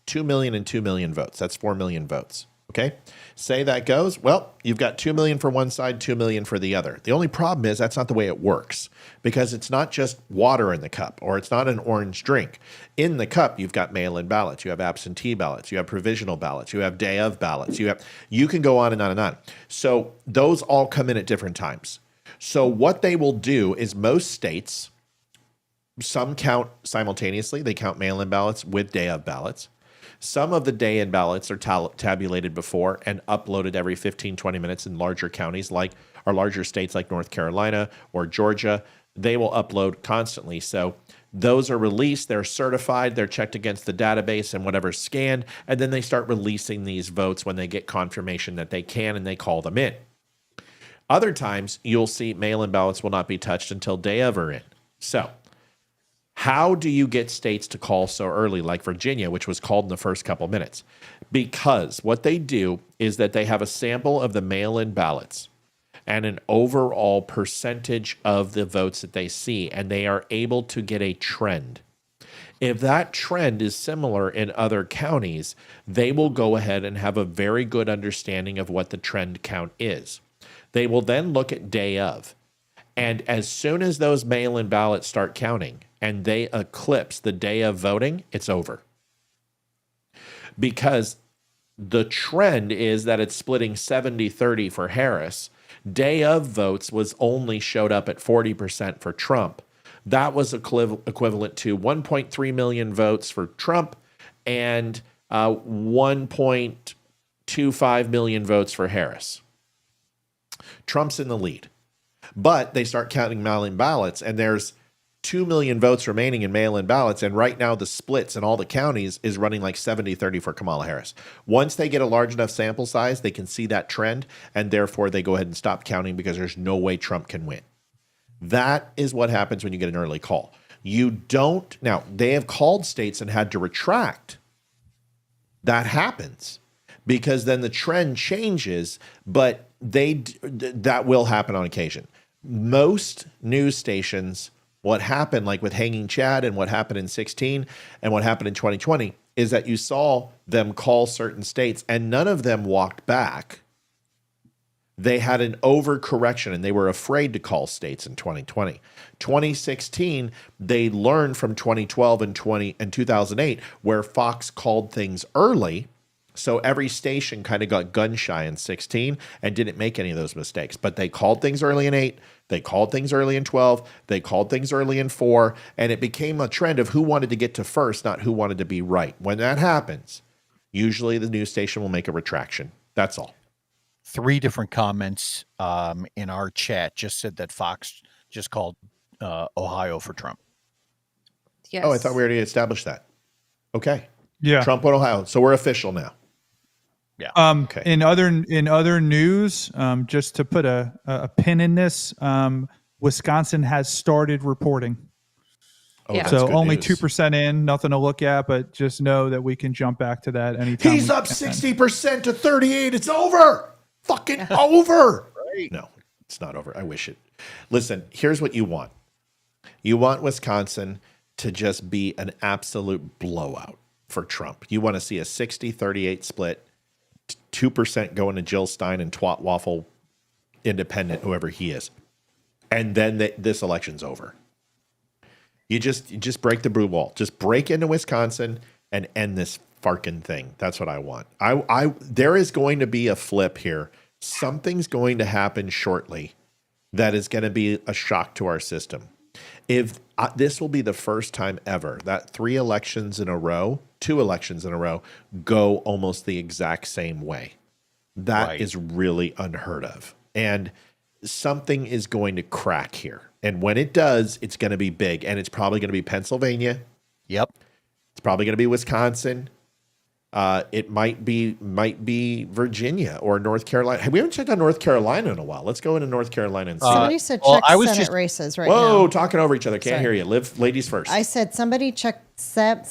2 million and 2 million votes. That's 4 million votes. Okay. Say that goes. Well, you've got 2 million for one side, 2 million for the other. The only problem is that's not the way it works, because it's not just water in the cup, or it's not an orange drink. In the cup, you've got mail-in ballots, you have absentee ballots, you have provisional ballots, you have day of ballots, you can go on and on and on. So those all come in at different times. So what they will do is most states, some count simultaneously. They count mail-in ballots with day of ballots. Some of the day-in ballots are tabulated before and uploaded every 15, 20 minutes in larger counties or larger states like North Carolina or Georgia. They will upload constantly. So those are released, they're certified, they're checked against the database and whatever's scanned, and then they start releasing these votes when they get confirmation that they can, and they call them in. Other times, you'll see mail-in ballots will not be touched until day of are in. So how do you get states to call so early, like Virginia, which was called in the first couple minutes? Because what they do is that they have a sample of the mail-in ballots and an overall percentage of the votes that they see, and they are able to get a trend. If that trend is similar in other counties, they will go ahead and have a very good understanding of what the trend count is. They will then look at day of. And as soon as those mail-in ballots start counting and they eclipse the day of voting, it's over. Because the trend is that it's splitting 70-30 for Harris. Day of votes only showed up at 40% for Trump. That was equivalent to 1.3 million votes for Trump and 1.25 million votes for Harris. Trump's in the lead. But they start counting mail-in ballots, and there's 2 million votes remaining in mail-in ballots, and right now the splits in all the counties is running like 70-30 for Kamala Harris. Once they get a large enough sample size, they can see that trend, and therefore they go ahead and stop counting because there's no way Trump can win. That is what happens when you get an early call. Now, they have called states and had to retract. That happens because then the trend changes, but that will happen on occasion. Most news stations, what happened, like with Hanging Chad and what happened in 2016 and what happened in 2020, is that you saw them call certain states and none of them walked back. They had an overcorrection and they were afraid to call states in 2020. 2016, they learned from 2012 and 2008, where Fox called things early. So every station kind of got gun shy in 16 and didn't make any of those mistakes. But they called things early in 8, they called things early in 12, they called things early in 4, and it became a trend of who wanted to get to first, not who wanted to be right. When that happens, usually the news station will make a retraction. That's all. 3 different comments in our chat just said that Fox just called Ohio for Trump. Yes. Oh, I thought we already established that. Okay. Yeah. Trump won Ohio. So we're official now. Yeah. Okay. In other news, just to put a pin in this, Wisconsin has started reporting. Oh, yeah. So only news. 2% in, nothing to look at, but just know that we can jump back to that anytime. He's up 60% to 38. It's over. Fucking over. Right. No, it's not over. I wish it. Listen, here's what you want. You want Wisconsin to just be an absolute blowout for Trump. You want to see a 60-38 split, 2% going to Jill Stein and Twat Waffle Independent, whoever he is. And then this election's over. You just break the blue wall. Just break into Wisconsin and end this fucking thing. That's what I want. There is going to be a flip here. Something's going to happen shortly that is going to be a shock to our system. If this will be the first time ever that 2 elections in a row, go almost the exact same way. That is really unheard of. And something is going to crack here. And when it does, it's going to be big. And it's probably going to be Pennsylvania. Yep. It's probably going to be Wisconsin. It might be Virginia or North Carolina. We haven't checked on North Carolina in a while. Let's go into North Carolina and see. Somebody said check Senate races right now. Whoa, talking over each other. Can't hear you. Ladies first. I said someone said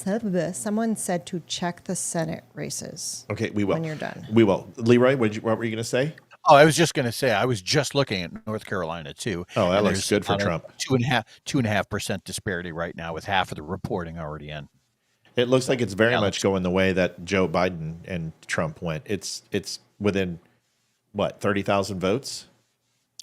to check the Senate races. Okay, we will. When you're done. We will. Leeroy, what were you going to say? Oh, I was just going to say, I was just looking at North Carolina too. Oh, that looks good for Trump. 2.5% disparity right now with half of the reporting already in. It looks like it's very much going the way that Joe Biden and Trump went. It's within, what, 30,000 votes?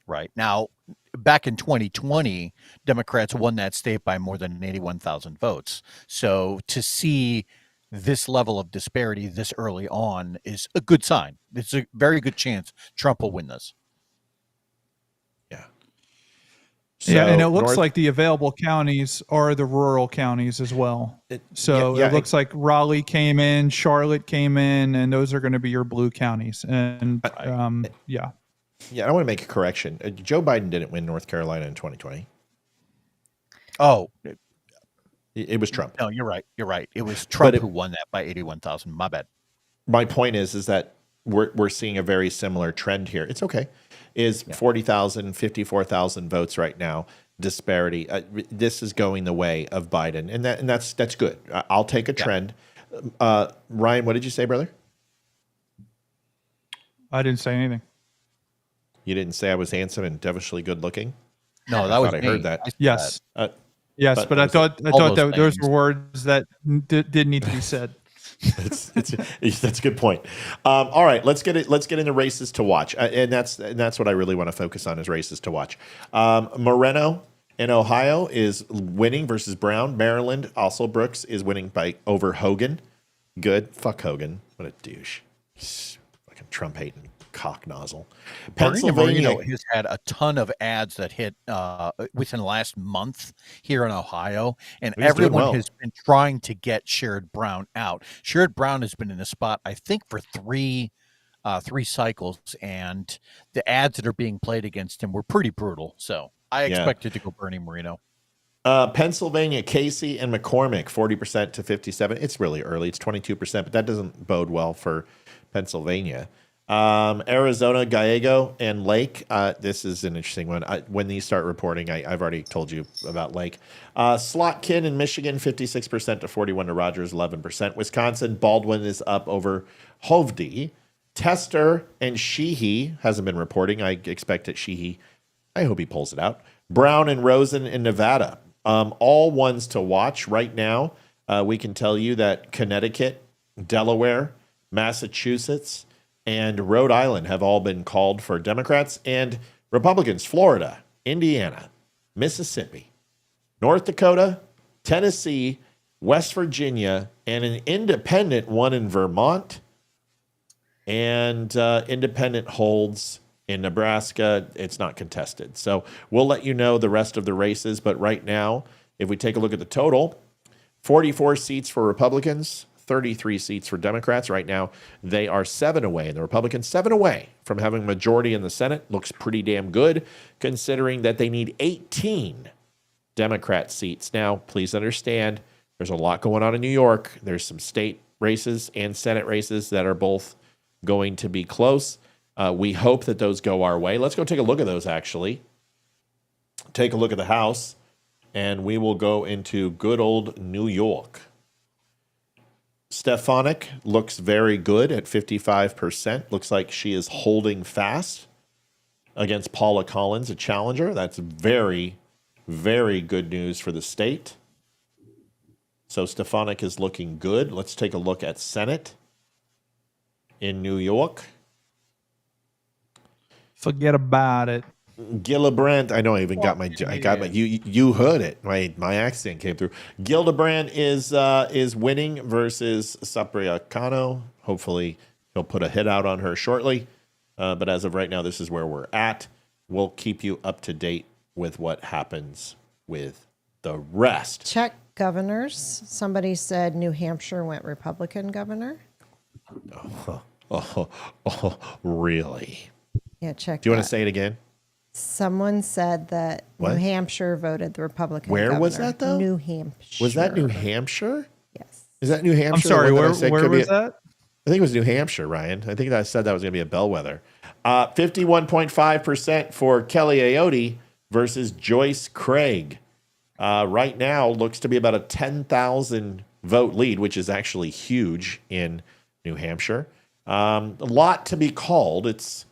Right. Now, back in 2020, Democrats won that state by more than 81,000 votes. So to see this level of disparity this early on is a good sign. It's a very good chance Trump will win this. Yeah, and it looks like the available counties are the rural counties as well. It looks like Raleigh came in, Charlotte came in, and those are going to be your blue counties. And yeah. Yeah, I want to make a correction. Joe Biden didn't win North Carolina in 2020. Oh. It was Trump. No, you're right. You're right. It was Trump who won that by 81,000. My bad. My point is that we're seeing a very similar trend here. It's okay. Is 40,000, 54,000 votes right now, disparity. This is going the way of Biden, and that's good. I'll take a trend. Ryan, what did you say, brother? I didn't say anything. You didn't say I was handsome and devilishly good looking? No, that was I me. heard that. Yes. Yes, but I thought that those were words that did need to be said. That's a good point. All right, let's get into races to watch, and that's what I really want to focus on is races to watch. Moreno in Ohio is winning versus Brown. Maryland, also Brooks, is winning over Hogan. Good. Fuck Hogan. What a douche. Fucking Trump hating cock nozzle. Pennsylvania has had a ton of ads that hit within the last month here in Ohio, and everyone has been trying to get Sherrod Brown out. Sherrod Brown has been in the spot, I think, for three cycles, and the ads that are being played against him were pretty brutal. So I expected to go Bernie Moreno. Pennsylvania, Casey and McCormick, 40% to 57%. It's really early. It's 22%, but that doesn't bode well for Pennsylvania. Arizona, Gallego and Lake. This is an interesting one. When these start reporting, I've already told you about Lake. Slotkin in Michigan, 56% to 41 to Rogers, 11%. Wisconsin, Baldwin is up over Hovde. Tester and Sheehy hasn't been reporting. I expect that Sheehy, I hope he pulls it out. Brown and Rosen in Nevada. All ones to watch right now. We can tell you that Connecticut, Delaware, Massachusetts, and Rhode Island have all been called for Democrats and Republicans. Florida, Indiana, Mississippi, North Dakota, Tennessee, West Virginia, and an independent one in Vermont. And independent holds in Nebraska. It's not contested. So we'll let you know the rest of the races. But right now, if we take a look at the total, 44 seats for Republicans, 33 seats for Democrats. Right now, they are 7 away, and the Republicans 7 away from having a majority in the Senate. Looks pretty damn good, considering that they need 18 Democrat seats. Now, please understand, there's a lot going on in New York. There's some state races and Senate races that are both going to be close. We hope that those go our way. Let's go take a look at those, actually. Take a look at the House, and we will go into good old New York. Stefanik looks very good at 55%. Looks like she is holding fast against Paula Collins, a challenger. That's very, very good news for the state. So Stefanik is looking good. Let's take a look at Senate in New York. Forget about it. Gillibrand, I know I even got my you heard it. My accent came through. Gillibrand is winning versus Sapriacano. Hopefully he'll put a hit out on her shortly. But as of right now, this is where we're at. We'll keep you up to date with what happens with the rest. Check governors. Somebody said New Hampshire went Republican governor. Oh, really? Yeah, check. Do you want to say it again? Someone said that What? New Hampshire voted the Republican Where governor. was that, though? New Hampshire. Was that New Hampshire? Yes. Is that New Hampshire? I'm sorry, The one where that I said could was be that? I think it was New Hampshire, Ryan. I think that I said that was going to be a bellwether. 51.5% for Kelly Ayotte versus Joyce Craig. Right now, looks to be about a 10,000 vote lead, which is actually huge in New Hampshire. A lot to be called. It's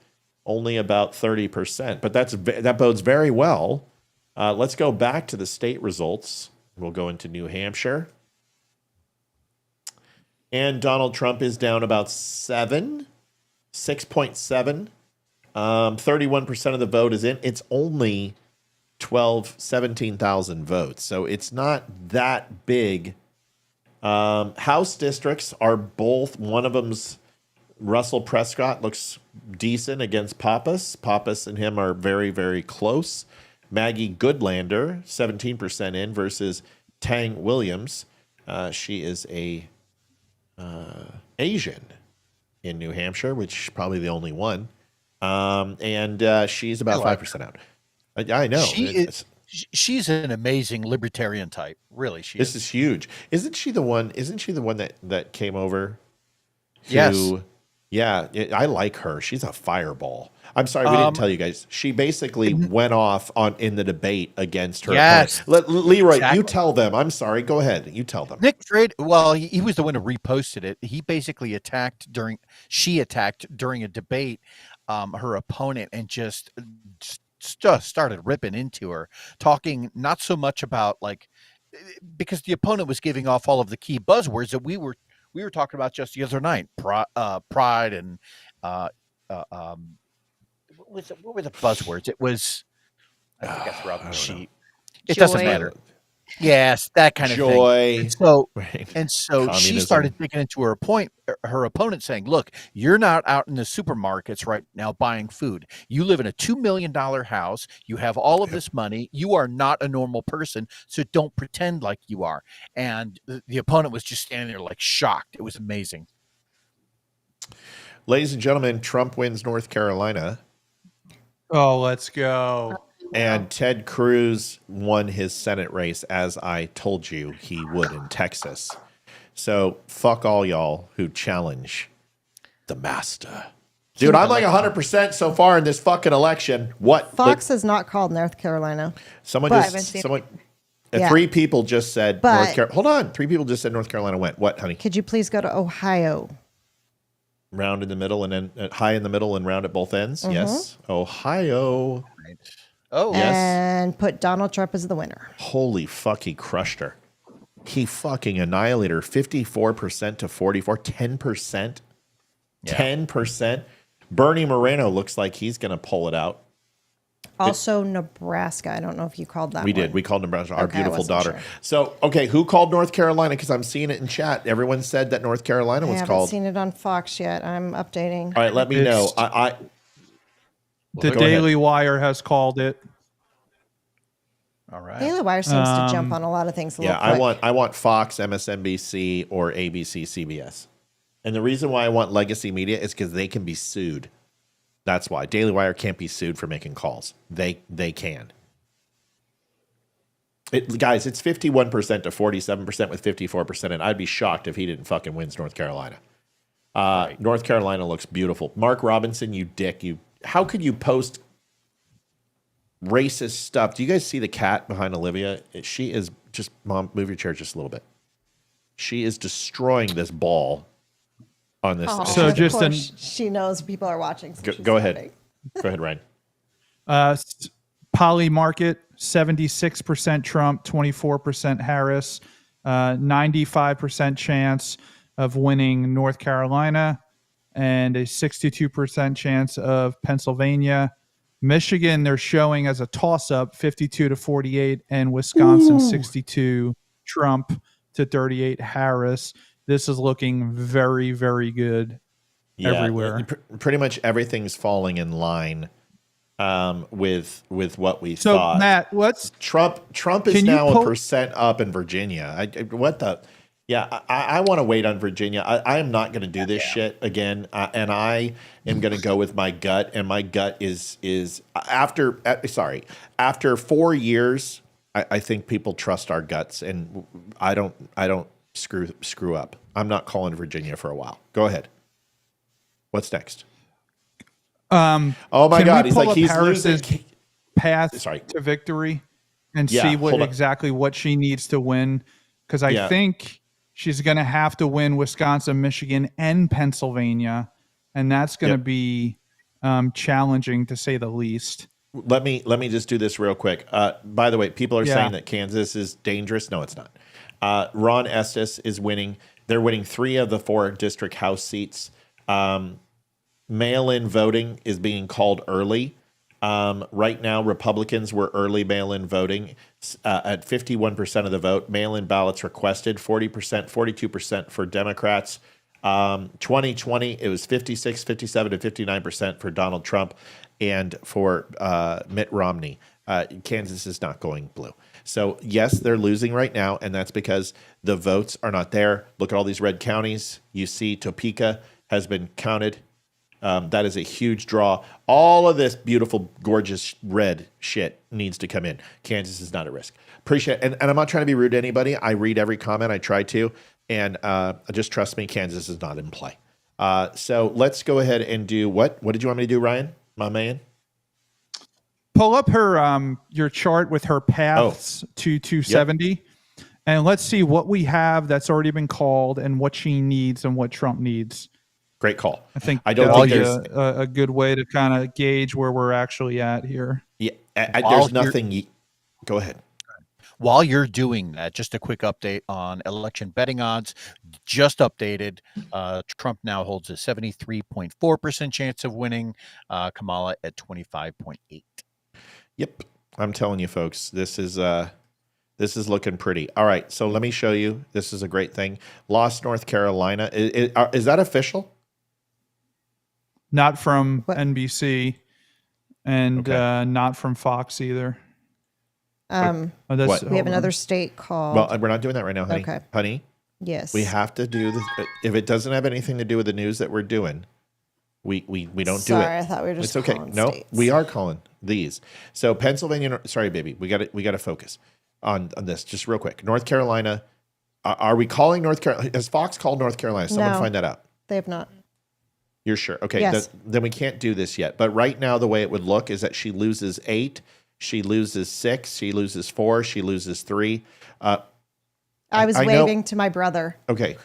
only about 30%, but that bodes very well. Let's go back to the state results. We'll go into New Hampshire. And Donald Trump is down about 6.7. 31% of the vote is in. It's only 17,000 votes. So it's not that big. House districts are both, one of them's Russell Prescott looks decent against Pappas. Pappas and him are very, very close. Maggie Goodlander, 17% in versus Tang Williams. She is a Asian in New Hampshire, which is probably the only one. And she's about 5% out. I know. She's an amazing libertarian type. Really, this is huge. Isn't she the one that came over? Yes. Yeah, I like her. She's a fireball. I'm sorry, we didn't tell you guys. She basically went off in the debate against her. Yes. Leeroy, Exactly. you tell them. I'm sorry. Go ahead. You tell them. Nick Trade. Well, he was the one who reposted it. He basically attacked during a debate her opponent and just started ripping into her, talking not so much about because the opponent was giving off all of the key buzzwords that we were talking about just the other night, pride and what were the buzzwords? It was, I think I threw out the sheet. It doesn't matter. Yes, that kind of thing. And so she started digging into her opponent, saying, "Look, you're not out in the supermarkets right now buying food. You live in a $2 million house. You have all of this money. You are not a normal person, so don't pretend like you are." And the opponent was just standing there shocked. It was amazing. Ladies and gentlemen, Trump wins North Carolina. Oh, let's go. And Ted Cruz won his Senate race, as I told you he would in Texas. So fuck all y'all who challenge the master. Dude, I'm 100% so far in this fucking election. What? Fox is not called North Carolina. Three people just said North Carolina. Hold on. 3 people just said North Carolina went. What, honey? Could you please go to Ohio? Round in the middle and then high in the middle and round at both ends? Mm-hmm. Yes. Ohio. Right. Oh, yes. And put Donald Trump as the winner. Holy fuck, he crushed her. He fucking annihilated her. 54% to 44. 10%. Yeah. 10%. Bernie Moreno looks like he's going to pull it out. Also, Nebraska. I don't know if you called that We one. did. We called Nebraska, our Okay, beautiful daughter. Sure. So, okay, who called North Carolina? Because I'm seeing it in chat. Everyone said that North Carolina was called. I haven't seen it on Fox yet. I'm updating. All right, let me know. The Daily Wire has called it. All right. Daily Wire seems to jump on a lot of things. I want Fox, MSNBC, or ABC, CBS. And the reason why I want legacy media is because they can be sued. That's why. Daily Wire can't be sued for making calls. They can. Guys, it's 51% to 47% with 54%, and I'd be shocked if he didn't fucking wins North Carolina. Right. North Carolina looks beautiful. Mark Robinson, you dick. How could you post racist stuff? Do you guys see the cat behind Olivia? She is just, Mom, move your chair just a little bit. She is destroying this ball on this. So she knows people are watching. So go ahead. Go ahead, Ryan. Poly Market, 76% Trump, 24% Harris, 95% chance of winning North Carolina, and a 62% chance of Pennsylvania. Michigan, they're showing as a toss-up, 52 to 48, and Wisconsin, 62 Trump to 38 Harris. This is looking very, very good everywhere. Pretty much everything's falling in line with what we thought. So, Matt, what's Trump is now a percent up in Virginia. I want to wait on Virginia. I am not going to do this shit again, and I am going to go with my gut. And my gut is after 4 years, I think people trust our guts, and I don't screw up. I'm not calling Virginia for a while. Go ahead. What's next? Oh my God! He's Harris's losing. Path to victory and see exactly what she needs to win, because I think she's going to have to win Wisconsin, Michigan, and Pennsylvania, and that's going to be challenging to say the least. Let me just do this real quick. By the way, people are saying that Kansas is dangerous. No, it's not. Ron Estes is winning. They're winning 3 of the 4 district house seats. Mail-in voting is being called early. Right now, Republicans were early mail-in voting at 51% of the vote. Mail-in ballots requested, 40%, 42% for Democrats. 2020, it was 56, 57 to 59% for Donald Trump and for Mitt Romney. Kansas is not going blue. So, yes, they're losing right now, and that's because the votes are not there. Look at all these red counties. You see Topeka has been counted. That is a huge draw. All of this beautiful, gorgeous red shit needs to come in. Kansas is not at risk. Appreciate it. And I'm not trying to be rude to anybody. I read every comment. I try to. And just trust me, Kansas is not in play. So let's go ahead and do what? What did you want me to do, Ryan, my man? Pull up her your chart with her paths to 270. Yep. And let's see what we have that's already been called and what she needs and what Trump needs. Great call. I think I don't think there's a good way to kind of gauge where we're actually at here. Yeah, there's nothing. Go ahead. While you're doing that, just a quick update on election betting odds. Just updated. Trump now holds a 73.4% chance of winning. KAMALA at 25.8. Yep, I'm telling you, folks, this is looking pretty. All right, so let me show you. This is a great thing. Lost North Carolina. Is that official? Not from NBC, and not from Fox either. We have another state called. Well, we're not doing that right now, honey. Okay. Honey? Yes. We have to do this. If it doesn't have anything to do with the news that we're doing, we don't do it. Sorry, I thought we were just It's okay. calling No, states. we are calling these. So Pennsylvania. Sorry, baby. We got to focus on this just real quick. North Carolina. Are we calling North Carolina? Has Fox called North Carolina? Someone No, find that out. They have not. You're sure? Okay. Yes. Then we can't do this yet. But right now, the way it would look is that she loses 8. She loses 6. She loses 4. She loses 3. I was waving to my brother. Okay.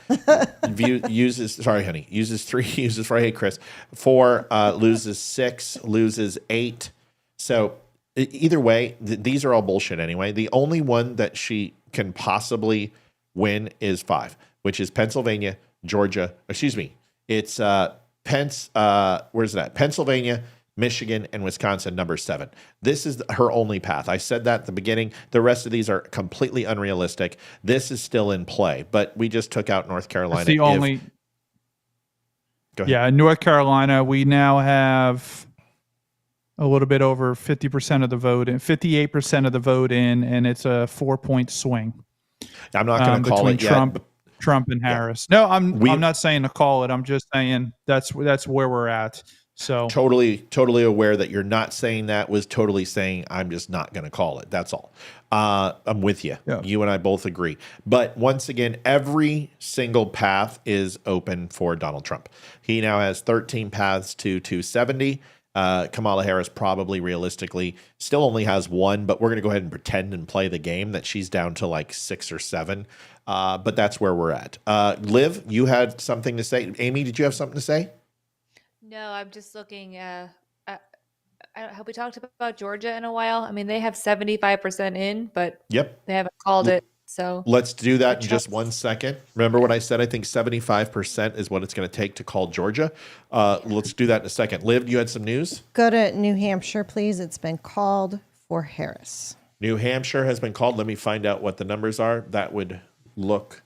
Sorry, honey. Uses 3, uses 4. Hey, Chris. 4, loses 6, loses 8. So either way, these are all bullshit anyway. The only one that she can possibly win is 5, which is Pennsylvania, Georgia. Excuse me. It's where's that? Pennsylvania, Michigan, and Wisconsin, number 7. This is her only path. I said that at the beginning. The rest of these are completely unrealistic. This is still in play, but we just took out North Carolina. It's the only. Go ahead. Yeah, North Carolina, we now have a little bit over 50% of the vote and 58% of the vote in, and it's a 4-point swing. I'm not going to call it Trump, yet. Trump and Harris. No, I'm not saying to call it. I'm just saying that's where we're at. So totally aware that you're not saying that, was totally saying I'm just not going to call it. That's all. I'm with you. Yeah. You and I both agree. But once again, every single path is open for Donald Trump. He now has 13 paths to 270. Kamala Harris probably realistically still only has 1, but we're going to go ahead and pretend and play the game that she's down to like 6 or 7. But that's where we're at. Liv, you had something to say. Amy, did you have something to say? No, I'm just looking. Have we talked about Georgia in a while? I mean, they have 75% in, but yep, they haven't called it. So let's do that in just 1 second. Remember what I said? I think 75% is what it's going to take to call Georgia. Let's do that in a second. Liv, you had some news? Go to New Hampshire, please. It's been called for Harris. New Hampshire has been called. Let me find out what the numbers are. That would look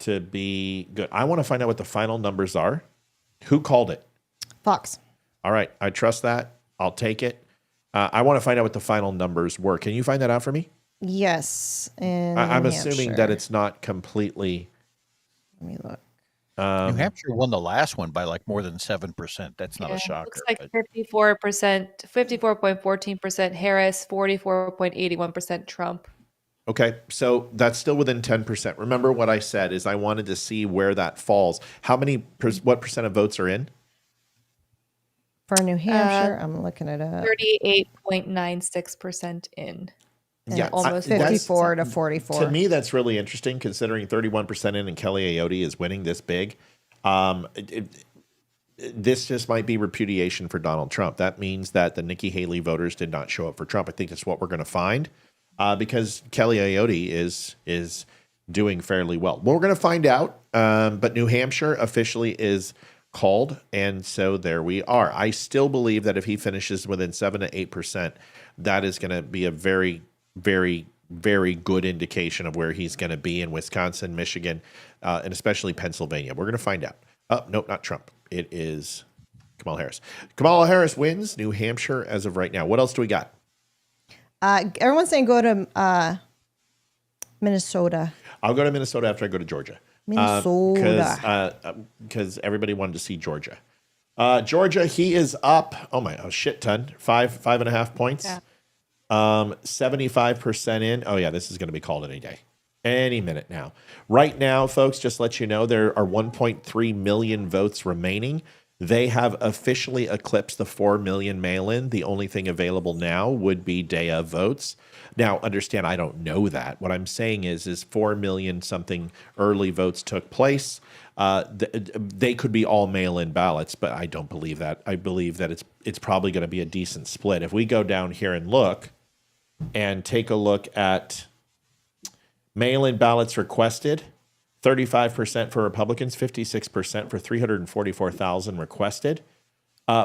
to be good. I want to find out what the final numbers are. Who called it? Fox. All right. I trust that. I'll take it. I want to find out what the final numbers were. Can you find that out for me? Yes. I'm assuming that it's not completely. Let me look. New Hampshire won the last one by like more than 7%. That's not a shocker. Looks like 54%, 54.14% Harris, 44.81% Trump. Okay, so that's still within 10%. Remember what I said is I wanted to see where that falls. What percent of votes are in? For New Hampshire, I'm looking at 38.96% in. Yeah, almost 54 to 44. To me, that's really interesting considering 31% in and Kelly Ayotte is winning this big. This just might be repudiation for Donald Trump. That means that the Nikki Haley voters did not show up for Trump. I think that's what we're going to find because Kelly Ayotte is doing fairly well. Well, we're going to find out, but New Hampshire officially is called, and so there we are. I still believe that if he finishes within 7 to 8%, that is going to be a very, very, very good indication of where he's going to be in Wisconsin, Michigan, and especially Pennsylvania. We're going to find out. Oh, nope, not Trump. It is Kamala Harris. Kamala Harris wins New Hampshire as of right now. What else do we got? Everyone's saying go to Minnesota. I'll go to Minnesota after I go to Georgia. Minnesota. Because everybody wanted to see Georgia. Georgia, he is up. A shit ton. 5.5 points. Yeah. 75% in. Oh yeah, this is going to be called any day, any minute now. Right now, folks, just to let you know, there are 1.3 million votes remaining. They have officially eclipsed the 4 million mail-in. The only thing available now would be day of votes. Now, understand, I don't know that. What I'm saying is 4 million something early votes took place. They could be all mail-in ballots, but I don't believe that. I believe that it's probably going to be a decent split. If we go down here and look and take a look at mail-in ballots requested, 35% for Republicans, 56% for 344,000 requested.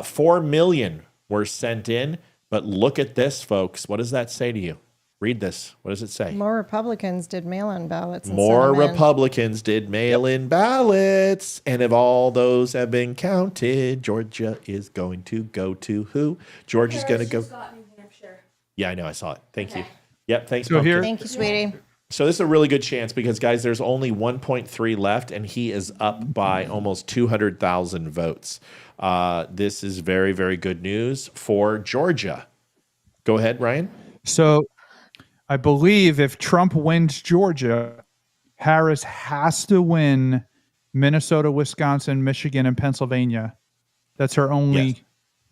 4 million were sent in, but look at this, folks. What does that say to you? Read this. What does it say? More Republicans did mail-in ballots. More Republicans did mail-in ballots, and if all those have been counted, Georgia is going to go to who? Georgia's going to go. Yeah, I know. I saw it. Thank you. Yep. Thanks. So here, thank you, sweetie. So this is a really good chance because, guys, there's only 1.3 left, and he is up by almost 200,000 votes. This is very, very good news for Georgia. Go ahead, Ryan. So I believe if Trump wins Georgia, Harris has to win Minnesota, Wisconsin, Michigan, and Pennsylvania. That's her only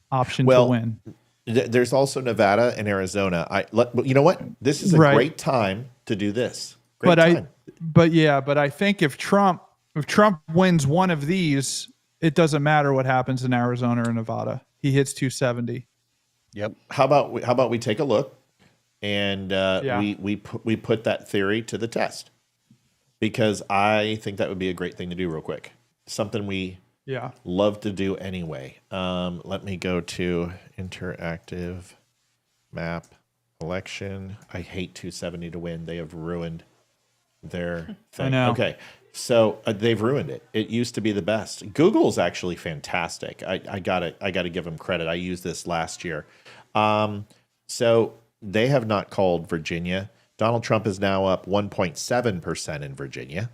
option to win. There's also Nevada and Arizona. You know what? This is a great time to do this. But I think if Trump wins one of these, it doesn't matter what happens in Arizona or Nevada. He hits 270. Yep. How about we take a look and we put that theory to the test, because I think that would be a great thing to do real quick. Something we love to do anyway. Let me go to interactive map election. I hate 270 to win. They have ruined their thing. I know. Okay. So they've ruined it. It used to be the best. Google's actually fantastic. I gotta give them credit. I used this last year. So they have not called Virginia. Donald Trump is now up 1.7% in Virginia.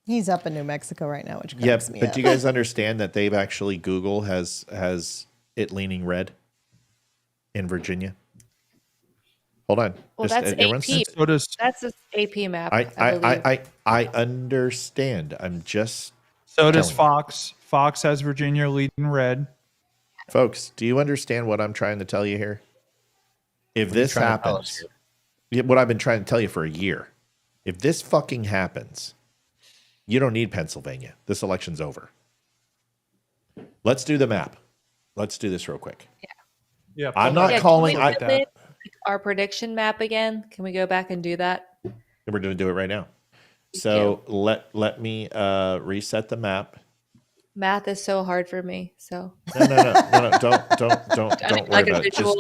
He's up in New Mexico right now, which cracks me up. Do you guys understand that they've actually, Google has it leaning red in Virginia? Hold on. Well, that's AP. That's an AP map. I understand. I'm just. So does Fox. Fox has Virginia leading red. Folks, do you understand what I'm trying to tell you here? If this happens, what I've been trying to tell you for a year, if this fucking happens, you don't need Pennsylvania. This election's over. Let's do the map. Let's do this real quick. Yeah. I'm not calling. Our prediction map again. Can we go back and do that? We're going to do it right now. So let me reset the map. Math is so hard for me. So no. Don't worry about it. Just,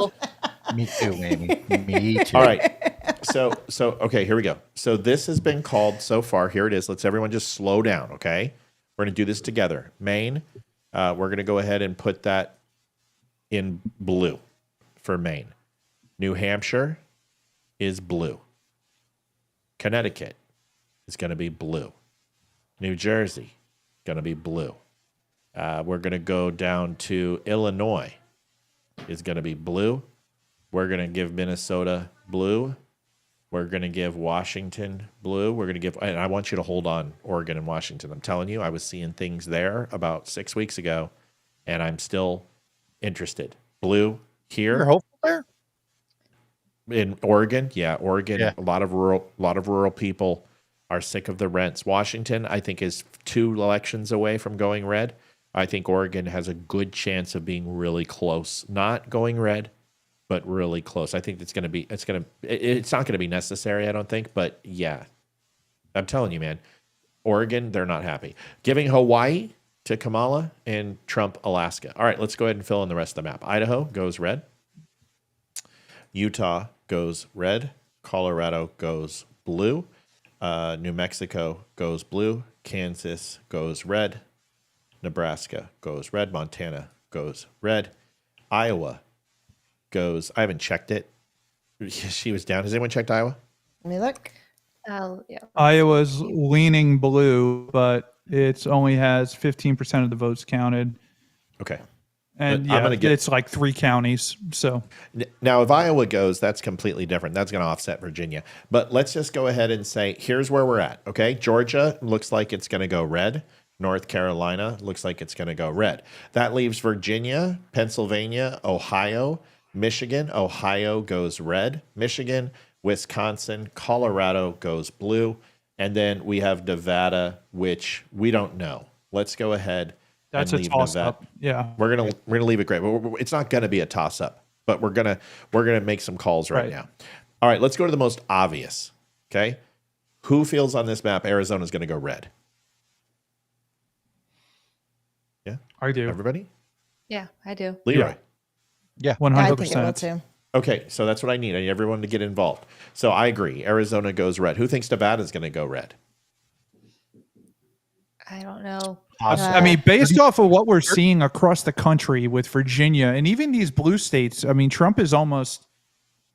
me too, Amy. Me too. All right. So okay, here we go. So this has been called so far. Here it is. Let's everyone just slow down, okay? We're going to do this together. Maine, we're going to go ahead and put that in blue for Maine. New Hampshire is blue. Connecticut is going to be blue. New Jersey, going to be blue. We're going to go down to Illinois is going to be blue. We're going to give Minnesota blue. We're going to give Washington blue. We're going to give, and I want you to hold on Oregon and Washington. I'm telling you, I was seeing things there about 6 weeks ago, and I'm still interested. Blue here. You're hopeful there? In Oregon, Oregon. Yeah. A lot of rural people are sick of the rents. Washington, I think, is 2 elections away from going red. I think Oregon has a good chance of being really close, not going red, but really close. I think it's not going to be necessary, I don't think, but yeah. I'm telling you, man. Oregon, they're not happy. Giving Hawaii to Kamala and Trump, Alaska. All right, let's go ahead and fill in the rest of the map. Idaho goes red. Utah goes red. Colorado goes blue. New Mexico goes blue. Kansas goes red. Nebraska goes red. Montana goes red. Iowa goes, I haven't checked it. She was down. Has anyone checked Iowa? Let me look. Yeah. Iowa's leaning blue, but it's only has 15% of the votes counted. Okay. And I'm gonna it's like 3 counties. So now if Iowa goes, that's completely different. That's going to offset Virginia. But let's just go ahead and say, here's where we're at. Okay. Georgia looks like it's going to go red. North Carolina looks like it's going to go red. That leaves Virginia, Pennsylvania, Ohio, Michigan. Ohio goes red. Michigan, Wisconsin, Colorado goes blue. And then we have Nevada, which we don't know. Let's go ahead. that's a toss up. Yeah. We're gonna leave it great. It's not gonna be a toss up, but we're gonna make some calls right now. All right, let's go to the most obvious. Okay, who feels on this map Arizona's gonna go red? Yeah, I do. Everybody? Yeah, I do. Leeroy? Yeah, 100%. I think it will too. Okay, so that's what I need. I need everyone to get involved. So I agree. Arizona goes red. Who thinks Nevada's going to go red? I don't know. I mean, based off of what we're seeing across the country with Virginia and even these blue states, I mean, Trump is almost,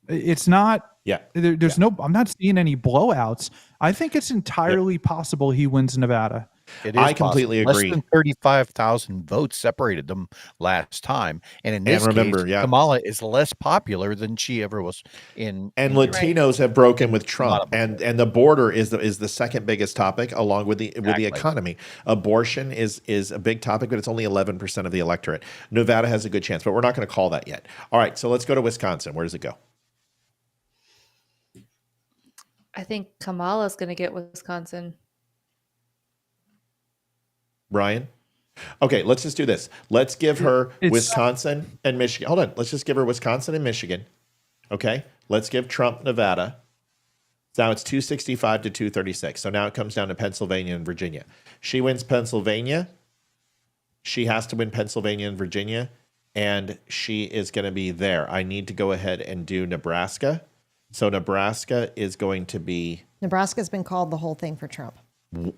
it's not, there's no, I'm not seeing any blowouts. I think it's entirely possible he wins Nevada. It is I completely possible. agree. Less than 35,000 votes separated them last time. And in this case, Kamala is less popular than she ever was in. And Latinos have broken with Trump, and the border is the second biggest topic, along with the economy. Abortion is a big topic, but it's only 11% of the electorate. Nevada has a good chance, but we're not going to call that yet. All right, so let's go to Wisconsin. Where does it go? I think Kamala's going to get Wisconsin. Brian? Okay, let's just do this. Let's give her Wisconsin and Michigan. Hold on. Let's just give her Wisconsin and Michigan. Okay? Let's give Trump Nevada. Now it's 265 to 236. So now it comes down to Pennsylvania and Virginia. She wins Pennsylvania. She has to win Pennsylvania and Virginia, and she is going to be there. I need to go ahead and do Nebraska. So Nebraska is going to be... Nebraska's been called the whole thing for Trump.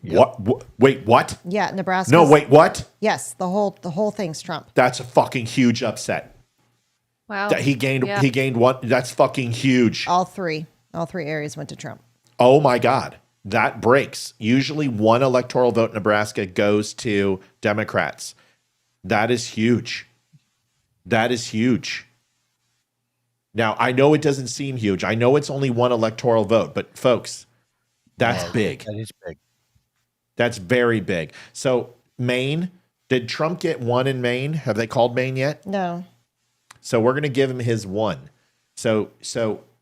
What? Wait, what? Yeah, Nebraska. No, wait, what? Yes, the whole thing's Trump. That's a fucking huge upset. Wow. He gained one. That's fucking huge. All three areas went to Trump. Oh my God. That breaks. Usually one electoral vote in Nebraska goes to Democrats. That is huge. That is huge. Now, I know it doesn't seem huge. I know it's only one electoral vote, but folks, that's big. That is big. That's very big. So Maine, did Trump get one in Maine? Have they called Maine yet? No. So we're going to give him his one. So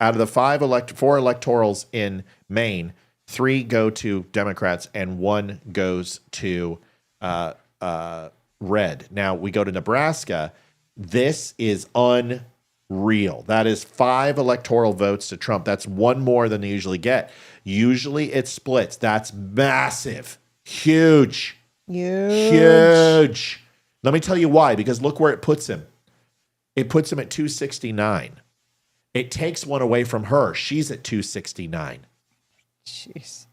out of the four electorals in Maine, 3 go to Democrats and 1 goes to red. Now we go to Nebraska. This is unreal. That is 5 electoral votes to Trump. That's 1 more than they usually get. Usually it splits. That's massive. Huge. Huge. Let me tell you why, because look where it puts him. It puts him at 269. It takes 1 away from her. She's at 269. Jeez.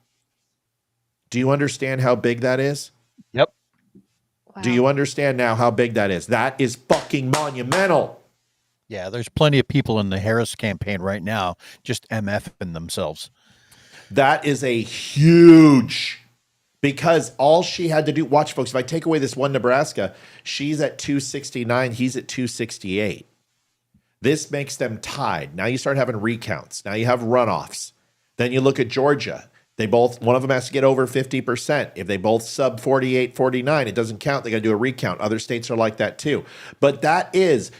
Do you understand how big that is? Yep. Wow. Do you understand now how big that is? That is fucking monumental. Yeah, there's plenty of people in the Harris campaign right now just MFing themselves. That is a huge, because all she had to do, watch folks, if I take away this one Nebraska, she's at 269, he's at 268. This makes them tied. Now you start having recounts. Now you have runoffs. Then you look at Georgia. One of them has to get over 50%. If they both sub 48, 49, it doesn't count. They got to do a recount. Other states are like that too. But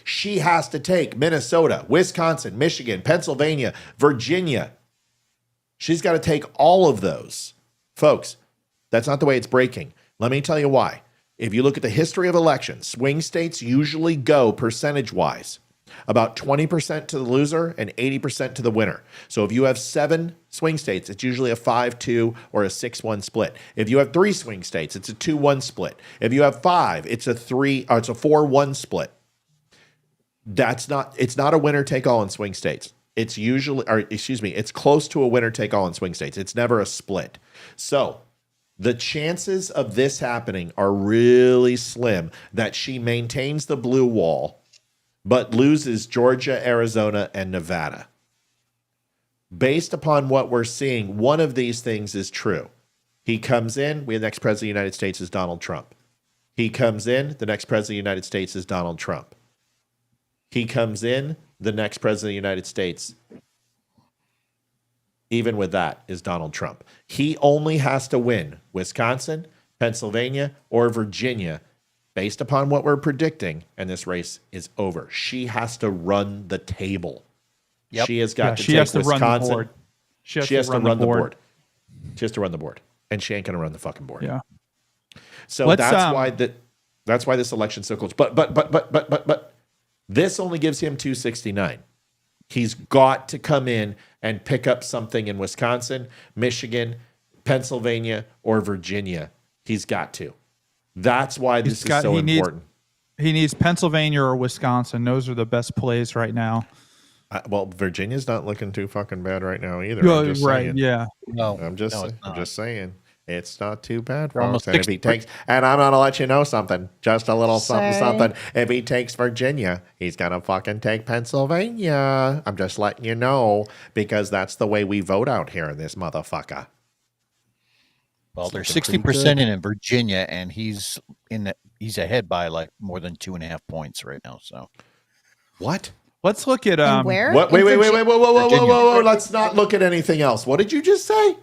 she has to take Minnesota, Wisconsin, Michigan, Pennsylvania, Virginia. She's got to take all of those. Folks, that's not the way it's breaking. Let me tell you why. If you look at the history of elections, swing states usually go percentage-wise. About 20% to the loser and 80% to the winner. So if you have 7 swing states, it's usually a 5-2 or a 6-1 split. If you have 3 swing states, it's a 2-1 split. If you have 5, it's a 4-1 split. It's not a winner take all in swing states. It's it's close to a winner take all in swing states. It's never a split. So the chances of this happening are really slim that she maintains the blue wall but loses Georgia, Arizona, and Nevada. Based upon what we're seeing, one of these things is true. He comes in, the next president of the United States is Donald Trump. He comes in, the next president of the United States is Donald Trump. He comes in, the next president of the United States, even with that, is Donald Trump. He only has to win Wisconsin, Pennsylvania, or Virginia based upon what we're predicting, and this race is over. She has to run the table. Yep. She has got to she take has to Wisconsin. run the board. She has to run the board. She has to run the board, and she ain't going to run the fucking board. Yeah. So that's why this election's so close. But this only gives him 269. He's got to come in and pick up something in Wisconsin, Michigan, Pennsylvania, or Virginia. He's got to. That's why this is so important. He needs Pennsylvania or Wisconsin. Those are the best plays right now. Well, Virginia's not looking too fucking bad right now either. I'm just saying. Yeah. No, I'm just saying. It's not too bad, They're almost folks. And if he takes, and I'm gonna let you know something, just a little something, Say. something. If he takes Virginia, he's gonna fucking take Pennsylvania. I'm just letting you know because that's the way we vote out here in this motherfucker. Well, there's 60% in Virginia, and he's ahead by like more than 2.5 points right now. So, what? Let's look at where? What? Wait, whoa! Let's not look at anything else. What did you just say?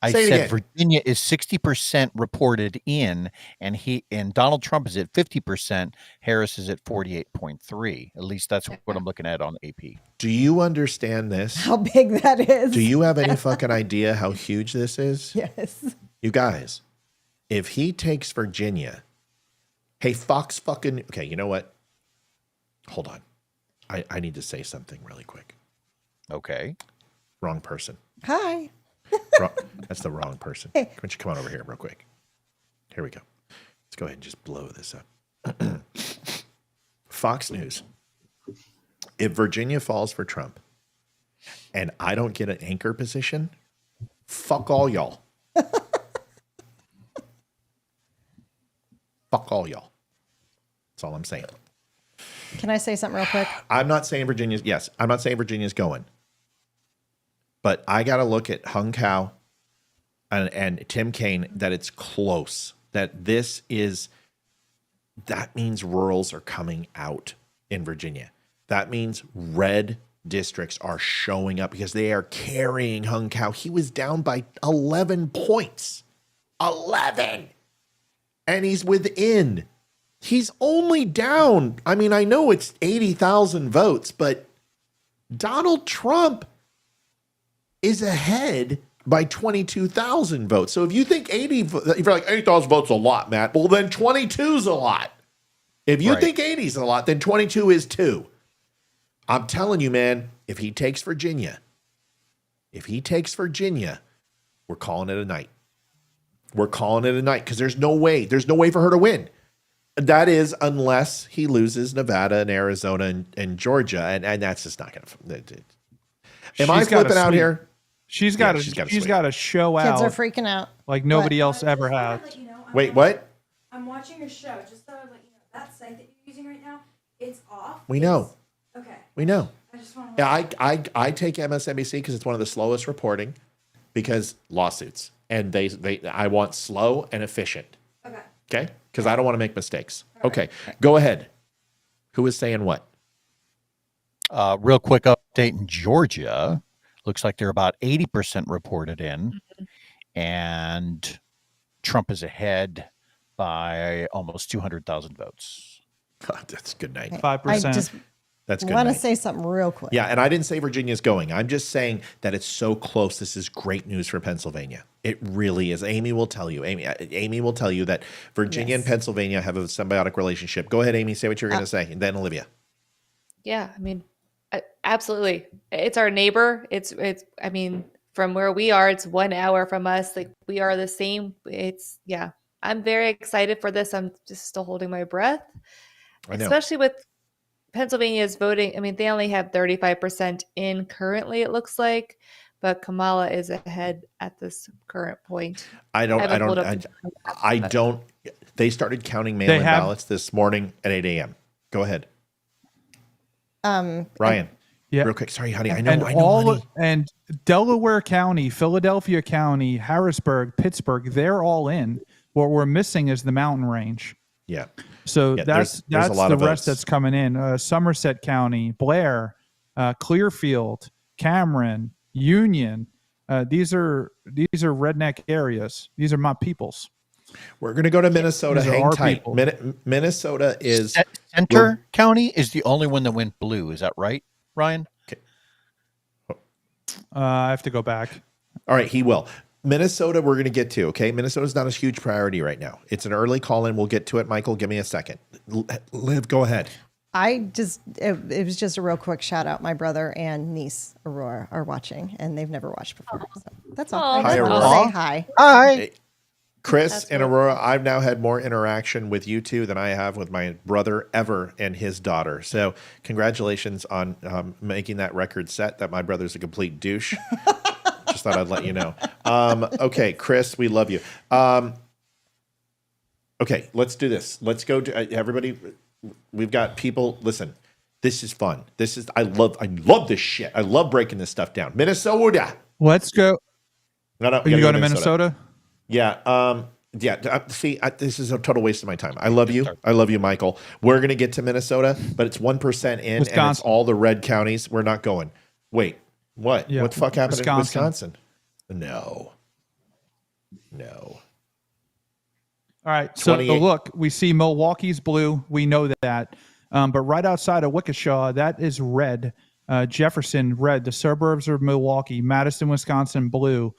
I Say it said again. Virginia is 60% reported in, and Donald Trump is at 50%. Harris is at 48.3. At least that's what I'm looking at on AP. Do you understand this? How big that is? Do you have any fucking idea how huge this is? Yes. You guys, if he takes Virginia, hey, Fox fucking, okay, you know what? Hold on. I need to say something really quick. Okay. Wrong person. Hi. That's the wrong person. Why don't you come on over here real quick? Here we go. Let's go ahead and just blow this up. Fox News. If Virginia falls for Trump and I don't get an anchor position, fuck all y'all. Fuck all y'all. That's all I'm saying. Can I say something real quick? I'm not saying Virginia's going. But I got to look at Hung Kao and Tim Kaine that it's close. That means rurals are coming out in Virginia. That means red districts are showing up because they are carrying Hung Kao. He was down by 11 points. 11! And he's within. He's only down. I mean, I know it's 80,000 votes, but Donald Trump is ahead by 22,000 votes. So if you think if you're like 8,000 votes is a lot, Matt, well then 22 is a lot. If you think 80 is a lot, then 22 is too. I'm telling you, man, if he takes Virginia, we're calling it a night. We're calling it a night because there's no way for her to win. That is, unless he loses Nevada and Arizona and Georgia, and that's just not going to. Am I flipping out here? She's got to show out. Kids are freaking out like nobody else ever has. Wait, what? I'm watching your show. Just thought I'd let you know that site that you're using right now, it's off. We know. Okay. We know. I just want to. I take MSNBC because it's one of the slowest reporting because lawsuits, and I want slow and efficient. Okay. Okay, because I don't want to make mistakes. Okay, go ahead. Who is saying what? Real quick update in Georgia. Looks like they're about 80% reported in, and Trump is ahead by almost 200,000 votes. God, that's good night. 5%. That's good. I want to night. say something real quick. Yeah, and I didn't say Virginia's going. I'm just saying that it's so close. This is great news for Pennsylvania. It really is. Amy will tell you. Amy will tell you that Virginia and Pennsylvania have a symbiotic relationship. Go ahead, Amy. Say what you're going to say, and then Olivia. Yeah, I mean, absolutely. It's our neighbor. I mean, from where we are, it's 1 hour from us. Like we are the same. Yeah. I'm very excited for this. I'm just still holding my breath, I know. especially with Pennsylvania's voting. I mean, they only have 35% in currently, it looks like, but KAMALA is ahead at this current point. I don't. They started counting mail-in ballots this morning at 8 a.m. Go ahead. Ryan. Yeah. Real quick. Sorry, honey. I know, honey. And Delaware County, Philadelphia County, Harrisburg, Pittsburgh, they're all in. What we're missing is the mountain range. Yeah. So there's that's a lot the of rest votes. that's coming in. Somerset County, Blair, Clearfield, Cameron, Union. These are redneck areas. These are my peoples. We're going to go to Minnesota. These are Hang our tight. people. Minnesota is Center County is the only one that went blue. Is that right, Ryan? Okay. I have to go back. All right, he will. Minnesota, we're going to get to, okay? Minnesota's not a huge priority right now. It's an early call-in. We'll get to it. Michael, give me a second. Liv, go ahead. It was just a real quick shout out. My brother and niece Aurora are watching, and they've never watched before. So that's all. Hi, I just wanted to Aurora. say hi. Hi. Chris and Aurora, I've now had more interaction with you two than I have with my brother ever and his daughter. So congratulations on making that record set that my brother's a complete douche. Just thought I'd let you know. Okay, Chris, we love you. Okay, let's do this. Let's go to everybody. We've got people. Listen, this is fun. I love this shit. I love breaking this stuff down. Minnesota. Let's go. No, You go to Minnesota? Yeah. This is a total waste of my time. I love you. I love you, Michael. We're going to get to Minnesota, but it's 1% in, and it's all the red counties. We're not going. Wait, what? Yeah, what the fuck happened in Wisconsin? No. All right. So 28. look, we see Milwaukee's blue. We know that. But right outside of Waukesha, that is red. Jefferson, red. The suburbs of Milwaukee. Madison, Wisconsin, blue.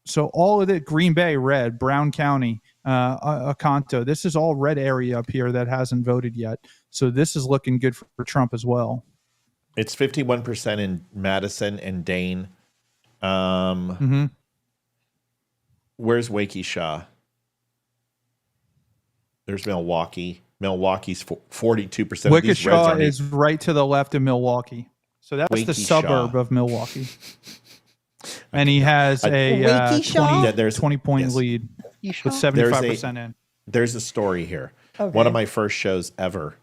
So all of it, Green Bay, red. Brown County, Oconto. This is all red area up here that hasn't voted yet. So this is looking good for Trump as well. It's 51% in Madison and Dane. Where's Waukesha? There's Milwaukee. Milwaukee's 42%. Waukesha is right to the left of Milwaukee. So that's the Waukesha. suburb of Milwaukee. And he has a 20 point lead with 75% in. There's a story here. Okay. One of my first shows ever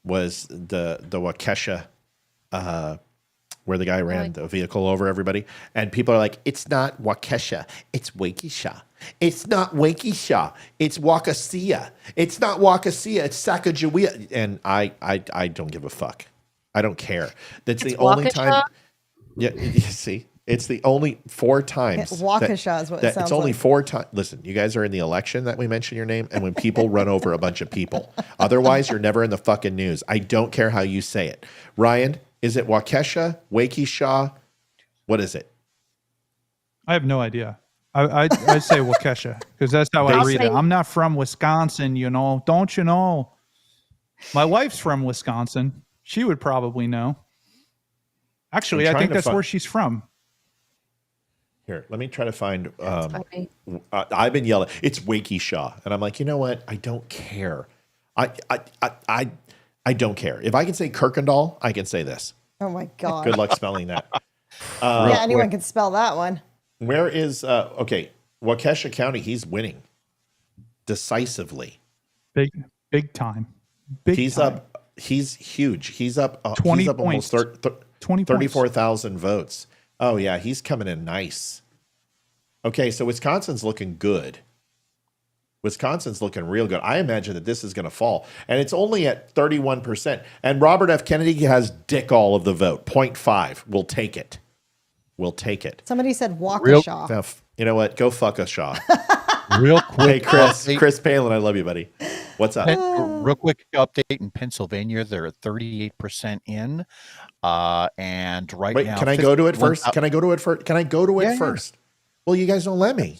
was the Waukesha, where the guy ran the vehicle over everybody. And people are like, it's not Waukesha, it's Waukesha. It's not Waukesha, it's Waukesha. It's not Waukesha, it's Sacagawea. And I don't give a fuck. I don't care. That's the only time. Yeah, you see, it's the only 4 times. Waukesha is what it sounds It's only like. 4 times. Listen, you guys are in the election that we mention your name, and when people run over a bunch of people. Otherwise, you're never in the fucking news. I don't care how you say it. Ryan, is it Waukesha, Waukesha? What is it? I have no idea. I say Waukesha because that's how I read it. I'm not from Wisconsin, you know. Don't you know? My wife's from Wisconsin. She would probably know. Actually, I think that's where she's from. Here, let me try to find. I've been yelling. It's Waukesha, and I'm like, you know what? I don't care. I don't care. If I can say Kirkendall, I can say this. Oh my God. Good luck spelling that. Yeah, anyone can spell that one. Where is okay? Waukesha County. He's winning decisively. Big time. He's time. up. He's huge. He's up. 20 he's up points. almost 20 34,000 votes. Oh yeah, he's coming in nice. Okay, so Wisconsin's looking good. Wisconsin's looking real good. I imagine that this is going to fall, and it's only at 31%. And Robert F. Kennedy has dick all of the vote. 0.5. We'll take it. We'll take it. Somebody said Waukesha. You know what? Go fuck a Shaw. Real quick. Hey, Chris Palin, I love you, buddy. What's up? Real quick update in Pennsylvania. They're at 38% in. And right Wait, now. Can I go to it first? Can I go to it first? Can I go to it first? Well, you guys don't let me.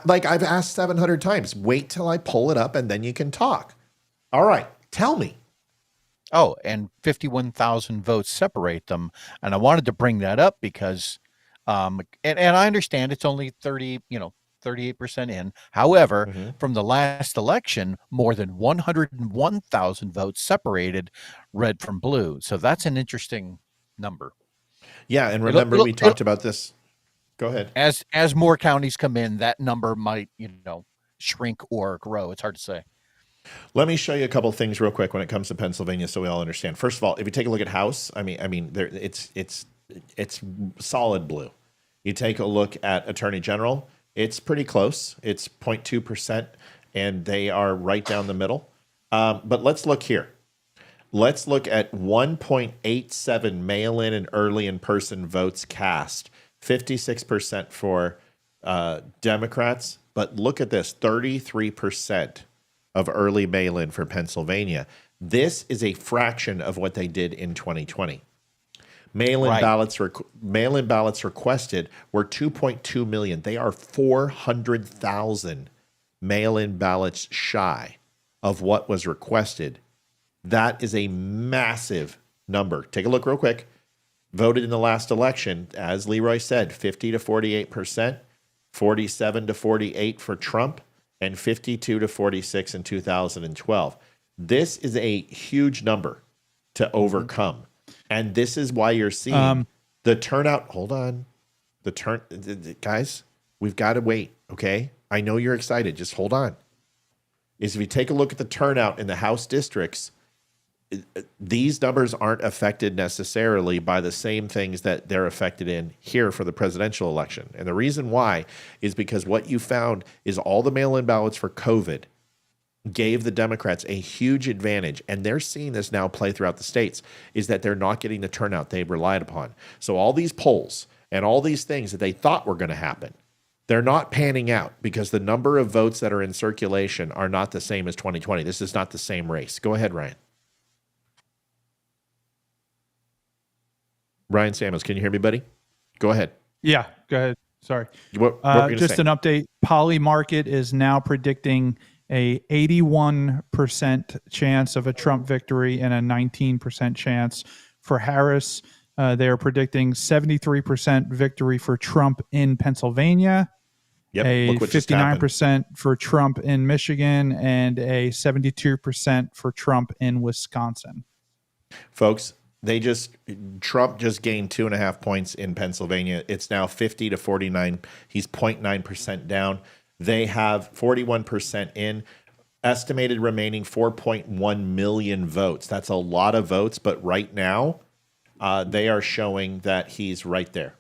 I've asked 700 times. Wait till I pull it up and then you can talk. All right. Tell me. Oh, and 51,000 votes separate them. And I wanted to bring that up because, and I understand it's only 38% in. However, from the last election, more than 101,000 votes separated red from blue. So that's an interesting number. Yeah, and remember we talked about this. Go ahead. As more counties come in, that number might, shrink or grow. It's hard to say. Let me show you a couple of things real quick when it comes to Pennsylvania, so we all understand. First of all, if you take a look at House, it's solid blue. You take a look at Attorney General, it's pretty close. It's 0.2%, and they are right down the middle. But let's look here. Let's look at 1.87 mail-in and early in-person votes cast. 56% for Democrats, but look at this, 33% of early mail-in for Pennsylvania. This is a fraction of what they did in 2020. Mail-in ballots requested were 2.2 million. They are 400,000 mail-in ballots shy of what was requested. That is a massive number. Take a look real quick. Voted in the last election, as Leeroy said, 50 to 48%, 47 to 48 for Trump, and 52 to 46 in 2012. This is a huge number to overcome. And this is why you're seeing the turnout. Hold on. Guys, we've got to wait, okay? I know you're excited. Just hold on. If you take a look at the turnout in the House districts, these numbers aren't affected necessarily by the same things that they're affected in here for the presidential election. And the reason why is because what you found is all the mail-in ballots for COVID gave the Democrats a huge advantage, and they're seeing this now play throughout the states, is that they're not getting the turnout they relied upon. So all these polls and all these things that they thought were going to happen, they're not panning out because the number of votes that are in circulation are not the same as 2020. This is not the same race. Go ahead, Ryan. Ryan Samuels, can you hear me, buddy? Go ahead. Yeah, go ahead. Sorry. What were you just say? an update. Polymarket is now predicting a 81% chance of a Trump victory and a 19% chance for Harris. They are predicting 73% victory for Trump in Pennsylvania, a 59% for Trump in Michigan, and a 72% for Trump in Wisconsin. Folks, Trump just gained 2.5 points in Pennsylvania. It's now 50 to 49. He's 0.9% down. They have 41% in. Estimated remaining 4.1 million votes. That's a lot of votes, but right now they are showing that he's right there.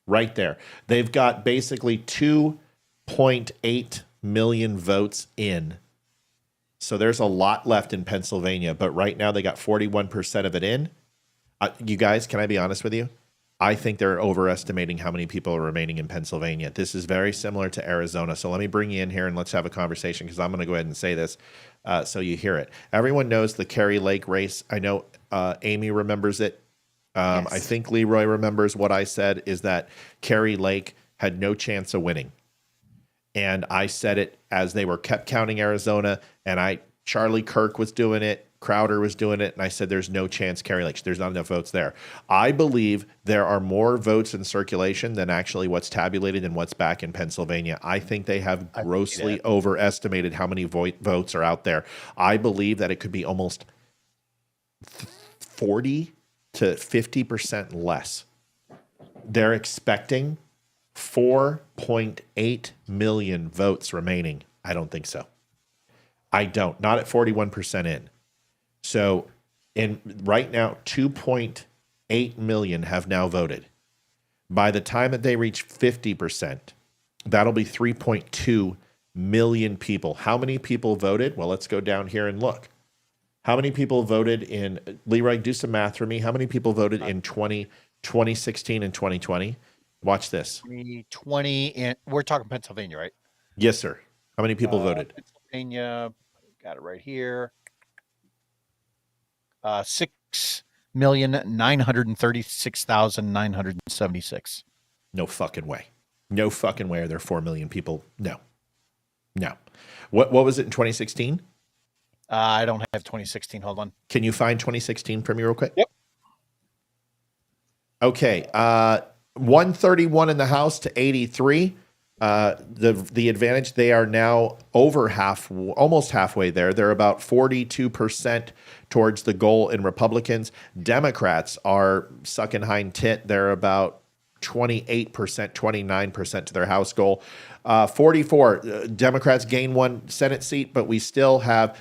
Right there. They've got basically 2.8 million votes in. So there's a lot left in Pennsylvania, but right now they got 41% of it in. You guys, can I be honest with you? I think they're overestimating how many people are remaining in Pennsylvania. This is very similar to Arizona. So let me bring you in here and let's have a conversation because I'm going to go ahead and say this so you hear it. Everyone knows the Kerry Lake race. I know Amy remembers it. Yes. I think Leeroy remembers what I said is that Kerry Lake had no chance of winning. And I said it as they kept counting Arizona, and Charlie Kirk was doing it, Crowder was doing it, and I said there's no chance Kerry Lake, there's not enough votes there. I believe there are more votes in circulation than actually what's tabulated and what's back in Pennsylvania. I think they have grossly overestimated how many votes are out there. I believe that it could be almost 40 to 50% less. They're expecting 4.8 million votes remaining. I don't think so. I don't. Not at 41% in. So right now, 2.8 million have now voted. By the time that they reach 50%, that'll be 3.2 million people. How many people voted? Well, let's go down here and look. How many people voted in, Leeroy, do some math for me. How many people voted in 2016 and 2020? Watch this. 2020, and we're talking Pennsylvania, right? Yes, sir. How many people voted? Pennsylvania, got it right here. 6,936,976. No fucking way. No fucking way are there 4 million people. No. What was it in 2016? I don't have 2016. Hold on. Can you find 2016 for me real quick? Yep. Okay. 131 in the House to 83. The advantage, they are now over almost halfway there. They're about 42% towards the goal in Republicans. Democrats are sucking hind tit. They're about 28%, 29% to their House goal. 44, Democrats gain one Senate seat, but we still have,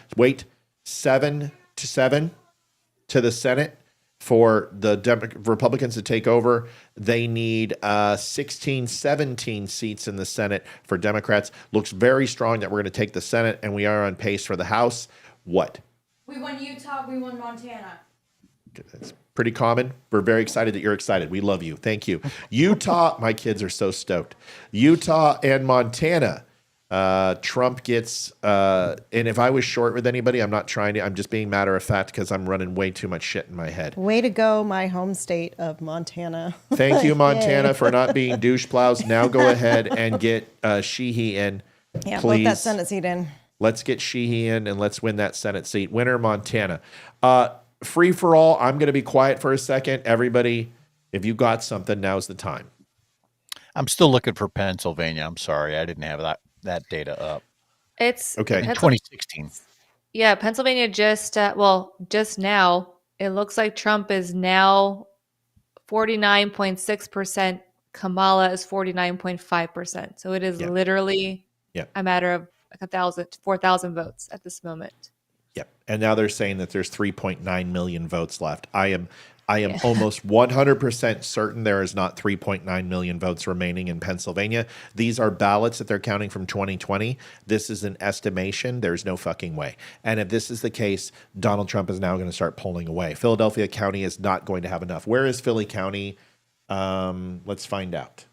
7 to the Senate for the Republicans to take over. They need 16, 17 seats in the Senate for Democrats. Looks very strong that we're going to take the Senate, and we are on pace for the House. What? We won Utah, we won Montana. That's pretty common. We're very excited that you're excited. We love you. Thank you. Utah, my kids are so stoked. Utah and Montana. Trump gets, and if I was short with anybody, I'm not trying to, I'm just being matter of fact because I'm running way too much shit in my head. Way to go, my home state of Montana. Thank you, Montana, Yay. for not being douche plows. Now go ahead and get Sheehy in, Yeah, please. vote that Senate seat in. Let's get Sheehy in and let's win that Senate seat. Winner, Montana. Free for all. I'm going to be quiet for a second. Everybody, if you got something, now's the time. I'm still looking for Pennsylvania. I'm sorry. I didn't have that data up. It's okay. In 2016. Yeah, Pennsylvania just now, it looks like Trump is now 49.6%. Kamala is 49.5%. So it is literally a matter of like 4,000 votes at this moment. Yep. And now they're saying that there's 3.9 million votes left. I am almost 100% certain there is not 3.9 million votes remaining in Pennsylvania. These are ballots that they're counting from 2020. This is an estimation. There's no fucking way. And if this is the case, Donald Trump is now going to start pulling away. Philadelphia County is not going to have enough. Where is Philly County? Let's find out.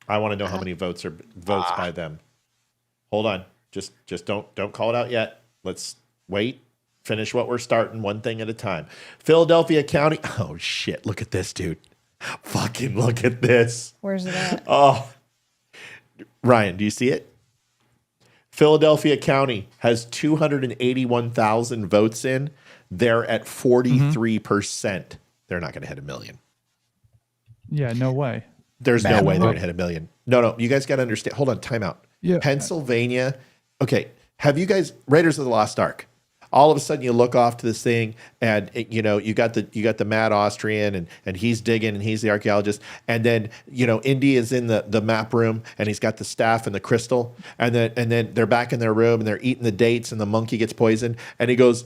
I want to know how many votes by them. Hold on. Just don't call it out yet. Let's wait. Finish what we're starting, one thing at a time. Philadelphia County. Oh, shit. Look at this, dude. Fucking look at this. Where's it at? Oh. Ryan, do you see it? Philadelphia County has 281,000 votes in. They're at 43%. They're not going to hit 1 million. Yeah, no way. There's no way they're going to hit 1 million. No. You guys got to understand. Hold on. Time out. Yeah. Pennsylvania. Okay. Have you guys, Raiders of the Lost Ark? All of a sudden you look off to this thing and you got the mad Austrian and he's digging and he's the archaeologist. And then, Indy is in the map room and he's got the staff and the crystal. And then they're back in their room and they're eating the dates and the monkey gets poisoned. And he goes,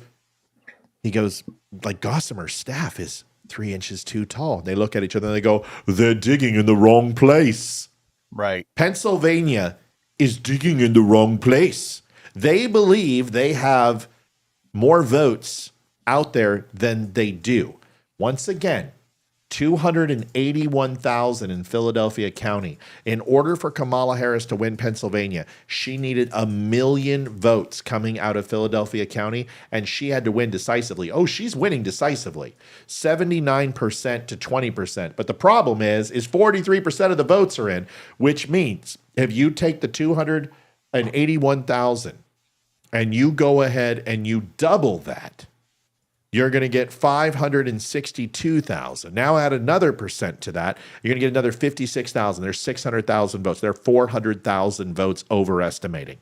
like, Gossamer's staff is 3 inches too tall. They look at each other and they go, they're digging in the wrong place. Right. Pennsylvania is digging in the wrong place. They believe they have more votes out there than they do. Once again, 281,000 in Philadelphia County. In order for Kamala Harris to win Pennsylvania, she needed 1 million votes coming out of Philadelphia County, and she had to win decisively. Oh, she's winning decisively. 79% to 20%. But the problem is 43% of the votes are in, which means if you take the 281,000 and you go ahead and you double that, you're going to get 562,000. Now add another percent to that. You're going to get another 56,000. There's 600,000 votes. There are 400,000 votes overestimating.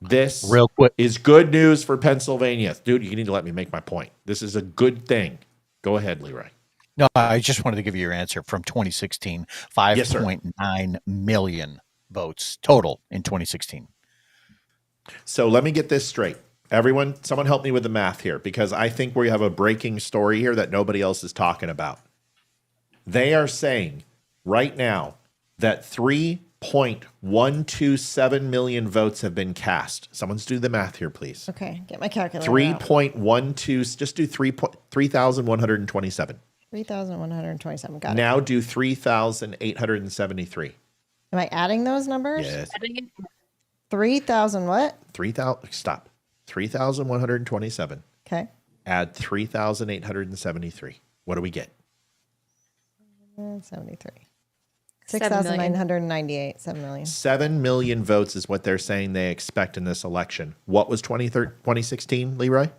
This real quick is good news for Pennsylvania. Dude, you need to let me make my point. This is a good thing. Go ahead, Leeroy. No, I just wanted to give you your answer from 2016. 5.9 million votes total in 2016. So let me get this straight. Everyone, someone help me with the math here, because I think we have a breaking story here that nobody else is talking about. They are saying right now that 3.127 million votes have been cast. Someone's do the math here, please. Okay, get my calculator 3.12, just do 3,127. 3,127, got it. Now do 3,873. Am I adding those numbers? Yes. 3,000 what? 3,000, stop. 3,127. Okay. Add 3,873. What do we get? 73. 6,998, 7 million. 7 million votes is what they're saying they expect in this election. What was 2016, Leeroy?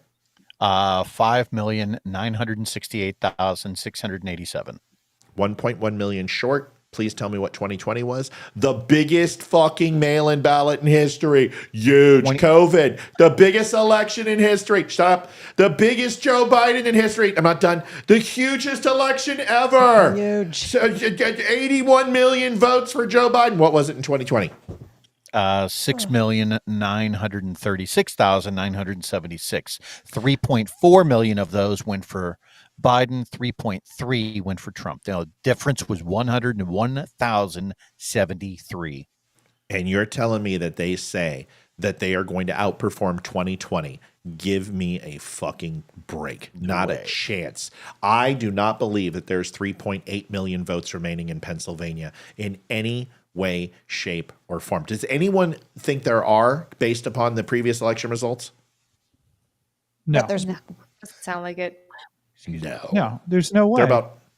5,968,687. 1.1 million short. Please tell me what 2020 was. The biggest fucking mail-in ballot in history. Huge. COVID. The biggest election in history. Stop. The biggest Joe Biden in history. I'm not done. The hugest election ever. Huge. So, 81 million votes for Joe Biden. What was it in 2020? 6,936,976. 3.4 million of those went for Biden, 3.3 went for Trump. The difference was 101,073. And you're telling me that they say that they are going to outperform 2020. Give me a fucking break. Not a chance. I do not believe that there's 3.8 million votes remaining in Pennsylvania in any way, shape, or form. Does anyone think there are, based upon the previous election results? No. Doesn't sound like it. No, there's no way.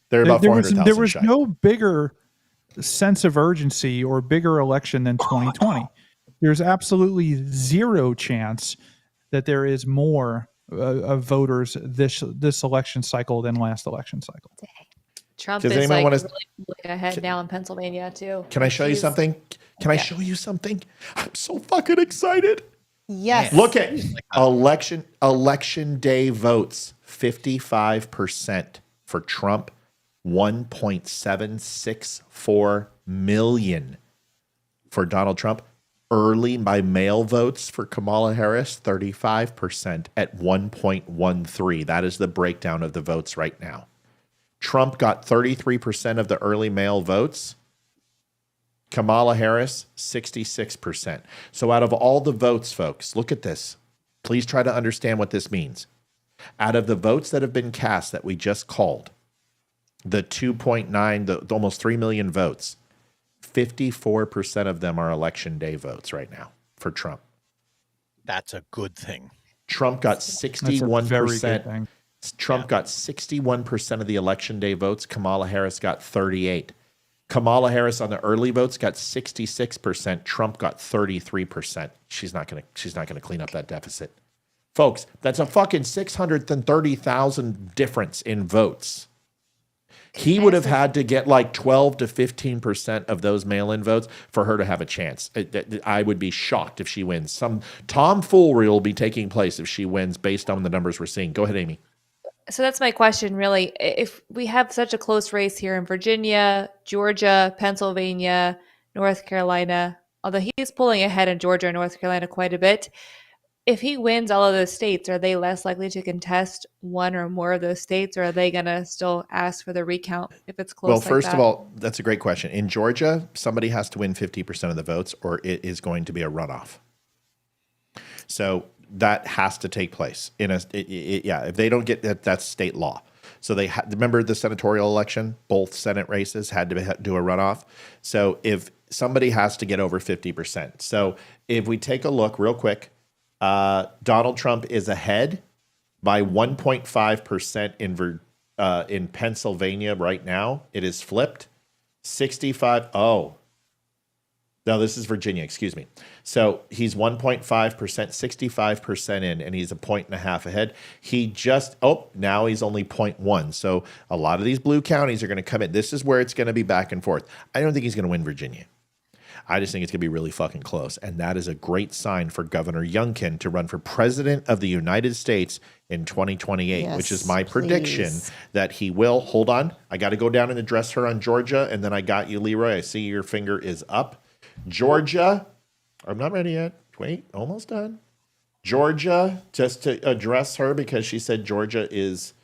They're about 400,000 There was shy. no bigger sense of urgency or bigger election than 2020. There's absolutely zero chance that there is more of voters this election cycle than last election cycle. Trump Does is anyone like wanna- really ahead now in Pennsylvania too. Can I show you something? Can I show you something? I'm so fucking excited. Yes. Look at election day votes. 55% for Trump, 1.764 million for Donald Trump. Early by mail votes for Kamala Harris, 35% at 1.13. That is the breakdown of the votes right now. Trump got 33% of the early mail votes. Kamala Harris, 66%. So out of all the votes, folks, look at this. Please try to understand what this means. Out of the votes that have been cast that we just called, the 2.9, the almost 3 million votes, 54% of them are election day votes right now for Trump. That's a good thing. Trump got That's a very good 61%. thing. Trump got 61% of the election day votes. Kamala Harris got 38%. Kamala Harris on the early votes got 66%. Trump got 33%. She's not gonna clean up that deficit. Folks, that's a fucking 630,000 difference in votes. He would have had to get like 12 to 15% of those mail-in votes for her to have a chance. I would be shocked if she wins. Some tomfoolery will be taking place if she wins based on the numbers we're seeing. Go ahead, Amy. So that's my question, really. If we have such a close race here in Virginia, Georgia, Pennsylvania, North Carolina, although he's pulling ahead in Georgia and North Carolina quite a bit, if he wins all of those states, are they less likely to contest one or more of those states, or are they going to still ask for the recount if it's close? Well, like first that? of all, that's a great question. In Georgia, somebody has to win 50% of the votes, or it is going to be a runoff. So that has to take place. If they don't get that, that's state law. So they remember the senatorial election, both Senate races had to do a runoff. So if somebody has to get over 50%. So if we take a look real quick, Donald Trump is ahead by 1.5% in Pennsylvania right now. It is flipped. 65. Oh, no, this is Virginia. Excuse me. So he's 1.5%, 65% in, and he's a 1.5 ahead. Now he's only 0.1. So a lot of these blue counties are going to come in. This is where it's going to be back and forth. I don't think he's going to win Virginia. I just think it's going to be really fucking close. And that is a great sign for Governor Youngkin to run for president of the United States in 2028, which is my prediction that he will. Hold on. I got to go down and address her on Georgia. And then I got you, Leeroy. I see your finger is up. Georgia. I'm not ready yet. Wait, almost done. Georgia, just to address her because she said Georgia is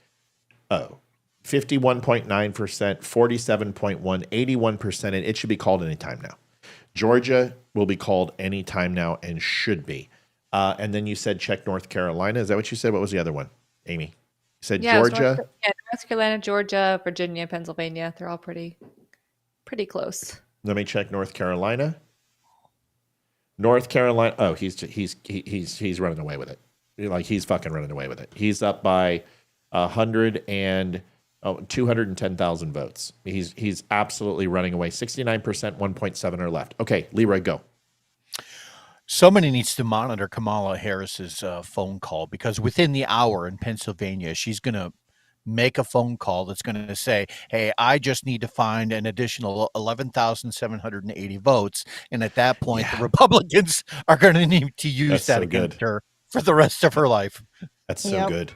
51.9%, 47.1%, 81%, and it should be called anytime now. Georgia will be called anytime now and should be. And then you said check North Carolina. Is that what you said? What was the other one, Amy? You said Georgia? North Carolina, Georgia, Virginia, Pennsylvania. They're all pretty close. Let me check North Carolina. North Carolina. Oh, he's running away with it. Like he's fucking running away with it. He's up by 100 and Oh, 210,000 votes. He's absolutely running away. 69%, 1.7 are left. Okay, Leeroy, go. Somebody needs to monitor Kamala Harris's phone call, because within the hour in Pennsylvania, she's going to make a phone call that's going to say, hey, I just need to find an additional 11,780 votes. And at that point, the Republicans are going to need to use that against her for the rest of her life. That's so good.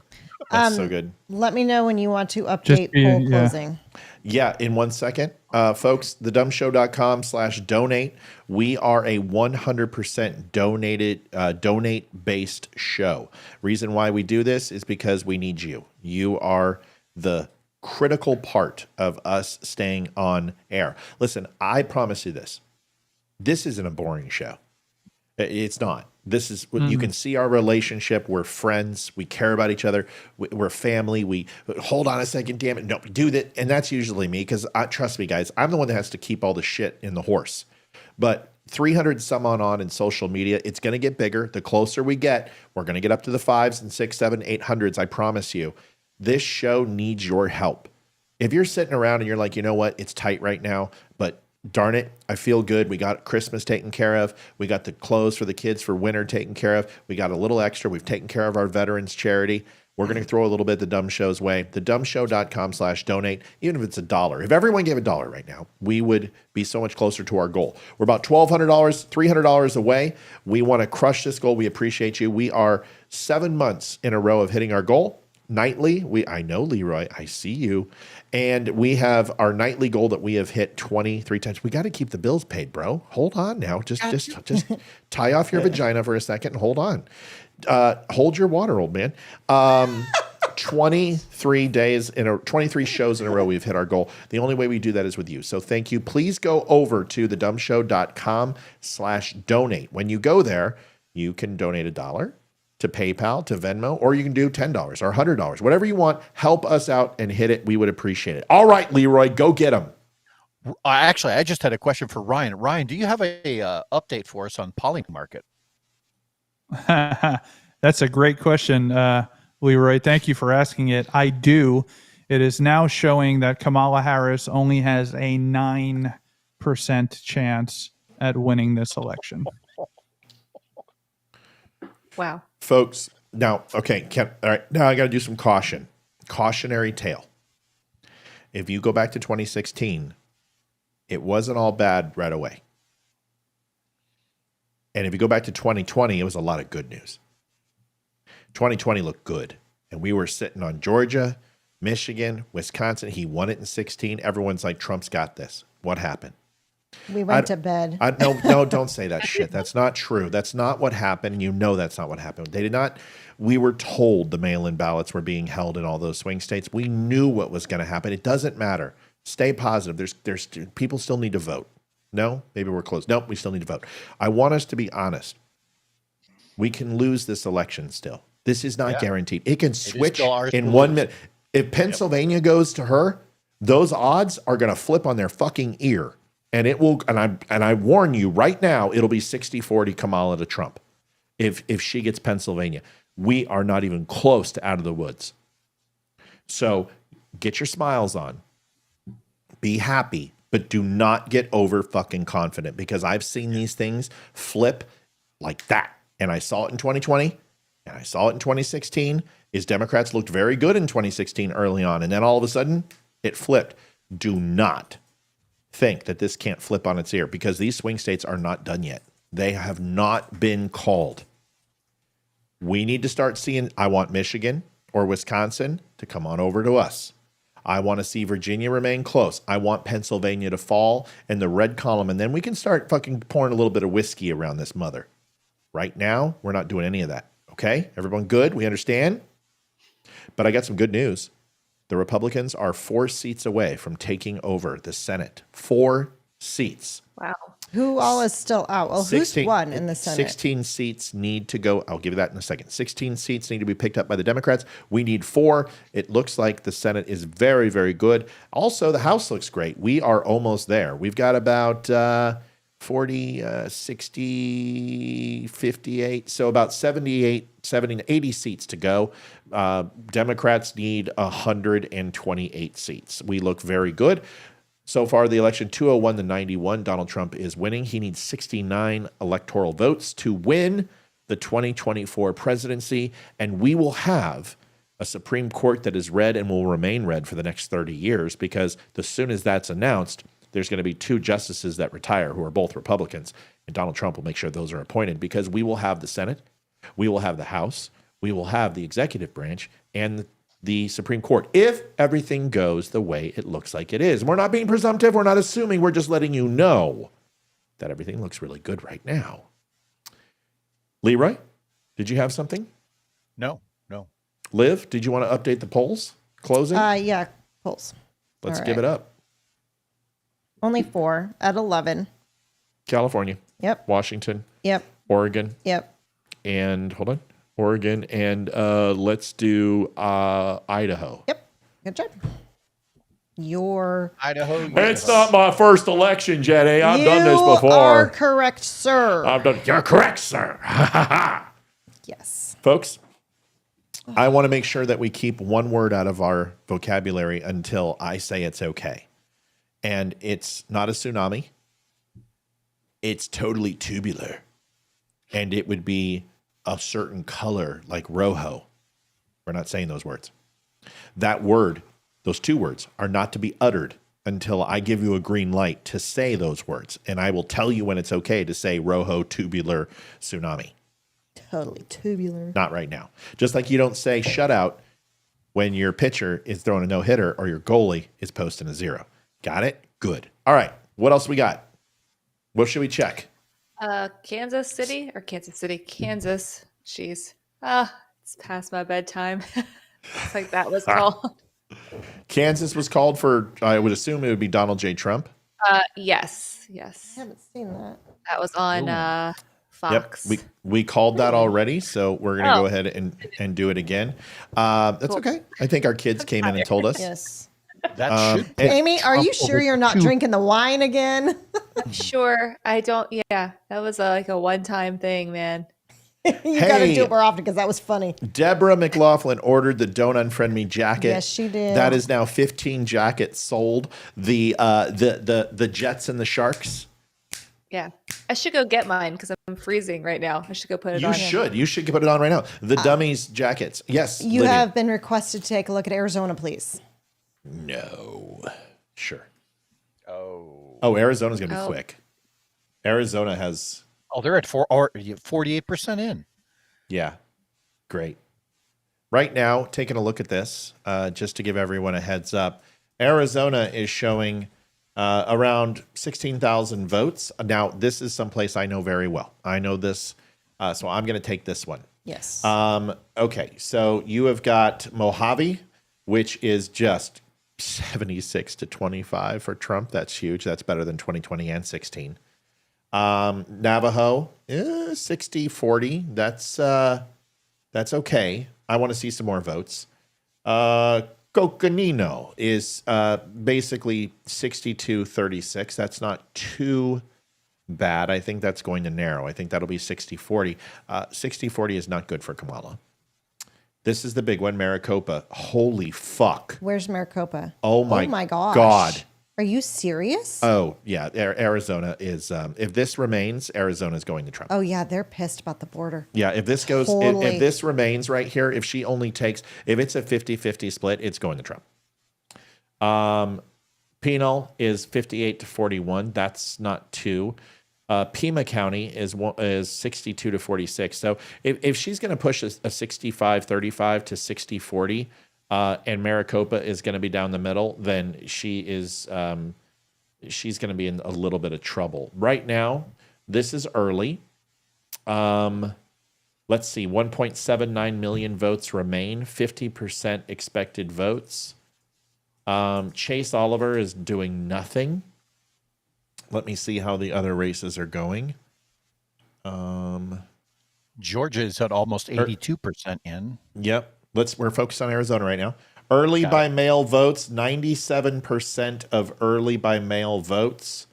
That's so good. Let me know when you want to update poll closing. Yeah, in 1 second. Folks, thedumshow.com/donate. We are a 100% donate-based show. Reason why we do this is because we need you. You are the critical part of us staying on air. Listen, I promise you this. This isn't a boring show. It's not. This is what you can see our relationship. We're friends. We care about each other. We're family. We hold on a second, damn it. No, do that. And that's usually me, because trust me, guys, I'm the one that has to keep all the shit in the horse. But 300 some on in social media, it's going to get bigger. The closer we get, we're going to get up to the 5s and 6, 7, 800s. I promise you. This show needs your help. If you're sitting around and you're like, you know what, it's tight right now, but darn it, I feel good. We got Christmas taken care of. We got the clothes for the kids for winter taken care of. We got a little extra. We've taken care of our veterans charity. We're going to throw a little bit the Dumb Show's way. Thedumshow.com/donate, even if it's $1. If everyone gave $1 right now, we would be so much closer to our goal. We're about $1,200, $300 away. We want to crush this goal. We appreciate you. We are 7 months in a row of hitting our goal. Nightly, I know, Leeroy, I see you. And we have our nightly goal that we have hit 23 times. We got to keep the bills paid, bro. Hold on now. Just tie off your vagina for a second and hold on. Hold your water, old man. 23 shows in a row we've hit our goal. The only way we do that is with you. So thank you. Please go over to thedumshow.com/donate. When you go there, you can donate $1 to PayPal, to Venmo, or you can do $10 or $100, whatever you want. Help us out and hit it. We would appreciate it. All right, Leeroy, go get them. Actually, I just had a question for Ryan. Ryan, do you have a update for us on Polling Market? That's a great question, Leeroy. Thank you for asking it. I do. It is now showing that Kamala Harris only has a 9% chance at winning this election. Wow. Folks, now, okay, all right, now I got to do some cautionary tale. If you go back to 2016, it wasn't all bad right away. And if you go back to 2020, it was a lot of good news. 2020 looked good. And we were sitting on Georgia, Michigan, Wisconsin. He won it in 16. Everyone's like, Trump's got this. What happened? We went to bed. No, don't say that shit. That's not true. That's not what happened. You know that's not what happened. They did not. We were told the mail-in ballots were being held in all those swing states. We knew what was going to happen. It doesn't matter. Stay positive. There's people still need to vote. No, maybe we're close. Nope, we still need to vote. I want us to be honest. We can lose this election still. This is not guaranteed. It can switch in 1 minute. If Pennsylvania goes to her, those odds are going to flip on their fucking ear. And it will, and I warn you right now, it'll be 60-40 Kamala to Trump. If she gets Pennsylvania, we are not even close to out of the woods. So get your smiles on. Be happy, but do not get over fucking confident, because I've seen these things flip like that. And I saw it in 2020 and I saw it in 2016. Democrats looked very good in 2016 early on. And then all of a sudden it flipped. Do not think that this can't flip on its ear, because these swing states are not done yet. They have not been called. We need to start seeing, I want Michigan or Wisconsin to come on over to us. I want to see Virginia remain close. I want Pennsylvania to fall in the red column, and then we can start fucking pouring a little bit of whiskey around this mother. Right now, we're not doing any of that. Okay? Everyone good? We understand? But I got some good news. The Republicans are 4 seats away from taking over the Senate. 4 seats. Wow. Who all is still out? Well, 16, who's won in the Senate? 16 seats need to go. I'll give you that in a second. 16 seats need to be picked up by the Democrats. We need 4. It looks like the Senate is very, very good. Also, the House looks great. We are almost there. We've got about 40, 60, 58. So about 78, 70, 80 seats to go. Democrats need 128 seats. We look very good. So far, the election 201 to 91, Donald Trump is winning. He needs 69 electoral votes to win the 2024 presidency, and we will have a Supreme Court that is red and will remain red for the next 30 years, because as soon as that's announced, there's going to be 2 justices that retire who are both Republicans, and Donald Trump will make sure those are appointed, because we will have the Senate, we will have the House, we will have the executive branch, and the Supreme Court, if everything goes the way it looks like it is. We're not being presumptive. We're not assuming. We're just letting you know that everything looks really good right now. Leeroy, did you have something? No. Liv, did you want to update the polls? Closing? Yeah, polls. Let's All give right. it up. Only 4 at 11. California. Yep. Washington. Yep. Oregon. Yep. And hold on. Oregon. And let's do Idaho. Yep. Good job. Your Idaho. It's not my first election, Jenny. I've done this You before. are correct, sir. You're correct, sir. Yes. Folks, I want to make sure that we keep one word out of our vocabulary until I say it's okay. And it's not a tsunami. It's totally tubular. And it would be a certain color like rojo. We're not saying those words. That word, those 2 words, are not to be uttered until I give you a green light to say those words. And I will tell you when it's okay to say rojo, tubular, tsunami. Totally tubular. Not right now. Just like you don't say shutout when your pitcher is throwing a no-hitter or your goalie is posting a 0. Got it? Good. All right. What else we got? What should we check? Kansas. Jeez. It's past my bedtime. It's like that was called. Kansas was called for, I would assume it would be Donald J. Trump. Yes. I haven't seen that. That was on Fox. Yep. We called that already, so we're going to go ahead and do it again. That's okay. I think our kids came in and told us. Yes. Amy, are you sure you're not drinking the wine again? Sure. I don't. Yeah. That was like a one-time thing, man. You got to do it more often because that was funny. Deborah McLaughlin ordered the Don't Unfriend Me jacket. Yes, she did. That is now 15 jackets sold. The Jets and the Sharks. Yeah. I should go get mine because I'm freezing right now. I should go put it on. You should put it on right now. The dummies jackets. Yes. You Lydia. have been requested to take a look at Arizona, please. No. Sure. Oh, Arizona's going to be quick. Arizona has... Oh, they're at 48% in. Yeah. Great. Right now, taking a look at this, just to give everyone a heads up, Arizona is showing around 16,000 votes. Now, this is someplace I know very well. I know this, so I'm going to take this one. Yes. Okay, so you have got Mojave, which is just 76 to 25 for Trump. That's huge. That's better than 2020 and 16. Navajo, 60-40. That's okay. I want to see some more votes. Coconino is basically 62-36. That's not too bad. I think that's going to narrow. I think that'll be 60-40. 60-40 is not good for Kamala. This is the big one, Maricopa. Holy fuck. Where's Maricopa? Oh my gosh. God. Are you serious? Oh, yeah. Arizona is, if this remains, Arizona is going to Trump. Oh, yeah. They're pissed about the border. Yeah. If this goes, if this remains right here, if she only takes, if it's a 50-50 split, it's going to Trump. Pinal is 58-41. That's not too. Pima County is 62-46. So if she's going to push a 65-35 to 60-40, and Maricopa is going to be down the middle, then she's going to be in a little bit of trouble. Right now, this is early. Let's see, 1.79 million votes remain, 50% expected votes. Chase Oliver is doing nothing. Let me see how the other races are going. Georgia is at almost 82% in. Yep. We're focused on Arizona right now. Early by mail votes, 97% of early by mail votes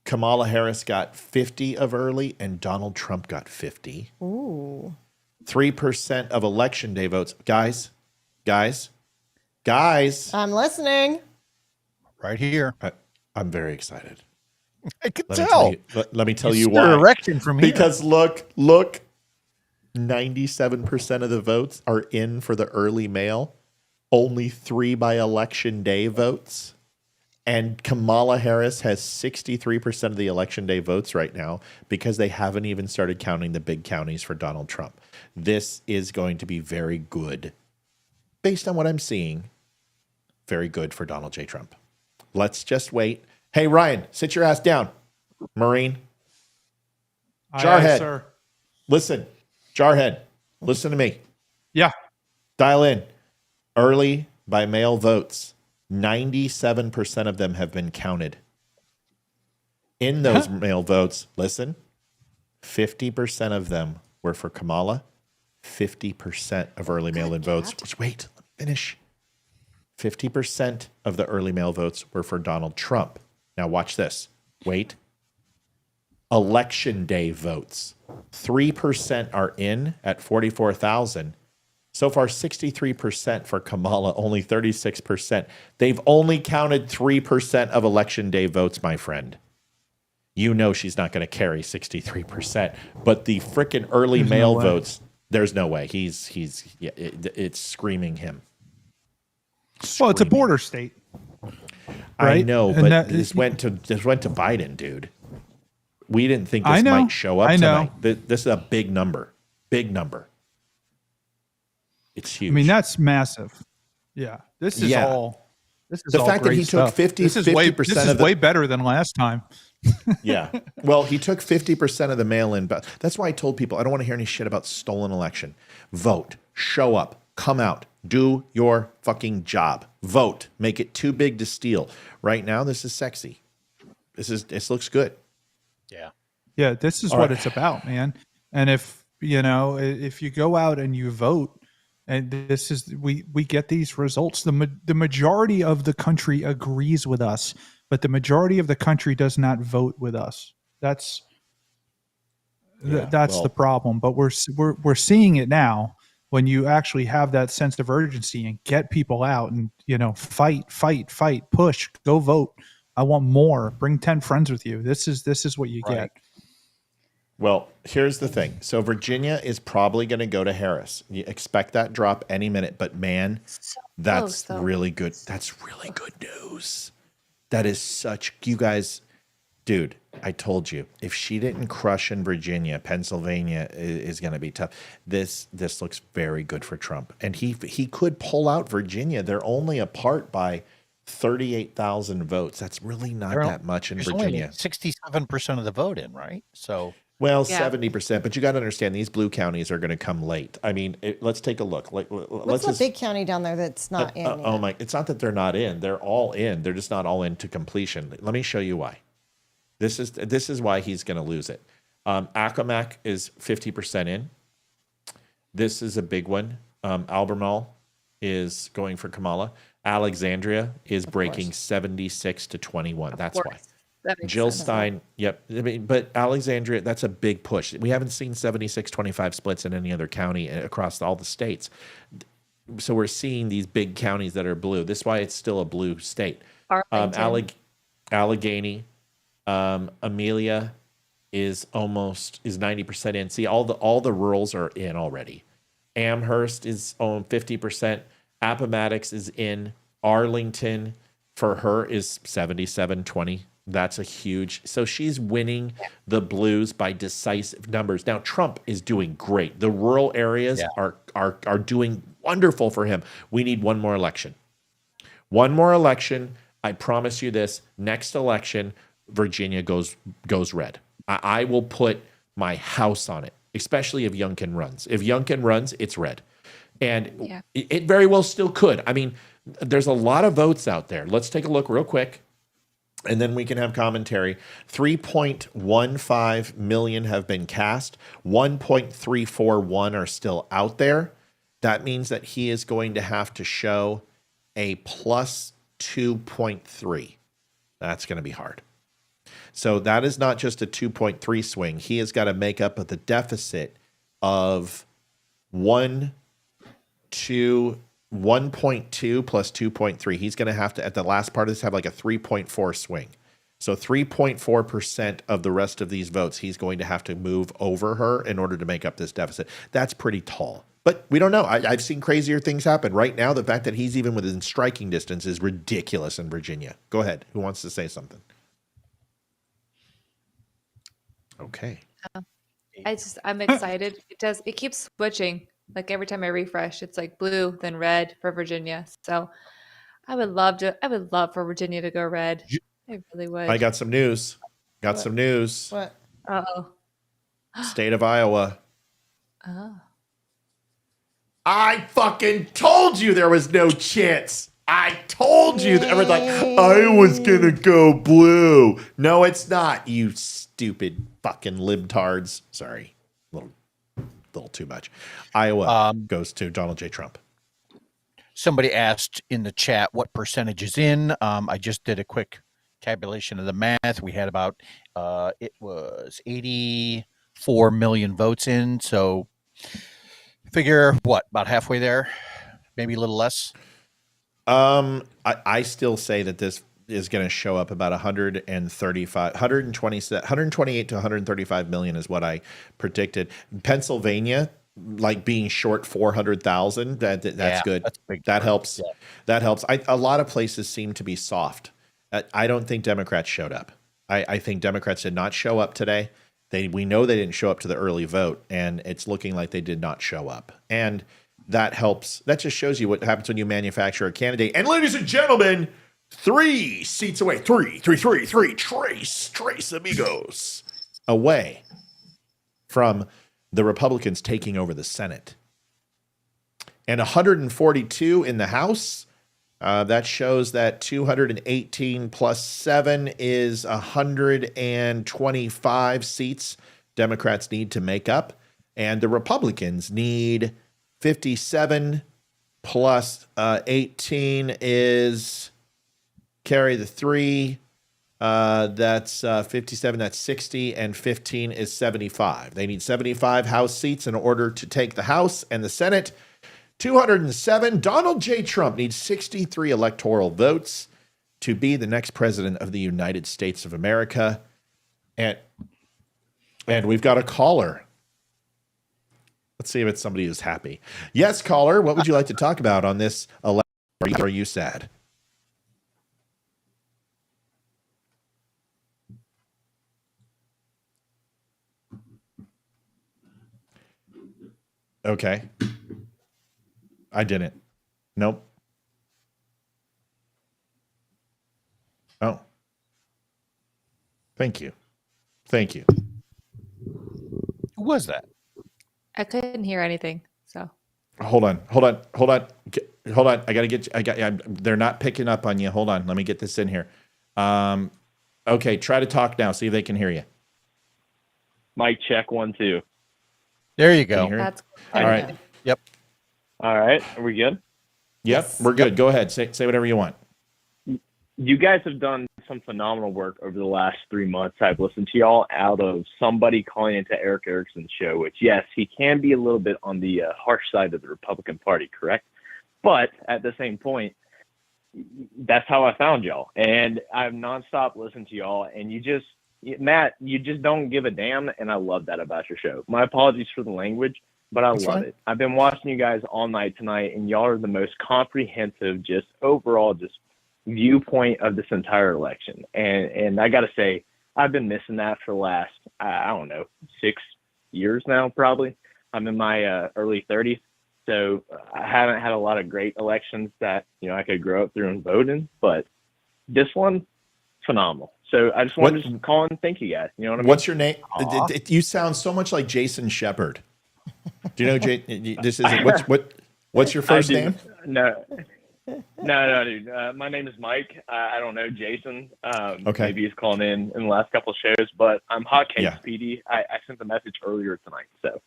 Kamala Harris got 50 of early, and Donald Trump got 50. Ooh. 3% of election day votes. Guys. I'm listening. Right here. I'm very excited. I can tell. Let me tell you see why. your erection from here. Because look, 97% of the votes are in for the early mail. Only 3 by election day votes. And Kamala Harris has 63% of the election day votes right now because they haven't even started counting the big counties for Donald Trump. This is going to be very good. Based on what I'm seeing, very good for Donald J. Trump. Let's just wait. Hey, Ryan, sit your ass down. Marine. Jarhead. Sir. Listen. Jarhead. Listen to me. Yeah. Dial in. Early by mail votes. 97% of them have been counted. In those mail votes, listen, 50% of them were for Kamala. 50% of early mail-in votes. Wait, let me finish. 50% of the early mail votes were for Donald Trump. Now watch this. Wait. Election day votes. 3% are in at 44,000. So far, 63% for Kamala, only 36%. They've only counted 3% of election day votes, my friend. You know she's not going to carry 63%. But the frickin' early mail votes, there's no way. It's screaming him. Well, it's a border state. Right? I know, And but this went to Biden, dude. We didn't think this might show up tonight. This is a big number. Big number. It's huge. I mean, that's massive. Yeah. This is all. This is the all fact that great he took stuff. 50%. This is way better than last time. Yeah. Well, he took 50% of the mail-in. But that's why I told people I don't want to hear any shit about stolen election. Vote. Show up. Come out. Do your fucking job. Vote. Make it too big to steal. Right now, this is sexy. This looks good. Yeah. Yeah. This is what it's about, man. And if you go out and you vote, and this is we get these results. The majority of the country agrees with us, but the majority of the country does not vote with us. That's the problem. But we're seeing it now when you actually have that sense of urgency and get people out and fight, push, go vote. I want more. Bring 10 friends with you. This is what you get. Well, here's the thing. So Virginia is probably going to go to Harris. You expect that drop any minute, but man, that's really good. That's really good news. That is such, you guys, dude, I told you, if she didn't crush in Virginia, Pennsylvania is going to be tough. This looks very good for Trump. And he could pull out Virginia. They're only apart by 38,000 votes. That's really not that much in Virginia. 67% of the vote in, right? So. Well, 70%, but you got to understand these blue counties are going to come late. I mean, let's take a look. What's the big county down there that's not in? Oh my! It's not that they're not in; they're all in. They're just not all in to completion. Let me show you why. This is why he's going to lose it. Accomack is 50% in. This is a big one. Albemarle is going for Kamala. Alexandria is breaking 76 to 21. That's why. Jill Stein, yep. I mean, but Alexandria, that's a big push. We haven't seen 76-25 splits in any other county across all the states. So we're seeing these big counties that are blue. This is why it's still a blue state. Allegheny, Amelia is 90% in. See, all the rurals are in already. Amherst is 50%. Appomattox is in. Arlington for her is 77-20. That's a huge. So she's winning the blues by decisive numbers. Now Trump is doing great. The rural areas are doing wonderful for him. We need one more election. One more election. I promise you this. Next election, Virginia goes red. I will put my house on it, especially if Youngkin runs. If Youngkin runs, it's red. And it very well still could. I mean, there's a lot of votes out there. Let's take a look real quick. And then we can have commentary. 3.15 million have been cast. 1.341 are still out there. That means that he is going to have to show a plus 2.3. That's going to be hard. So that is not just a 2.3 swing. He has got to make up the deficit of 1.2 plus 2.3. He's going to have to, at the last part of this, have like a 3.4 swing. So 3.4% of the rest of these votes, he's going to have to move over her in order to make up this deficit. That's pretty tall. But we don't know. I've seen crazier things happen. Right now, the fact that he's even within striking distance is ridiculous in Virginia. Go ahead. Who wants to say something? Okay. I'm excited. It keeps switching. Like every time I refresh, it's like blue, then red for Virginia. So I would love for Virginia to go red. I really would. I got some news. Some news. What? Uh-oh. State of Iowa. Oh. I fucking told you there was no chance. I told you that everyone's like, Iowa's gonna go blue. No, it's not, you stupid fucking libtards. Sorry. Little too much. Iowa goes to Donald J. Trump. Somebody asked in the chat what percentage is in. I just did a quick tabulation of the math. We had about it was 84 million votes in. So figure what, about halfway there, maybe a little less. I still say that this is going to show up about 128 to 135 million is what I predicted. Pennsylvania, like being short 400,000, that's good. That helps. Yeah. That helps. A lot of places seem to be soft. I don't think Democrats showed up. I think Democrats did not show up today. We know they didn't show up to the early vote, and it's looking like they did not show up. And that helps. That just shows you what happens when you manufacture a candidate. And ladies and gentlemen, 3 seats away, three, Trace amigos away from the Republicans taking over the Senate. And 142 in the House. That shows that 218 plus 7 is 125 seats Democrats need to make up. And the Republicans need 57 plus 18 is carry the 3. That's 57, that's 60, and 15 is 75. They need 75 House seats in order to take the House and the Senate. 207. Donald J. Trump needs 63 electoral votes to be the next president of the United States of America. And we've got a caller. Let's see if it's somebody who's happy. Yes, caller, what would you like to talk about on this election? Are you sad? Okay. I didn't. Nope. Oh. Thank you. Who was that? I couldn't hear anything. So hold on. I gotta get. They're not picking up on you. Hold on. Let me get this in here. Okay. Try to talk now. See if they can hear you. Mic check 1 2. There you go. That's all right. Yep. All right. Are we good? Yep. Yes. We're good. Go ahead. Say whatever you want. You guys have done some phenomenal work over the last 3 months. I've listened to y'all out of somebody calling into Eric Erickson's show, which, yes, he can be a little bit on the harsh side of the Republican Party, correct? But at the same point, that's how I found y'all. And I've nonstop listened to y'all. And Matt, you just don't give a damn. And I love that about your show. My apologies for the language, but I love it. I've been watching you guys all night tonight, and y'all are the most comprehensive, just overall, just viewpoint of this entire election. And I got to say, I've been missing that for the last, I don't know, 6 years now, probably. I'm in my early 30s. So I haven't had a lot of great elections that, I could grow up through and vote in, but this one, phenomenal. So I just wanted to call and thank you guys. You know what I mean? What's your name? You sound so much like Jason Shepard. Do you know this is what's your first name? No, dude. My name is Mike. I don't know Jason. Okay. Maybe he's calling in the last couple of shows, but I'm Hot Cakes PD. I sent the message earlier tonight. So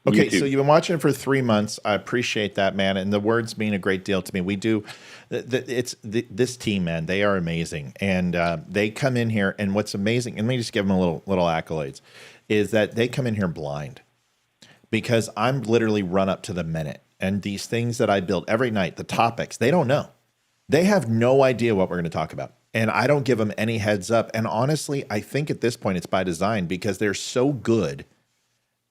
Okay, YouTube. so you've been watching it for 3 months. I appreciate that, man. And the words mean a great deal to me. We do. This team, man. They are amazing, and they come in here. And what's amazing, and let me just give them a little accolades, is that they come in here blind, because I'm literally run up to the minute. And these things that I build every night, the topics, they don't know. They have no idea what we're going to talk about. And I don't give them any heads up. And honestly, I think at this point it's by design, because they're so good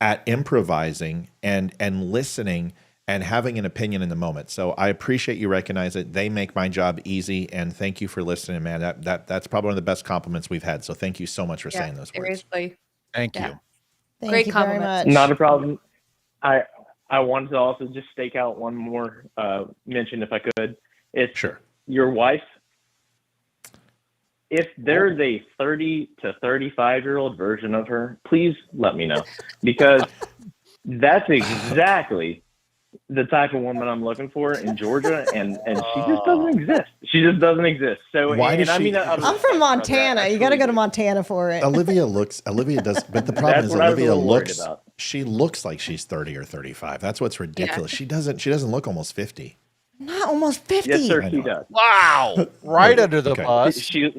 at improvising and listening and having an opinion in the moment. So I appreciate you recognize it. They make my job easy, and thank you for listening, man. That's probably one of the best compliments we've had. So thank you so much for saying those words. Seriously. Thank Yeah. you. Thank Great you very compliment. much. Not a problem. I wanted to also just stake out one more mention, if I could. It's Sure. Your wife. If there's a 30 to 35-year-old version of her, please let me know, because that's exactly the type of woman I'm looking for in Georgia, and she just doesn't exist. She just doesn't exist. So Why does I she- mean, I'm from Montana. You got to go to Montana for it. Olivia does, but the problem That's is what I was a Olivia little worried looks, about. she looks like she's 30 or 35. That's what's ridiculous. She doesn't look almost 50. Not almost 50. Yes, sir, I she know. does. Wow. Right under the Okay. bus. She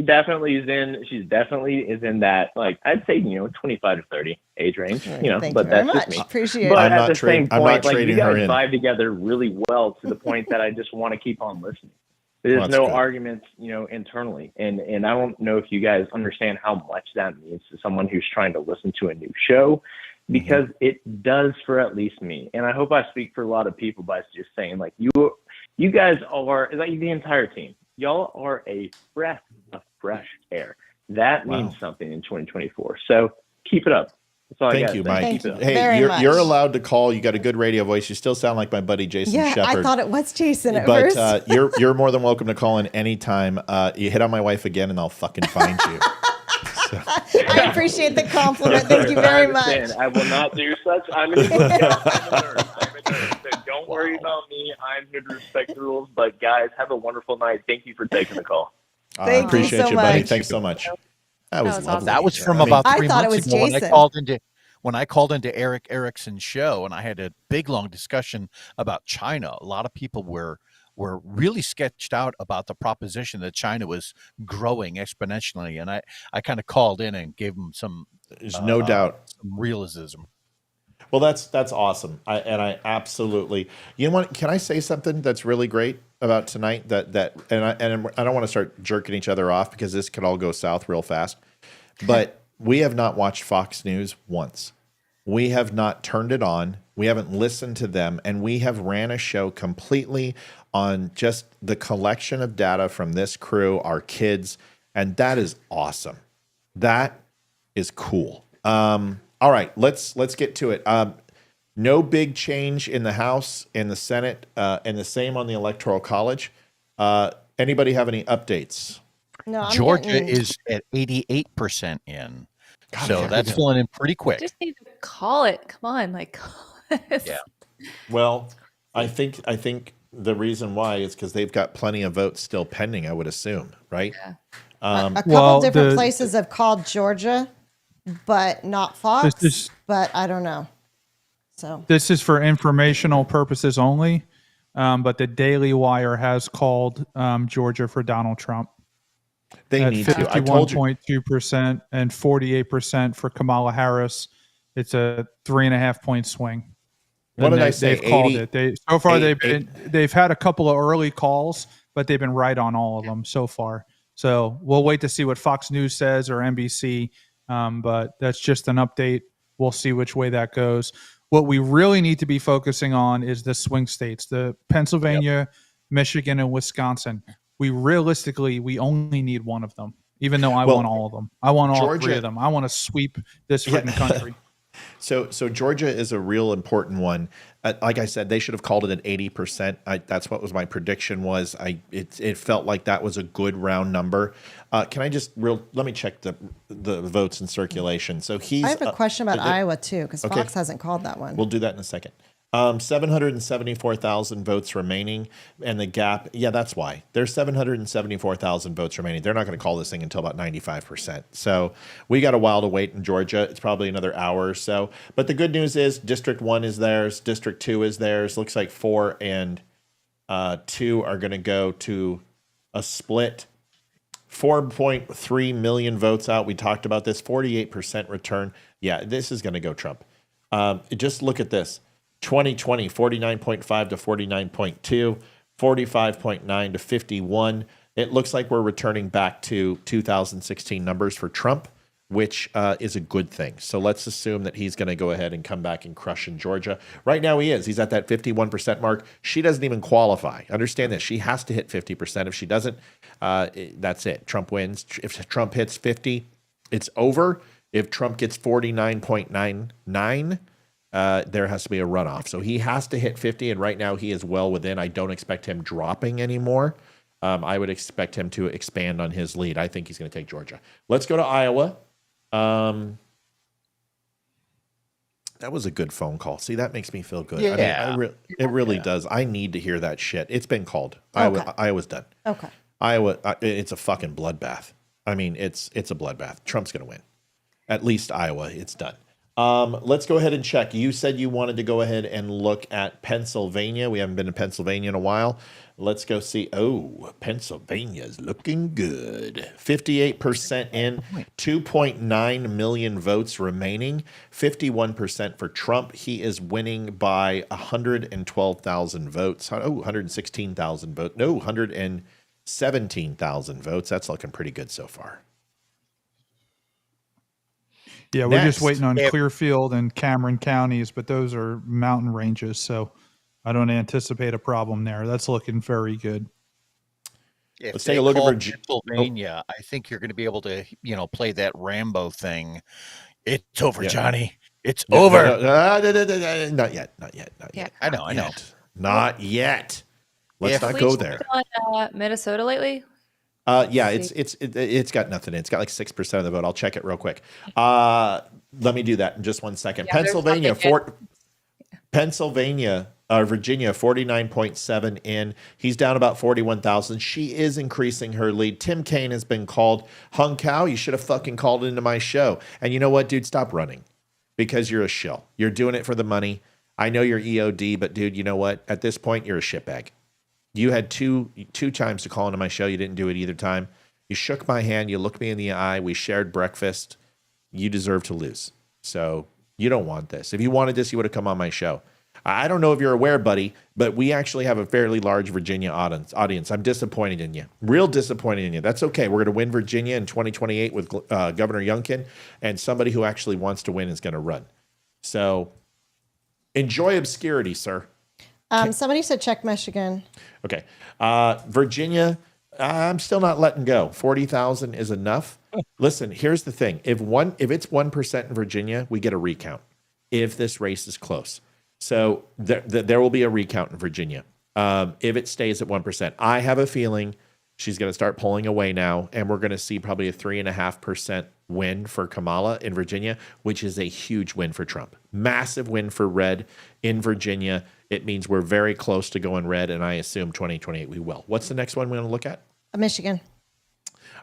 definitely is in. She's definitely is in that, like, I'd say, 25 to 30 age range. Thank But you very that's much. just me. Appreciate But it. at the same I'm not point, like, you trading her guys in. vibe together really well, to the point that I just want to keep on listening. There's That's no good. arguments, internally, and I don't know if you guys understand how much that means to someone who's trying to listen to a new show, because it does for at least me. And I hope I speak for a lot of people by just saying, like, you guys are, like, the entire team. Y'all are a breath of fresh air. That means something in 2024. So keep it up. That's all I Thank gotta you, say. Mike. Keep it up. Hey, you're allowed to call. You got a good radio voice. You still sound like my buddy Jason Yeah, Shepard. I thought it was Jason at But first. you're more than welcome to call in anytime. You hit on my wife again, and I'll fucking find you. I appreciate the compliment. Thank you very much. I will not do such. I'm a nerd. So don't worry about me. I'm here to respect the rules. But guys, have a wonderful night. Thank you for taking the call. I appreciate you, buddy. Thanks so much. That was lovely. awesome. That was from I mean, about I 3 thought it months was ago Jason. when I called into Eric Erickson's show, and I had a big long discussion about China. A lot of people were really sketched out about the proposition that China was growing exponentially, and I kind of called in and gave them some. There's no doubt. Some realism. Well, that's awesome. I absolutely. You know what? Can I say something that's really great about tonight? And I don't want to start jerking each other off, because this could all go south real fast. But we have not watched Fox News once. We have not turned it on. We haven't listened to them, and we have ran a show completely on just the collection of data from this crew, our kids, and that is awesome. That is cool. All right, let's get to it. No big change in the House, in the Senate, and the same on the Electoral College. Anybody have any updates? No, I'm Georgia getting- is at 88% in, God, so yeah, that's yeah. filling in pretty quick. Just need to call it. Come on, like, call this. Yeah. Well, I think the reason why is because they've got plenty of votes still pending, I would assume, right? Yeah. a couple different places have called Georgia, but not Fox. But I don't know. So This is for informational purposes only, but the Daily Wire has called Georgia for Donald Trump. They at need to. I told you. 51.2% and 48% for Kamala Harris. It's a 3.5 point swing. What did I say? They've called 80 it. They've had a couple of early calls, but they've been right on all of them so far. So we'll wait to see what Fox News says or NBC. But that's just an update. We'll see which way that goes. What we really need to be focusing on is the swing states, the Pennsylvania, Michigan, and Wisconsin. We only need one of them, even though I want all of them. I want all three of them. I want to sweep this freaking country. So Georgia is a real important one. Like I said, they should have called it at 80%. That's what was my prediction was. It felt like that was a good round number. Can I just let me check the votes in circulation. So I have a question about Iowa too, because okay. Fox hasn't called that one. We'll do that in a second. 774,000 votes remaining, and the gap. Yeah, that's why there's 774,000 votes remaining. They're not going to call this thing until about 95%. So we got a while to wait in Georgia. It's probably another hour or so. But the good news is District 1 is theirs. District 2 is theirs. Looks like 4 and 2 are going to go to a split. 4.3 million votes out. We talked about this. 48% return. Yeah, this is going to go Trump. Just look at this. 2020, 49.5 to 49.2, 45.9 to 51. It looks like we're returning back to 2016 numbers for Trump, which is a good thing. So let's assume that he's going to go ahead and come back and crush in Georgia. Right now he is. He's at that 51% mark. She doesn't even qualify. Understand this. She has to hit 50%. If she doesn't, that's it. Trump wins. If Trump hits 50, it's over. If Trump gets 49.99, there has to be a runoff. So he has to hit 50, and right now he is well within. I don't expect him dropping anymore. I would expect him to expand on his lead. I think he's going to take Georgia. Let's go to Iowa. That was a good phone call. See, that makes me feel good. Yeah. I mean, it really does. I need to hear that shit. It's been called. Okay. Iowa's done. Okay. Iowa, it's a fucking bloodbath. I mean, it's a bloodbath. Trump's going to win. At least Iowa, it's done. Let's go ahead and check. You said you wanted to go ahead and look at Pennsylvania. We haven't been to Pennsylvania in a while. Let's go see. Oh, Pennsylvania's looking good. 58% in, 2.9 million votes remaining, 51% for Trump. He is winning by 112,000 votes. Oh, 116,000 votes. No, 117,000 votes. That's looking pretty good so far. Yeah, we're just waiting on Clearfield and Cameron counties, but those are mountain ranges, so I don't anticipate a problem there. That's looking very good. Let's take a look at Pennsylvania. I think you're going to be able to, play that Rambo thing. It's over, Johnny. It's over. Not yet. I know. Not yet. Let's not go there. On Minnesota lately? Yeah, it's got nothing. It's got like 6% of the vote. I'll check it real quick. Let me do that in just 1 second. Yeah, Pennsylvania, Virginia, 49.7 in. He's down about 41,000. She is increasing her lead. Tim Kaine has been called. Hung Cow, you should have fucking called into my show. And you know what, dude? Stop running because you're a shill. You're doing it for the money. I know you're EOD, but dude, you know what? At this point, you're a shitbag. You had two times to call into my show. You didn't do it either time. You shook my hand. You looked me in the eye. We shared breakfast. You deserve to lose. So you don't want this. If you wanted this, you would have come on my show. I don't know if you're aware, buddy, but we actually have a fairly large Virginia audience. I'm disappointed in you. Real disappointed in you. That's okay. We're going to win Virginia in 2028 with Governor Youngkin, and somebody who actually wants to win is going to run. So enjoy obscurity, sir. Somebody said check Michigan. Okay. Virginia, I'm still not letting go. 40,000 is enough. Listen, here's the thing. If it's 1% in Virginia, we get a recount if this race is close. So there will be a recount in Virginia. If it stays at 1%, I have a feeling she's going to start pulling away now, and we're going to see probably a 3.5% win for KAMALA in Virginia, which is a huge win for Trump. Massive win for red in Virginia. It means we're very close to going red, and I assume 2028 we will. What's the next one we're going to look at? Michigan.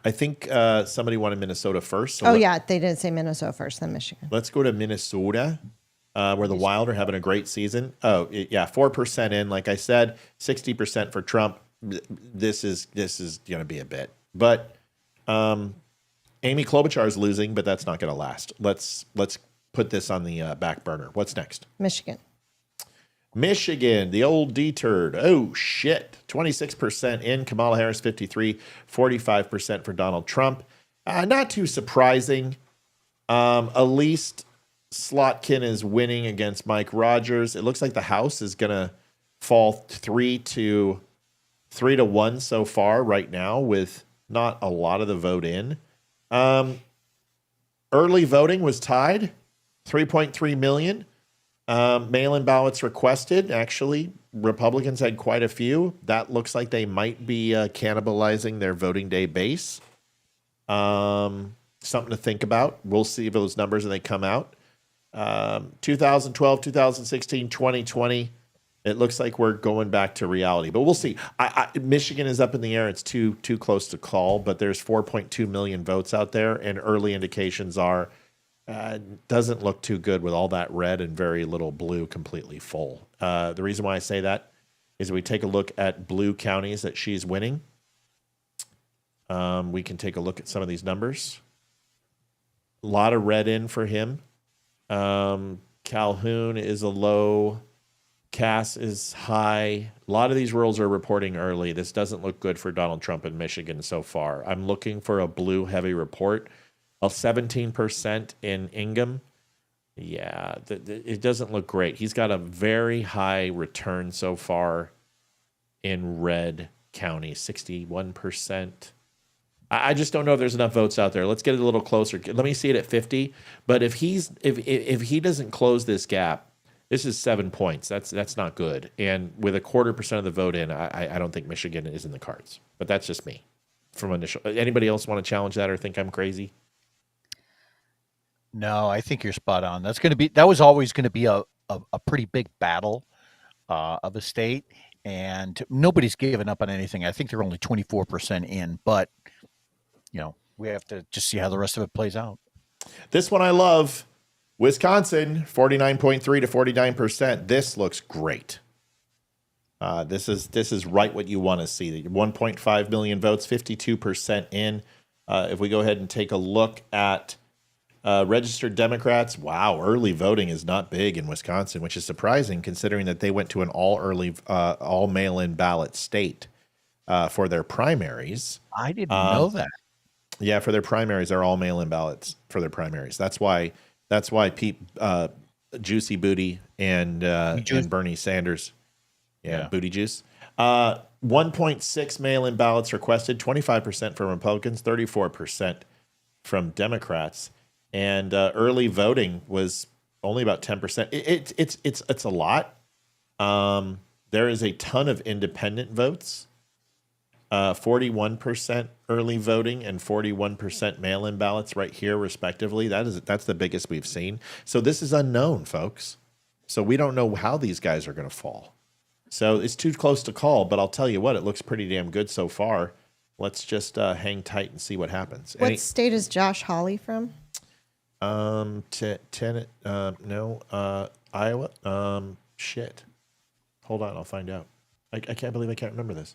I think somebody wanted Minnesota first. So yeah, they did say Minnesota first, then Michigan. Let's go to Minnesota, where the Wild are having a great season. Oh, yeah, 4% in. Like I said, 60% for Trump. This is going to be a bit. But Amy Klobuchar is losing, but that's not going to last. Let's put this on the back burner. What's next? Michigan, the old D-turd. Oh, shit. 26% in. Kamala Harris, 53. 45% for Donald Trump. Not too surprising. Elise Slotkin is winning against Mike Rogers. It looks like the House is going to fall 3-1 so far right now with not a lot of the vote in. Early voting was tied. 3.3 million. Mail-in ballots requested. Actually, Republicans had quite a few. That looks like they might be cannibalizing their voting day base. Something to think about. We'll see those numbers when they come out. 2012, 2016, 2020. It looks like we're going back to reality, but we'll see. Michigan is up in the air. It's too close to call, but there's 4.2 million votes out there, and early indications are doesn't look too good with all that red and very little blue completely full. The reason why I say that is we take a look at blue counties that she's winning. We can take a look at some of these numbers. A lot of red in for him. Calhoun is a low. Cass is high. A lot of these rules are reporting early. This doesn't look good for Donald Trump in Michigan so far. I'm looking for a blue heavy report. 17% in Ingham. Yeah, it doesn't look great. He's got a very high return so far in red county, 61%. I just don't know if there's enough votes out there. Let's get it a little closer. Let me see it at 50. But if he doesn't close this gap, this is 7 points. That's not good. And with a 0.25% of the vote in, I don't think Michigan is in the cards. But that's just me. From initial. Anybody else want to challenge that or think I'm crazy? No, I think you're spot on. That was always going to be a pretty big battle of a state, and nobody's given up on anything. I think they're only 24% in, but we have to just see how the rest of it plays out. This one I love. Wisconsin, 49.3 to 49%. This looks great. This is right what you want to see. 1.5 million votes, 52% in. If we go ahead and take a look at registered Democrats, wow, early voting is not big in Wisconsin, which is surprising considering that they went to an all mail-in ballot state for their primaries. I didn't know that. Yeah, for their primaries, they're all mail-in ballots for their primaries. That's why Pete Juicy Booty and Bernie Sanders, Booty Juice. 1.6 mail-in ballots requested, 25% from Republicans, 34% from Democrats, and early voting was only about 10%. It's a lot. There is a ton of independent votes. 41% early voting and 41% mail-in ballots right here, respectively. That's the biggest we've seen. So this is unknown, folks. So we don't know how these guys are going to fall. So it's too close to call, but I'll tell you what, it looks pretty damn good so far. Let's just hang tight and see what happens. What state is Josh Hawley from? Iowa. Shit. Hold on, I'll find out. I can't believe I can't remember this.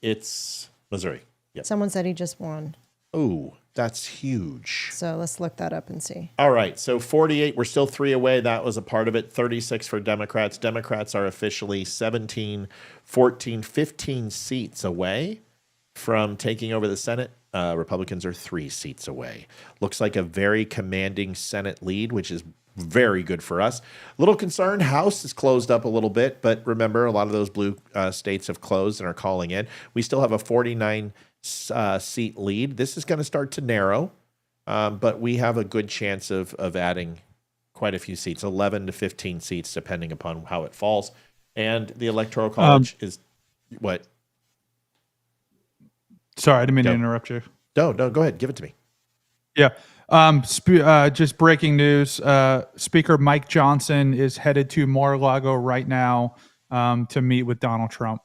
It's Missouri. Yep. Someone said he just won. Oh, that's huge. So let's look that up and see. All right. So 48, we're still 3 away. That was a part of it. 36 for Democrats. Democrats are officially 17, 14, 15 seats away from taking over the Senate. Republicans are 3 seats away. Looks like a very commanding Senate lead, which is very good for us. Little concerned, House is closed up a little bit, but remember, a lot of those blue states have closed and are calling in. We still have a 49 seat lead. This is going to start to narrow, but we have a good chance of adding quite a few seats, 11 to 15 seats, depending upon how it falls. And the Electoral College is what? Sorry, I didn't mean to interrupt you. No, go ahead. Give it to me. Yeah. Just breaking news. Speaker Mike Johnson is headed to Mar-a-Lago right now to meet with Donald Trump.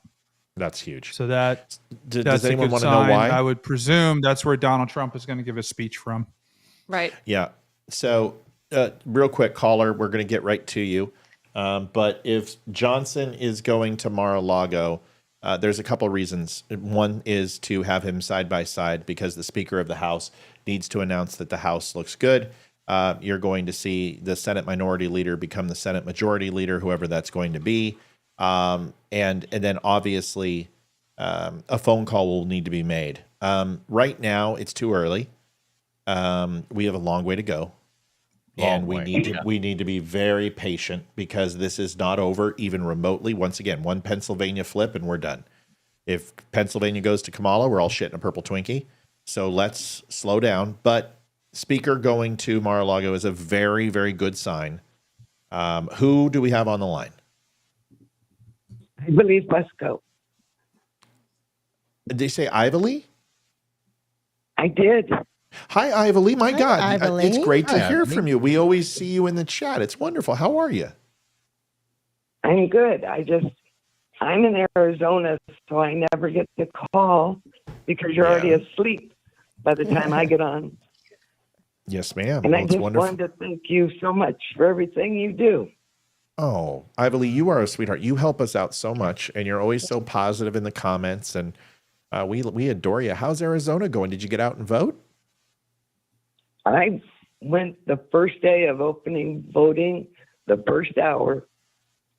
That's huge. So that's does a anyone good want to sign. know why? I would presume that's where Donald Trump is going to give a speech from. Right. Yeah. So real quick, caller, we're going to get right to you. But if Johnson is going to Mar-a-Lago, there's a couple reasons. One is to have him side by side because the Speaker of the House needs to announce that the House looks good. You're going to see the Senate Minority Leader become the Senate Majority Leader, whoever that's going to be. And then obviously a phone call will need to be made. Right now, it's too early. We have a long way to go. And we need to be very patient because this is not over even remotely. Once again, one Pennsylvania flip and we're done. If Pennsylvania goes to Kamala, we're all shit in a purple Twinkie. So let's slow down. But Speaker going to Mar-a-Lago is a very, very good sign. Who do we have on the line? I believe must go. Did they say Ivory? I did. Hi, Ivory. My Hi, God, Ivory. it's great to Hi, hear Ivory. from you. We always see you in the chat. It's wonderful. How are you? I'm good. I'm in Arizona, so I never get to call because you're already asleep by the time I get on. Yes, ma'am. And Well, I it's just wonderful. wanted to thank you so much for everything you do. Oh, Ivory, you are a sweetheart. You help us out so much, and you're always so positive in the comments, and we adore you. How's Arizona going? Did you get out and vote? I went the first day of opening voting, the first hour.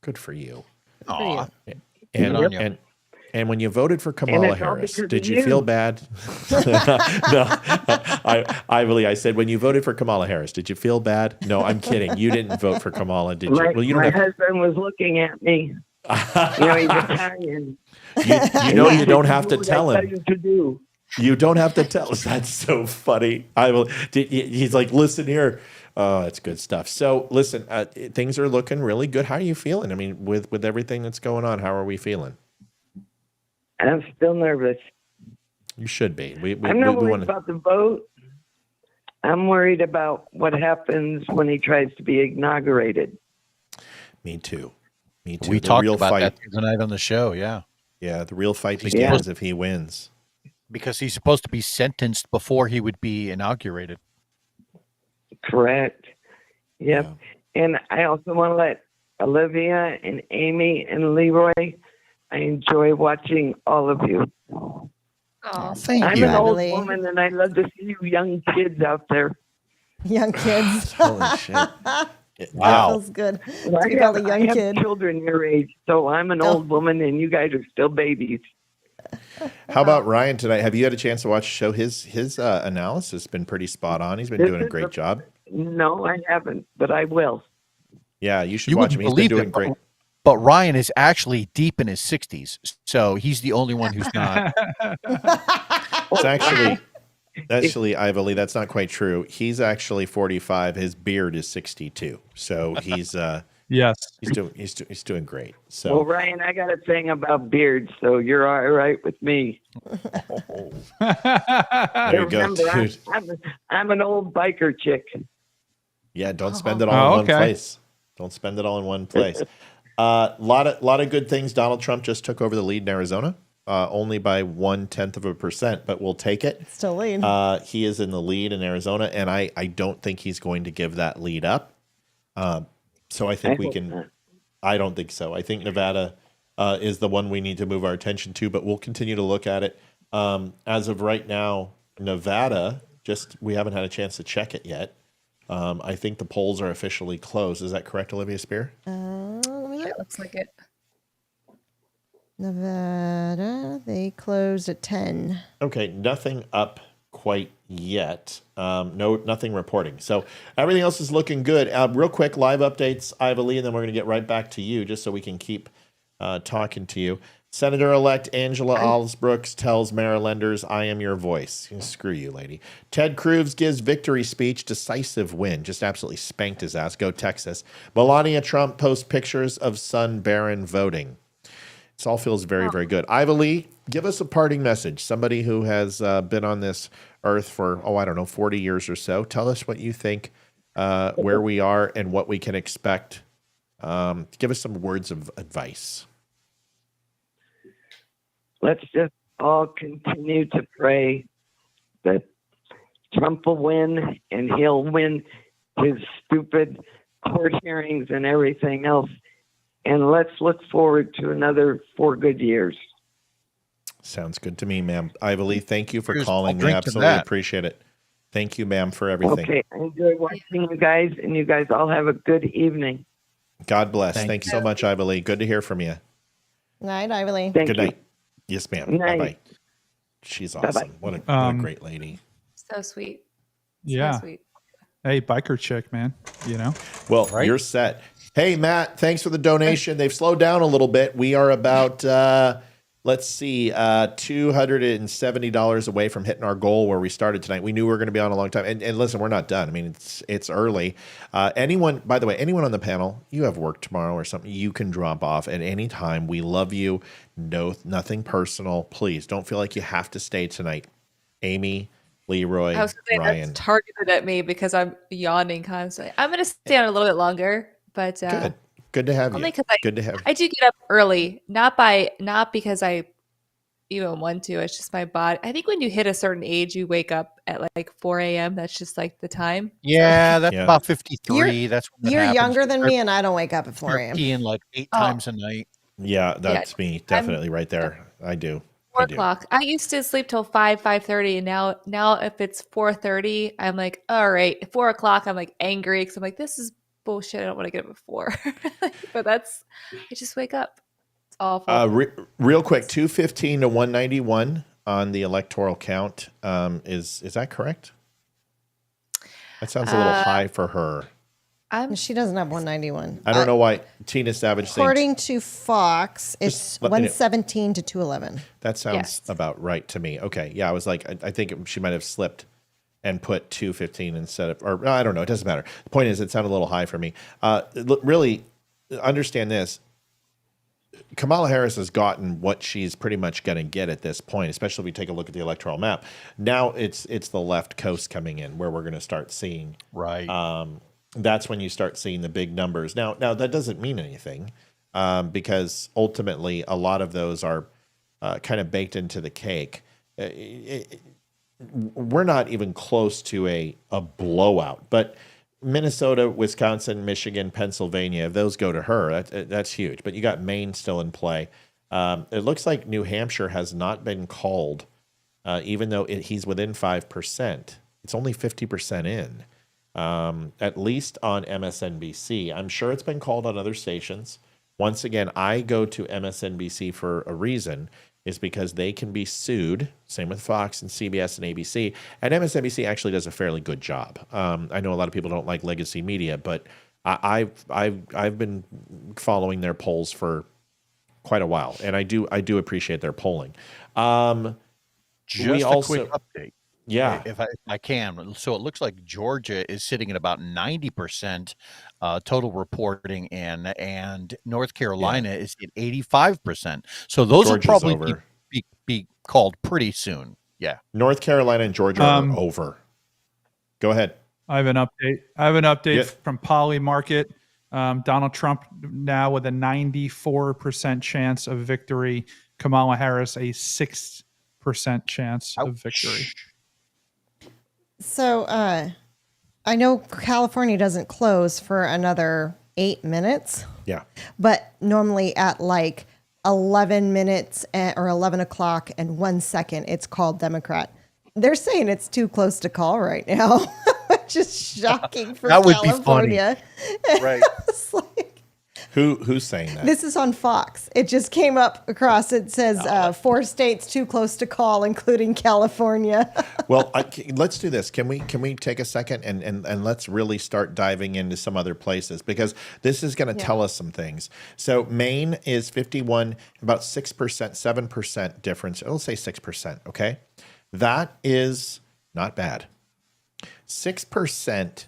Good for you. Aw. And, Good on you. and when you voted for And Kamala it's all Harris, because did of you you. feel bad? No, I said when you voted for Kamala Harris, did you feel bad? No, I'm kidding. You didn't vote for Kamala, did you? My, Well, you don't my have. husband was looking at me. You know, he's Italian. You know you don't have to What tell I him. tell you to do. You don't have to tell us. That's so funny. He's like, listen here. Oh, that's good stuff. So listen, things are looking really good. How are you feeling? I mean, with everything that's going on, how are we feeling? I'm still nervous. You should be. I'm not we worried want to. about the vote. I'm worried about what happens when he tries to be inaugurated. Me too. Me too. We The talked real about fight. that tonight on the show. Yeah. Yeah, the real fight He's begins supposed- if he wins. Because he's supposed to be sentenced before he would be inaugurated. Correct. Yep. And I also want to let Olivia and Amy and Leeroy, I enjoy watching all of you. Oh, thank I'm you. an old Emily. woman and I love to see you young kids out there. Young kids. Holy shit. That Wow. feels good. Well, To be called a I young have kid. children your age, so I'm an old woman and you guys are still babies. How about Ryan tonight? Have you had a chance to watch the show? His analysis has been pretty spot on. He's been This doing a is great job. No, I haven't, but I will. Yeah, you should You watch wouldn't him. He's been believe doing it, great. But Ryan is actually deep in his 60s, so he's the only one who's not. It's actually, Ivory, that's not quite true. He's actually 45. His beard is 62. So he's Yes. he's doing great. So Well, Ryan, I got a thing about beards, so you're all right with me. there you go, Remember, dude. I'm an old biker chick. Yeah, don't spend it all in one okay. place. Don't spend it all in one place. Lot of good things. Donald Trump just took over the lead in Arizona, only by 0.1%, but we'll take it. Still lead. He is in the lead in Arizona, and I don't think he's going to give that lead up. So I think we hope can. not. I don't think so. I think Nevada is the one we need to move our attention to, but we'll continue to look at it. As of right now, Nevada, we haven't had a chance to check it yet. I think the polls are officially closed. Is that correct, Olivia Spear? Let me look. it looks like it. Nevada, they closed at 10. Okay, nothing up quite yet. Nothing reporting. So everything else is looking good. Real quick, live updates, Ivory, and then we're going to get right back to you just so we can keep talking to you. Senator-elect Angela Alsbrooks tells Marylanders, I am your voice. Screw you, lady. Ted Cruz gives victory speech, decisive win. Just absolutely spanked his ass. Go Texas. Melania Trump posts pictures of son Barron voting. This all feels very, very good. Ivory, give us a parting message. Somebody who has been on this earth for, 40 years or so. Tell us what you think, where we are, and what we can expect. Give us some words of advice. Let's just all continue to pray that Trump will win and he'll win his stupid court hearings and everything else. And let's look forward to another 4 good years. Sounds good to me, ma'am. Ivory, thank you for Cheers. calling. I'll We drink to absolutely that. appreciate it. Thank you, ma'am, for everything. Okay, I enjoy watching you guys, and you guys all have a good evening. God bless. Thank Thanks so much, Ivory. Good to hear from you. Night, Ivory. Thank Good you. night. Yes, ma'am. Night. Bye-bye. She's awesome. Bye-bye. What a great lady. So sweet. Yeah. So sweet. Hey, biker chick, man. You know? Well, Right? you're set. Hey, Matt, thanks for the donation. They've slowed down a little bit. We are about, $270 away from hitting our goal where we started tonight. We knew we were going to be on a long time. And listen, we're not done. I mean, it's early. Anyone on the panel, you have work tomorrow or something, you can drop off at any time. We love you. No, nothing personal. Please don't feel like you have to stay tonight. Amy, Leeroy, I was gonna say Ryan. that's targeted at me because I'm yawning constantly. I'm gonna stay on a little bit longer, but Good to have you. only because Good to have you. I do get up early, not because I even want to. It's just my body. I think when you hit a certain age, you wake up at like 4 a.m. That's just like the time. Yeah, that's about 53. You're- That's when that You're happens. younger than Start- me, and I don't wake up at 4 start a.m. peeing like 8 Oh. times a night. Yeah, that's me. Definitely right there. I do. 4 I do. o'clock. I used to sleep till 5:30, and now if it's 4:30, I'm like, all right. 4 o'clock, I'm like angry because I'm like, this is bullshit. I don't want to get up at 4. But I just wake up. It's awful. Real quick, 215 to 191 on the electoral count. Is that correct? That sounds a little high for her. She doesn't have 191. I don't know why Tina Savage thinks According to Fox, it's let me know. 117 to 211. that sounds Yes. about right to me. Okay, yeah, I was like, I think she might have slipped and put 215 instead of, or I don't know. It doesn't matter. The point is, it sounded a little high for me. Really, understand this. Kamala Harris has gotten what she's pretty much going to get at this point, especially if we take a look at the electoral map. Now it's the left coast coming in where we're going to start seeing. Right. That's when you start seeing the big numbers. Now that doesn't mean anything because ultimately a lot of those are kind of baked into the cake. We're not even close to a blowout, but Minnesota, Wisconsin, Michigan, Pennsylvania, if those go to her, that's huge. But you got Maine still in play. It looks like New Hampshire has not been called, even though he's within 5%. It's only 50% in, at least on MSNBC. I'm sure it's been called on other stations. Once again, I go to MSNBC for a reason. Is because they can be sued. Same with Fox and CBS and ABC. And MSNBC actually does a fairly good job. I know a lot of people don't like legacy media, but I've been following their polls for quite a while, and I do appreciate their polling. Just a quick update. Yeah. If I can. So it looks like Georgia is sitting at about 90% total reporting in, and North Carolina is at 85%. So those Georgia's will probably over. be called pretty soon. Yeah. North Carolina and Georgia are over. Go ahead. I have an update from Poly Market. Donald Trump now with a 94% chance of victory. Kamala Harris a 6% chance of victory. So I know California doesn't close for another 8 minutes. Yeah. But normally at like 11 minutes or 11 o'clock and 1 second, it's called Democrat. They're saying it's too close to call right now. Just shocking for That would California. be funny. Right. Who's saying that? This is on Fox. It just came up across. It says 4 states too close to call, including California. Well, let's do this. Can we take a second and let's really start diving into some other places, because this is going to tell us some things. So Maine is 51, about 6%, 7% difference. It'll say 6%. Okay, that is not bad. 6%,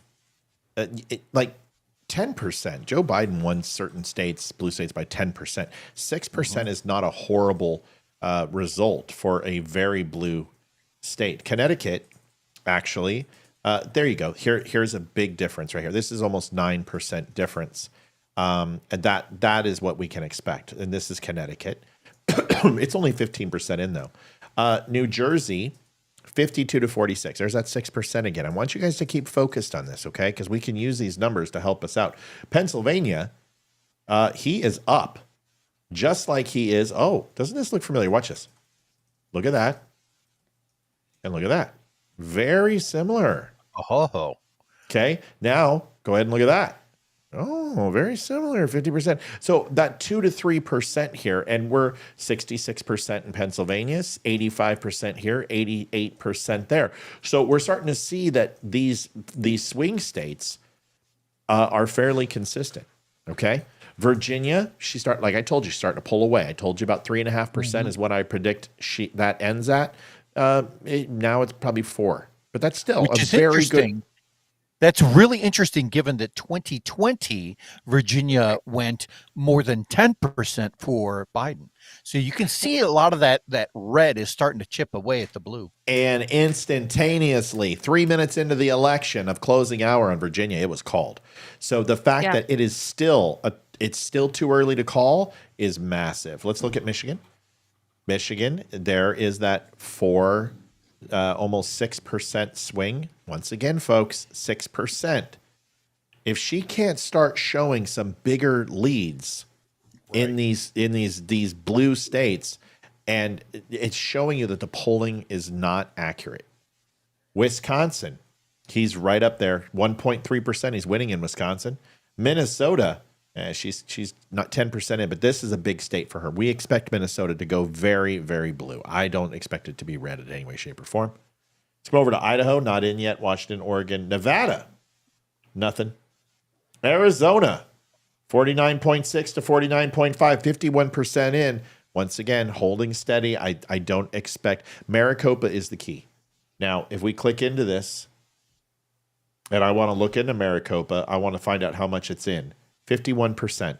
like 10%. Joe Biden won certain states, blue states, by 10%. 6% is not a horrible result for a very blue state. Connecticut, actually, there you go. Here's a big difference right here. This is almost 9% difference. And that is what we can expect. And this is Connecticut. It's only 15% in, though. New Jersey, 52 to 46. There's that 6% again. I want you guys to keep focused on this, okay? Because we can use these numbers to help us out. Pennsylvania, he is up, just like he is. Oh, doesn't this look familiar? Watch this. Look at that. And look at that. Very similar. Oh. Okay, now go ahead and look at that. Oh, very similar, 50%. So that 2 to 3% here, and we're 66% in Pennsylvania, 85% here, 88% there. So we're starting to see that these swing states are fairly consistent. Okay, Virginia, like I told you, she's starting to pull away. I told you about 3.5% is what I predict that ends at. Now it's probably 4, but that's still Which a is very interesting. good. That's really interesting given that 2020, Virginia went more than 10% for Biden. So you can see a lot of that red is starting to chip away at the blue. And instantaneously, 3 minutes into the election of closing hour on Virginia, it was called. So the fact that it is still it's still too early to call is massive. Let's look at Michigan. Michigan, there is that almost 6% swing. Once again, folks, 6%. If she can't start showing some bigger leads in these blue states, and it's showing you that the polling is not accurate. Wisconsin, he's right up there, 1.3%. He's winning in Wisconsin. Minnesota, she's not 10% in, but this is a big state for her. We expect Minnesota to go very, very blue. I don't expect it to be red in any way, shape, or form. Let's go over to Idaho, not in yet. Washington, Oregon, Nevada, nothing. Arizona, 49.6 to 49.5, 51% in. Once again, holding steady. I don't expect. Maricopa is the key. Now, if we click into this, and I want to look into Maricopa, I want to find out how much it's in. 51%.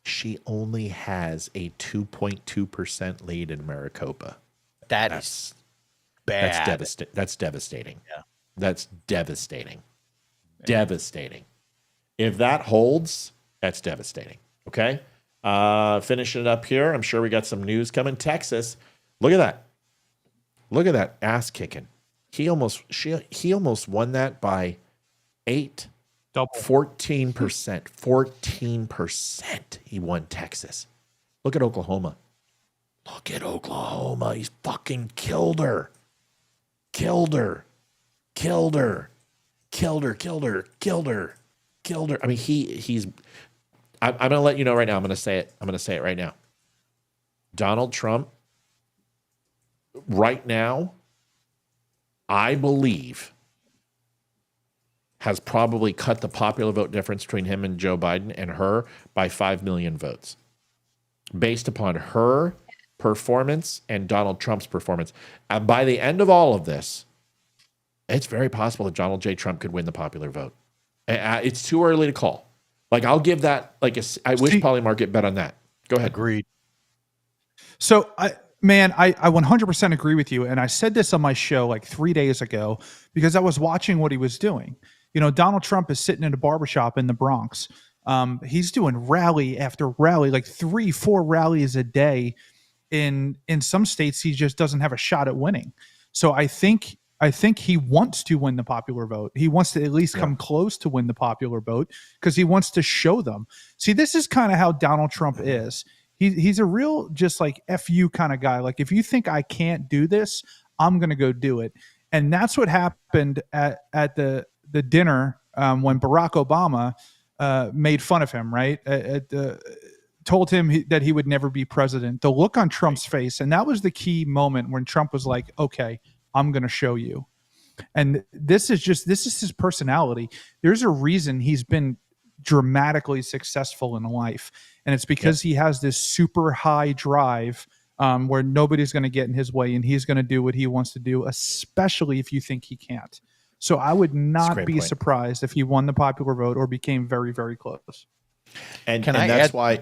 She only has a 2.2% lead in Maricopa. That's bad. That's devastating. Yeah. That's devastating. Devastating. If that holds, that's devastating. Okay? Finishing it up here. I'm sure we got some news coming. Texas. Look at that. Look at that ass kicking. He almost won that by 8. 14%. 14%. He won Texas. Look at Oklahoma. Look at Oklahoma. He's fucking killed her. Killed her. Killed her. Killed her. Killed her. Killed her. Killed her. I mean, he's. I'm going to let you know right now. I'm going to say it. I'm going to say it right now. Donald Trump, right now, I believe, has probably cut the popular vote difference between him and Joe Biden and her by 5 million votes based upon her performance and Donald Trump's performance. And by the end of all of this, it's very possible that Donald J. Trump could win the popular vote. It's too early to call. Like, I'll give that, I wish Polymarket bet on that. Go ahead. Agreed. So, I 100% agree with you. And I said this on my show like 3 days ago because I was watching what he was doing. You know, Donald Trump is sitting in a barbershop in the Bronx. He's doing rally after rally, like 3-4 rallies a day. In some states, he just doesn't have a shot at winning. So I think he wants to win the popular vote. He wants to at least come close to win the popular vote because he wants to show them. See, this is kind of how Donald Trump is. He's a real just like F you kind of guy. Like, if you think I can't do this, I'm going to go do it. And that's what happened at the dinner when Barack Obama made fun of him, right? Told him that he would never be president. The look on Trump's face, and that was the key moment when Trump was like, okay, I'm going to show you. And this is his personality. There's a reason he's been dramatically successful in life. And it's because he has this super high drive where nobody's going to get in his way and he's going to do what he wants to do, especially if you think he can't. So I would not be surprised if he won the popular vote or became very, very close. And that's why,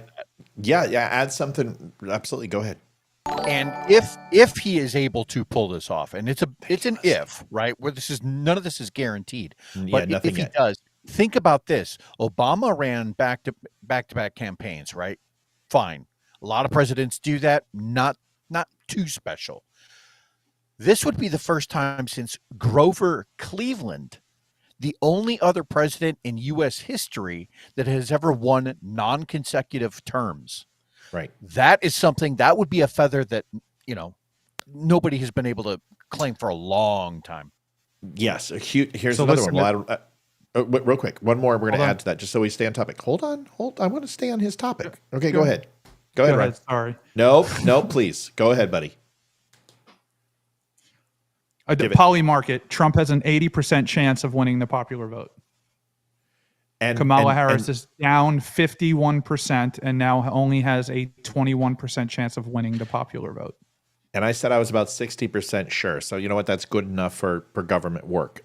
add something. Absolutely. Go ahead. And if he is able to pull this off, and it's an if, right? Where none of this is guaranteed. But if he does, think about this. Obama ran back-to-back campaigns, right? Fine. A lot of presidents do that. Not too special. This would be the first time since Grover Cleveland, the only other president in U.S. history that has ever won non-consecutive terms. Right. That is something that would be a feather that, nobody has been able to claim for a long time. Yes. Here's another one. Real quick. One more. We're going to add to that just so we stay on topic. Hold on. I want to stay on his topic. Okay, go ahead. Go ahead, Ryan. Sorry. No, please. Go ahead, buddy. Polymarket, Trump has an 80% chance of winning the popular vote. And Kamala Harris is down 51% and now only has a 21% chance of winning the popular vote. And I said I was about 60% sure. So you know what? That's good enough for government work.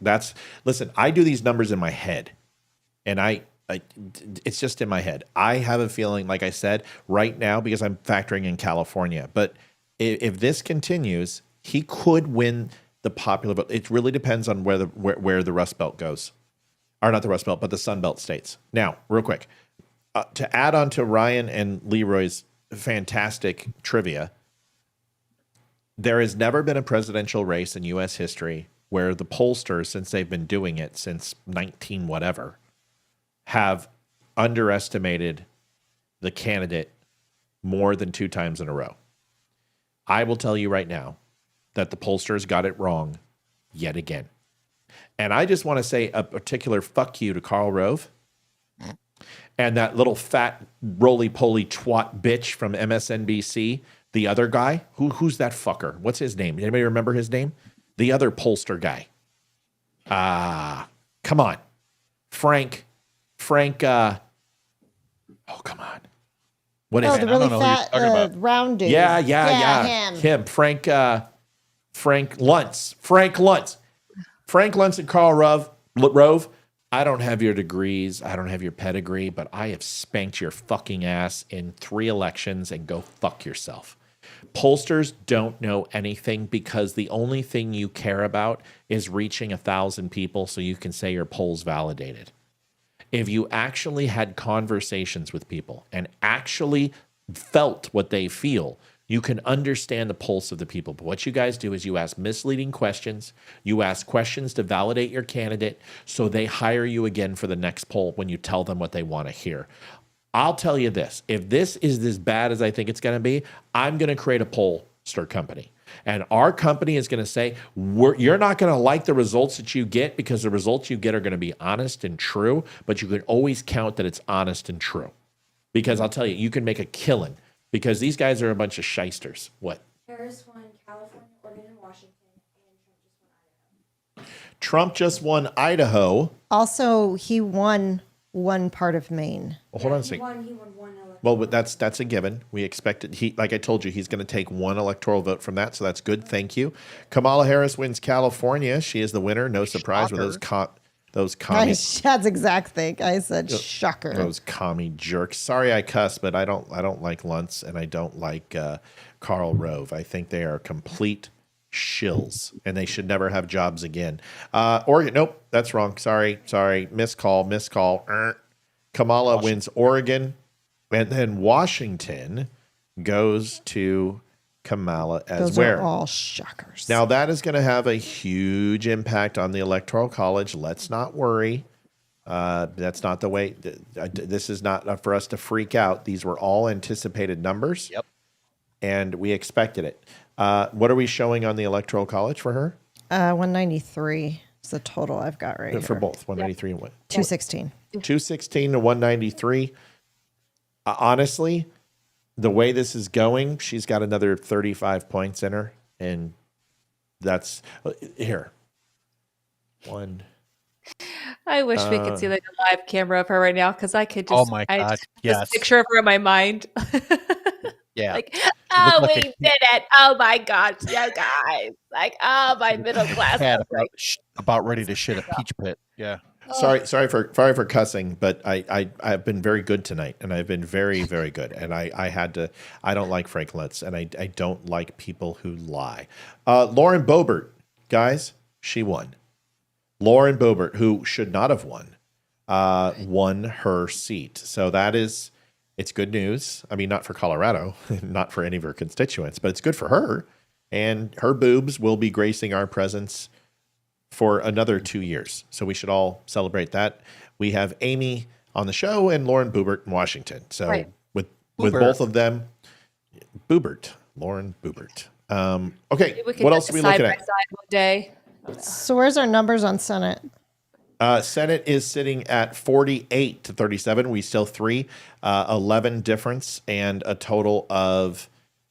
Listen, I do these numbers in my head. And it's just in my head. I have a feeling, like I said, right now, because I'm factoring in California. But if this continues, he could win the popular vote. It really depends on where the Rust Belt goes. Or not the Rust Belt, but the Sun Belt states. Now, real quick, to add on to Ryan and Leeroy's fantastic trivia, there has never been a presidential race in U.S. history where the pollsters, since they've been doing it since 19 whatever, have underestimated the candidate more than 2 times in a row. I will tell you right now that the pollsters got it wrong yet again. And I just want to say a particular fuck you to Karl Rove and that little fat roly-poly twat bitch from MSNBC, the other guy. Who's that fucker? What's his name? Anybody remember his name? The other pollster guy. Come on. Frank, oh, come on. What is Oh, it? the really fat, round dude. Yeah. Him. Frank Luntz. Frank Luntz and Karl Rove. I don't have your degrees. I don't have your pedigree, but I have spanked your fucking ass in 3 elections, and go fuck yourself. Pollsters don't know anything because the only thing you care about is reaching 1,000 people so you can say your poll's validated. If you actually had conversations with people and actually felt what they feel, you can understand the pulse of the people. But what you guys do is you ask misleading questions. You ask questions to validate your candidate so they hire you again for the next poll when you tell them what they want to hear. I'll tell you this. If this is as bad as I think it's going to be, I'm going to create a pollster company. And our company is going to say, you're not going to like the results that you get because the results you get are going to be honest and true, but you can always count that it's honest and true. Because I'll tell you, you can make a killing because these guys are a bunch of shysters. What? Harris won California, Oregon, and Washington, and Trump just won Idaho. Also, he won one part of Maine. Well, hold on a second. He won one election. Well, but that's a given. We expected like I told you, he's going to take 1 electoral vote from that, so that's good. Thank you. Kamala Harris wins California. She is the winner. No surprise with those commies. That's exact thing. I said shocker. Those commie jerks. Sorry, I cuss, but I don't like Luntz and I don't like Karl Rove. I think they are complete shills and they should never have jobs again. Oregon. Nope, that's wrong. Sorry. Missed call. Kamala wins Oregon. And then Washington goes to Kamala as Those where? are all shockers. Now, that is going to have a huge impact on the Electoral College. Let's not worry. That's not the way. This is not for us to freak out. These were all anticipated numbers. Yep. And we expected it. What are we showing on the Electoral College for her? 193 is the total I've got right For here. both, 193 and what? 216. 216 to 193. Honestly, the way this is going, she's got another 35 points in her. And that's here. One. I wish we could see like a live camera of her right now because I could just, oh my God, just picture of her in my mind. Yeah. Like, oh, we did it. Oh my God, you guys. Like, oh, my middle class. Cat about ready to shit a peach pit. Yeah. Sorry for cussing, but I've been very good tonight, and I've been very, very good. And I don't like Frank Luntz, and I don't like people who lie. Lauren Boebert, guys, she won. Lauren Boebert, who should not have won her seat. So it's good news. I mean, not for Colorado, not for any of her constituents, but it's good for her. And her boobs will be gracing our presence for another 2 years. So we should all celebrate that. We have Amy on the show and Lauren Boebert in Washington. So right. with both of them, Lauren Boebert. Okay, what else are we looking at? Side one day. So where's our numbers on Senate? Senate is sitting at 48 to 37. We still 11 difference and a total of,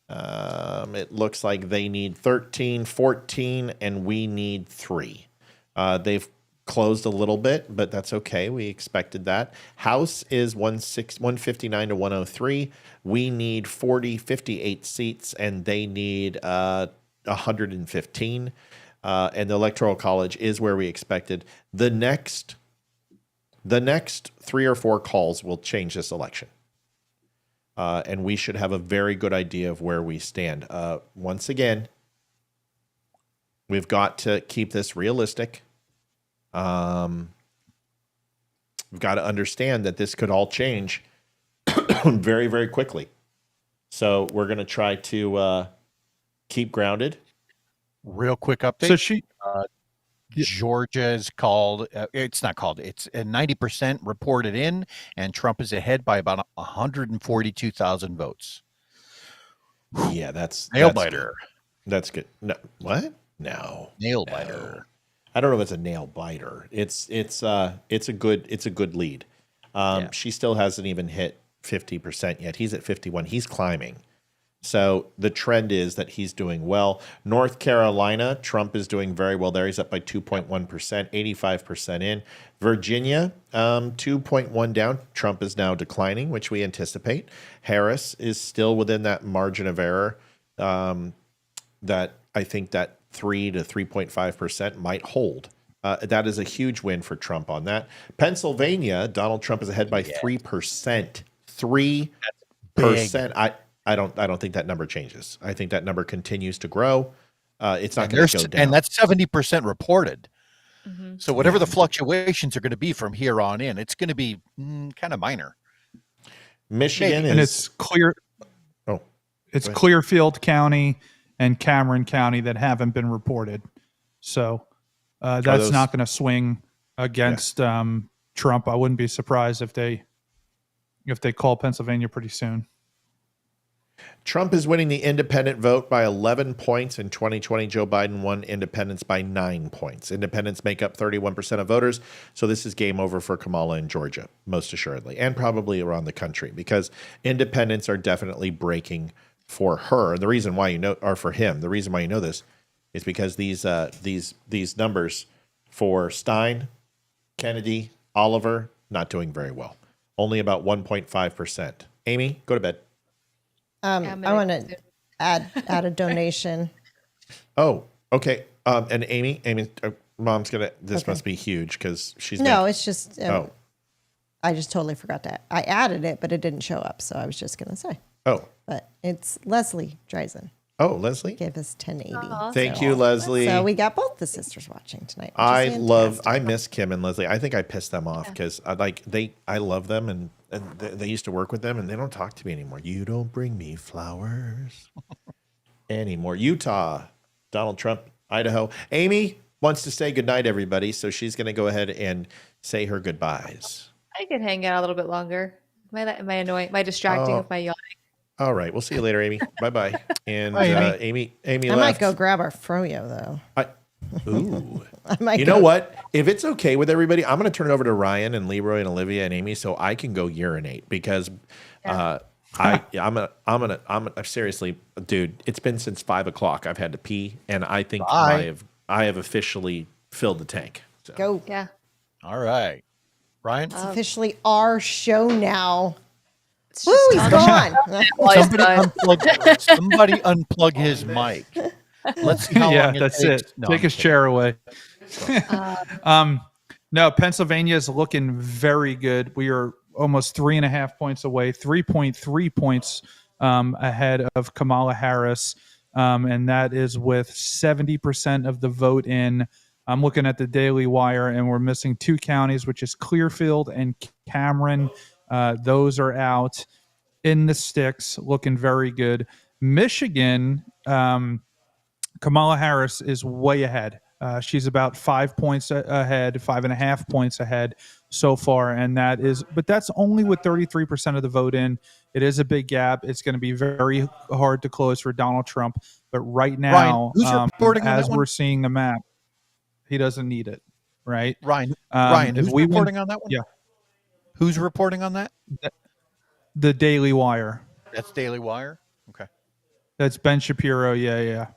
it looks like they need 13, 14, and we need 3. They've closed a little bit, but that's okay. We expected that. House is 159 to 103. We need 58 seats, and they need 115. And the Electoral College is where we expected. The next 3 or 4 calls will change this election. And we should have a very good idea of where we stand. Once again, we've got to keep this realistic. We've got to understand that this could all change very, very quickly. So we're going to try to keep grounded. Real quick update. So Georgia is called. It's not called. It's 90% reported in, and Trump is ahead by about 142,000 votes. Yeah, that's nail biter. That's good. No, what? No, nail biter. I don't know if it's a nail biter. It's a good lead. She still hasn't even hit 50% yet. He's at 51. He's climbing. So the trend is that he's doing well. North Carolina, Trump is doing very well there. He's up by 2.1%, 85% in. Virginia, 2.1 down. Trump is now declining, which we anticipate. Harris is still within that margin of error that I think that 3 to 3.5% might hold. That is a huge win for Trump on that. Pennsylvania, Donald Trump is ahead by 3%. 3%. I don't think that number changes. I think that number continues to grow. It's not going to go down. And that's 70% reported. Mm-hmm. So whatever the fluctuations are going to be from here on in, it's going to be kind of minor. Michigan and it's clear. Oh, it's Clearfield County and Cameron County that haven't been reported. So that's not going to swing against Trump. I wouldn't be surprised if they call Pennsylvania pretty soon. Trump is winning the independent vote by 11 points. In 2020, Joe Biden won independents by 9 points. Independents make up 31% of voters, so this is game over for Kamala in Georgia, most assuredly, and probably around the country, because independents are definitely breaking for her. And the reason why or for him, the reason why you know this is because these numbers for Stein, Kennedy, Oliver, not doing very well. Only about 1.5%. Amy, go to bed. I want to add a donation. Oh, okay. And Amy, Mom's gonna. This must be huge because she's. It's just. I just totally forgot to. I added it, but it didn't show up, so I was just gonna say. Oh. But it's Leslie Dreisen. Oh, Leslie gave us 1080. Thank you, Leslie. So we got both the sisters watching tonight. I miss Kim and Leslie. I think I pissed them off because I love them and they used to work with them and they don't talk to me anymore. You don't bring me flowers anymore. Utah, Donald Trump, Idaho. Amy wants to say goodnight, everybody. So she's going to go ahead and say her goodbyes. I could hang out a little bit longer. Am I annoying? Am I distracting with my yawning? All right. We'll see you later, Amy. Bye-bye. And Bye, Amy I left. might go grab our froyo, though. You know what? If it's okay with everybody, I'm going to turn it over to Ryan and Leeroy and Olivia and Amy so I can go urinate because I'm seriously, dude, it's been since 5:00. I've had to pee and I think I have officially filled the tank. So. Go. Yeah. All right. Ryan? It's officially our show now. Woo, he's gone. Somebody unplug his mic. Let's see how long that's takes. it. No, Take his chair away. No, Pennsylvania is looking very good. We are almost 3.5 points away, 3.3 points ahead of Kamala Harris, and that is with 70% of the vote in. I'm looking at the Daily Wire, and we're missing 2 counties, which is Clearfield and Cameron. Those are out in the sticks, looking very good. Michigan, Kamala Harris is way ahead. She's about 5 points ahead, 5.5 points ahead so far, and that's only with 33% of the vote in. It is a big gap. It's going to be very hard to close for Donald Trump. But right now, as we're seeing the map, he doesn't need it, right? Ryan, who's reporting on that one? Yeah. Who's reporting on that? The Daily Wire. That's Daily Wire? Okay. That's Ben Shapiro. Yeah.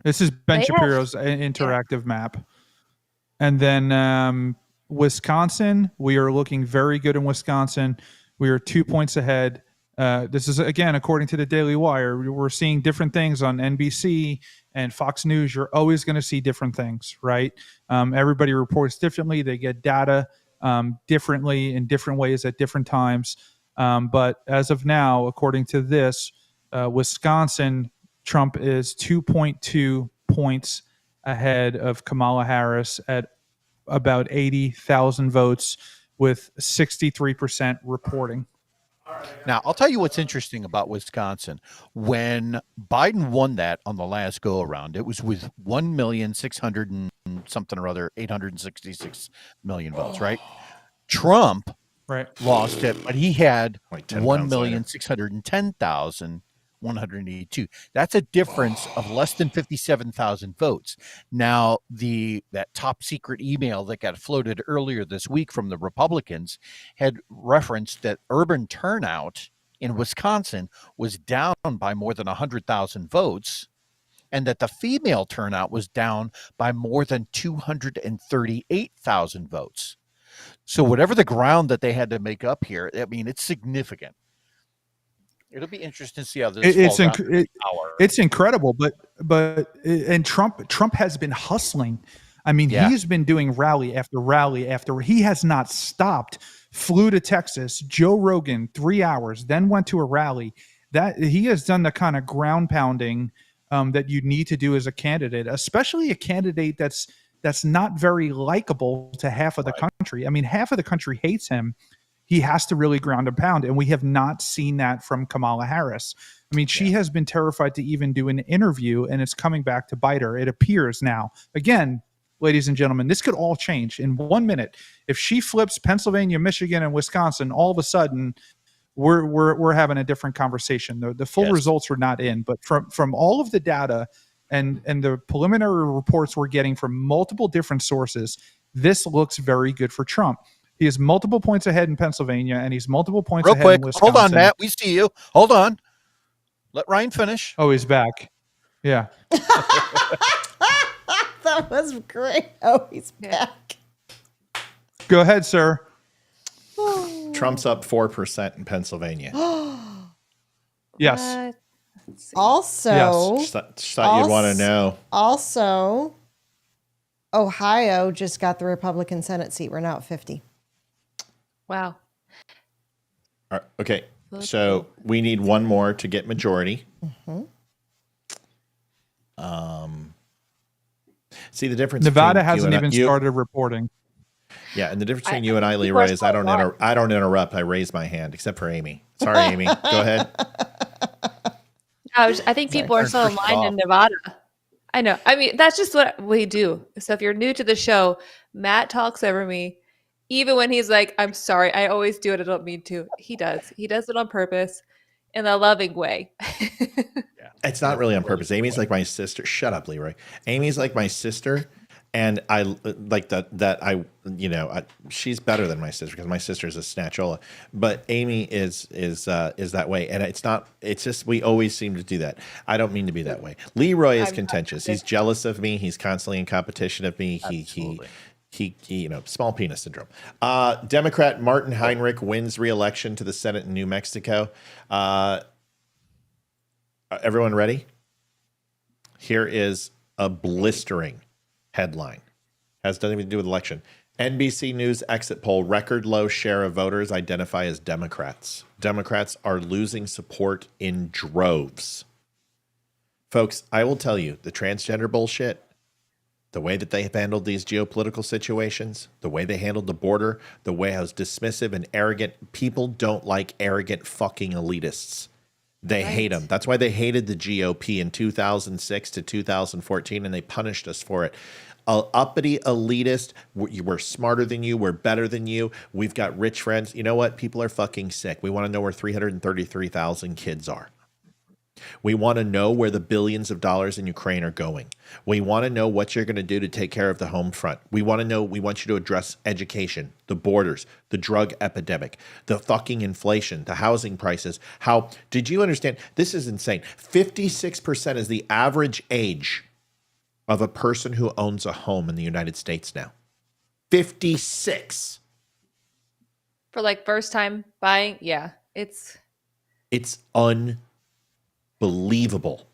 This is Ben Shapiro's interactive map. And then Wisconsin, we are looking very good in Wisconsin. We are 2 points ahead. This is, again, according to the Daily Wire. We're seeing different things on NBC and Fox News. You're always going to see different things, right? Everybody reports differently. They get data differently in different ways at different times. But as of now, according to this, Wisconsin, Trump is 2.2 points ahead of Kamala Harris at about 80,000 votes with 63% reporting. Now, I'll tell you what's interesting about Wisconsin. When Biden won that on the last go around, it was with 1,600,000 and something or other, 866 million votes, right? Trump lost it, but he had 1,610,182. That's a difference of less than 57,000 votes. Now, that top secret email that got floated earlier this week from the Republicans had referenced that urban turnout in Wisconsin was down by more than 100,000 votes, and that the female turnout was down by more than 238,000 votes. So whatever the ground that they had to make up here, I mean, it's significant. It'll be interesting to see how this falls out. It's incredible, but Trump has been hustling. I mean, he's been doing rally after rally after. He has not stopped. Flew to Texas, Joe Rogan, 3 hours, then went to a rally. That he has done the kind of ground pounding that you need to do as a candidate, especially a candidate that's not very likable to half of the country. I mean, half of the country hates him. He has to really ground and pound, and we have not seen that from Kamala Harris. I mean, she has been terrified to even do an interview, and it's coming back to bite her. It appears now. Again, ladies and gentlemen, this could all change in 1 minute. If she flips Pennsylvania, Michigan, and Wisconsin, all of a sudden we're having a different conversation. The full results are not in, but from all of the data and the preliminary reports we're getting from multiple different sources, this looks very good for Trump. He is multiple points ahead in Pennsulvania, and he's multiple points ahead in Wisconsin. Hold on, Matt. We see you. Hold on. Let Ryan finish. Oh, he's back. Yeah. That was great. Oh, he's back. Go ahead, sir. Trump's up 4% in Pennsylvania. Yes. Also, just thought you'd want to know. Also, Ohio just got the Republican Senate seat. We're now at 50. Wow. All right, okay, so we need one more to get majority. Mm-hmm. See the difference. Nevada hasn't even started reporting. Yeah, and the difference between you and I, Leeroy, is I don't interrupt. I raise my hand, except for Amy. Sorry, Amy. Go ahead. I think people are so aligned in Nevada. I know. I mean, that's just what we do. So if you're new to the show, Matt talks over me. Even when he's like, I'm sorry, I always do it. I don't mean to. He does. He does it on purpose in a loving way. It's not really on purpose. Amy's like my sister. Shut up, Leeroy. Amy's like my sister. And I like that she's better than my sister because my sister is a snatchola, but Amy is that way. And it's just, we always seem to do that. I don't mean to be that way. Leeroy is contentious. He's jealous of me. He's constantly in competition of me. He small penis syndrome. Democrat Martin Heinrich wins re-election to the Senate in New Mexico. Everyone ready? Here is a blistering headline. Has nothing to do with election. NBC News exit poll, record low share of voters identify as Democrats. Democrats are losing support in droves. Folks, I will tell you, the transgender bullshit, the way that they have handled these geopolitical situations, the way they handled the border, the way how dismissive and arrogant, people don't like arrogant fucking elitists. They hate them. That's why they hated the GOP in 2006 to 2014, and they punished us for it. Uppity elitist, we're smarter than you, we're better than you, we've got rich friends. You know what? People are fucking sick. We want to know where 333,000 kids are. We want to know where the billions of dollars in Ukraine are going. We want to know what you're going to do to take care of the home front. We want to know, we want you to address education, the borders, the drug epidemic, the fucking inflation, the housing prices. How, did you understand? This is insane. 56% is the average age of a person who owns a home in the United States now. 56. For like first time buying, yeah, it's unbelievable.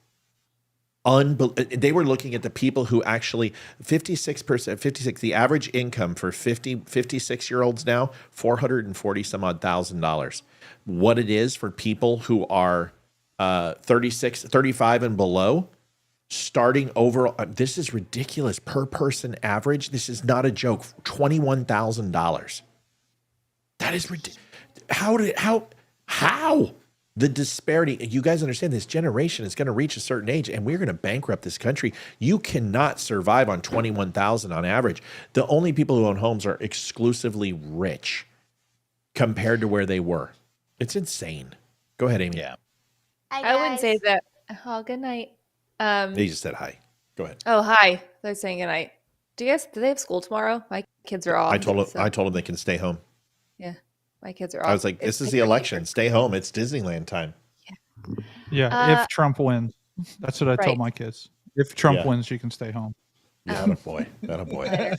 They were looking at the people who actually 56%, 56. The average income for 56-year-olds now, $440 some odd $1,000. What it is for people who are 35 and below, starting over. This is ridiculous. Per person average. This is not a joke. $21,000. That is ridiculous. How? The disparity, you guys understand this generation is going to reach a certain age and we're going to bankrupt this country. You cannot survive on $21,000 on average. The only people who own homes are exclusively rich compared to where they were. It's insane. Go ahead, Amy. Yeah. I wouldn't say that. Oh, good night. They just said hi. Go ahead. Oh, hi. They're saying good night. Do they have school tomorrow? My kids are off. I told them they can stay home. Yeah. My kids are off. I was like, this is the election. Stay home. It's Disneyland time. Yeah, if Trump wins. That's what I tell my kids. If Trump wins, you can stay home. Yeah, that boy. That a boy.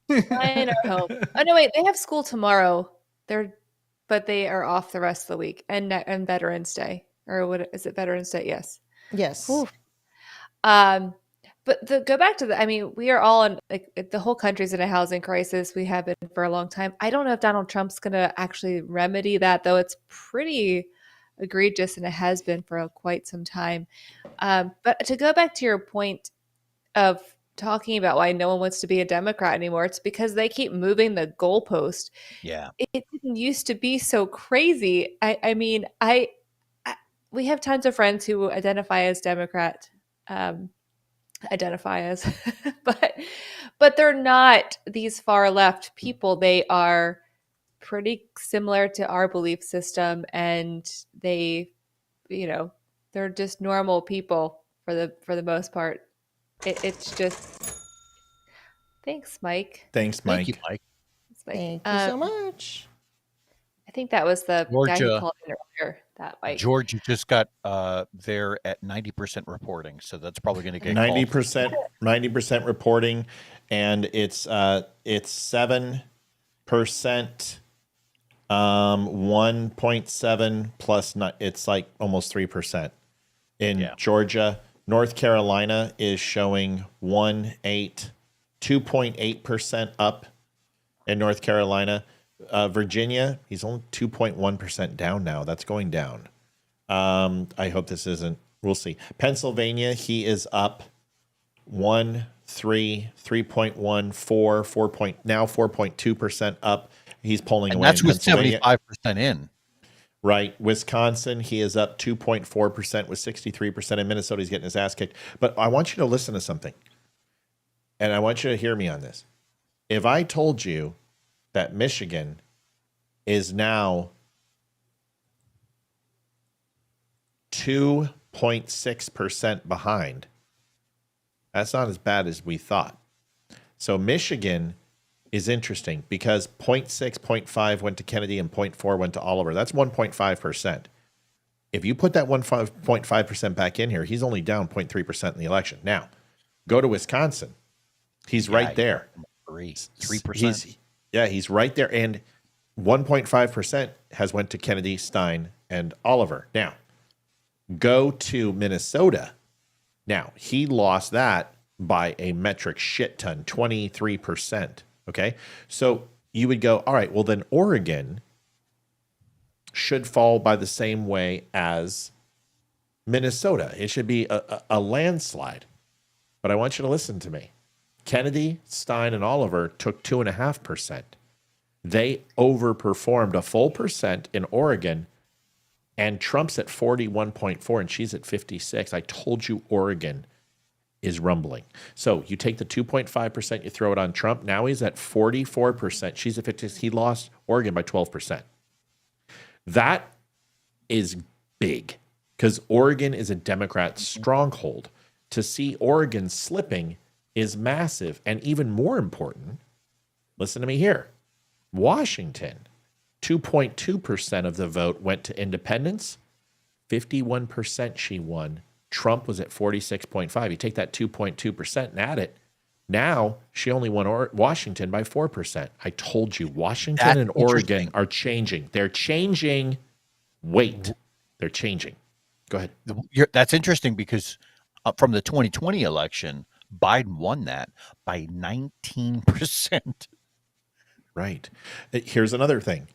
Mine are home. Oh, no, wait. They have school tomorrow. But they are off the rest of the week. And Veterans Day. Or what is it? Veterans Day? Yes. Yes. Ooh. But go back to we are all in, like, the whole country's in a housing crisis. We have been for a long time. I don't know if Donald Trump's going to actually remedy that, though. It's pretty egregious, and it has been for quite some time. But to go back to your point of talking about why no one wants to be a Democrat anymore, it's because they keep moving the goalpost. Yeah. It didn't used to be so crazy. We have tons of friends who identify as Democrat, but they're not these far left people. They are pretty similar to our belief system, and they're just normal people for the most part. It's just thanks, Mike. Thank you, Mike. Thank you so much. I think that was the guy who Georgia. called in earlier. That Mike. Georgia just got there at 90% reporting, so that's probably going to get 90% reporting, and it's 7%, 1.7 plus. It's like almost 3% in Georgia. North Carolina is showing 2.8% up in North Carolina. Virginia, he's only 2.1% down now. That's going down. I hope this isn't. We'll see. Pennsylvania, he is up 3.1, 4, now 4.2% up. He's polling and away. That's in with Pennsylvania. 75% in. Right. Wisconsin, he is up 2.4% with 63%. In Minnesota, he's getting his ass kicked. But I want you to listen to something. And I want you to hear me on this. If I told you that Michigan is now 2.6% behind, that's not as bad as we thought. So Michigan is interesting because 0.6, 0.5 went to Kennedy and 0.4 went to Oliver. That's 1.5%. If you put that 1.5% back in here, he's only down 0.3% in the election. Now, go to Wisconsin. He's right there. 3%. He's right there. And 1.5% has went to Kennedy, Stein, and Oliver. Now, go to Minnesota. Now, he lost that by a metric shit ton, 23%. Okay? So you would go, all right, well, then Oregon should fall by the same way as Minnesota. It should be a landslide. But I want you to listen to me. Kennedy, Stein, and Oliver took 2.5%. They overperformed a full percent in Oregon, and Trump's at 41.4 and she's at 56. I told you Oregon is rumbling. So you take the 2.5%, you throw it on Trump. Now he's at 44%. She's at 56. He lost Oregon by 12%. That is big because Oregon is a Democrat stronghold. To see Oregon slipping is massive. And even more important, listen to me here. Washington, 2.2% of the vote went to independents. 51% she won. Trump was at 46.5. You take that 2.2% and add it, Now she only won Washington by 4%. I told you, Washington and Oregon are changing. They're changing. Wait, they're changing. Go ahead. That's interesting because from the 2020 election, Biden won that by 19%. Right. Here's another thing.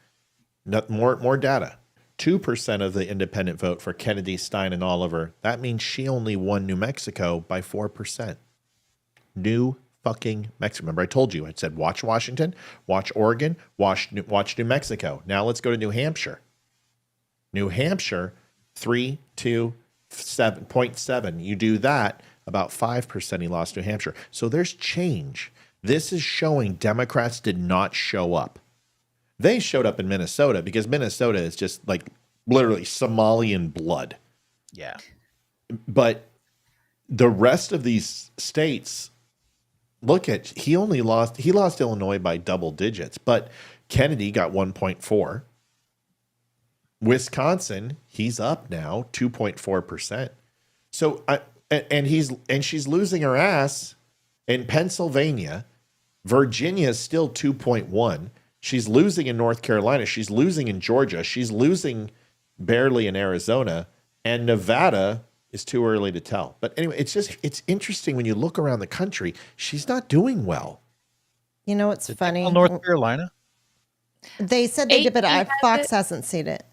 More data. 2% of the independent vote for Kennedy, Stein, and Oliver. That means she only won New Mexico by 4%. New fucking Mexico. Remember, I told you. I said, watch Washington, watch Oregon, watch New Mexico. Now let's go to New Hampshire. New Hampshire, 3.7. You do that, about 5% he lost New Hampshire. So there's change. This is showing Democrats did not show up. They showed up in Minnesota because Minnesota is just like literally Somalian blood. Yeah. But the rest of these states, he lost Illinois by double digits, but Kennedy got 1.4. Wisconsin, he's up now 2.4%. So she's losing her ass in Pennsylvania. Virginia is still 2.1. She's losing in North Carolina. She's losing in Georgia. She's losing barely in Arizona. And Nevada is too early to tell. But anyway, it's interesting when you look around the country. She's not doing well. You know what's funny? North Carolina? They said they did, but Fox hasn't seen it.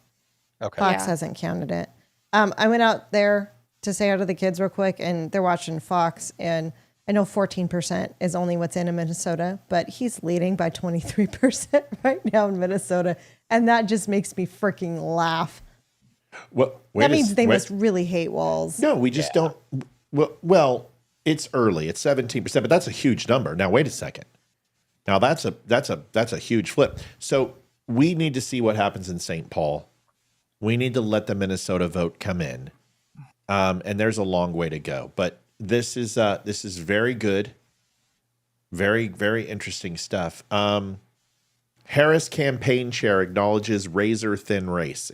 Okay. Fox hasn't counted it. I went out there to say hi to the kids real quick, and they're watching Fox, and I know 14% is only what's in Minnesota, but he's leading by 23% right now in Minnesota, and that just makes me freaking laugh. Well, that means they must really hate Walz. No, we just don't. Well, it's early. It's 17%, but that's a huge number. Now, wait a second. Now that's a huge flip. So we need to see what happens in St. Paul. We need to let the Minnesota vote come in, and there's a long way to go. But this is very good, very, very interesting stuff. Harris campaign chair acknowledges razor thin race.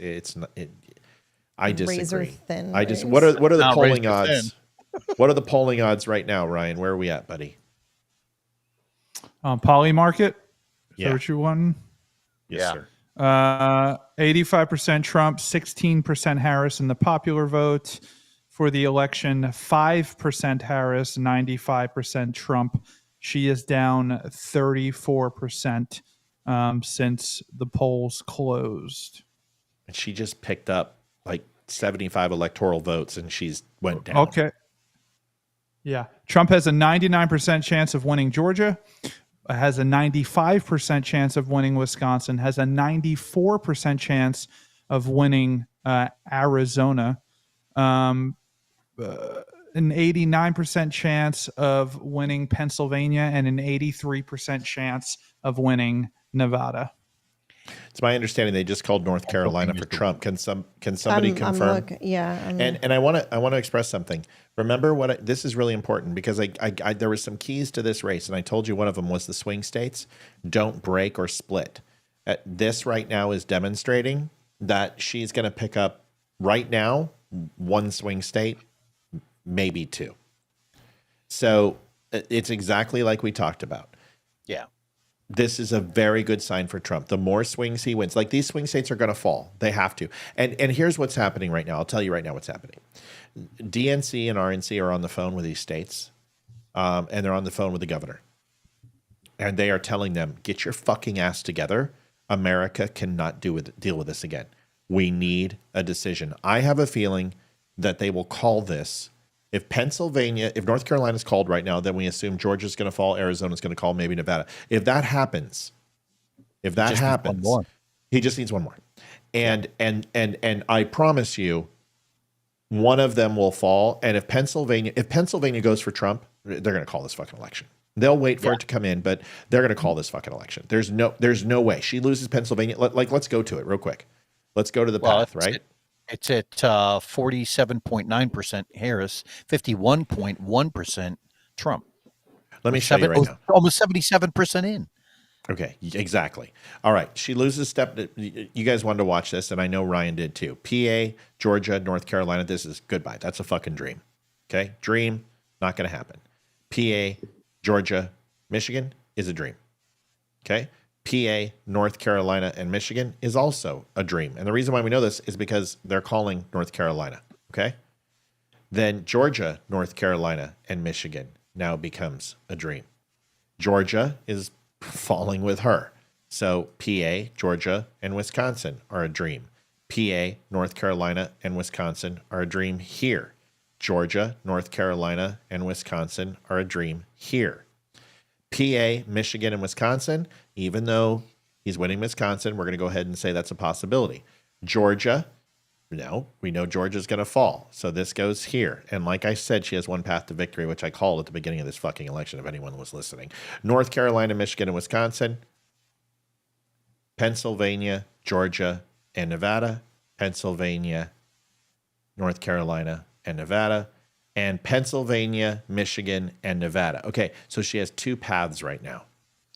I disagree. Razor thin. What are the polling razor odds? What are the polling odds right now, Ryan? Where are we at, buddy? Poly market. Is Yeah. that what you want? Yes, sir. 85% Trump, 16% Harris in the popular vote for the election. 5% Harris, 95% Trump. She is down 34% since the polls closed. And she just picked up like 75 electoral votes, and she's went down. Okay. Yeah. Trump has a 99% chance of winning Georgia, has a 95% chance of winning Wisconsin, has a 94% chance of winning Arizona, an 89% chance of winning Pennsylvania, and an 83% chance of winning Nevada. It's my understanding they just called North Carolina for Trump. Can somebody confirm? And I want to express something. Remember this is really important because I there were some keys to this race, and I told you one of them was the swing states. Don't break or split. This right now is demonstrating that she's going to pick up right now one swing state, maybe two. So it's exactly like we talked about. Yeah. This is a very good sign for Trump. The more swings he wins, like these swing states are going to fall. They have to. And here's what's happening right now. I'll tell you right now what's happening. DNC and RNC are on the phone with these states, and they're on the phone with the governor. And they are telling them, get your fucking ass together. America cannot deal with this again. We need a decision. I have a feeling that they will call this. If North Carolina's called right now, then we assume Georgia's going to fall, Arizona's going to call, maybe Nevada. If that happens, he just needs one more. And I promise you, one of them will fall. And if Pennsylvania goes for Trump, they're going to call this fucking election. They'll wait for it to come in, but they're going to call this fucking election. There's no way. She loses Pennsylvania. Let's go to it real quick. Let's go to the path, right? It's at 47.9% Harris, 51.1% Trump. Let me show you right now. Almost 77% in. Okay, exactly. All right, she loses step. You guys wanted to watch this, and I know Ryan did too. PA, Georgia, North Carolina. This is goodbye. That's a fucking dream. Okay, dream, not going to happen. PA, Georgia, Michigan is a dream. Okay? PA, North Carolina, and Michigan is also a dream. And the reason why we know this is because they're calling North Carolina. Okay? Then Georgia, North Carolina, and Michigan now becomes a dream. Georgia is falling with her. So PA, Georgia, and Wisconsin are a dream. PA, North Carolina, and Wisconsin are a dream here. Georgia, North Carolina, and Wisconsin are a dream here. PA, Michigan, and Wisconsin, even though he's winning Wisconsin, we're going to go ahead and say that's a possibility. Georgia, no, we know Georgia's going to fall. So this goes here. And like I said, she has one path to victory, which I called at the beginning of this fucking election, if anyone was listening. North Carolina, Michigan, and Wisconsin, Pennsylvania, Georgia, and Nevada, Pennsylvania, North Carolina, and Nevada, and Pennsylvania, Michigan, and Nevada. Okay, so she has two paths right now.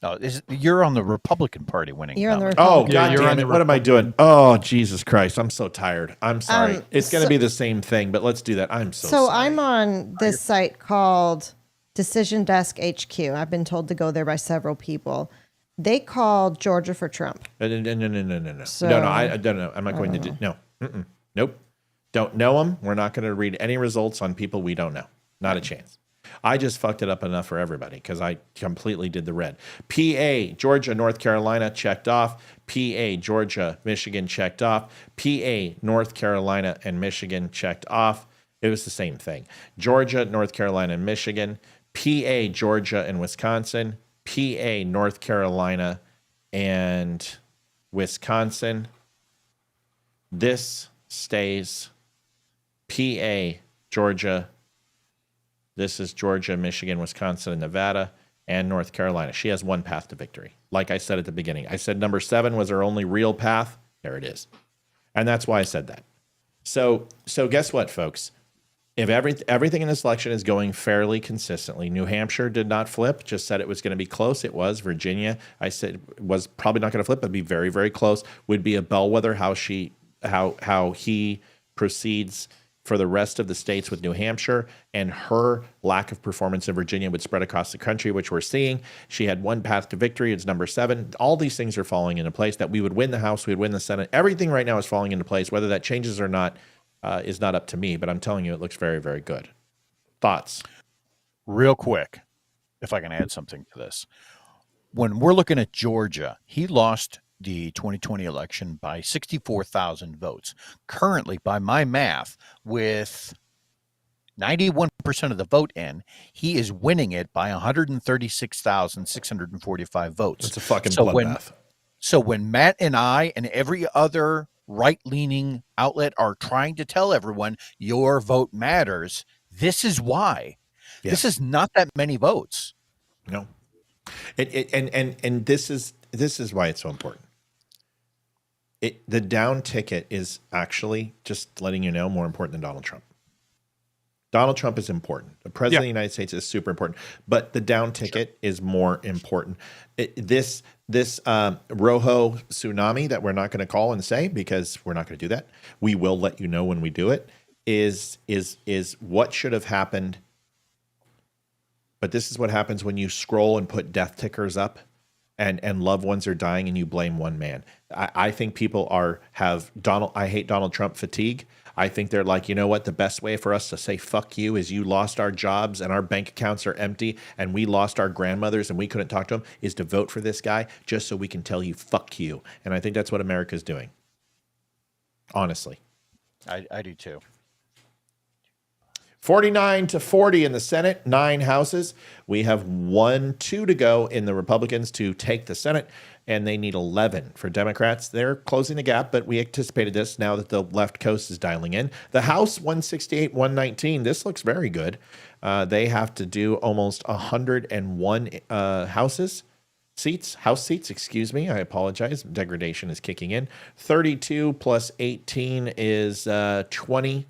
Oh, you're on the Republican Party winning. You're on the Oh, Republican. God damn it. What am I doing? Oh, Jesus Christ. I'm so tired. I'm sorry. It's going to be the same thing, but let's do that. I'm so sorry. I'm on this site called Decision Desk HQ. I've been told to go there by several people. They called Georgia for Trump. No. So, No, I don't know. I'm not going to do. No. Nope. Don't know them. We're not going to read any results on people we don't know. Not a chance. I just fucked it up enough for everybody because I completely did the red. PA, Georgia, North Carolina, checked off. PA, Georgia, Michigan, checked off. PA, North Carolina, and Michigan, checked off. It was the same thing. Georgia, North Carolina, and Michigan. PA, Georgia, and Wisconsin. PA, North Carolina, and Wisconsin. This stays PA, Georgia. This is Georgia, Michigan, Wisconsin, and Nevada, and North Carolina. She has one path to victory. Like I said at the beginning, I said number 7 was her only real path. There it is. And that's why I said that. So guess what, folks? If everything in this election is going fairly consistently, New Hampshire did not flip, just said it was going to be close. It was. Virginia, I said, was probably not going to flip, but be very, very close. Would be a bellwether how he proceeds for the rest of the states with New Hampshire, and her lack of performance in Virginia would spread across the country, which we're seeing. She had one path to victory. It's number 7. All these things are falling into place, that we would win the House, we would win the Senate. Everything right now is falling into place. Whether that changes or not is not up to me, but I'm telling you, it looks very, very good. Thoughts? Real quick, if I can add something to this. When we're looking at Georgia, he lost the 2020 election by 64,000 votes. Currently, by my math, with 91% of the vote in, he is winning it by 136,645 votes. It's a fucking bloodbath. So when Matt and I and every other right-leaning outlet are trying to tell everyone your vote matters, this is why. Yes. This is not that many votes. No. And this is why it's so important. The down ticket is actually, just letting you know, more important than Donald Trump. Donald Trump is important. The president of the United States is super important, but the down ticket is more important. This Rojo tsunami that we're not going to call and say, because we're not going to do that. We will let you know when we do it. Is what should have happened. But this is what happens when you scroll and put death tickers up, and loved ones are dying, and you blame one man. I think people have I hate Donald Trump fatigue. I think they're like, you know what? The best way for us to say fuck you is you lost our jobs and our bank accounts are empty and we lost our grandmothers and we couldn't talk to them, is to vote for this guy just so we can tell you fuck you. And I think that's what America's doing. Honestly. I do too. 49-40 in the Senate, 9 houses. We have 2 to go in the Republicans to take the Senate, and they need 11 for Democrats. They're closing the gap, but we anticipated this now that the left coast is dialing in. The House, 168, 119. This looks very good. They have to do almost 101 house seats, excuse me. I apologize. Degradation is kicking in. 32 plus 18 is 20.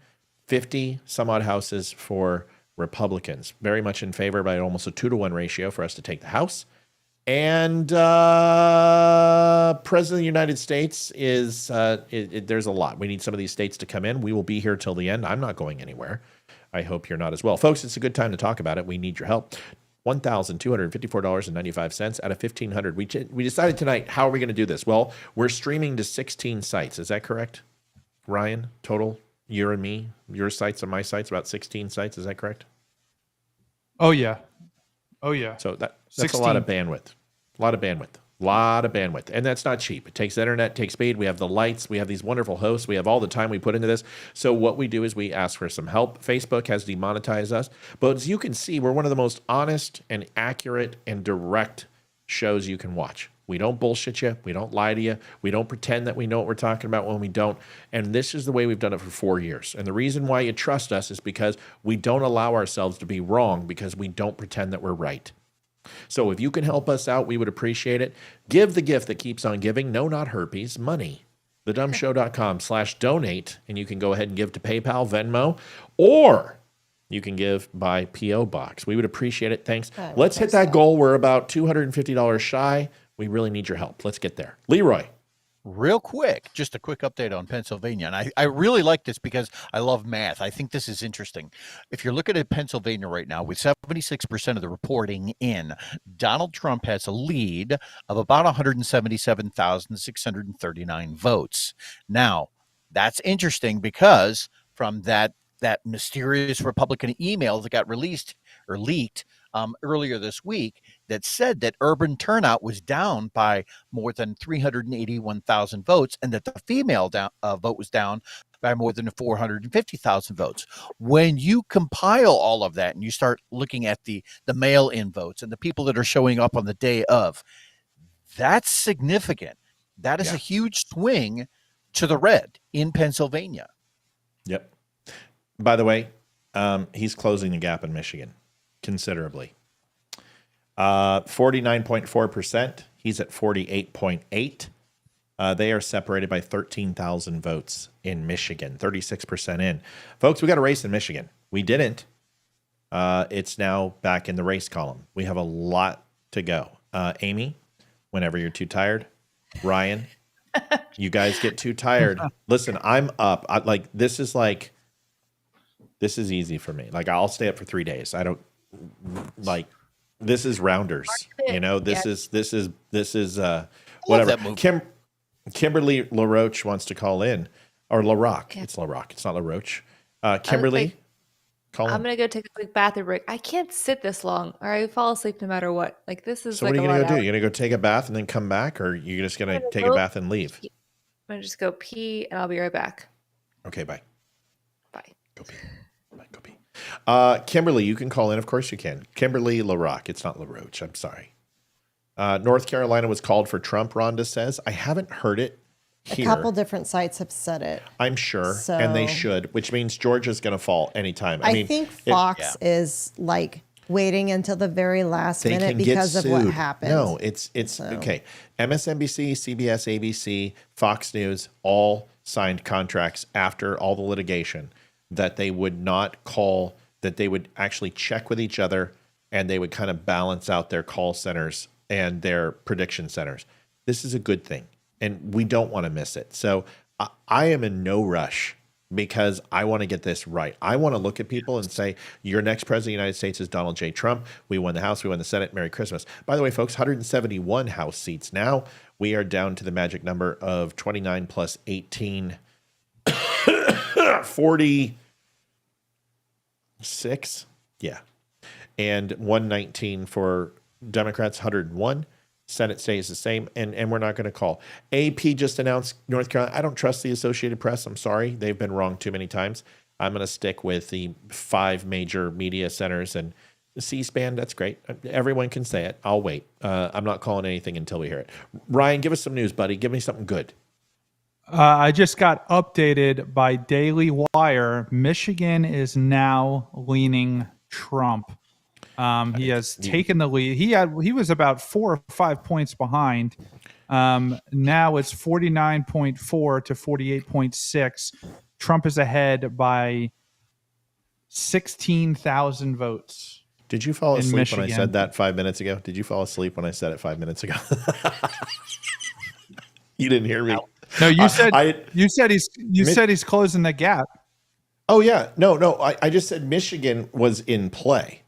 50 some odd houses for Republicans. Very much in favor by almost a 2-to-1 ratio for us to take the House. And President of the United States is, there's a lot. We need some of these states to come in. We will be here till the end. I'm not going anywhere. I hope you're not as well. Folks, it's a good time to talk about it. We need your help. $1,254.95 out of $1,500. We decided tonight, how are we going to do this? Well, we're streaming to 16 sites. Is that correct, Ryan? Total, you and me, your sites and my sites, about 16 sites. Is that correct? Oh yeah. So that's 16. a lot of bandwidth. And that's not cheap. It takes internet, it takes speed. We have the lights. We have these wonderful hosts. We have all the time we put into this. So what we do is we ask for some help. Facebook has demonetized us. But as you can see, we're one of the most honest and accurate and direct shows you can watch. We don't bullshit you. We don't lie to you. We don't pretend that we know what we're talking about when we don't. And this is the way we've done it for 4 years. And the reason why you trust us is because we don't allow ourselves to be wrong, because we don't pretend that we're right. So if you can help us out, we would appreciate it. Give the gift that keeps on giving. No, not herpes, money. TheDumbShow.com/donate. And you can go ahead and give to PayPal, Venmo, or you can give by P.O. Box. We would appreciate it. Thanks. Let's hit that goal. We're about $250 shy. We really need your help. Let's get there. Leeroy. Real quick, just a quick update on Pennsylvania. And I really like this because I love math. I think this is interesting. If you're looking at Pennsylvania right now, with 76% of the reporting in, Donald Trump has a lead of about 177,639 votes. Now, that's interesting because from that mysterious Republican email that got released or leaked earlier this week that said that urban turnout was down by more than 381,000 votes, and that the female vote was down by more than 450,000 votes. When you compile all of that and you start looking at the mail-in votes and the people that are showing up on the day of, that's significant. That is a huge swing to the red in Pennsylvania. Yep. By the way, he's closing the gap in Michigan considerably. 49.4%. He's at 48.8. They are separated by 13,000 votes in Michigan, 36% in. Folks, we got a race in Michigan. We didn't. It's now back in the race column. We have a lot to go. Amy, whenever you're too tired. Ryan, you guys get too tired. Listen, I'm up. This is easy for me. Like, I'll stay up for 3 days. I don't this is rounders. You know, this is whatever. Kimberly LaRoche wants to call in, or LaRock. It's LaRock. It's not LaRoche. Kimberly, call in. I'm gonna go take a quick bathroom break. I can't sit this long, or I fall asleep no matter what. Like, this is. So what are you gonna go do? You're gonna go take a bath and then come back, or you're just gonna take a bath and leave? I'm gonna just go pee, and I'll be right back. Okay, bye. Bye. Go pee. Kimberly, you can call in. Of course you can. Kimberly LaRock. It's not LaRoche. I'm sorry. North Carolina was called for Trump, Rhonda says. I haven't heard it here. A couple different sites have said it. I'm sure, and they should, which means Georgia's going to fall anytime. I think Fox is waiting until the very last minute because of what happened. No, it's okay. MSNBC, CBS, ABC, Fox News all signed contracts after all the litigation that they would not call, that they would actually check with each other, and they would kind of balance out their call centers and their prediction centers. This is a good thing, and we don't want to miss it. So I am in no rush because I want to get this right. I want to look at people and say, your next president of the United States is Donald J. Trump. We won the House. We won the Senate. Merry Christmas. By the way, folks, 171 House seats. Now we are down to the magic number of 29 plus 18, 46. Yeah. And 119 for Democrats, 101. Senate stays the same, and we're not going to call. AP just announced North Carolina. I don't trust the Associated Press. I'm sorry. They've been wrong too many times. I'm going to stick with the 5 major media centers, and C-SPAN, that's great. Everyone can say it. I'll wait. I'm not calling anything until we hear it. Ryan, give us some news, buddy. Give me something good. I just got updated by Daily Wire. Michigan is now leaning Trump. He has taken the lead. He was about 4 or 5 points behind. Now it's 49.4 to 48.6. Trump is ahead by 16,000 votes. Did you fall asleep when I said that 5 minutes ago? Did you fall asleep when I said it 5 minutes ago? You didn't hear me. No, you said you said he's closing the gap. Oh yeah, no. I just said Michigan was in play.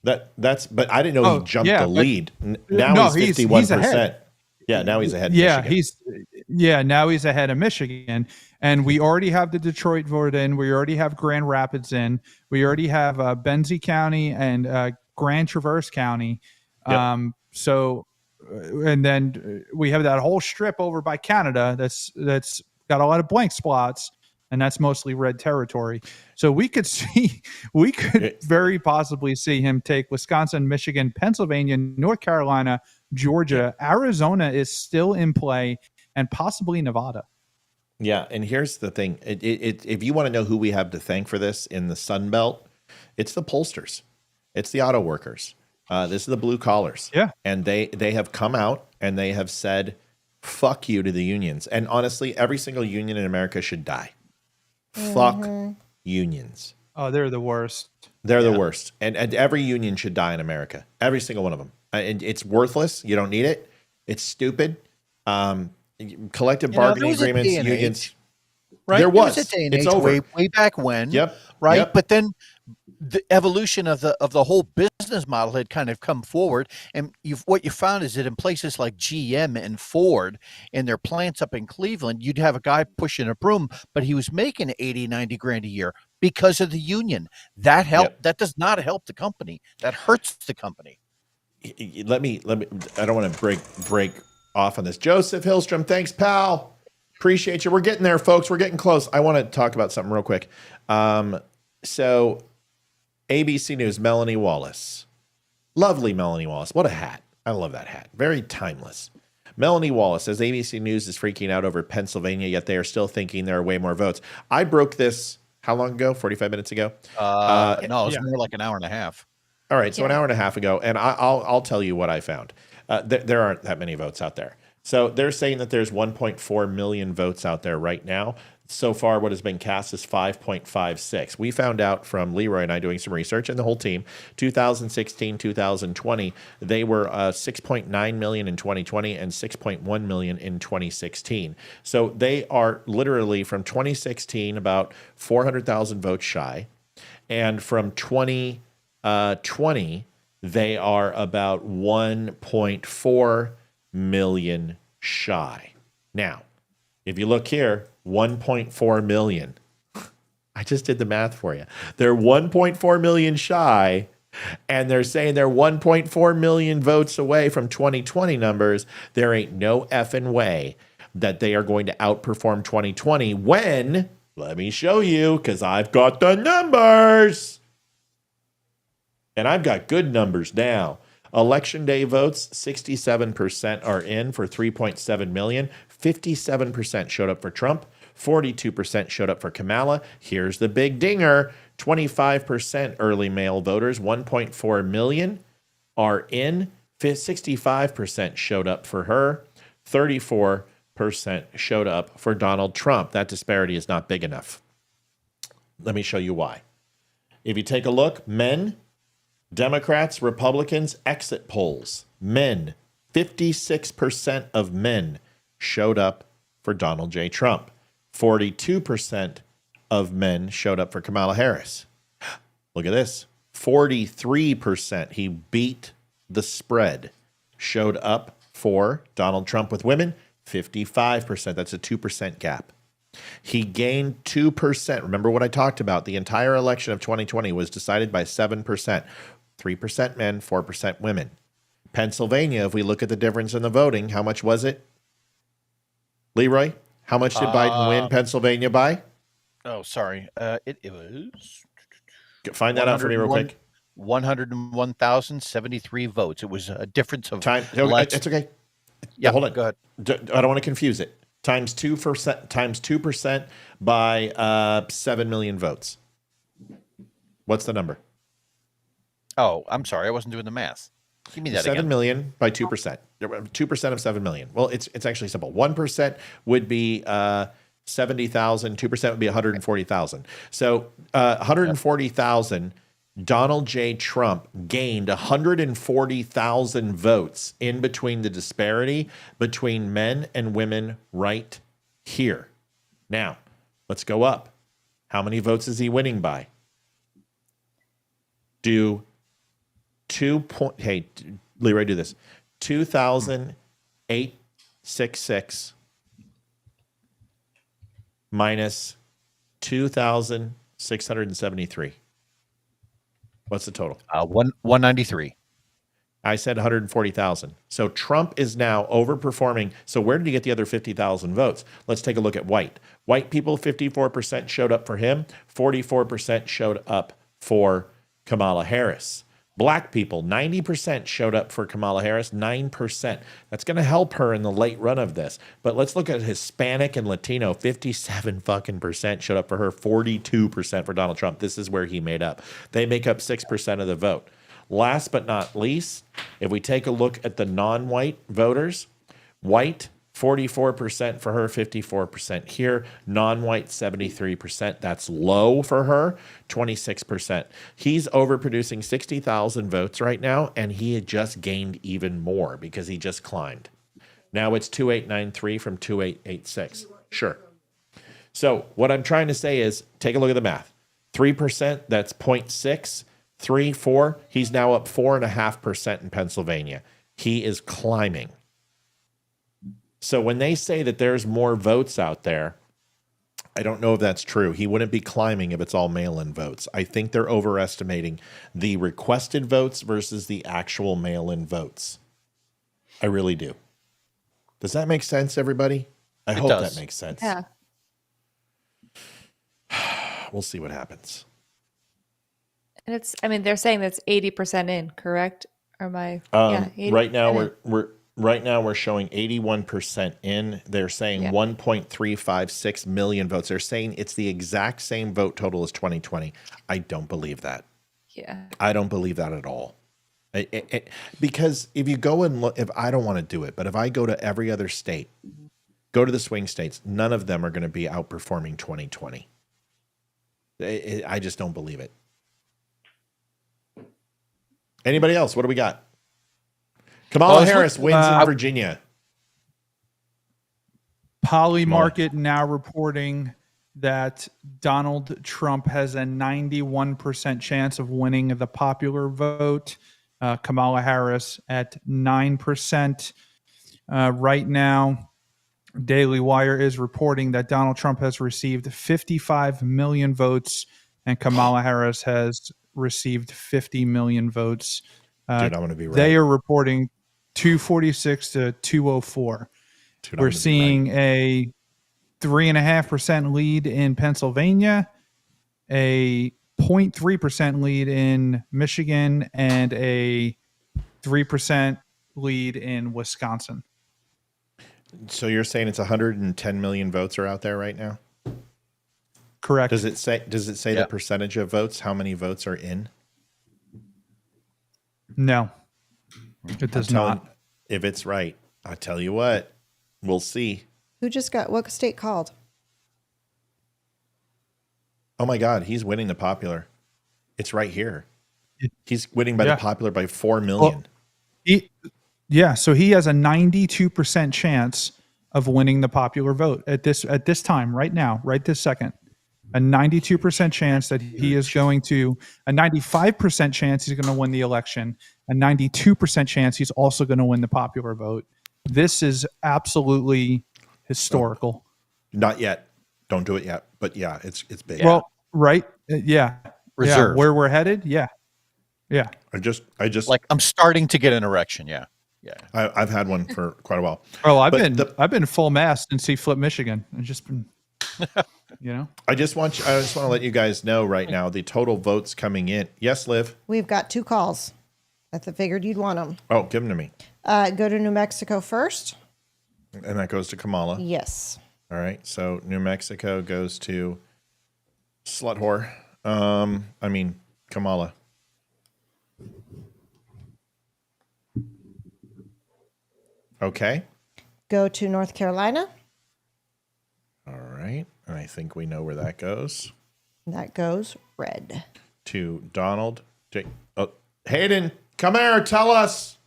But I didn't know he jumped the lead. Now no, he's 51%. He's ahead. Yeah, now he's ahead. Yeah, Michigan. now he's ahead of Michigan, and we already have the Detroit vote in. We already have Grand Rapids in. We already have Benzie County and Grand Traverse County. Yep. So, and then we have that whole strip over by Canada that's got a lot of blank spots, and that's mostly red territory. So we could very possibly see him take Wisconsin, Michigan, Pennsylvania, North Carolina, Georgia. Arizona is still in play, and possibly Nevada. Yeah, and here's the thing. If you want to know who we have to thank for this in the Sun Belt, it's the pollsters. It's the auto workers. This is the blue collars. Yeah. And they have come out and they have said, fuck you to the unions. And honestly, every single union in America should die. Fuck unions. Oh, they're the worst. They're the worst. And every union should die in America. Every single one of them. And it's worthless. You don't need it. It's stupid. Collective bargaining agreements, unions. Right? There was. A day and It's age over. way back when. Yep. Right. Yep. But then the evolution of the whole business model had kind of come forward, and what you found is that in places like GM and Ford in their plants up in Cleveland, you'd have a guy pushing a broom, but he was making 80, 90 grand a year because of the union. That helped. Yep. That does not help the company. That hurts the company. Let me. I don't want to break off on this. Joseph Hillstrom, thanks, pal. Appreciate you. We're getting there, folks. We're getting close. I want to talk about something real quick. So ABC News, Melanie Wallace. Lovely Melanie Wallace. What a hat. I love that hat. Very timeless. Melanie Wallace says ABC News is freaking out over Pennsylvania, yet they are still thinking there are way more votes. I broke this, how long ago? 45 minutes ago? No, it was more like an hour and a half. All right, so an hour and a half ago, and I'll tell you what I found. There aren't that many votes out there. So they're saying that there's 1.4 million votes out there right now. So far, what has been cast is 5.56. We found out from Leeroy and I doing some research, and the whole team, 2016, 2020, they were 6.9 million in 2020 and 6.1 million in 2016. So they are literally from 2016 about 400,000 votes shy, and from 2020 they are about 1.4 million shy. Now, if you look here, 1.4 million. I just did the math for you. They're 1.4 million shy, and they're saying they're 1.4 million votes away from 2020 numbers. There ain't no effing way that they are going to outperform 2020 when, let me show you, because I've got the numbers. And I've got good numbers now. Election day votes, 67% are in for 3.7 million. 57% showed up for Trump. 42% showed up for KAMALA. Here's the big dinger. 25% early mail voters, 1.4 million are in. 65% showed up for her. 34% showed up for Donald Trump. That disparity is not big enough. Let me show you why. If you take a look, men, Democrats, Republicans, exit polls. Men, 56% of men showed up for Donald J. Trump. 42% of men showed up for Kamala Harris. Look at this. 43%, he beat the spread, showed up for Donald Trump with women. 55%, that's a 2% gap. He gained 2%. Remember what I talked about? The entire election of 2020 was decided by 7%. 3% men, 4% women. Pennsylvania, if we look at the difference in the voting, how much was it? Leeroy, how much did Biden win Pennsylvania by? Oh, sorry. It was... Find that out for me real quick. 101,073 votes. It was a difference of... Time. It's okay. Yeah, hold on. Go ahead. I don't want to confuse it. Times 2% by 7 million votes. What's the number? Oh, I'm sorry. I wasn't doing the math. Give me that 7 again. million by 2%. 2% of 7 million. Well, it's actually simple. 1% would be 70,000. 2% would be 140,000. So 140,000. Donald J. Trump gained 140,000 votes in between the disparity between men and women right here. Now, let's go up. How many votes is he winning by? Do Hey, Leeroy, do this. 2,866 minus 2,673. What's the total? 193. I said 140,000. So Trump is now overperforming. So where did he get the other 50,000 votes? Let's take a look at white. White people, 54% showed up for him. 44% showed up for Kamala Harris. Black people, 90% showed up for Kamala Harris, 9%. That's going to help her in the late run of this. But let's look at Hispanic and Latino, 57% showed up for her, 42% for Donald Trump. This is where he made up. They make up 6% of the vote. Last but not least, if we take a look at the non-white voters, white, 44% for her, 54% here. Non-white, 73%. That's low for her, 26%. He's overproducing 60,000 votes right now, and he had just gained even more because he just climbed. Now it's 2893 from 2886. Sure. So what I'm trying to say is, take a look at the math. 3%, that's 0.6. 3, 4, he's now up 4.5% in Pennsylvania. He is climbing. So when they say that there's more votes out there, I don't know if that's true. He wouldn't be climbing if it's all mail-in votes. I think they're overestimating the requested votes versus the actual mail-in votes. I really do. Does that make sense, everybody? I hope that makes sense. Yeah. We'll see what happens. And it's, I mean, they're saying that's 80% in, correct? Or am I? Right now we're showing 81% in. They're saying 1.356 million votes. They're saying it's the exact same vote total as 2020. I don't believe that. Yeah. I don't believe that at all. Because if you go and look, if I don't want to do it, but if I go to every other state, go to the swing states, none of them are going to be outperforming 2020. I just don't believe it. Anybody else? What do we got? Kamala Harris wins in Virginia. Polymarket now reporting that Donald Trump has a 91% chance of winning the popular vote. Kamala Harris at 9%. Right now, Daily Wire is reporting that Donald Trump has received 55 million votes and Kamala Harris has received 50 million votes. Dude, I'm going to be right. They are reporting 246 to 204. Dude, we're seeing a 3.5% lead in Pennsylvania, a 0.3% lead in Michigan, and a 3% lead in Wisconsin. So you're saying it's 110 million votes are out there right now? Correct. Does it say the percentage of votes? How many votes are in? No, it does not. If it's right, I'll tell you what, we'll see. Who just got what state called? Oh my God, he's winning the popular. It's right here. He's winning by the popular by 4 million. Well, so he has a 92% chance of winning the popular vote at this time, right now, right this second. A 92% chance that he is going to, a 95% chance he's going to win the election, a 92% chance he's also going to win the popular vote. This is absolutely historical. Not yet. Don't do it yet. But yeah, it's big. Well, right. Yeah. Reserve. Yeah. Where we're headed. Yeah. Yeah. I just like, I'm starting to get an erection. Yeah. Yeah. I've had one for quite a while. Oh, I've been full mast since he flipped Michigan. I've just been, I just want to let you guys know right now the total votes coming in. Yes, Liv. We've got 2 calls. I figured you'd want them. Oh, give them to me. Go to New Mexico first. And that goes to Kamala. Yes. All right. So New Mexico goes to slut whore. Kamala. Okay. Go to North Carolina. All right. And I think we know where that goes. That goes red. To Donald J. Oh, Hayden, come here. Tell us.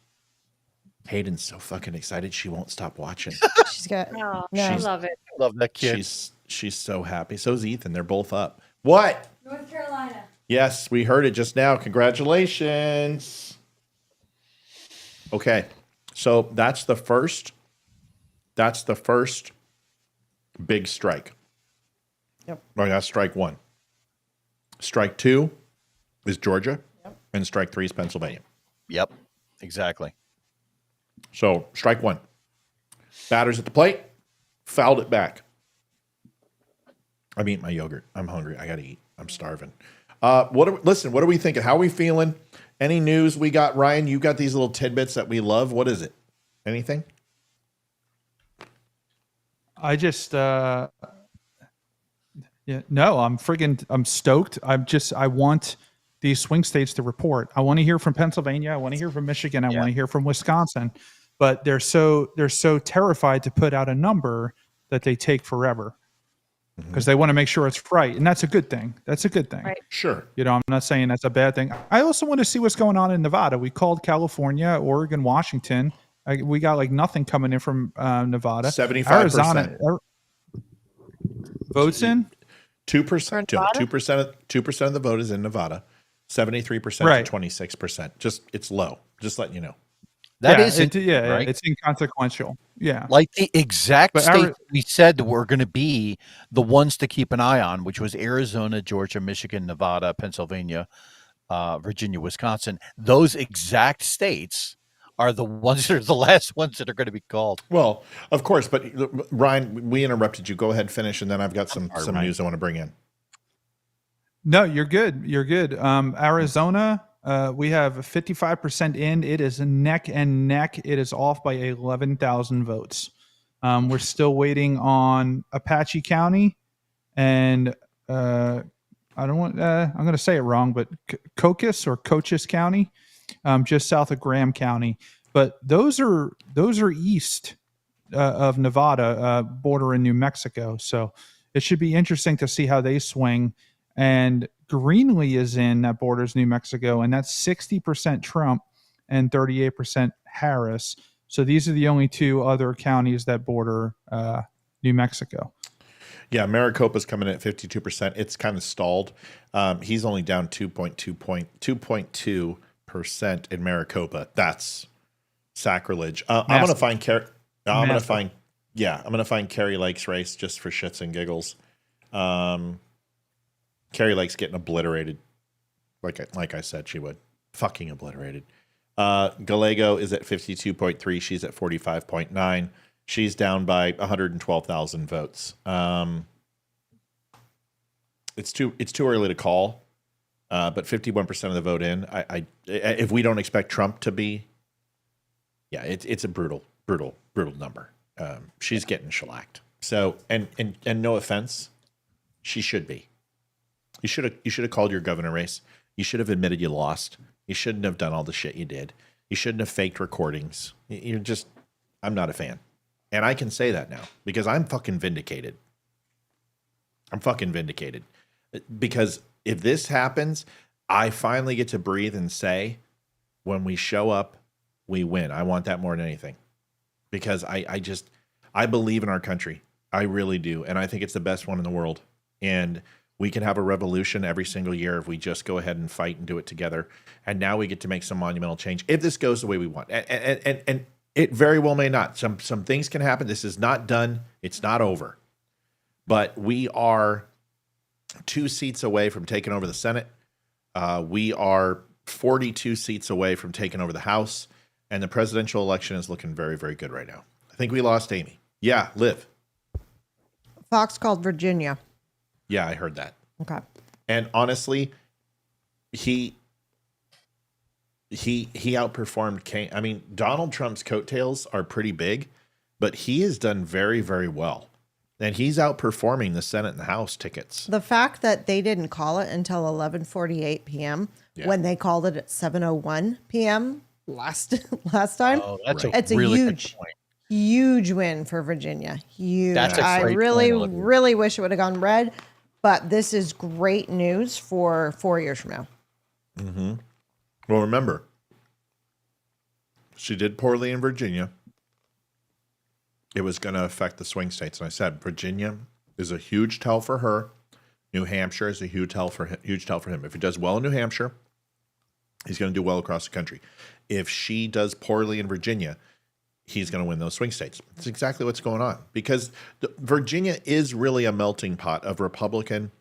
Hayden's so fucking excited. She won't stop watching. She's got. I love it. I love that kid. She's so happy. So's Ethan. They're both up. What? North Carolina. Yes, we heard it just now. Congratulations. Okay. So that's the first big strike. Yep. Right, that's strike one. Strike two is Georgia, and strike three is Pennsylvania. Yep, exactly. So strike one. Batters at the plate, fouled it back. I'm eating my yogurt. I'm hungry. I got to eat. I'm starving. What are we thinking? How are we feeling? Any news we got, Ryan? You got these little tidbits that we love. What is it? Anything? I just, I'm stoked. I want these swing states to report. I want to hear from Pennsylvania. I want to hear from Michigan. I want to hear from Wisconsin, but they're so terrified to put out a number that they take forever because they want to make sure it's right. And that's a good thing. That's a good thing. Right. Sure. You know, I'm not saying that's a bad thing. I also want to see what's going on in Nevada. We called California, Oregon, Washington. We got like nothing coming in from Nevada. 75%. Arizona votes in 2%. 2% of the vote is in Nevada. 73% to 26%. It's low. Just letting you know. That yeah, is right? It's inconsequential. Yeah. Like the exact state we said were going to be the ones to keep an eye on, which was Arizona, Georgia, Michigan, Nevada, Pennsylvania, Virginia, Wisconsin. Those exact states are the ones that are the last ones that are going to be called. Well, of course, but Ryan, we interrupted you. Go ahead, finish, and then I've got some news I want to bring in. No, you're good. You're good. Arizona, we have 55% in. It is neck and neck. It is off by 11,000 votes. We're still waiting on Apache County and I'm going to say it wrong, but Cochise County, just south of Graham County. But those are east of Nevada, border in New Mexico. So it should be interesting to see how they swing. And Greenlee is in that borders New Mexico, and that's 60% Trump and 38% Harris. So these are the only two other counties that border New Mexico. Yeah, Maricopa's coming in at 52%. It's kind of stalled. He's only down 2.2% in Maricopa. That's sacrilege. I'm going to find I'm going to find Carrie Lake's race just for shits and giggles. Carrie Lake's getting obliterated, like I said she would. Fucking obliterated. Gallego is at 52.3. She's at 45.9. She's down by 112,000 votes. It's too early to call, but 51% of the vote in. If we don't expect Trump to be, it's a brutal number. She's getting shellacked. So and no offense, she should be. You should have called your governor race. You should have admitted you lost. You shouldn't have done all the shit you did. You shouldn't have faked recordings. I'm not a fan. And I can say that now because I'm fucking vindicated. Because if this happens, I finally get to breathe and say, when we show up, we win. I want that more than anything. Because I believe in our country. I really do. And I think it's the best one in the world. And we can have a revolution every single year if we just go ahead and fight and do it together. And now we get to make some monumental change if this goes the way we want. And it very well may not. Some things can happen. This is not done. It's not over. But we are 2 seats away from taking over the Senate. We are 42 seats away from taking over the House. And the presidential election is looking very, very good right now. I think we lost Amy. Yeah, Liv. Fox called Virginia. Yeah, I heard that. Okay. And honestly, he outperformed Donald Trump's coattails are pretty big, but he has done very, very well. And he's outperforming the Senate and the House tickets. The fact that they didn't call it until 11:48 p.m. when they called it at 7:01 p.m. last time. Oh, that's it's a really huge, huge win for Virginia. Huge. That's a I great really, point, really wish it would have gone red, but this is great news for 4 years from now. Mm-hmm. Well, remember, she did poorly in Virginia. It was going to affect the swing states. And I said, Virginia is a huge tell for her. New Hampshire is a huge tell for him. If he does well in New Hampshire, He's going to do well across the country. If she does poorly in Virginia, he's going to win those swing states. That's exactly what's going on, because Virginia is really a melting pot of Republican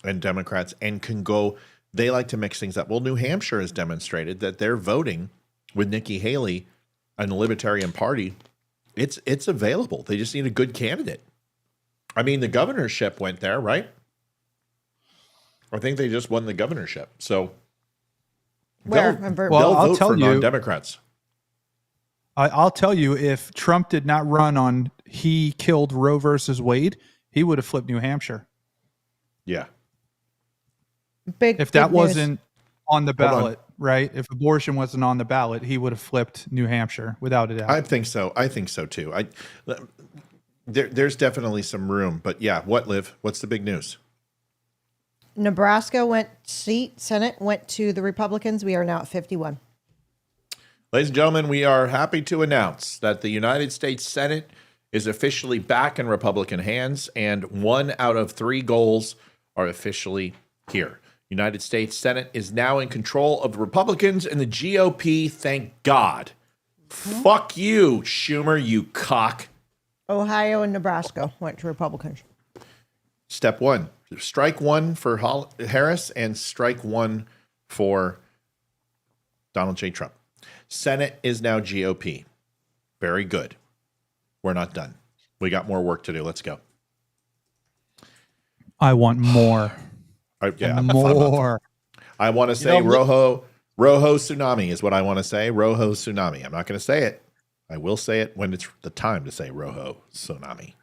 and Democrats, and can go, they like to mix things up. Well, New Hampshire has demonstrated that they're voting with Nikki Haley and the Libertarian Party. It's available. They just need a good candidate. I mean, the governorship went there, right? I think they just won the governorship. So Where? they'll I'll vote tell for you, non-Democrats. I'll tell you, if Trump did not run on he killed Roe versus Wade, he would have flipped New Hampshire. Yeah. If that news. wasn't on the ballot, right? If abortion wasn't on the ballot, he would have flipped New Hampshire without a doubt. I think so. I think so too. There's definitely some room, but yeah. What, Liv? What's the big news? Nebraska Senate went to the Republicans. We are now at 51. Ladies and gentlemen, we are happy to announce that the United States Senate is officially back in Republican hands, and 1 out of 3 goals are officially here. United States Senate is now in control of the Republicans and the GOP. Thank God. Fuck you, Schumer, you cock. Ohio and Nebraska went to Republicans. Step 1, strike 1 for Harris and strike 1 for Donald J. Trump. Senate is now GOP. Very good. We're not done. We got more work to do. Let's go. I want more. More. I want to say Rojo tsunami is what I want to say. Rojo tsunami. I'm not going to say it. I will say it when it's the time to say Rojo tsunami.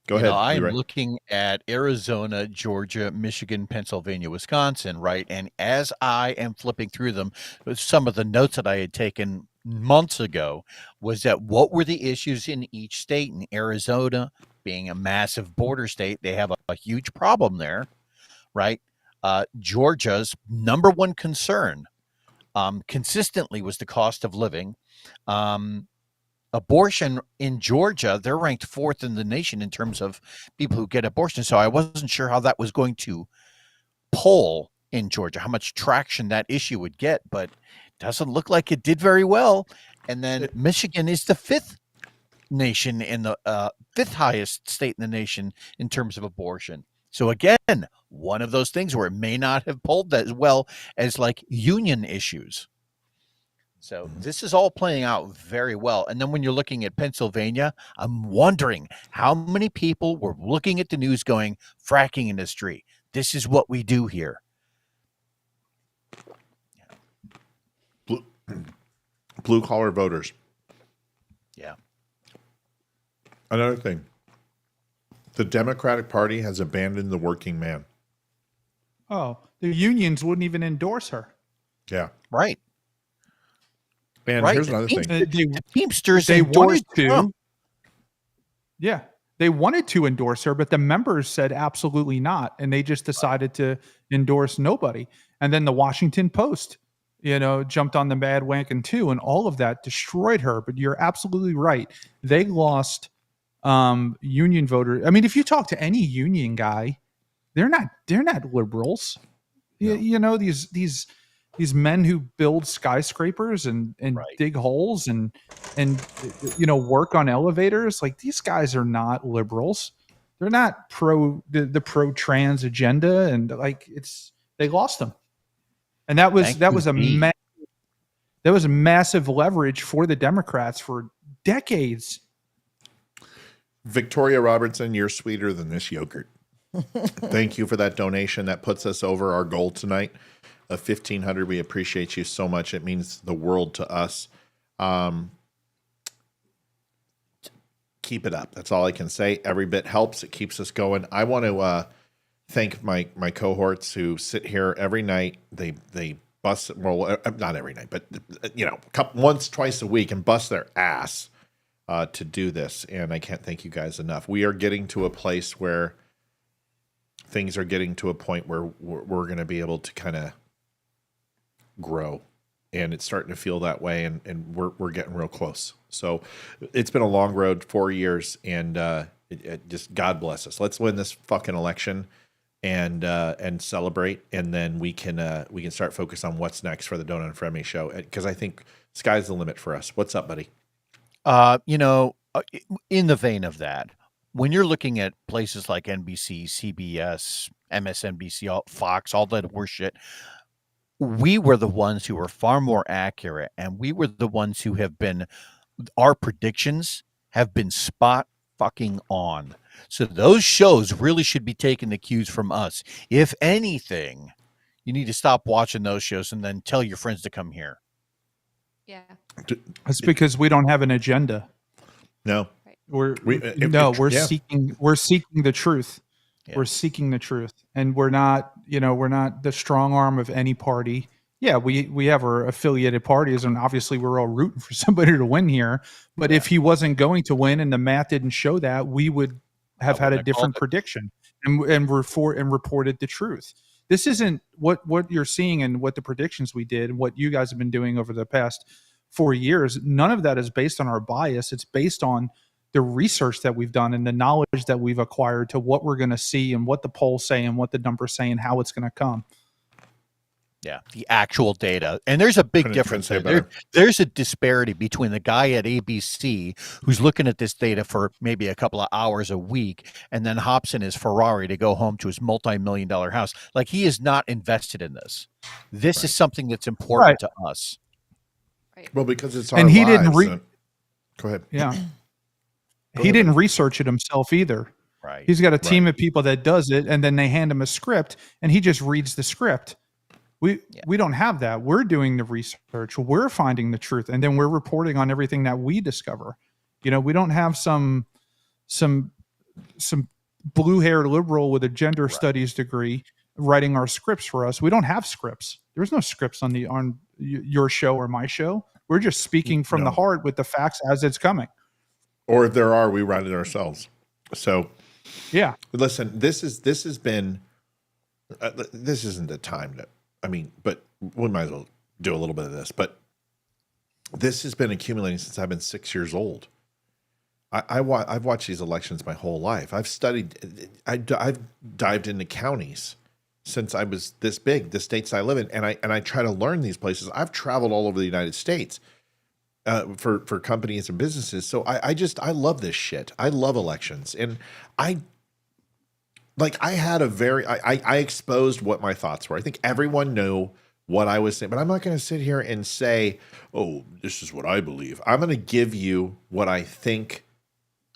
Go ahead. I'm looking at Arizona, Georgia, Michigan, Pennsylvania, Wisconsin, right? And as I am flipping through them, some of the notes that I had taken months ago was that what were the issues in each state? In Arizona, being a massive border state, they have a huge problem there, right? Georgia's number one concern consistently was the cost of living. Abortion in Georgia, they're ranked 4th in the nation in terms of people who get abortion. So I wasn't sure how that was going to poll in Georgia, how much traction that issue would get, but it doesn't look like it did very well. And then Michigan is the 5th nation in the 5th highest state in the nation in terms of abortion. So again, one of those things where it may not have polled as well as like union issues. So this is all playing out very well. And then when you're looking at Pennsylvania, I'm wondering how many people were looking at the news going, fracking industry, this is what we do here. Blue collar voters. Yeah. Another thing. The Democratic Party has abandoned the working man. Oh, the unions wouldn't even endorse her. Yeah. Right. And here's another thing. The Teamsters they wanted endorsed to. Trump. Yeah. They wanted to endorse her, but the members said absolutely not. And they just decided to endorse nobody. And then the Washington Post, jumped on the bandwagon too. And all of that destroyed her. But you're absolutely right. They lost union voters. I mean, if you talk to any union guy, they're not liberals. No. These men who build skyscrapers and dig holes and work on elevators, like these guys are not liberals. They're not pro the pro trans agenda, and they lost them. And that was a massive leverage for the Democrats for decades. Victoria Robertson, you're sweeter than this yogurt. Thank you for that donation. That puts us over our goal tonight of 1,500. We appreciate you so much. It means the world to us. Keep it up. That's all I can say. Every bit helps. It keeps us going. I want to thank my cohorts who sit here every night. They bust, well, not every night, but once, twice a week, and bust their ass to do this. And I can't thank you guys enough. We are getting to a place where things are getting to a point where we're going to be able to kind of grow, and it's starting to feel that way, and we're getting real close. So it's been a long road, 4 years, and it just, God bless us. Let's win this fucking election and celebrate, and then we can start focus on what's next for the Don't Unfriend Me show, because I think sky's the limit for us. What's up, buddy? In the vein of that, when you're looking at places like NBC, CBS, MSNBC, Fox, all that horse shit, we were the ones who were far more accurate, and we were the ones who our predictions have been spot fucking on. So those shows really should be taking the cues from us. If anything, you need to stop watching those shows and then tell your friends to come here. Yeah. It's because we don't have an agenda. No. We're yeah. seeking the truth. Yeah. We're seeking the truth, and we're not the strong arm of any party. Yeah, we have our affiliated parties, and obviously we're all rooting for somebody to win here. But if he wasn't going to win and the math didn't show that, we would have had a different prediction and reported the truth. This isn't what you're seeing and what the predictions we did, what you guys have been doing over the past 4 years. None of that is based on our bias. It's based on the research that we've done and the knowledge that we've acquired to what we're going to see and what the polls say and what the numbers say and how it's going to come. Yeah, the actual data. And there's a big difference there. There's a disparity between the guy at ABC who's looking at this data for maybe a couple of hours a week and then hops in his Ferrari to go home to his multi-million-dollar house. Like, he is not invested in this. This is something that's important to us. Right. Well, because it's our and he lives. Didn't Go ahead. Yeah. He didn't research it himself either. Right. He's got a team of people that does it, and then they hand him a script, and he just reads the script. We don't have that. We're doing the research. We're finding the truth, and then we're reporting on everything that we discover. We don't have some blue-haired liberal with a gender studies degree writing our scripts for us. We don't have scripts. There's no scripts on your show or my show. We're just speaking from the heart with the facts as it's coming. Or if there are, we write it ourselves. So, yeah. Listen, this isn't the time to. But we might as well do a little bit of this. But this has been accumulating since I've been 6 years old. I've watched these elections my whole life. I've studied. I've dived into counties since I was this big, the states I live in, and I try to learn these places. I've traveled all over the United States. For companies and businesses. So I love this shit. I love elections. And I exposed what my thoughts were. I think everyone knew what I was saying, but I'm not going to sit here and say, oh, this is what I believe. I'm going to give you what I think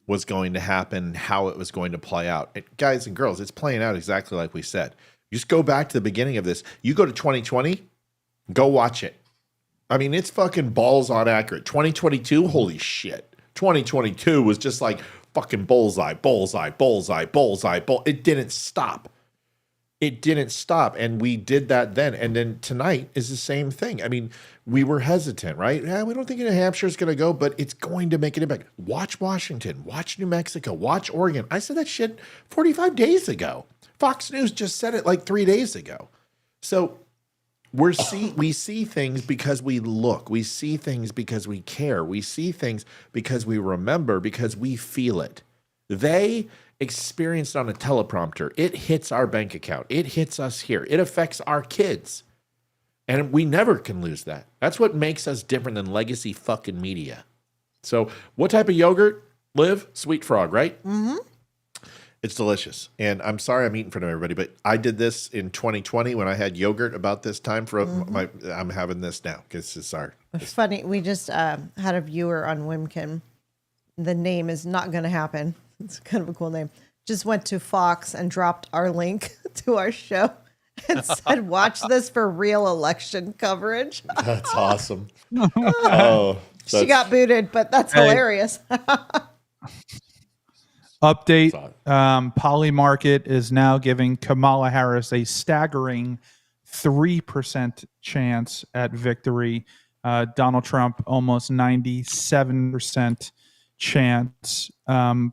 was going to happen, how it was going to play out. And guys and girls, it's playing out exactly like we said. You just go back to the beginning of this. You go to 2020, go watch it. It's fucking balls on accurate. 2022, holy shit. 2022 was just like fucking bullseye. It didn't stop. And we did that then. And then tonight is the same thing. We were hesitant, right? Yeah, we don't think New Hampshire is going to go, but it's going to make an impact. Watch Washington, watch New Mexico, watch Oregon. I said that shit 45 days ago. Fox News just said it like 3 days ago. So we see things because we look. We see things because we care. We see things because we remember, because we feel it. They experience it on a teleprompter. It hits our bank account. It hits us here. It affects our kids. And we never can lose that. That's what makes us different than legacy fucking media. So what type of yogurt? Liv? Sweet Frog, right? Mm-hmm. It's delicious. And I'm sorry I'm eating for everybody, but I did this in 2020 when I had yogurt about this time for I'm having this now because it's funny. We just had a viewer on Wimkin. The name is not going to happen. It's kind of a cool name. Just went to Fox and dropped our link to our show and said, watch this for real election coverage. That's awesome. She got booted, but that's hilarious. Update, Poly Market is now giving Kamala Harris a staggering 3% chance at victory. Donald Trump, almost 97% chance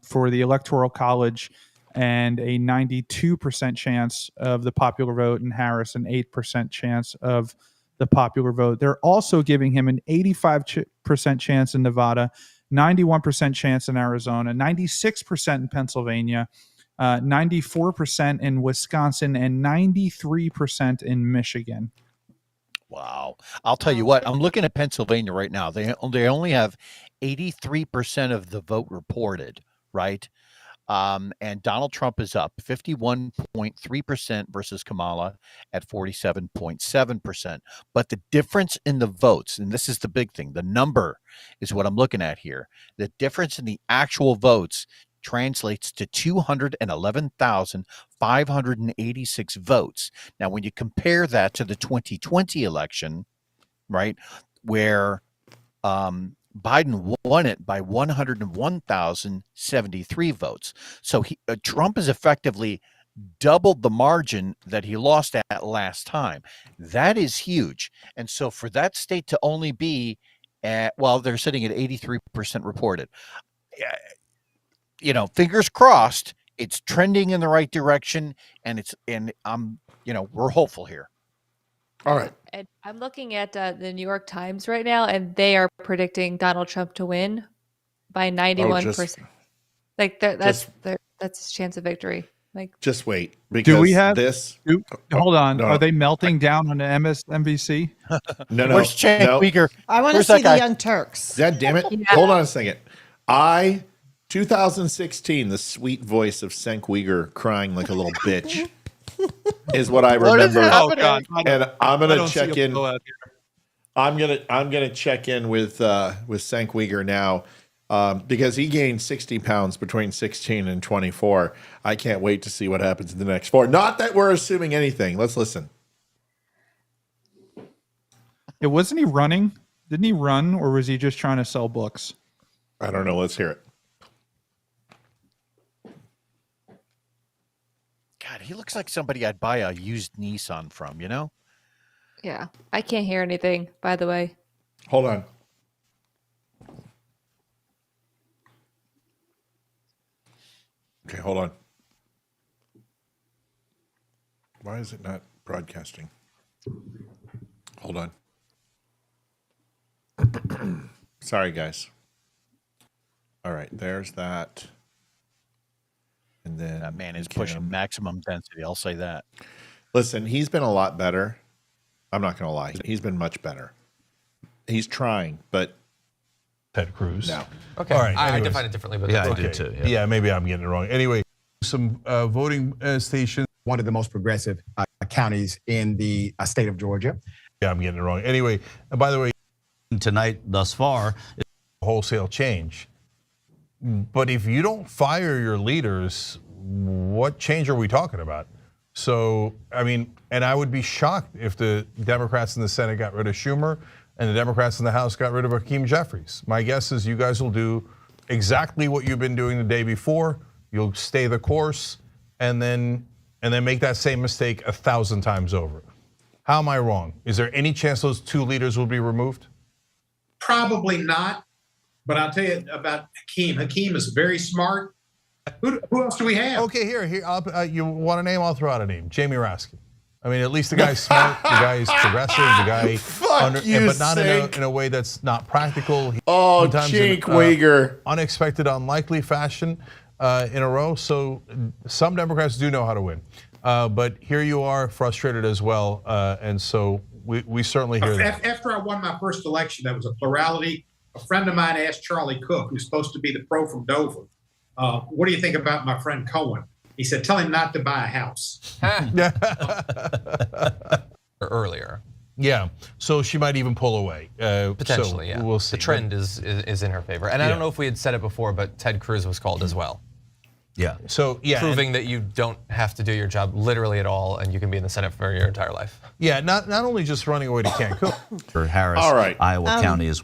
for the Electoral College, and a 92% chance of the popular vote, and Harris an 8% chance of the popular vote. They're also giving him an 85% chance in Nevada, 91% chance in Arizona, 96% in Pennsylvania, 94% in Wisconsin, and 93% in Michigan. Wow. I'll tell you what, I'm looking at Pennsylvania right now. They only have 83% of the vote reported, right? And Donald Trump is up 51.3% versus Kamala at 47.7%. But the difference in the votes, and this is the big thing, the number is what I'm looking at here. The difference in the actual votes translates to 211,586 votes. Now, when you compare that to the 2020 election, right, where Biden won it by 101,073 votes. So Trump has effectively doubled the margin that he lost at last time. That is huge. And so for that state to only be at, well, they're sitting at 83% reported. Fingers crossed, it's trending in the right direction, and we're hopeful here. All right. And I'm looking at the New York Times right now, and they are predicting Donald Trump to win by 91%. That's his chance of victory. Just wait, because do we have this? Hold on, no. Are they melting down on the MSNBC? No. Where's Cenk Uygur? I want to see the Young Turks. God damn it! Yeah. Hold on a second. 2016, the sweet voice of Cenk Uygur crying like a little bitch is what I remember. Oh God! And I'm gonna check in. I'm gonna check in with Cenk Uygur now because he gained 60 pounds between 16 and 24. I can't wait to see what happens in the next 4. Not that we're assuming anything. Let's listen. Wasn't he running? Didn't he run, or was he just trying to sell books? I don't know. Let's hear it. God, he looks like somebody I'd buy a used Nissan from, Yeah. I can't hear anything, by the way. Hold on. Okay, hold on. Why is it not broadcasting? Hold on. Sorry, guys. All right, there's that. And then that man is pushing maximum density. I'll say that. Listen, he's been a lot better. I'm not going to lie. He's been much better. He's trying, but Ted Cruz. No. Okay. All right. I define it differently, but yeah, that's I okay. did too. Yeah, maybe I'm getting it wrong. Anyway, some voting stations. One of the most progressive counties in the state of Georgia. Yeah, I'm getting it wrong. Anyway, by the way, tonight thus far is wholesale change. But if you don't fire your leaders, what change are we talking about? So, I mean, and I would be shocked if the Democrats in the Senate got rid of Schumer and the Democrats in the House got rid of Hakeem Jeffries. My guess is you guys will do exactly what you've been doing the day before. You'll stay the course and then make that same mistake 1,000 times over. How am I wrong? Is there any chance those two leaders will be removed? Probably not. But I'll tell you about Hakeem. Hakeem is very smart. Who else do we have? Okay, here. You want a name? I'll throw out a name. Jamie Raskin. I mean, at least the guy's smart. The guy is progressive. The guy, but not in a way that's not practical. Cenk Uygur. Unexpected, unlikely fashion in a row. So some Democrats do know how to win. But here you are, frustrated as well. And so we certainly hear that. After I won my first election, that was a plurality. A friend of mine asked Charlie Cook, who's supposed to be the pro from Dover, what do you think about my friend Cohen? He said, tell him not to buy a house. Earlier. Yeah, so she might even pull away. Potentially, so yeah. We'll see. The trend is in her favor. And I don't know if we had said it before, but Ted Cruz was called as well. Yeah, so yeah. Proving that you don't have to do your job literally at all and you can be in the Senate for your entire life. Yeah, not only just running away to Cancun. For Harris, All right. Iowa County is.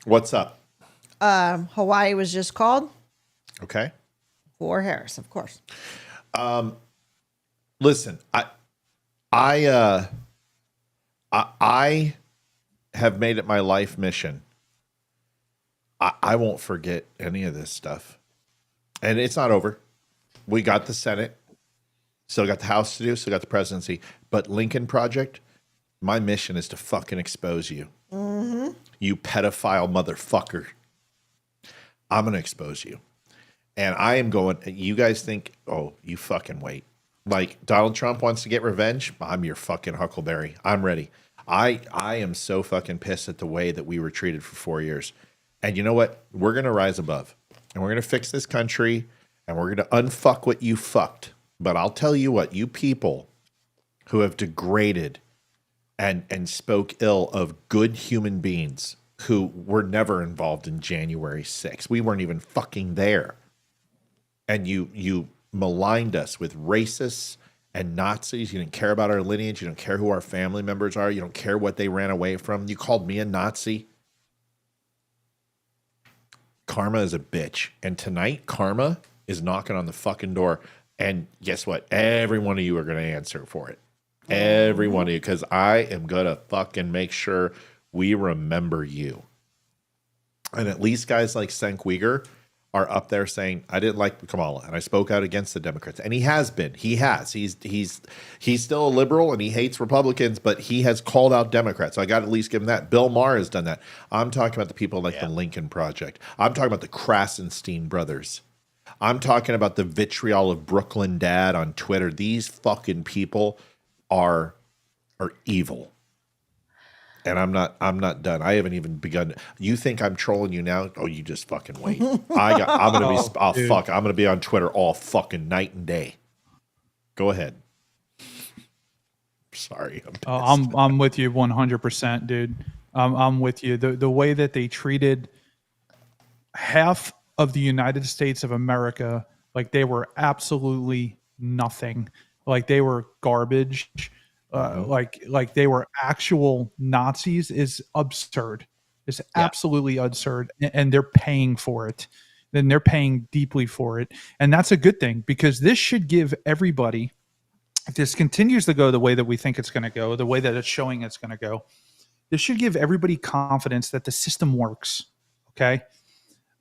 What's up? Hawaii was just called. Okay. For Harris, of course. Listen, I have made it my life mission. I won't forget any of this stuff. And it's not over. We got the Senate. Still got the House to do. Still got the presidency. But Lincoln Project, my mission is to fucking expose you. Mm-hmm. You pedophile motherfucker. I'm going to expose you. And I am going, you guys think, oh, you fucking wait. Like Donald Trump wants to get revenge. I'm your fucking Huckleberry. I'm ready. I am so fucking pissed at the way that we were treated for 4 years. And you know what? We're going to rise above and we're going to fix this country and we're going to unfuck what you fucked. But I'll tell you what, you people who have degraded and spoke ill of good human beings who were never involved in January 6th. We weren't even fucking there. And you maligned us with racists and Nazis. You didn't care about our lineage. You don't care who our family members are. You don't care what they ran away from. You called me a Nazi. Karma is a bitch. And tonight, karma is knocking on the fucking door. And guess what? Every one of you are going to answer for it. Every one of you. Because I am going to fucking make sure we remember you. And at least guys like Cenk Uyghur are up there saying, I didn't like Kamala and I spoke out against the Democrats. And he has been. He has. He's still a liberal and he hates Republicans, but he has called out Democrats. So I got to at least give him that. Bill Maher has done that. I'm talking about the people like the Lincoln Project. I'm talking about the Krasenstein brothers. I'm talking about the vitriol of Brooklyn Dad on Twitter. These fucking people are evil. And I'm not done. I haven't even begun. You think I'm trolling you now? Oh, you just fucking wait. I'm gonna be on Twitter all fucking night and day. Go ahead. Sorry. I'm with you 100%, dude. I'm with you. The way that they treated half of the United States of America like they were absolutely nothing, like they were garbage. Like they were actual Nazis is absurd. It's absolutely absurd. And they're paying for it. Then they're paying deeply for it. And that's a good thing because this should give everybody, if this continues to go the way that we think it's going to go, the way that it's showing it's going to go, this should give everybody confidence that the system works. Okay.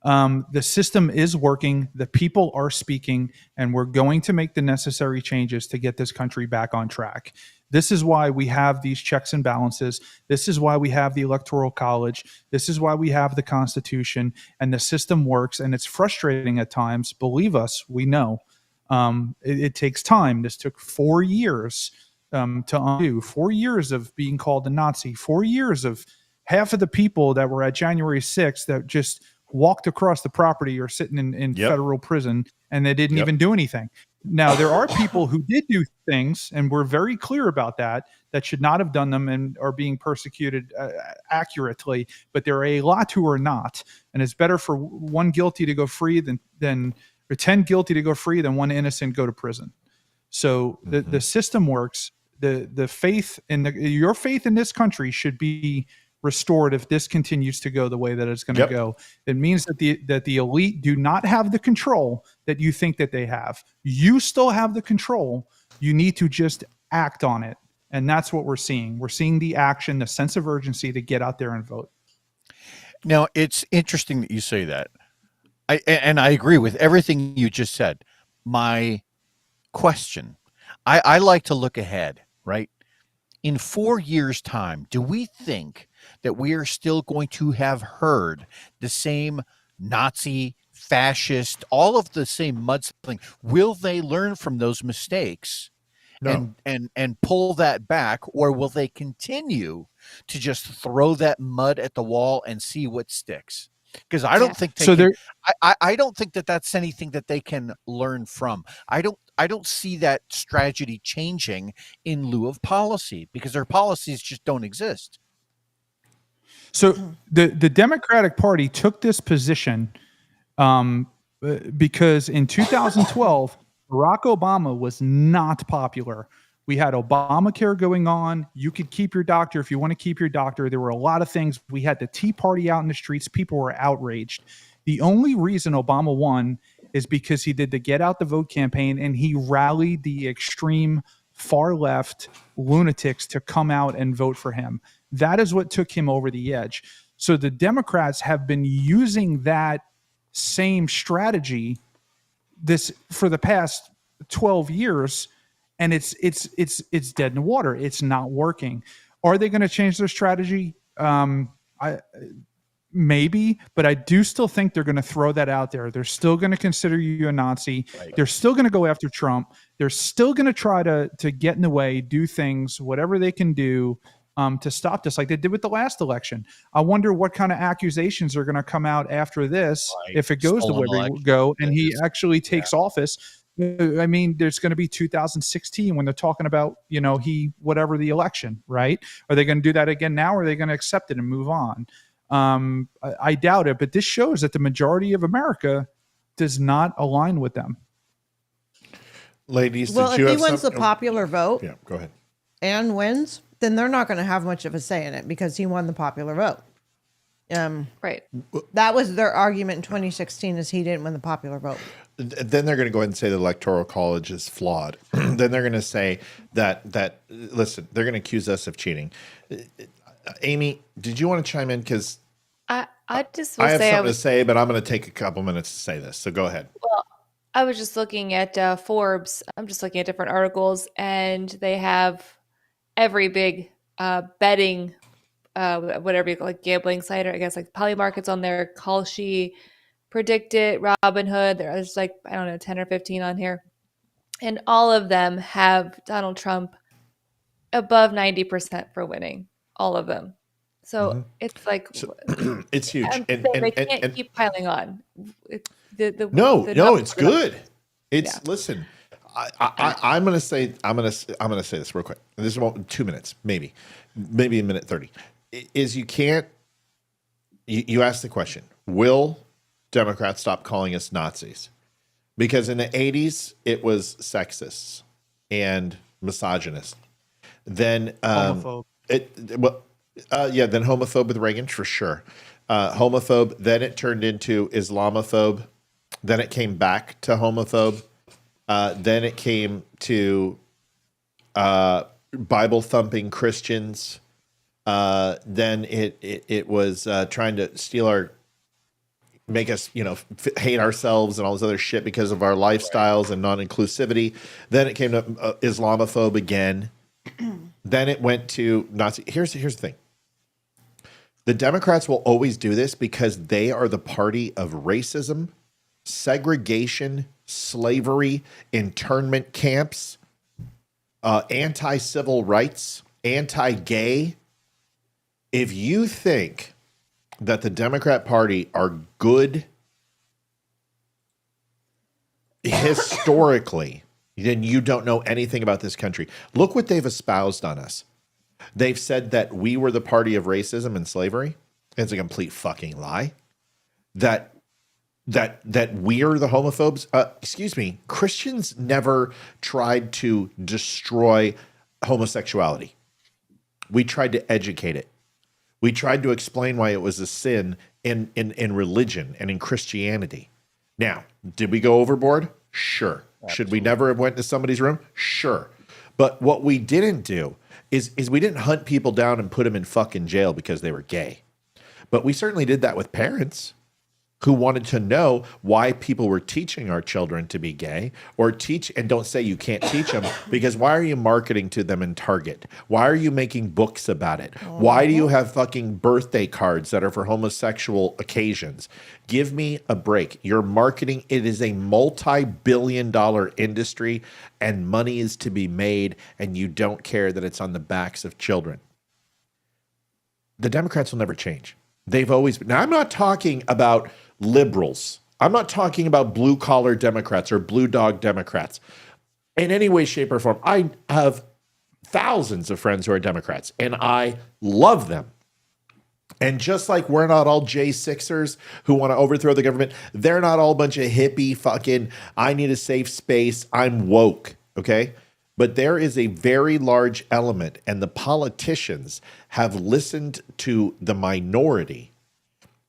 The system is working, the people are speaking, and we're going to make the necessary changes to get this country back on track. This is why we have these checks and balances. This is why we have the Electoral College. This is why we have the Constitution, and the system works, and it's frustrating at times. Believe us, we know. It takes time. This took 4 years to undo. 4 years of being called a Nazi. 4 years of half of the people that were at January 6th that just walked across the property or sitting in federal prison, and they didn't even do anything. Now, there are people who did do things, and we're very clear about that should not have done them and are being persecuted accurately, but there are a lot who are not. And it's better for one guilty to go free than or 10 guilty to go free than one innocent go to prison. So the system works. The faith in your faith in this country should be restored if this continues to go the way that it's going to go. It means that the elite do not have the control that you think that they have. You still have the control. You need to just act on it. And that's what we're seeing. We're seeing the action, the sense of urgency to get out there and vote. Now, it's interesting that you say that. I agree with everything you just said. My question, I like to look ahead, right? In 4 years' time, do we think that we are still going to have heard the same Nazi, fascist, all of the same mudslinging? Will they learn from those mistakes and pull that back, or will they continue to just throw that mud at the wall and see what sticks? Because I don't think I don't think that that's anything that they can learn from. I don't see that strategy changing in lieu of policy, because their policies just don't exist. So the Democratic Party took this position because in 2012, Barack Obama was not popular. We had Obamacare going on. You could keep your doctor if you want to keep your doctor. There were a lot of things. We had the Tea Party out in the streets. People were outraged. The only reason Obama won is because he did the Get Out the Vote campaign, and he rallied the extreme far left lunatics to come out and vote for him. That is what took him over the edge. So the Democrats have been using that same strategy for the past 12 years, and it's dead in the water. It's not working. Are they going to change their strategy? maybe, but I do still think they're going to throw that out there. They're still going to consider you a Nazi. Right. They're still going to go after Trump. They're still going to try to get in the way, do things, whatever they can do to stop this, like they did with the last election. I wonder what kind of accusations are going to come out after this, if it goes the way we go, and he actually takes office. I mean, there's going to be 2016 when they're talking about, whatever the election, right? Are they going to do that again now, or are they going to accept it and move on? I doubt it, but this shows that the majority of America does not align with them. Ladies, well, if he wins the popular vote, yeah, go ahead, and wins, then they're not going to have much of a say in it because he won the popular vote. Right. That was their argument in 2016, is he didn't win the popular vote. Then they're going to go ahead and say the Electoral College is flawed. Then they're going to say that listen, they're going to accuse us of cheating. Amy, did you want to chime in? Because I just I have something to say, but I'm going to take a couple minutes to say this. So go ahead. Well, I was just looking at Forbes. I'm just looking at different articles, and they have every big betting, whatever you call it, gambling site, or I guess like Polymarket's on there, Kalshi, Predicted, Robinhood. There's like, I don't know, 10 or 15 on here. And all of them have Donald Trump above 90% for winning. All of them. So it's like, it's huge. They can't keep piling on. No, it's good. Listen, I'm going to say this real quick. This is about 2 minutes, maybe a minute 30. Is you can't, you ask the question, will Democrats stop calling us Nazis? Because in the 80s, it was sexist and misogynist. Then homophobe. Then homophobe with Reagan, for sure. Homophobe, then it turned into Islamophobe. Then it came back to homophobe. Then it came to Bible-thumping Christians. Then it was trying to make us, hate ourselves and all this other shit because of our lifestyles and non-inclusivity. Then it came to Islamophobe again. Then it went to Nazi. Here's the thing. The Democrats will always do this because they are the party of racism, segregation, slavery, internment camps, anti-civil rights, anti-gay. If you think that the Democrat Party are good historically, then you don't know anything about this country. Look what they've espoused on us. They've said that we were the party of racism and slavery. It's a complete fucking lie. That we're the homophobes. Excuse me. Christians never tried to destroy homosexuality. We tried to educate it. We tried to explain why it was a sin in religion and in Christianity. Now, did we go overboard? Sure. Absolutely. Should we never have went to somebody's room? Sure. But what we didn't do is we didn't hunt people down and put them in fucking jail because they were gay. But we certainly did that with parents who wanted to know why people were teaching our children to be gay, or teach and don't say you can't teach them, because why are you marketing to them in Target? Why are you making books about it? Why do you have fucking birthday cards that are for homosexual occasions? Give me a break. You're marketing. It is a multi-billion-dollar industry, and money is to be made, and you don't care that it's on the backs of children. The Democrats will never change. They've always been. Now, I'm not talking about liberals. I'm not talking about blue-collar Democrats or blue dog Democrats in any way, shape, or form. I have thousands of friends who are Democrats, and I love them. And just like we're not all J6ers who want to overthrow the government, they're not all a bunch of hippie fucking, I need a safe space, I'm woke, okay? But there is a very large element, and the politicians have listened to the minority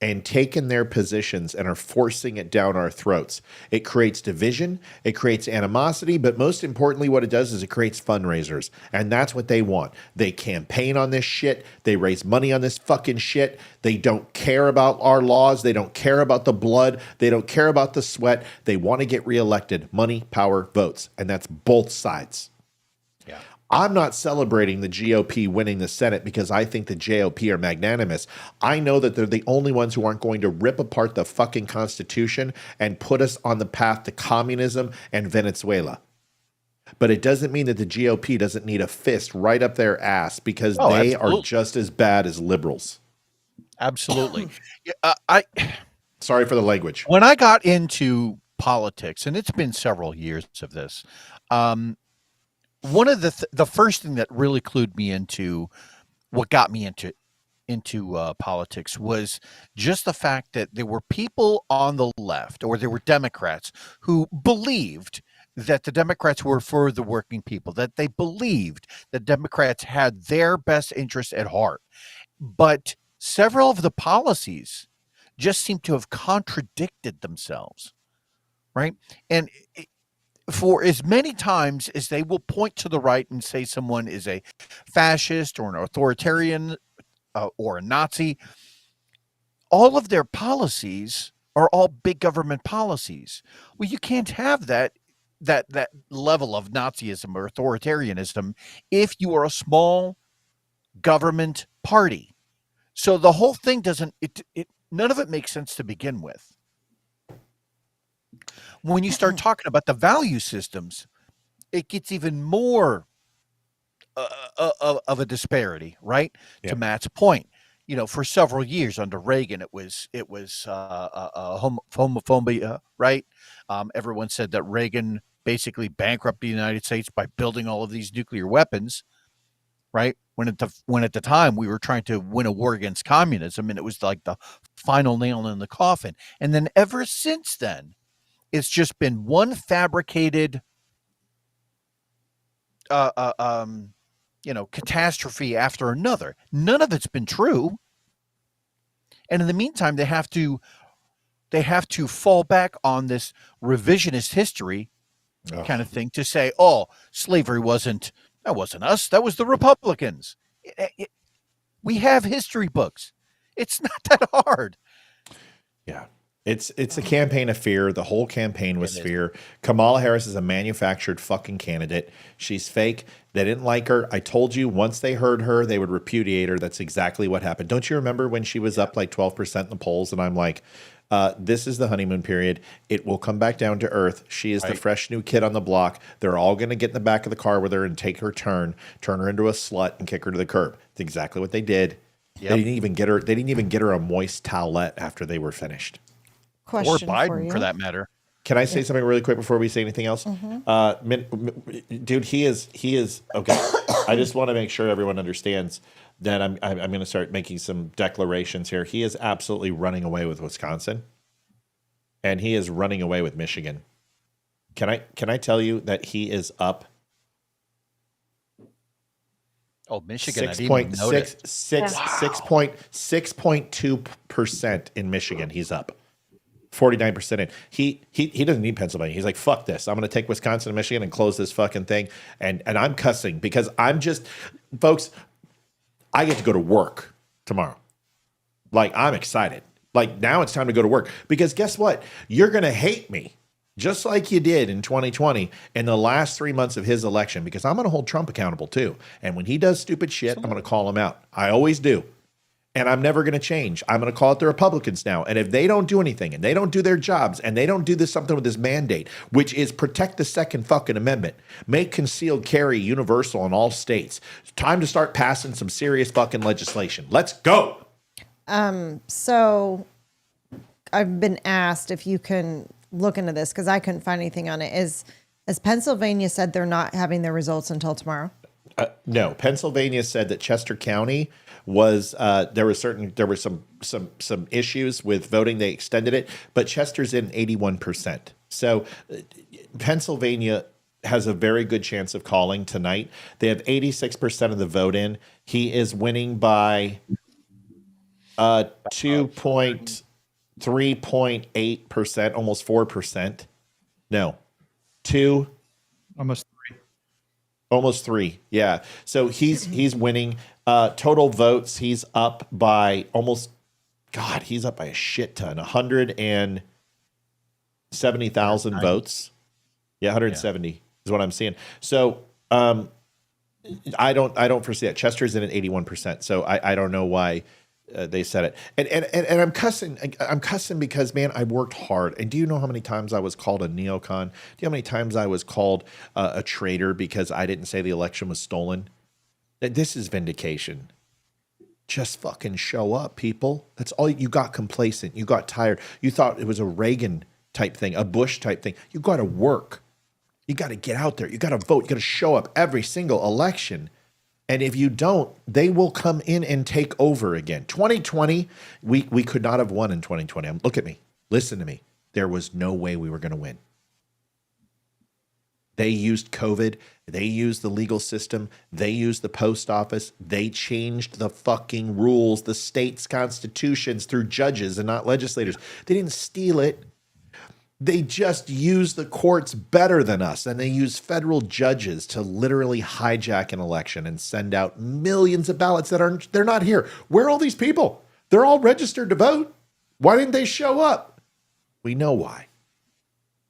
and taken their positions and are forcing it down our throats. It creates division, it creates animosity, but most importantly, what it does is it creates fundraisers, and that's what they want. They campaign on this shit, they raise money on this fucking shit, they don't care about our laws, they don't care about the blood, they don't care about the sweat, they want to get reelected. Money, power, votes, and that's both sides. Yeah. I'm not celebrating the GOP winning the Senate because I think the GOP are magnanimous. I know that they're the only ones who aren't going to rip apart the fucking Constitution and put us on the path to communism and Venezuela. But it doesn't mean that the GOP doesn't need a fist right up their ass because they are just as bad as liberals. Absolutely. Sorry for the language. When I got into politics, and it's been several years of this, one of the first thing that really clued me into what got me into politics was just the fact that there were people on the left, or there were Democrats, who believed that the Democrats were for the working people, that they believed that Democrats had their best interests at heart. But several of the policies just seem to have contradicted themselves, right? And for as many times as they will point to the right and say someone is a fascist or an authoritarian or a Nazi, all of their policies are all big government policies. Well, you can't have that level of Nazism or authoritarianism if you are a small government party. So the whole thing none of it makes sense to begin with. When you start talking about the value systems, it gets even more of a disparity, right? Yeah. To Matt's point, for several years under Reagan, it was homophobia, right? Everyone said that Reagan basically bankrupted the United States by building all of these nuclear weapons, right? When at the time we were trying to win a war against communism, and it was like the final nail in the coffin. And then ever since then, it's just been one fabricated, catastrophe after another. None of it's been true. And in the meantime, they have to fall back on this revisionist history kind of thing to say, oh, slavery wasn't us. That was the Republicans. We have history books. It's not that hard. Yeah. It's a campaign of fear. The whole campaign was fear. Kamala Harris is a manufactured fucking candidate. She's fake. They didn't like her. I told you once they heard her, they would repudiate her. That's exactly what happened. Don't you remember when she was up like 12% in the polls? And I'm like, this is the honeymoon period. It will come back down to earth. She is the fresh new kid on the block. They're all going to get in the back of the car with her and take her turn her into a slut and kick her to the curb. It's exactly what they did. Yep. They didn't even get her a moist towelette after they were finished. Question or Biden, for you. for that matter. Can I say something really quick before we say anything else? Dude, he is okay. I just want to make sure everyone understands that I'm going to start making some declarations here. He is absolutely running away with Wisconsin, and he is running away with Michigan. Can I tell you that he is up? Oh, Michigan! 6.2% in Michigan. He's up. 49% in. He doesn't need Pennsylvania. He's like, fuck this. I'm going to take Wisconsin and Michigan and close this fucking thing. And I'm cussing because folks, I get to go to work tomorrow. Like, I'm excited. Like, now it's time to go to work because guess what? You're going to hate me just like you did in 2020 in the last 3 months of his election because I'm going to hold Trump accountable too. And when he does stupid shit, I'm going to call him out. I always do. And I'm never going to change. I'm going to call it the Republicans now. And if they don't do anything and they don't do their jobs and they don't do something with this mandate, which is protect the Second fucking Amendment, make concealed carry universal in all states, it's time to start passing some serious fucking legislation. Let's go. So I've been asked if you can look into this because I couldn't find anything on it. Has Pennsylvania said they're not having their results until tomorrow? No, Pennsylvania said that Chester County was there were some issues with voting. They extended it, but Chester's in 81%. So Pennsylvania has a very good chance of calling tonight. They have 86% of the vote in. He is winning by 3.8%, almost 4%. No, almost three. Yeah. So he's winning. Total votes, he's up by he's up by a shit ton. 170,000 votes. Yeah, 170 is what I'm seeing. So I don't foresee that. Chester's in at 81%, so I don't know why they said it. And I'm cussing. I'm cussing because, man, I worked hard. And do you know how many times I was called a neocon? Do you know how many times I was called a traitor because I didn't say the election was stolen? This is vindication. Just fucking show up, people. That's all. You got complacent. You got tired. You thought it was a Reagan type thing, a Bush type thing. You got to work. You got to get out there. You got to vote. You got to show up every single election. And if you don't, they will come in and take over again. 2020, we could not have won in 2020. Look at me. Listen to me. There was no way we were going to win. They used COVID. They used the legal system. They used the post office. They changed the fucking rules, the state's constitutions through judges and not legislators. They didn't steal it. They just use the courts better than us, and they use federal judges to literally hijack an election and send out millions of ballots they're not here. Where are all these people? They're all registered to vote. Why didn't they show up? We know why.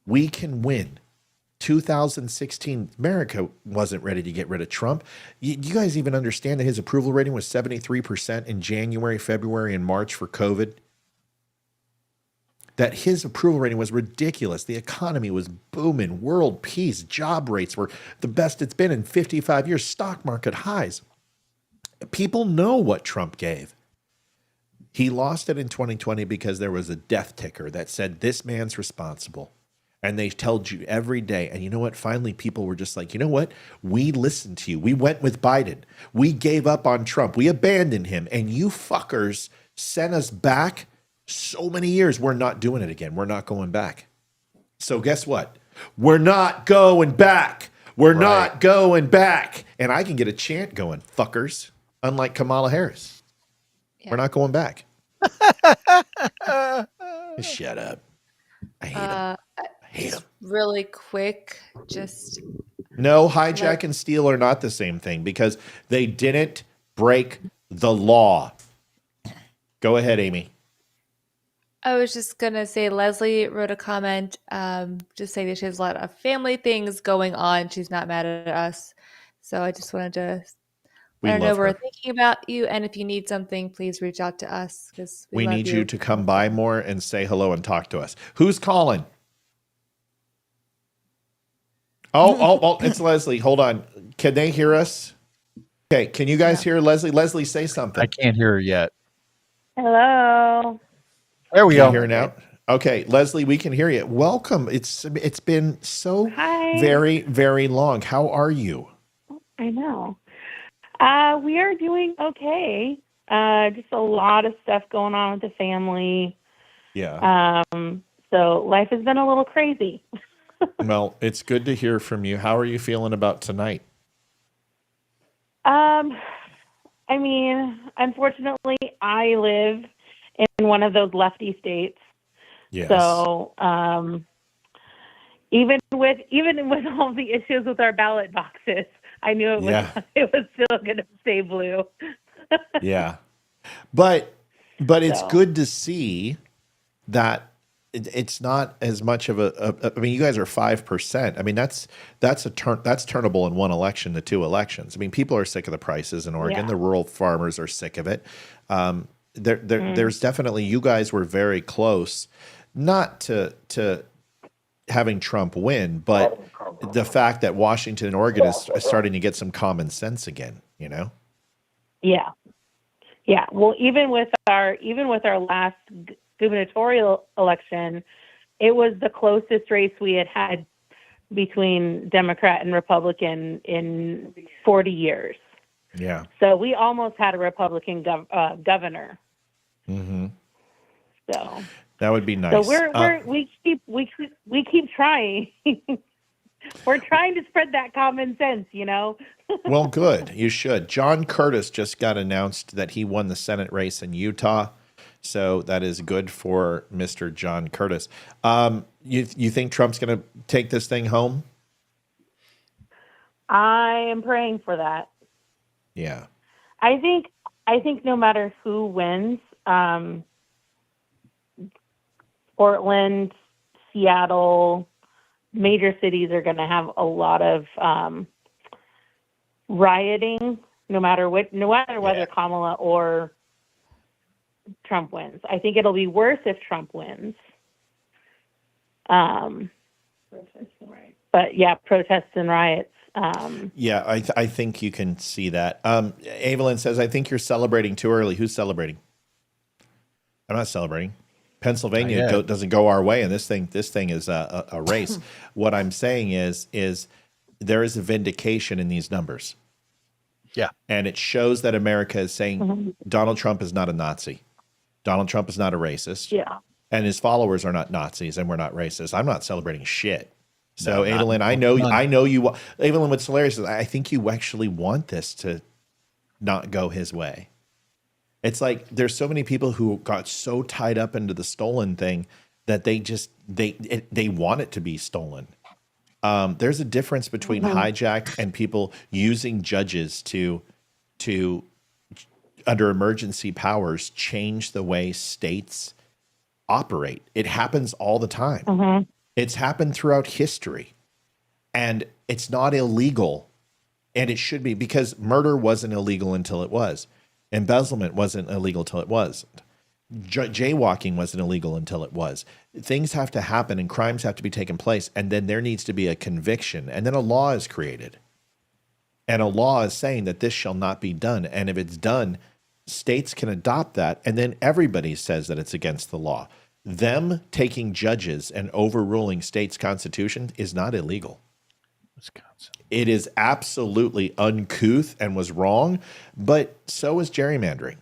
We can win. 2016, America wasn't ready to get rid of Trump. You guys even understand that his approval rating was 73% in January, February, and March for COVID? That his approval rating was ridiculous. The economy was booming, world peace, job rates were the best it's been in 55 years, stock market highs. People know what Trump gave. He lost it in 2020 because there was a death ticker that said this man's responsible. And they told you every day. And you know what? Finally, people were just like, you know what? We listened to you. We went with Biden. We gave up on Trump. We abandoned him. And you fuckers sent us back so many years. We're not doing it again. We're not going back. So guess what? We're not going back. We're not going back. And I can get a chant going, fuckers, unlike Kamala Harris. Yeah. We're not going back. Shut up. I hate him. Just really quick, no, hijack and steal are not the same thing because they didn't break the law. Go ahead, Amy. I was just going to say, Leslie wrote a comment, just saying that she has a lot of family things going on. She's not mad at us. So I just wanted to let her know we're thinking about you. And if you need something, please reach out to us because we need you to come by more and say hello and talk to us. Who's calling? Oh, it's Leslie. Hold on. Can they hear us? Okay. Can you guys hear Leslie? Leslie, say something. I can't hear her yet. Hello. There we go. Can you hear now? Okay, Leslie, we can hear you. Welcome. It's been so very, very long. How are you? I know. We are doing okay. Just a lot of stuff going on with the family. Yeah. So life has been a little crazy. Well, it's good to hear from you. How are you feeling about tonight? I mean, unfortunately, I live in one of those lefty states. Yes. So, even with all the issues with our ballot boxes, I knew it was still going to stay blue. Yeah. But it's good to see that it's not as much of I mean, you guys are 5%. I mean, that's turnable in one election to two elections. I mean, people are sick of the prices in Oregon. Yeah. The rural farmers are sick of it. There's definitely, you guys were very close, not to having Trump win, but the fact that Washington and Oregon is starting to get some common sense again, you know? Yeah. Yeah. Well, even with our last gubernatorial election, it was the closest race we had between Democrat and Republican in 40 years. Yeah. So we almost had a Republican governor. Mm-hmm. So that would be nice. So we keep trying. We're trying to spread that common sense, you know. Well, good. You should. John Curtis just got announced that he won the Senate race in Utah. So that is good for Mr. John Curtis. You think Trump's going to take this thing home? I am praying for that. Yeah. I think no matter who wins, Portland, Seattle, major cities are going to have a lot of rioting, no matter whether Kamala or Trump wins. I think it'll be worse if Trump wins. But yeah, protests and riots. Yeah, I think you can see that. Evelyn says, I think you're celebrating too early. Who's celebrating? I'm not celebrating. Pennsylvania doesn't go our way, and this thing is a race. What I'm saying is there is a vindication in these numbers. Yeah. And it shows that America is saying Donald Trump is not a Nazi. Donald Trump is not a racist. Yeah. And his followers are not Nazis, and we're not racist. I'm not celebrating shit. So, Evelyn, I know you. Evelyn, what's hilarious is I think you actually want this to not go his way. It's like there's so many people who got so tied up into the stolen thing that they want it to be stolen. There's a difference between hijacked and people using judges to under emergency powers change the way states operate. It happens all the time. It's happened throughout history, and it's not illegal, and it should be, because murder wasn't illegal until it was. Embezzlement wasn't illegal until it wasn't. Jaywalking wasn't illegal until it was. Things have to happen and crimes have to be taken place, and then there needs to be a conviction, and then a law is created. And a law is saying that this shall not be done, and if it's done, states can adopt that, and then everybody says that it's against the law. Them taking judges and overruling states' constitution is not illegal. Wisconsin. It is absolutely uncouth and was wrong, but so is gerrymandering.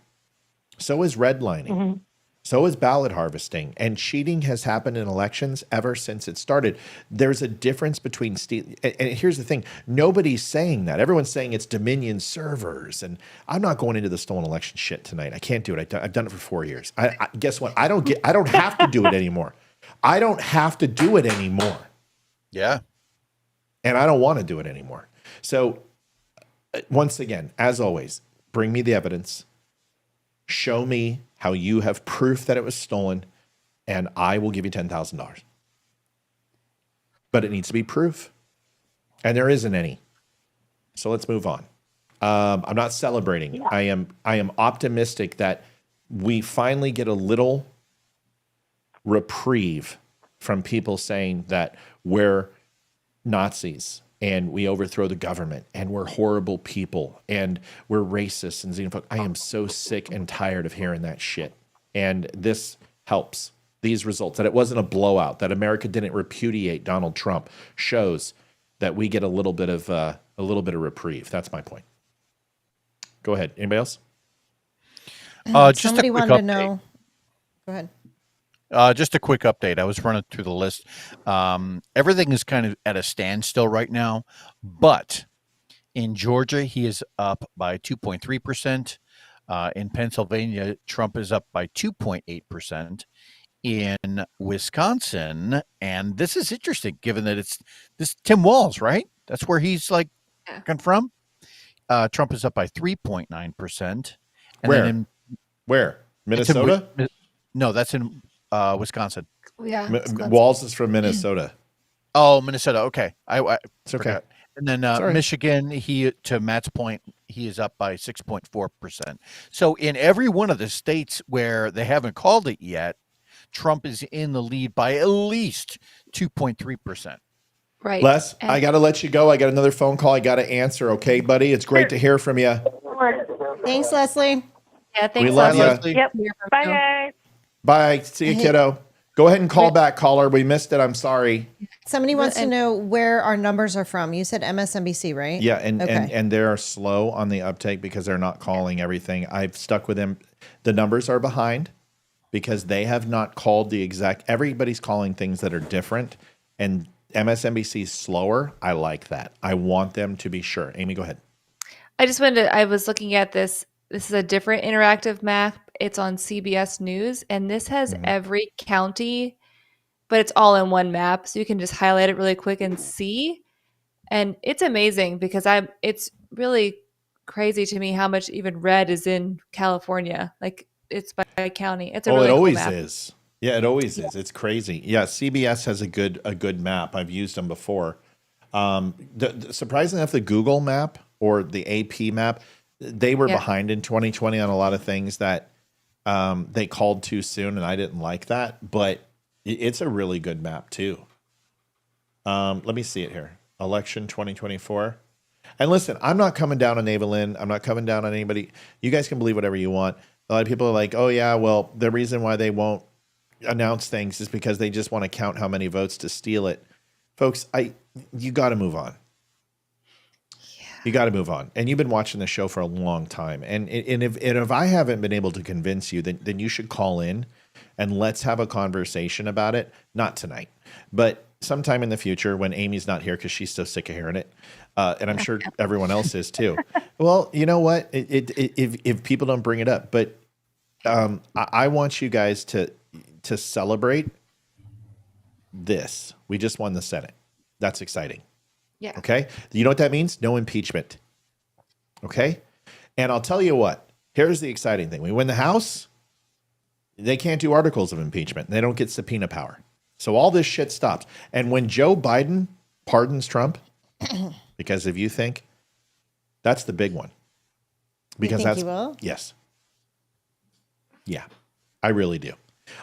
So is redlining. So is ballot harvesting. And cheating has happened in elections ever since it started. There's a difference between and here's the thing. Nobody's saying that. Everyone's saying it's Dominion servers. And I'm not going into the stolen election shit tonight. I can't do it. I've done it for 4 years. I guess what? I don't have to do it anymore. I don't have to do it anymore. Yeah. And I don't want to do it anymore. So once again, as always, bring me the evidence. Show me how you have proof that it was stolen, and I will give you $10,000. But it needs to be proof. And there isn't any. So let's move on. I'm not celebrating. I am optimistic that we finally get a little reprieve from people saying that we're Nazis and we overthrow the government and we're horrible people and we're racist and xenophobic. I am so sick and tired of hearing that shit. And this helps. These results, that it wasn't a blowout, that America didn't repudiate Donald Trump, shows that we get a little bit of reprieve. That's my point. Go ahead. Anybody else? Just Somebody a quick wanted to update. know. Go ahead. Just a quick update. I was running through the list. Everything is kind of at a standstill right now, but in Georgia, he is up by 2.3%. In Pennsylvania, Trump is up by 2.8%. In Wisconsin, and this is interesting, given that it's this Tim Walz, right? That's where he's come from. Trump is up by 3.9%. Where? Minnesota? No, that's in Wisconsin. Yeah. Walz is from Minnesota. Oh, Minnesota. Okay. It's okay. And then right. Michigan, to Matt's point, he is up by 6.4%. So in every one of the states where they haven't called it yet, Trump is in the lead by at least 2.3%. Right. Les, I got to let you go. I got another phone call I got to answer. Okay, buddy? It's great to hear from you. Thanks, Leslie. Yeah, thanks, We love Leslie. you. Yep. Bye, guys. Bye. See you, kiddo. Go ahead and call back, caller. We missed it. I'm sorry. Somebody wants to know where our numbers are from. You said MSNBC, right? Yeah, and Okay. they're slow on the uptake because they're not calling everything. I've stuck with them. The numbers are behind because they have not called the exact. Everybody's calling things that are different, and MSNBC is slower. I like that. I want them to be sure. Amy, go ahead. I just wanted to, I was looking at this. This is a different interactive map. It's on CBS News, and this has every county, but it's all in one map. So you can just highlight it really quick and see. And it's amazing because it's really crazy to me how much even red is in California. Like it's by county. It's a really it cool always map. is. Yeah, it always is. It's crazy. Yeah, CBS has a good map. I've used them before. Surprisingly enough, the Google map or the AP map, they were behind in 2020 on a lot of things that they called too soon, and I didn't like that. But it's a really good map too. Let me see it here. Election 2024. And listen, I'm not coming down on Evelyn. I'm not coming down on anybody. You guys can believe whatever you want. A lot of people are like, oh yeah, well, the reason why they won't announce things is because they just want to count how many votes to steal it. Folks, you got to move on. You got to move on. And you've been watching the show for a long time. And if I haven't been able to convince you, then you should call in and let's have a conversation about it. Not tonight, but sometime in the future when Amy's not here because she's so sick of hearing it. And I'm sure everyone else is too. Well, you know what? If people don't bring it up, but I want you guys to celebrate this. We just won the Senate. That's exciting. Yeah. Okay. You know what that means? No impeachment. Okay. And I'll tell you what, here's the exciting thing. We win the House. They can't do articles of impeachment. They don't get subpoena power. So all this shit stops. And when Joe Biden pardons Trump, because if you think, that's the big one. Because you think he will? Yes. Yeah, I really do.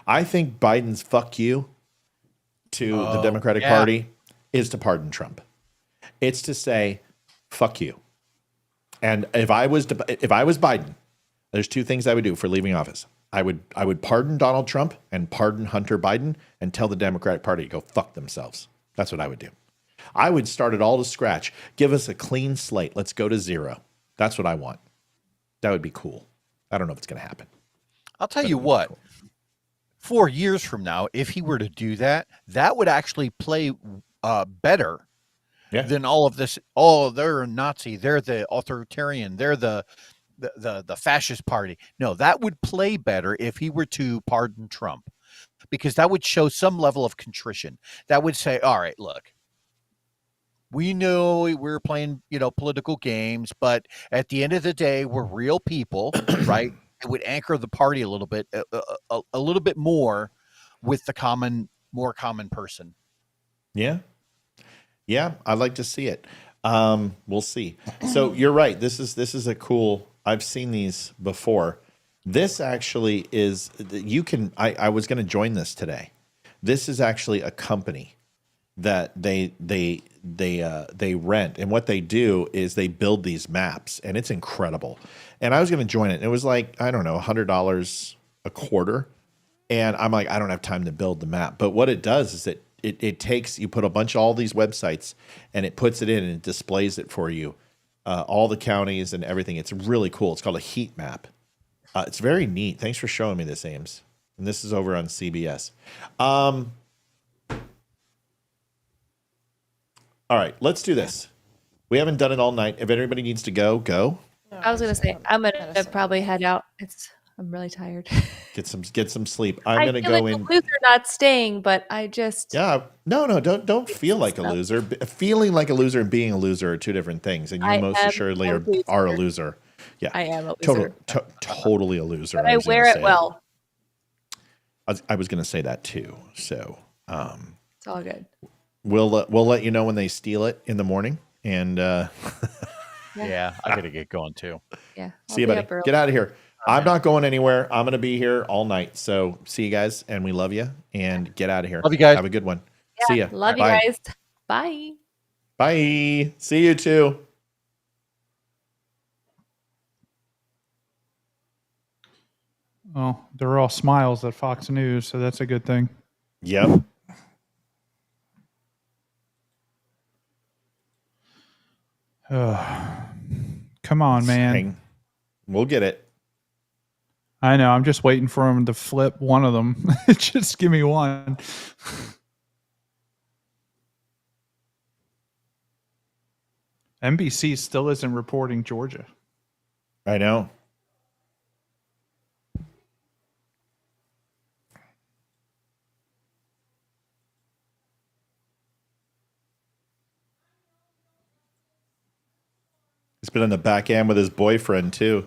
I think Biden's fuck you to the Democratic Party is to pardon Trump. It's to say, fuck you. And if I was Biden, there's two things I would do for leaving office. I would pardon Donald Trump and pardon Hunter Biden and tell the Democratic Party to go fuck themselves. That's what I would do. I would start it all to scratch. Give us a clean slate. Let's go to zero. That's what I want. That would be cool. I don't know if it's going to happen. I'll tell you what. Cool. 4 years from now, if he were to do that, that would actually play better than all of this. Oh, they're a Nazi. They're the authoritarian. They're the fascist party. No, that would play better if he were to pardon Trump, because that would show some level of contrition. That would say, all right, look, we know we're playing, political games, but at the end of the day, we're real people, right? It would anchor the party a little bit more with the more common person. Yeah. Yeah. I'd like to see it. We'll see. So you're right. This is a cool, I've seen these before. This actually is, I was going to join this today. This is actually a company that they rent, and what they do is they build these maps, and it's incredible. And I was going to join it. And it was like, I don't know, $100 a quarter. And I'm like, I don't have time to build the map. But what it does is it takes, you put a bunch of all these websites and it puts it in and it displays it for you. All the counties and everything. It's really cool. It's called a heat map. It's very neat. Thanks for showing me this, Ames. And this is over on CBS. All right, let's do this. We haven't done it all night. If anybody needs to go, go. I was gonna say I'm gonna probably head out. I'm really tired. Get some sleep. I'm gonna go in. A loser not staying, but I just no. Don't feel like a loser. Feeling like a loser and being a loser are two different things, and you most assuredly are a loser. Yeah, I am a loser. Totally a loser. But I wear it well. I was gonna say that too. So it's all good. We'll let you know when they steal it in the morning, and yeah, I gotta get going too. Yeah, see you, buddy. Get out of here. I'm not going anywhere. I'm going to be here all night. So see you guys, and we love you. And get out of here. Love you guys. Have a good one. Yeah, see ya. Love you guys. Bye. Bye. See you too. Oh, they're all smiles at Fox News, so that's a good thing. Yep. Come on, man. We'll get it. I know. I'm just waiting for him to flip one of them. Just give me one. NBC still isn't reporting Georgia. I know. He's been on the back end with his boyfriend too.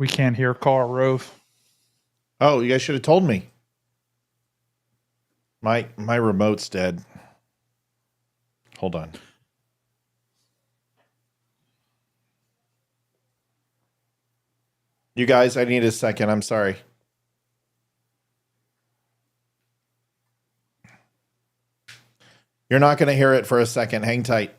We can't hear Karl Rove. Oh, you guys should have told me. My remote's dead. Hold on. You guys, I need a second. I'm sorry. You're not going to hear it for a second. Hang tight.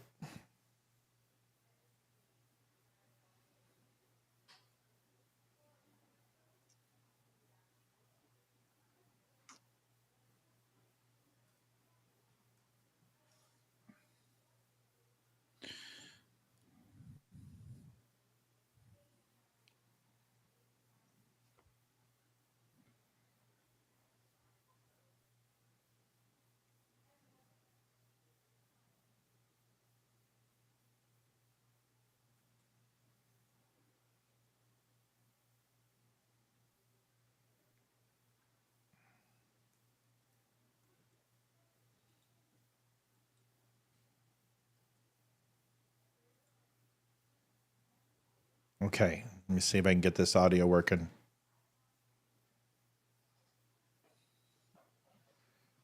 Okay, let me see if I can get this audio working.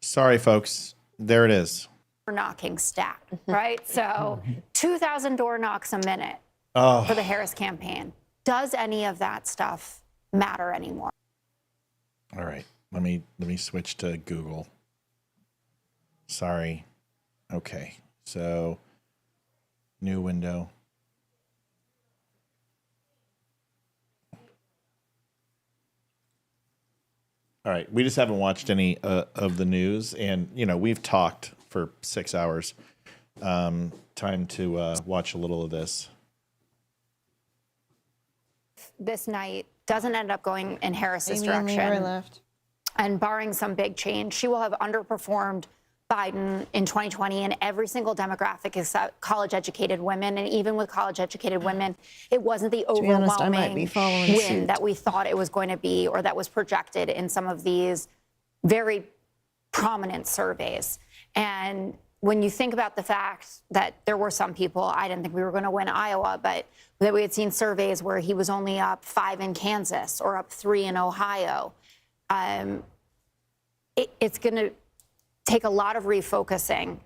Sorry, folks. There it is. Knocking stat, right? So 2,000 door knocks a minute for the Harris campaign. Does any of that stuff matter anymore? All right, let me switch to Google. Sorry. Okay, so new window. All right, we just haven't watched any of the news, and we've talked for 6 hours. Time to watch a little of this. This night doesn't end up going in Harris's Amy and direction. Leeroy left. And barring some big change, she will have underperformed Biden in 2020 in every single demographic except college-educated women. And even with college-educated women, it wasn't the To be honest, I might overwhelming be following win suit. that we thought it was going to be, or that was projected in some of these very prominent surveys. And when you think about the fact that there were some people, I didn't think we were going to win Iowa, but that we had seen surveys where he was only up 5 in Kansas or up 3 in Ohio. It's going to take a lot of refocusing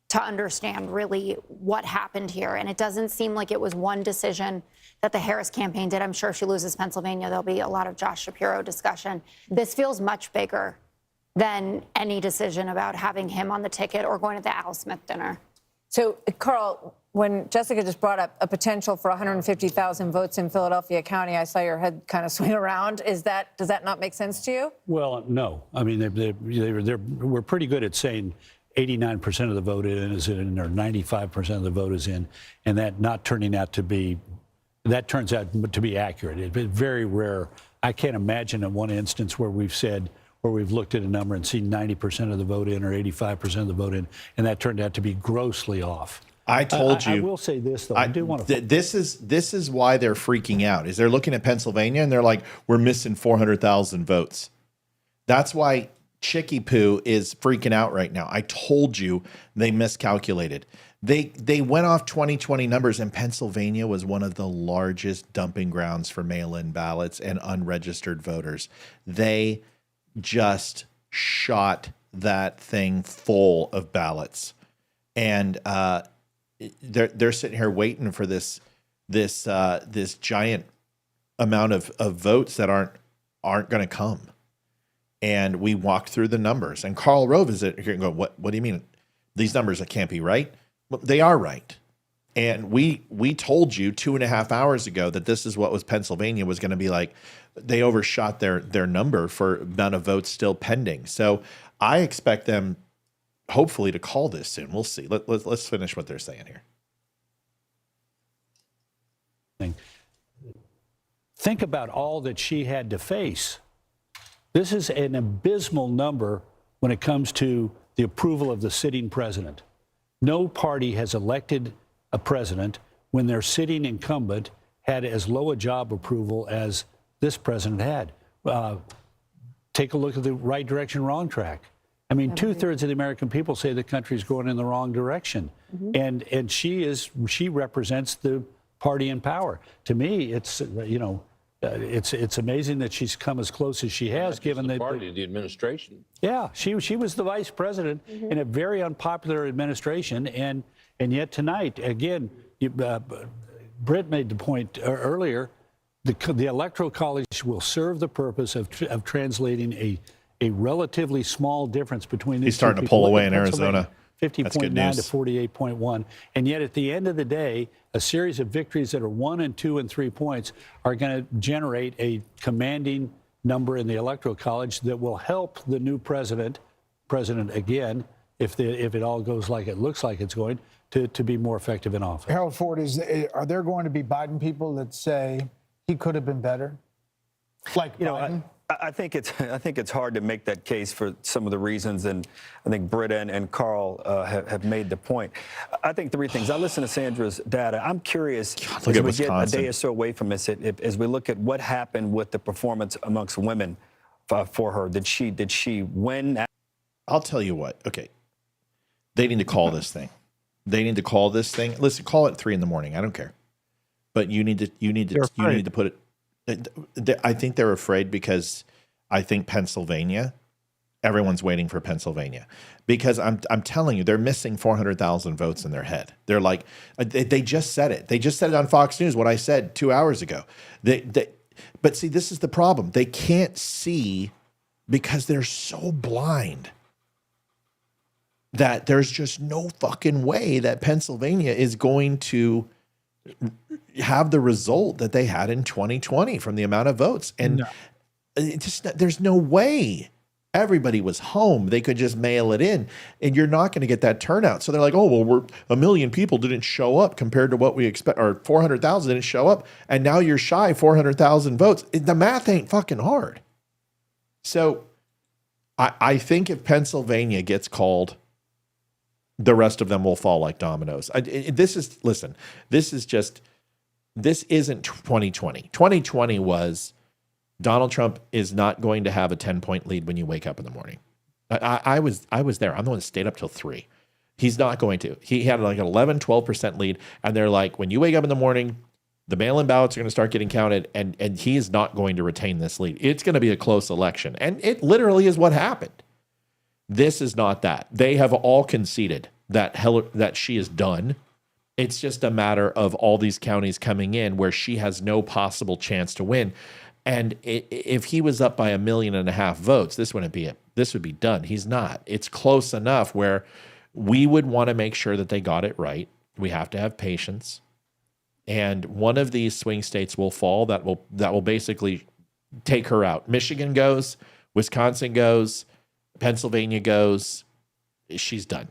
to understand really what happened here. And it doesn't seem like it was one decision that the Harris campaign did. I'm sure if she loses Pennsylvania, there'll be a lot of Josh Shapiro discussion. This feels much bigger than any decision about having him on the ticket or going to the Al Smith dinner. So, Karl, when Jessica just brought up a potential for 150,000 votes in Philadelphia County, I saw your head kind of swing around. Does that not make sense to you? Well, no. I mean, we're pretty good at saying 89% of the vote is in, or 95% of the vote is in, and that not turning out to be, that turns out to be accurate. It's very rare. I can't imagine in one instance where we've said, where we've looked at a number and seen 90% of the vote in or 85% of the vote in, and that turned out to be grossly off. I told you. I will say this, though. I do want to. This is why they're freaking out. Is they're looking at Pennsylvania and they're like, we're missing 400,000 votes. That's why Chicky Poo is freaking out right now. I told you they miscalculated. They went off 2020 numbers, and Pennsylvania was one of the largest dumping grounds for mail-in ballots and unregistered voters. They just shot that thing full of ballots, and they're sitting here waiting for this giant amount of votes that aren't going to come. And we walked through the numbers, and Karl Rove is here and go, what do you mean these numbers that can't be right? Well, they are right. And we told you 2.5 hours ago that this is what was Pennsylvania was going to be like. They overshot their number for amount of votes still pending. So I expect them hopefully to call this soon. We'll see. Let's finish what they're saying here. Think about all that she had to face. This is an abysmal number when it comes to the approval of the sitting president. No party has elected a president when their sitting incumbent had as low a job approval as this president had. Take a look at the right direction, wrong track. I mean, 2/3 of the American people say the country's going in the wrong direction. Mm-hmm. And she represents the party in power. To me, it's, It's amazing that she's come as close as she has, given the that party, the administration. Yeah, she was the vice president in a very unpopular administration, and yet tonight, again, Britt made the point earlier. The Electoral College will serve the purpose of translating a relatively small difference between these He's starting two to pull people. away in Arizona. 50.9 to 48.1. And yet at the end of the day, a series of victories that are 1 and 2 and 3 points are going to generate a commanding number in the Electoral College that will help the new president again, if it all goes like it looks like it's going, to be more effective in office. Harold Ford, are there going to be Biden people that say he could have been better? Like Biden? I think it's hard to make that case for some of the reasons, and I think Britta and Carl have made the point. I think 3 things. I listened to Sandra's data. I'm curious, as we get a day or so away from this, as we look at what happened with the performance amongst women for her. Did she win? I'll tell you what. Okay, they need to call this thing. They need to call this thing. Listen, call it 3 a.m. I don't care, but you need to put it. I think they're afraid because I think Pennsylvania, everyone's waiting for Pennsylvania, because I'm telling you, they're missing 400,000 votes in their head. They're like, they just said it. They just said it on Fox News, what I said 2 hours ago. But see, this is the problem. They can't see because they're so blind that there's just no fucking way that Pennsylvania is going to have the result that they had in 2020 from the amount of votes. And there's no way. Everybody was home. They could just mail it in, and you're not going to get that turnout. So they're like, oh, well, 1 million people didn't show up compared to what we expect, or 400,000 didn't show up. And now you're shy 400,000 votes. The math ain't fucking hard. So I think if Pennsylvania gets called, the rest of them will fall like dominoes. This isn't 2020. 2020 was Donald Trump is not going to have a 10-point lead when you wake up in the morning. I was there. I'm the one that stayed up till 3. He's not going to. He had like an 11, 12% lead. And they're like, when you wake up in the morning, the mail-in ballots are going to start getting counted, and he is not going to retain this lead. It's going to be a close election. And it literally is what happened. This is not that. They have all conceded that she is done. It's just a matter of all these counties coming in where she has no possible chance to win. And if he was up by 1.5 million votes, this would be done. He's not. It's close enough where we would want to make sure that they got it right. We have to have patience. And one of these swing states will fall that will basically take her out. Michigan goes, Wisconsin goes, Pennsylvania goes. She's done.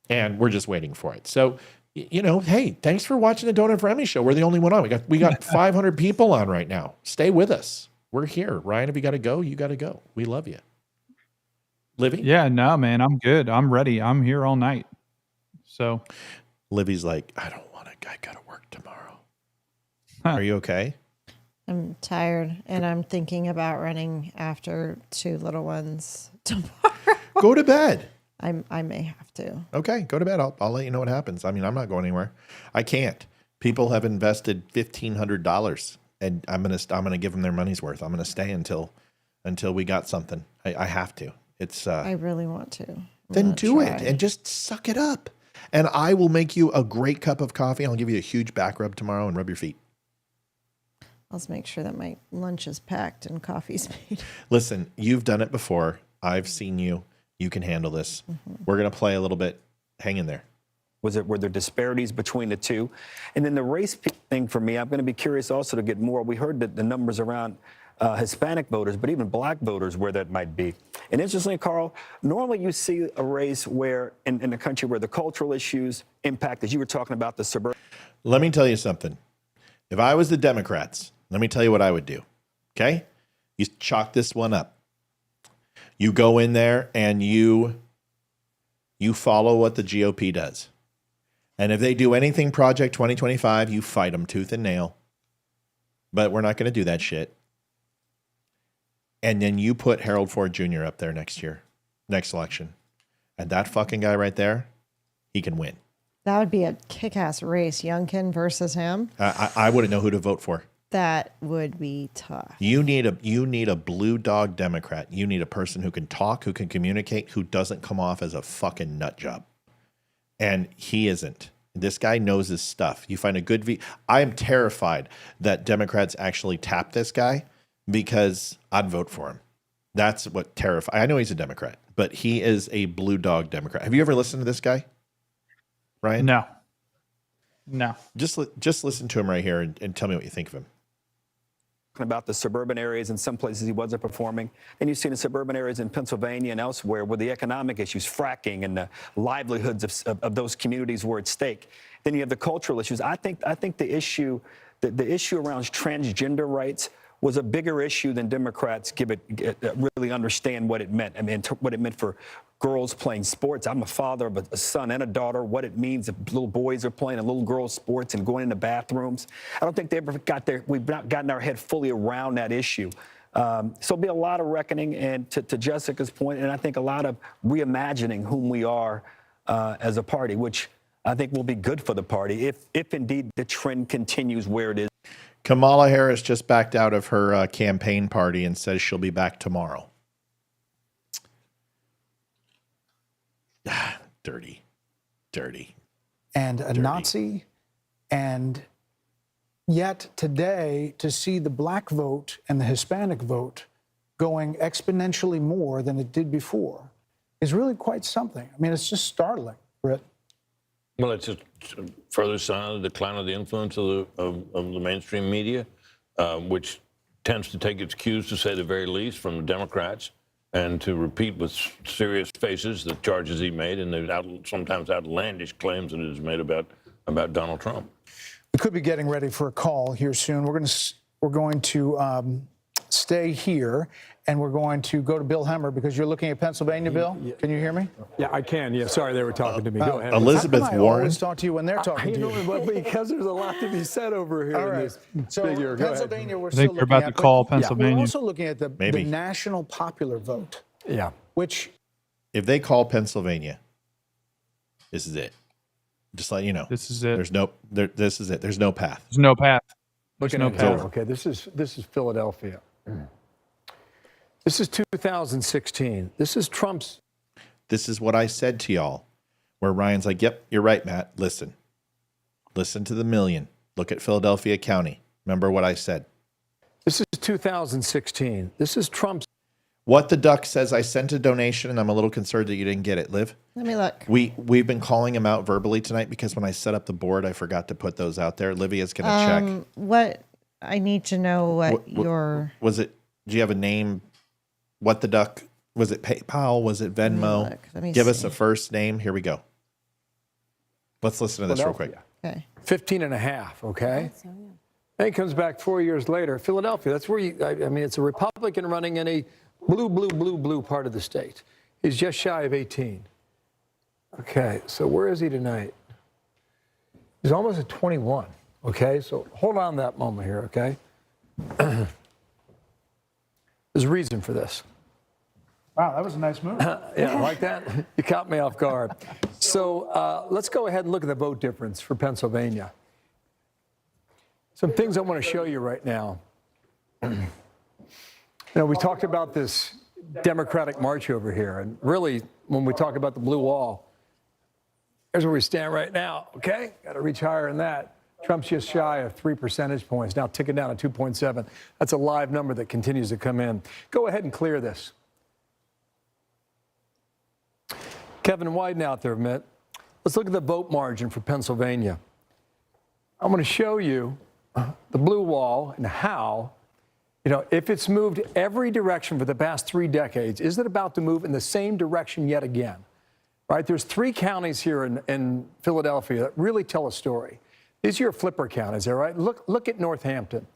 And we're just waiting for it. So, hey, thanks for watching the Don't Unfriend Me show. We're the only one on. We got 500 people on right now. Stay with us. We're here. Ryan, if you got to go, you got to go. We love you. Livy? Yeah, no, man, I'm good. I'm ready. I'm here all night. So Livy's like, I got to work tomorrow. Are you okay? I'm tired, and I'm thinking about running after 2 little ones tomorrow. Go to bed. I may have to. Okay, go to bed. I'll let you know what happens. I mean, I'm not going anywhere. I can't. People have invested $1,500, and I'm gonna give them their money's worth. I'm gonna stay until we got something. I have to. It's. I really want to. Then do it and just suck it up. And I will make you a great cup of coffee. I'll give you a huge back rub tomorrow and rub your feet. I'll just make sure that my lunch is packed and coffee's made. Listen, you've done it before. I've seen you. You can handle this. Mm-hmm. We're going to play a little bit. Hang in there. Were there disparities between the two? And then the race thing for me, I'm going to be curious also to get more. We heard that the numbers around Hispanic voters, but even black voters, where that might be. And interestingly, Carl, normally you see a race where in the country where the cultural issues impact, as you were talking about the suburban. Let me tell you something. If I was the Democrats, let me tell you what I would do. Okay? You chalk this one up. You go in there and you follow what the GOP does. And if they do anything Project 2025, you fight them tooth and nail. But we're not going to do that shit. And then you put Harold Ford Jr. up there next election. And that fucking guy right there, he can win. That would be a kick-ass race, Youngkin versus him. I wouldn't know who to vote for. That would be tough. You need a blue dog Democrat. You need a person who can talk, who can communicate, who doesn't come off as a fucking nut job. And he isn't. This guy knows his stuff. You find a good I am terrified that Democrats actually tap this guy because I'd vote for him. That's what terrifies. I know he's a Democrat, but he is a blue dog Democrat. Have you ever listened to this guy, Ryan? No. Just listen to him right here and tell me what you think of him. About the suburban areas in some places he wasn't performing, and you've seen the suburban areas in Pennsylvania and elsewhere where the economic issues, fracking, and the livelihoods of those communities were at stake. Then you have the cultural issues. I think the issue around transgender rights was a bigger issue than Democrats really understand what it meant. I mean, what it meant for girls playing sports. I'm a father of a son and a daughter, what it means if little boys are playing and little girls' sports and going into bathrooms. I don't think they ever we've not gotten our head fully around that issue. So there'll be a lot of reckoning, and to Jessica's point, and I think a lot of reimagining whom we are as a party, which I think will be good for the party if indeed the trend continues where it is. Kamala Harris just backed out of her campaign party and says she'll be back tomorrow. Dirty. And a Nazi. And yet today, to see the black vote and the Hispanic vote going exponentially more than it did before is really quite something. I mean, it's just startling, Britt. Well, it's a further sign of the decline of the influence of the mainstream media, which tends to take its cues, to say the very least, from the Democrats, and to repeat with serious faces the charges he made and the sometimes outlandish claims that he has made about Donald Trump. We could be getting ready for a call here soon. We're going to stay here, and we're going to go to Bill Hemmer because you're looking at Pennsylvania, Bill. Can you hear me? Yeah, I can. Yeah, sorry, they were talking to me. Go ahead. Elizabeth How come Warren. I always talk to you when they're talking to you. Well, because there's a lot to be said over here. All in right. this So figure. Go ahead. Pennsylvania, we're I still think looking you're about at, to call but Pennsylvania. We're also looking at the Maybe. national popular vote. Yeah. Which, If they call Pennsylvania, this is it. Just let you know. This is it. This is it. There's no path. There's no path. Looking no at path. Okay, this is Philadelphia. This is 2016. This is Trump's. This is what I said to y'all, where Ryan's like, yep, you're right, Matt. Listen to the million. Look at Philadelphia County. Remember what I said. This is 2016. This is Trump's. What the Duck says, I sent a donation, and I'm a little concerned that you didn't get it. Liv? Let me look. We've been calling him out verbally tonight because when I set up the board, I forgot to put those out there. Livia's going to check. What I need to know what your was it? Do you have a name? What the Duck? Was it PayPal? Was it Venmo? Let me Give us see. a first name. Here we go. Let's listen to this real quick. Okay. 15 and a half, okay? Then he comes back 4 years later. Philadelphia, that's where I mean, it's a Republican running in a blue part of the state. He's just shy of 18. Okay, so where is he tonight? He's almost at 21, okay? So hold on that moment here, okay? There's a reason for this. wow, that was a nice move. Yeah, like that? You caught me off guard. So let's go ahead and look at the vote difference for Pennsylvania. Some things I want to show you right now. You know, we talked about this Democratic march over here, and really, when we talk about the blue wall, here's where we stand right now, okay? Got to reach higher than that. Trump's just shy of 3 percentage points, now ticking down to 2.7. That's a live number that continues to come in. Go ahead and clear this. Kevin Wyden out there, Mitt. Let's look at the vote margin for Pennsylvania. I'm going to show you the blue wall and how, you know, if it's moved every direction for the past 3 decades, is it about to move in the same direction yet again? Right? There's 3 counties here in Philadelphia that really tell a story. These are your flipper counties, all right? Look at Northampton.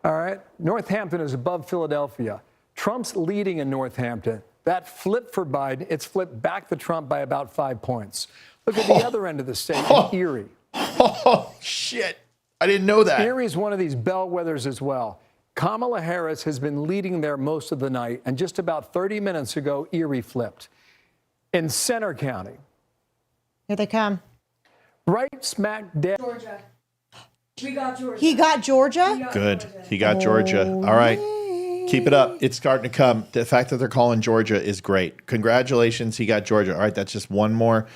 All right? Northampton is above Philadelphia. Trump's leading in Northampton. That flip for Biden, it's flipped back to Trump by about 5 points. Look at the other end of the state, in Erie. Oh, shit. I didn't know that. Erie is one of these bellwethers as well. Kamala Harris has been leading there most of the night, and just about 30 minutes ago, Erie flipped. In Center County. Here they come. Right smack dab. Georgia. We got Georgia. He got Georgia? Good. He got Georgia. All right. Keep it up. It's starting to come. The fact that they're calling Georgia is great. Congratulations. He got Georgia. All right. That's just one more.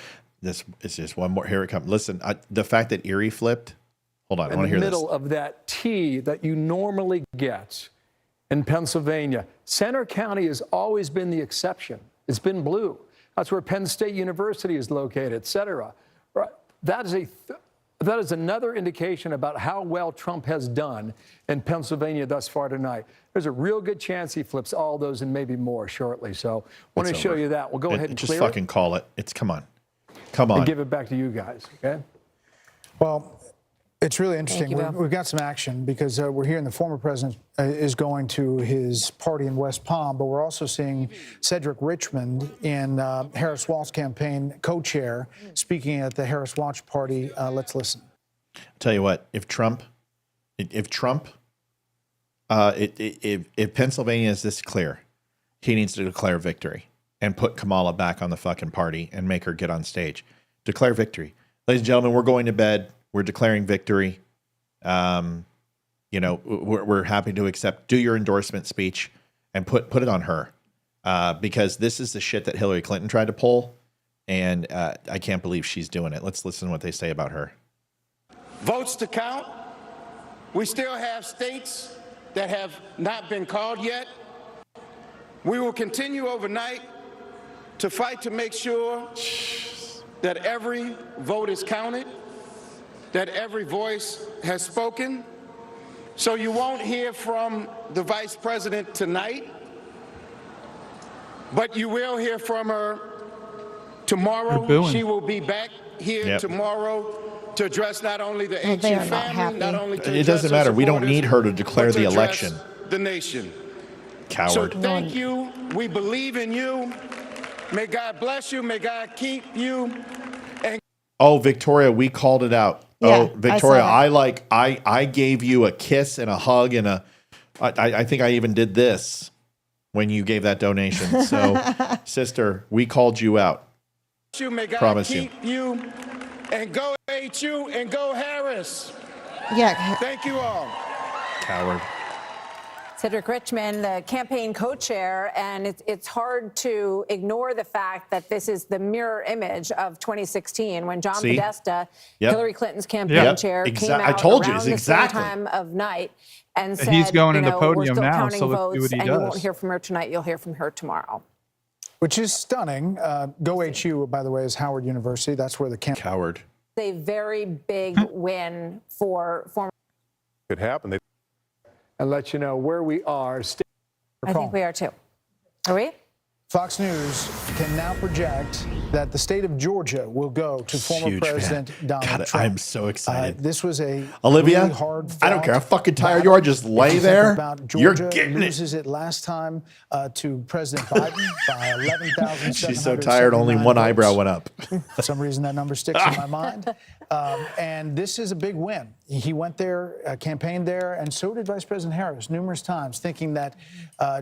This is just one more. Here it comes. Listen, the fact that Erie flipped. Hold on. I want to hear In the this. middle of that T that you normally get in Pennsylvania. Center County has always been the exception. It's been blue. That's where Penn State University is located, et cetera. Right. That is another indication about how well Trump has done in Pennsylvania thus far tonight. There's a real good chance he flips all those and maybe more shortly. So I want to show you that. We'll go ahead and just clear fucking call it. Come on. Come on. and give it back to you guys, okay? Well, it's really interesting. you, Bill. We've got some action because we're hearing the former president is going to his party in West Palm, but we're also seeing Cedric Richmond in Harris Walt's campaign co-chair speaking at the Harris Walt's party. Let's listen. I'll tell you what, if Pennsylvania is this clear, he needs to declare victory and put KAMALA back on the fucking party and make her get on stage. Declare victory. Ladies and gentlemen, we're going to bed. We're declaring victory. We're happy to do your endorsement speech and put it on her because this is the shit that Hillary Clinton tried to pull, and I can't believe she's doing it. Let's listen to what they say about her. Votes to count. We still have states that have not been called yet. We will continue overnight to fight to make sure that every vote is counted, that every voice has spoken. So you won't hear from the vice president tonight, but you will hear from her tomorrow. She will be back here tomorrow to address not only the ancient family, not only to It doesn't matter. We don't need her to declare but to the address election. the nation. Coward. So thank you. We believe in you. May God bless you. May God keep you. And Oh, Victoria, we called it out. Yeah, Oh, Victoria, I I gave you a kiss and a hug and I think I even did this when you gave that donation. So, sister, we called you out. may God Promise keep you. And go HU and go Harris. Yeah. Thank you all. Coward. Cedric Richmond, the campaign co-chair, and it's hard to ignore the fact that this is the mirror image of 2016 when John Podesta, Hillary Clinton's campaign chair, came out I told you, around it's the exactly. same time of night and said, He's going in the we're podium still now, counting so let's see votes, what he and you won't does. hear from her tonight. You'll hear from her tomorrow. Which is stunning. Go HU, by the way, is Howard University. That's where the Coward. It's a very big win for former. Could happen. And let you know where we are. I think we are too. Are we? Fox News can now project that the state of Georgia will go to former Huge, President Donald God, Trump. I'm so excited. This was a Olivia, really hard I don't care how fought fucking tired you battle. are, just If lay you think there. about You're Georgia getting it. loses it last time to President Biden by 11,779 She's so tired, only one eyebrow votes. went up. For some reason, that number sticks in my mind. And this is a big win. He went there, campaigned there, and so did Vice President Harris numerous times, thinking that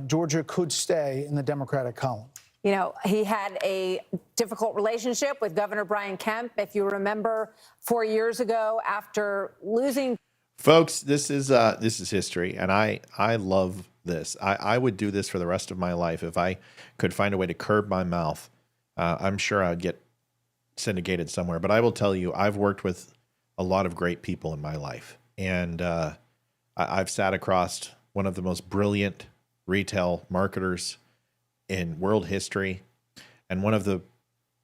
Georgia could stay in the Democratic column. You know, he had a difficult relationship with Governor Brian Kemp. If you remember 4 years ago, after losing. Folks, this is history, and I love this. I would do this for the rest of my life if I could find a way to curb my mouth. I'm sure I'd get syndicated somewhere, but I will tell you, I've worked with a lot of great people in my life, and I've sat across one of the most brilliant retail marketers in world history and one of the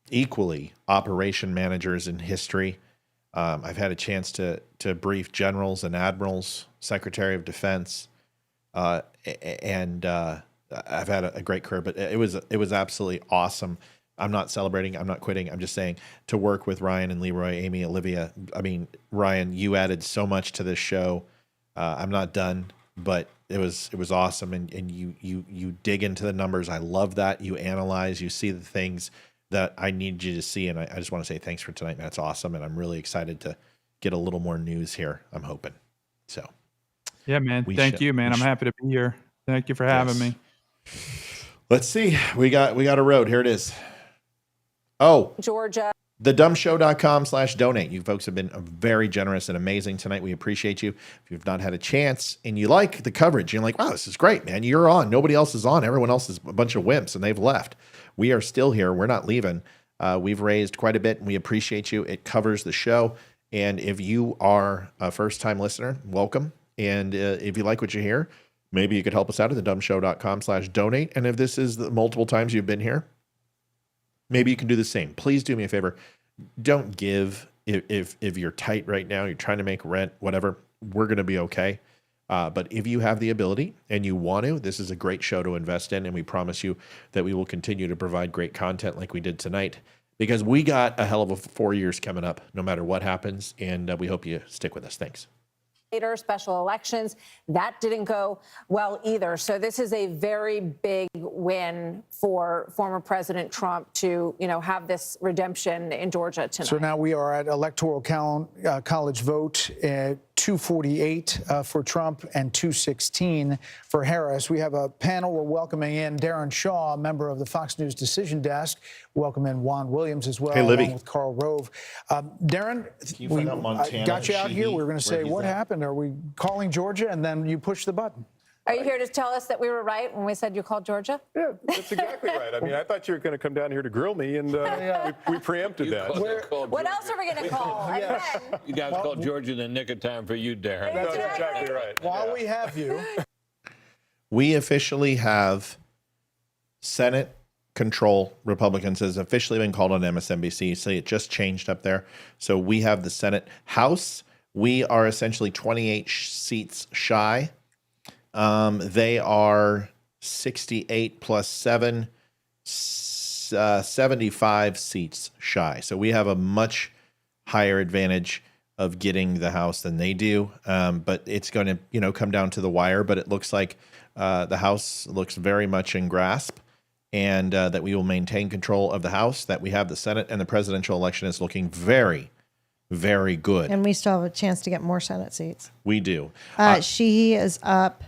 equally operation managers in history. I've had a chance to brief generals and admirals, Secretary of Defense, and I've had a great career, but it was absolutely awesome. I'm not celebrating. I'm not quitting. I'm just saying to work with Ryan and Leeroy, Amy, Olivia. I mean, Ryan, you added so much to this show. I'm not done, but it was awesome. And you dig into the numbers. I love that. You analyze, you see the things that I need you to see. And I just want to say thanks for tonight, man. It's awesome. And I'm really excited to get a little more news here. I'm hoping. So. Yeah, man. Thank you, man. I'm happy to be here. Thank you for having me. Let's see. We got a road. Here it is. Oh, Georgia. thedumshow.com/donate. You folks have been very generous and amazing tonight. We appreciate you. If you've not had a chance and you like the coverage, you're like, wow, this is great, man. You're on. Nobody else is on. Everyone else is a bunch of wimps and they've left. We are still here. We're not leaving. We've raised quite a bit and we appreciate you. It covers the show. And if you are a first-time listener, welcome. And if you like what you hear, maybe you could help us out at thedumshow.com/donate. And if this is the multiple times you've been here, maybe you can do the same. Please do me a favor. Don't give if you're tight right now, you're trying to make rent, whatever, we're going to be okay. But if you have the ability and you want to, this is a great show to invest in. And we promise you that we will continue to provide great content like we did tonight, because we got a hell of a 4 years coming up, no matter what happens. And we hope you stick with us. Thanks. Special elections, that didn't go well either. So this is a very big win for former President Trump to, have this redemption in Georgia tonight. So now we are at electoral college vote, 248 for Trump and 216 for Harris. We have a panel. We're welcoming in Darren Shaw, a member of the Fox News Decision Desk. Welcome in Juan Williams as well, hey, Libby. along with Karl Rove. Darren, we got you out here. We were going to say, what happened? Are we calling Georgia? And then you push the button. Are you here to tell us that we were right when we said you called Georgia? Yeah, that's exactly right. I mean, I thought you were going to come down here to grill me, and we preempted that. What else are we going to call? Yes. You guys called Georgia in the nick of time for you, Darren. That's exactly right. While we have you. We officially have Senate control. Republicans has officially been called on MSNBC. So it just changed up there. So we have the Senate. House, we are essentially 28 seats shy. They are 68 plus 7, 75 seats shy. So we have a much higher advantage of getting the House than they do. But it's going to, come down to the wire. But it looks like the House looks very much in grasp, and that we will maintain control of the House, that we have the Senate, and the presidential election is looking very, very good. And we still have a chance to get more Senate seats. We do. She is up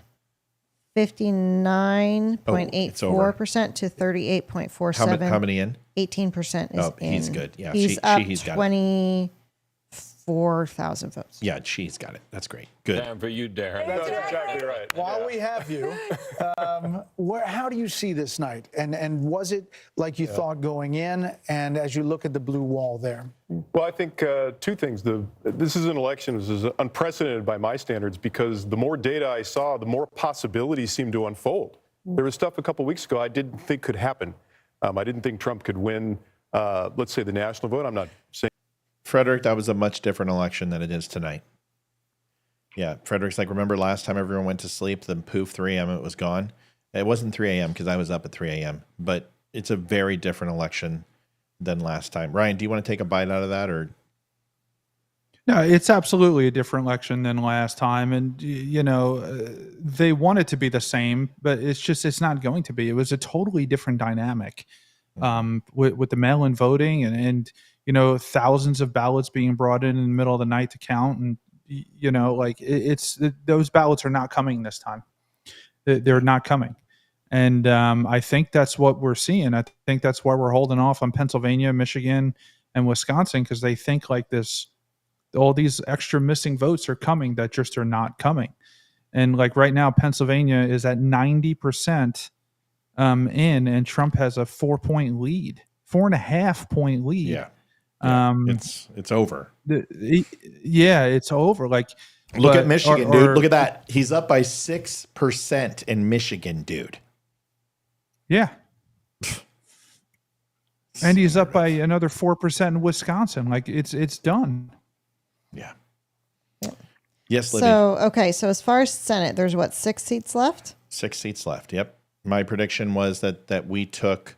59.84% to 38.47. How many in? 18% is in. He's good. Yeah, he's up he's got 24,000 votes. Yeah, she's got it. That's great. Good. Time for you, Darren. That's exactly right. While we have you, how do you see this night? And was it like you thought going in? And as you look at the blue wall there? Well, I think two things. This is an election. This is unprecedented by my standards, because the more data I saw, the more possibilities seemed to unfold. There was stuff a couple weeks ago I didn't think could happen. I didn't think Trump could win, let's say, the national vote. I'm not saying. Frederick, that was a much different election than it is tonight. Yeah, Frederick's like, remember last time everyone went to sleep, then poof, 3 a.m. it was gone. It wasn't 3 a.m. because I was up at 3 a.m., but it's a very different election than last time. Ryan, do you want to take a bite out of that, or? No, it's absolutely a different election than last time. And, they want it to be the same, but it's not going to be. It was a totally different dynamic with the mail-in voting and thousands of ballots being brought in the middle of the night to count. And, those ballots are not coming this time. They're not coming. And I think that's what we're seeing. I think that's why we're holding off on Pennsylvania, Michigan, and Wisconsin, because they think like this, all these extra missing votes are coming that just are not coming. And like right now, Pennsylvania is at 90% in, and Trump has a 4-point lead, 4.5-point lead. Yeah. It's over. It's over. Like, look at Michigan, dude. Look at that. He's up by 6% in Michigan, dude. Yeah. And he's up by another 4% in Wisconsin. Like it's done. Yeah. Yes, Libby. So as far as Senate, there's 6 seats left? 6 seats left. Yep. My prediction was that we took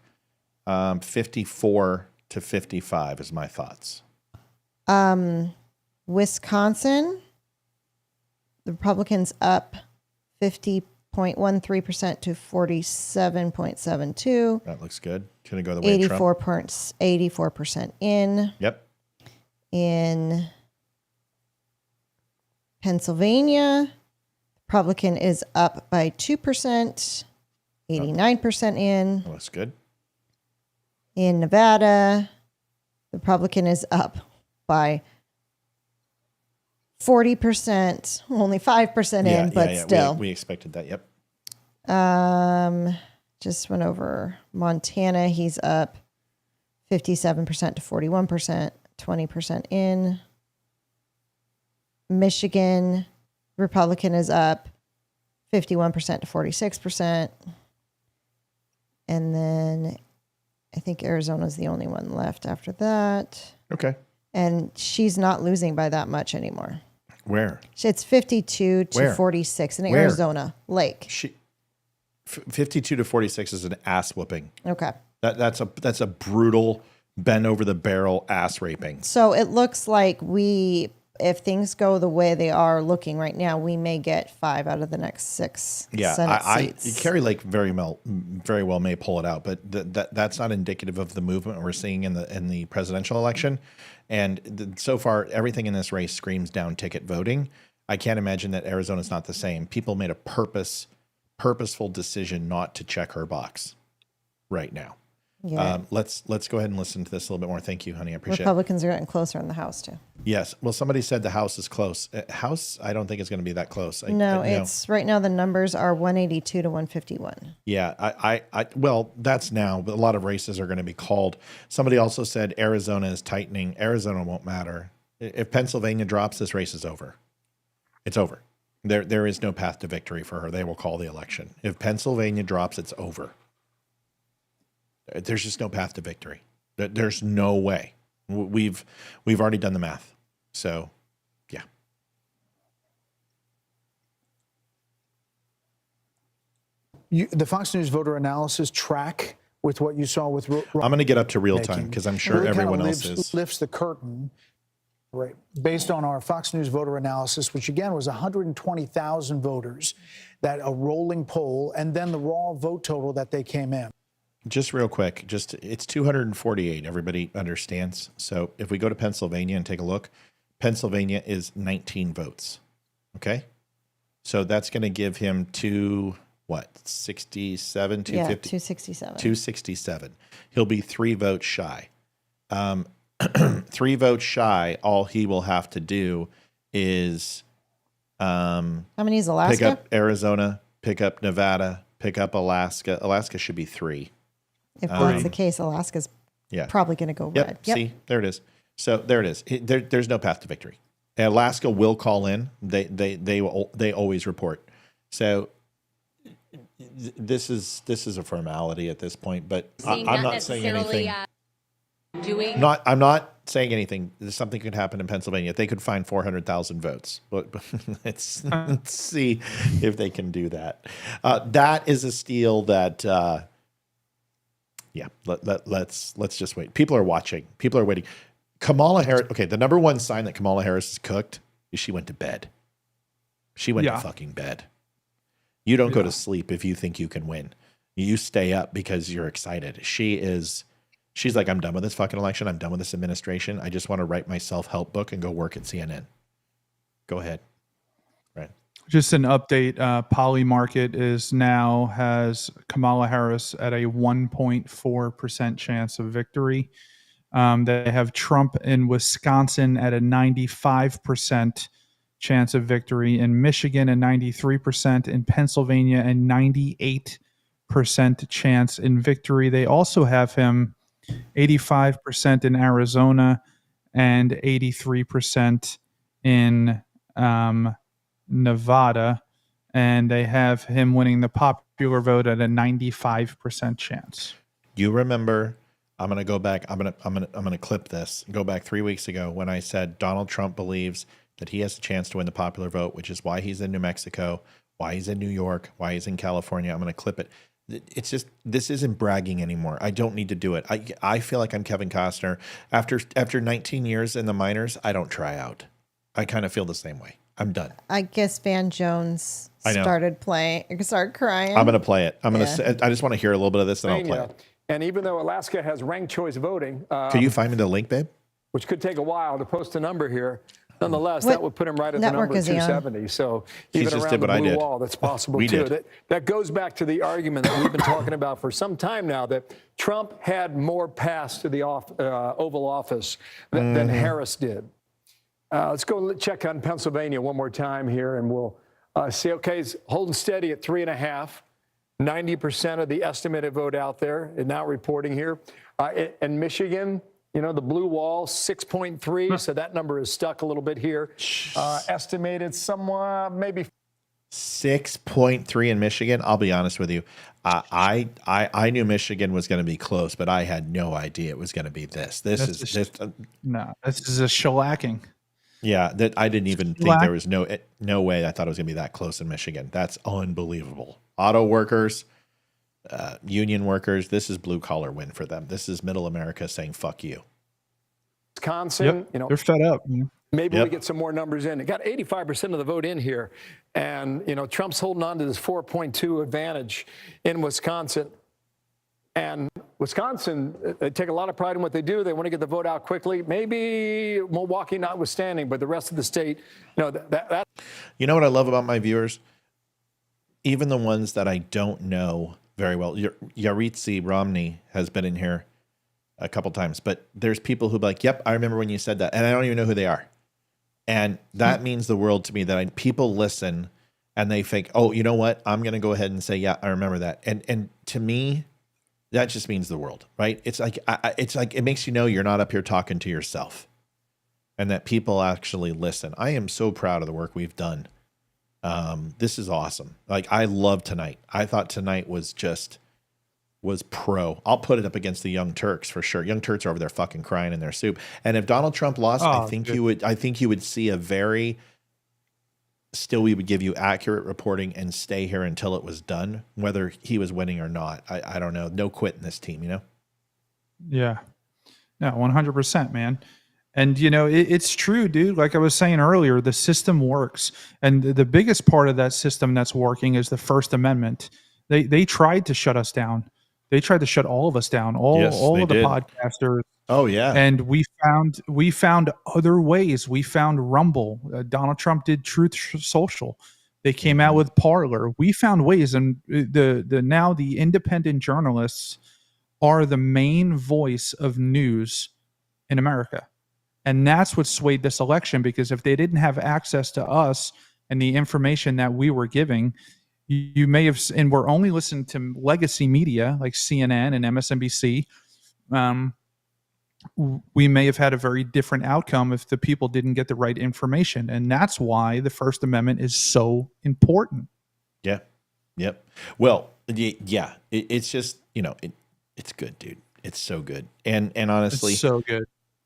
54 to 55 is my thoughts. Wisconsin, the Republicans up 50.13% to 47.72. That looks good. Going to go the way of Trump. 84% in. Yep. In Pennsylvania, Republican is up by 2%, 89% in. That looks good. In Nevada, the Republican is up by 40%, only 5% in, but still. We expected that. Yep. Just went over Montana. He's up 57% to 41%, 20% in. Michigan, Republican is up 51% to 46%. And then I think Arizona's the only one left after that. Okay. And she's not losing by that much anymore. Where? It's 52 to 46 in Arizona, Lake. 52 to 46 is an ass whooping. Okay. That's a brutal bend over the barrel ass raping. So it looks like if things go the way they are looking right now, we may get 5 out of the next 6 Senate seats. Carrie Lake very well may pull it out, but that's not indicative of the movement we're seeing in the presidential election. And so far, everything in this race screams down ticket voting. I can't imagine that Arizona's not the same. People made a purposeful decision not to check her box right now. Yeah. Let's go ahead and listen to this a little bit more. Thank you, honey. I appreciate Republicans are getting closer in the House too. Yes. Well, somebody said the House is close. House, I don't think it's going to be that close. It's right now the numbers are 182 to 151. Yeah. Well, that's now, but a lot of races are going to be called. Somebody also said Arizona is tightening. Arizona won't matter. If Pennsylvania drops, this race is over. It's over. There is no path to victory for her. They will call the election. If Pennsylvania drops, it's over. There's just no path to victory. There's no way. We've already done the math. So, yeah. The Fox News voter analysis track with what you saw with. I'm going to get up to real time because I'm sure everyone else is. Lifts the curtain, right? Based on our Fox News voter analysis, which again was 120,000 voters, that a rolling poll, and then the raw vote total that they came in. Just real quick, it's 248. Everybody understands. So if we go to Pennsylvania and take a look, Pennsylvania is 19 votes. Okay, so that's going to give him 267, 250? Yeah, 267. 267. He'll be 3 votes shy. 3 votes shy. All he will have to do is how many is Alaska? Pick up Arizona, pick up Nevada, pick up Alaska. Alaska should be 3. If that's the case, Alaska's probably going to go red. Yep. See, there it is. So there it is. There's no path to victory. Alaska will call in. They always report. So this is a formality at this point. But I'm not saying anything. I'm not saying anything. Something could happen in Pennsylvania. They could find 400,000 votes. But let's see if they can do that. That is a steal that. Yeah, let's just wait. People are watching. People are waiting. Kamala Harris. Okay, the number one sign that Kamala Harris is cooked is she went to bed. She went to fucking bed. You don't go to sleep if you think you can win. You stay up because you're excited. She's like, I'm done with this fucking election. I'm done with this administration. I just want to write my self-help book and go work at CNN. Go ahead. Right. Just an update. Polymarket has Kamala Harris at a 1.4% chance of victory. They have Trump in Wisconsin at a 95% chance of victory. In Michigan, a 93%. In Pennsylvania, a 98% chance in victory. They also have him 85% in Arizona and 83% in Nevada, and they have him winning the popular vote at a 95% chance. You remember? I'm going to go back. I'm going to clip this. Go back 3 weeks ago when I said Donald Trump believes that he has a chance to win the popular vote, which is why he's in New Mexico, why he's in New York, why he's in California. I'm going to clip it. It's just, this isn't bragging anymore. I don't need to do it. I feel like I'm Kevin Costner. After 19 years in the minors, I don't try out. I kind of feel the same way. I'm done. I guess Van Jones started crying. I'm going to play it. I just want to hear a little bit of this, and I'll play it. And even though Alaska has ranked choice voting, can you find me the link, babe? Which could take a while to post a number here. Nonetheless, that would put him right at the number of 270. So even around the blue wall, that's possible too. That goes back to the argument that we've been talking about for some time now, that Trump had more paths to the Oval Office than Harris did. Let's go check on Pennsylvania one more time here, and we'll see. Okay, it's holding steady at 3.5. 90% of the estimated vote out there is now reporting here. In Michigan, you know, the blue wall, 6.3, so that number is stuck a little bit here. Estimated somewhat, maybe 6.3 in Michigan. I'll be honest with you. I knew Michigan was going to be close, but I had no idea it was going to be this. This is a shellacking. Yeah, that I didn't even think there was no way I thought it was going to be that close in Michigan. That's unbelievable. Auto workers, union workers, this is blue collar win for them. This is middle America saying fuck you. Wisconsin, you know, they're fed up. Maybe we get some more numbers in. It got 85% of the vote in here, and you know, Trump's holding on to this 4.2 advantage in Wisconsin. And Wisconsin, they take a lot of pride in what they do. They want to get the vote out quickly. Maybe Milwaukee notwithstanding, but the rest of the state, you know, that. You know what I love about my viewers? Even the ones that I don't know very well. Yaritzi Romney has been in here a couple times, but there's people who be like, yep, I remember when you said that, and I don't even know who they are. And that means the world to me, that people listen and they think, oh, you know what? I'm going to go ahead and say, yeah, I remember that. And to me, that just means the world, right? It's like it makes you know you're not up here talking to yourself, and that people actually listen. I am so proud of the work we've done. This is awesome. Like, I love tonight. I thought tonight was pro. I'll put it up against the Young Turks for sure. Young Turks are over there fucking crying in their soup. And if Donald Trump lost, I think you would see a very. Still, we would give you accurate reporting and stay here until it was done, whether he was winning or not. I don't know. No quit in this team, you know? Yeah. No, 100%, man. And, you know, it's true, dude. Like I was saying earlier, the system works. And the biggest part of that system that's working is the First Amendment. They tried to shut us down. They tried to shut all of us down, all of the podcasters. Oh yeah. And we found other ways. We found Rumble. Donald Trump did Truth Social. They came out with Parler. We found ways, and now the independent journalists are the main voice of news in America. And that's what swayed this election, because if they didn't have access to us and the information that we were giving, you may have, and we're only listening to legacy media like CNN and MSNBC, we may have had a very different outcome if the people didn't get the right information. And that's why the First Amendment is so important. Yeah. Yep. Well, yeah, it's just, you know, it's good, dude. It's so good. And honestly, it's so good.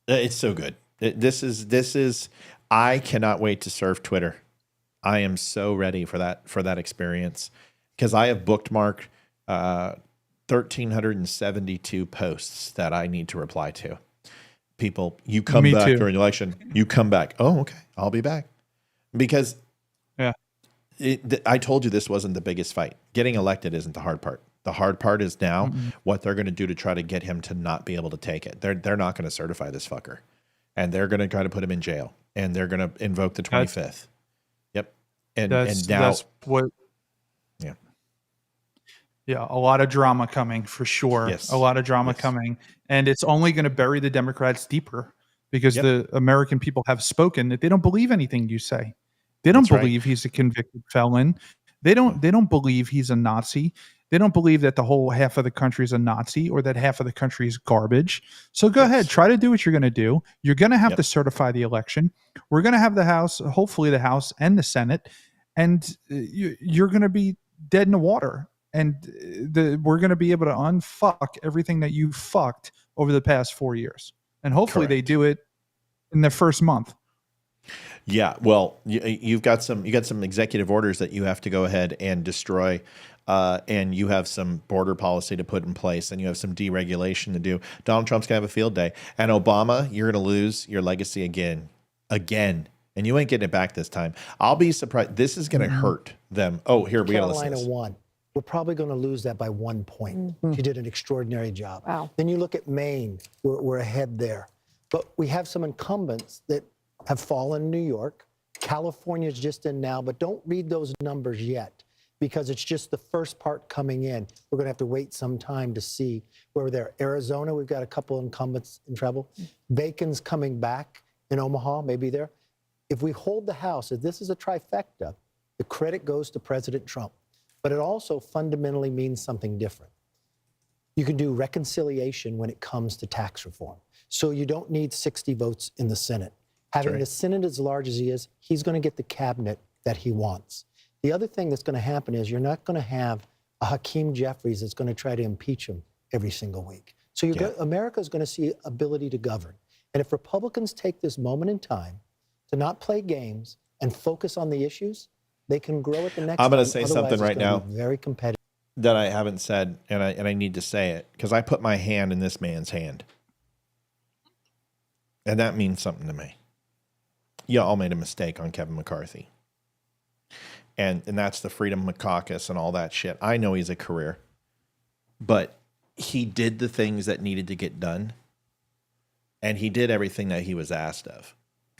It's so good. This is, I cannot wait to surf Twitter. I am so ready for that experience, because I have bookmarked 1,372 posts that I need to reply to. People, you come back during the election. You come back. Oh, okay. I'll be back. Because I told you this wasn't the biggest fight. Getting elected isn't the hard part. The hard part is now what they're going to do to try to get him to not be able to take it. They're not going to certify this fucker. And they're going to try to put him in jail. And they're going to invoke the 25th. Yep. And now that's what. Yeah. Yeah, a lot of drama coming for sure. Yes. A lot of drama coming. And it's only going to bury the Democrats deeper, because the American people have spoken that they don't believe anything you say. They don't believe he's a convicted felon. They don't believe he's a Nazi. They don't believe that the whole half of the country is a Nazi, or that half of the country is garbage. So go ahead, try to do what you're going to do. You're going to have to certify the election. We're going to have the House, hopefully the House and the Senate, and you're going to be dead in the water. And we're going to be able to unfuck everything that you fucked over the past 4 years. And hopefully they do it in the first month. Yeah, well, you got some executive orders that you have to go ahead and destroy, and you have some border policy to put in place, and you have some deregulation to do. Donald Trump's gonna have a field day, and Obama, you're gonna lose your legacy again, and you ain't getting it back this time. I'll be surprised. This is gonna hurt them. Oh, here we gotta listen to this. Carolina won. We're probably going to lose that by 1 point. She did an extraordinary job. Wow. Then you look at Maine. We're ahead there. But we have some incumbents that have fallen in New York. California's just in now, but don't read those numbers yet because it's just the first part coming in. We're going to have to wait some time to see where we're there. Arizona, we've got a couple incumbents in trouble. Bacon's coming back in Omaha, maybe there. If we hold the House, if this is a trifecta, the credit goes to President Trump. But it also fundamentally means something different. You can do reconciliation when it comes to tax reform. So you don't need 60 votes in the Senate. Having the Senate as large as he is, he's going to get the cabinet that he wants. The other thing that's going to happen is you're not going to have a Hakeem Jeffries that's going to try to impeach him every single week. So America is going to see ability to govern. And if Republicans take this moment in time to not play games and focus on the issues, they can grow at the next I'm going to time. say something right now Very competitive. that I haven't said, and I need to say it because I put my hand in this man's hand. And that means something to me. You all made a mistake on Kevin McCarthy. And that's the Freedom Caucus and all that shit. I know he's a career, but he did the things that needed to get done. And he did everything that he was asked of.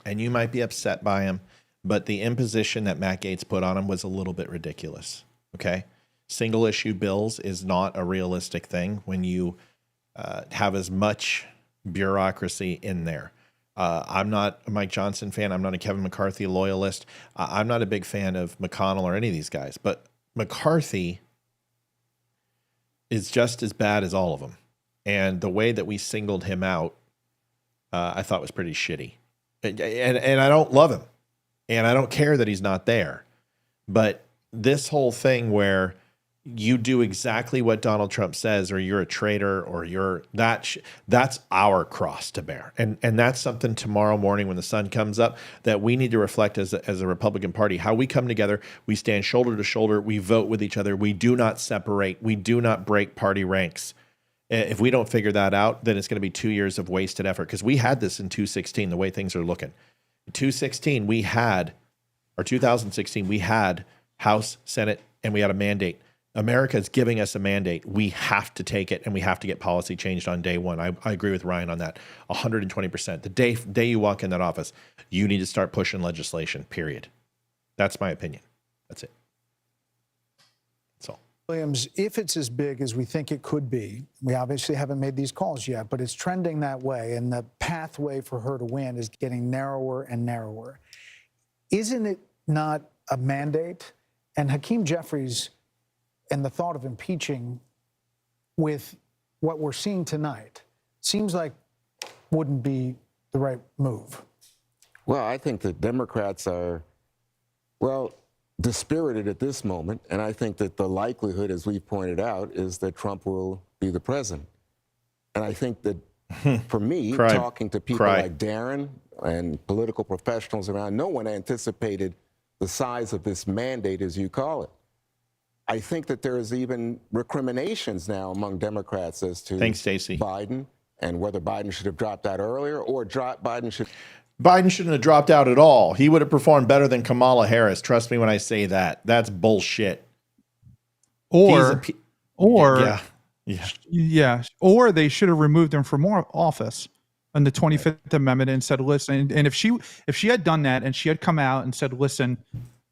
And you might be upset by him, but the imposition that Matt Gaetz put on him was a little bit ridiculous. Okay? Single issue bills is not a realistic thing when you have as much bureaucracy in there. I'm not a Mike Johnson fan. I'm not a Kevin McCarthy loyalist. I'm not a big fan of McConnell or any of these guys, but McCarthy is just as bad as all of them. And the way that we singled him out, I thought was pretty shitty. And I don't love him. And I don't care that he's not there. But this whole thing where you do exactly what Donald Trump says, or you're a traitor, or that's our cross to bear. And that's something tomorrow morning when the sun comes up that we need to reflect as a Republican Party, how we come together, we stand shoulder to shoulder, we vote with each other, we do not separate, we do not break party ranks. If we don't figure that out, then it's going to be 2 years of wasted effort, because we had this in 2016, the way things are looking. In 2016, we had House, Senate, and we had a mandate. America is giving us a mandate. We have to take it, and we have to get policy changed on day one. I agree with Ryan on that 120%. The day you walk in that office, you need to start pushing legislation, period. That's my opinion. That's it. That's all. Williams, if it's as big as we think it could be, we obviously haven't made these calls yet, but it's trending that way, and the pathway for her to win is getting narrower and narrower. Isn't it not a mandate? And Hakeem Jeffries and the thought of impeaching with what we're seeing tonight seems like wouldn't be the right move. Well, I think the Democrats are, dispirited at this moment, and I think that the likelihood, as we've pointed out, is that Trump will be the president. And I think that, for me, talking to people like Darren and political professionals around, no one anticipated the size of this mandate, as you call it. I think that there is even recriminations now among Democrats as to Biden and whether Biden should have dropped out earlier or Biden shouldn't have dropped out at all. He would have performed better than Kamala Harris. Trust me when I say that. That's bullshit. Or they should have removed him from office on the 25th Amendment and said, listen, and if she had done that and she had come out and said, listen,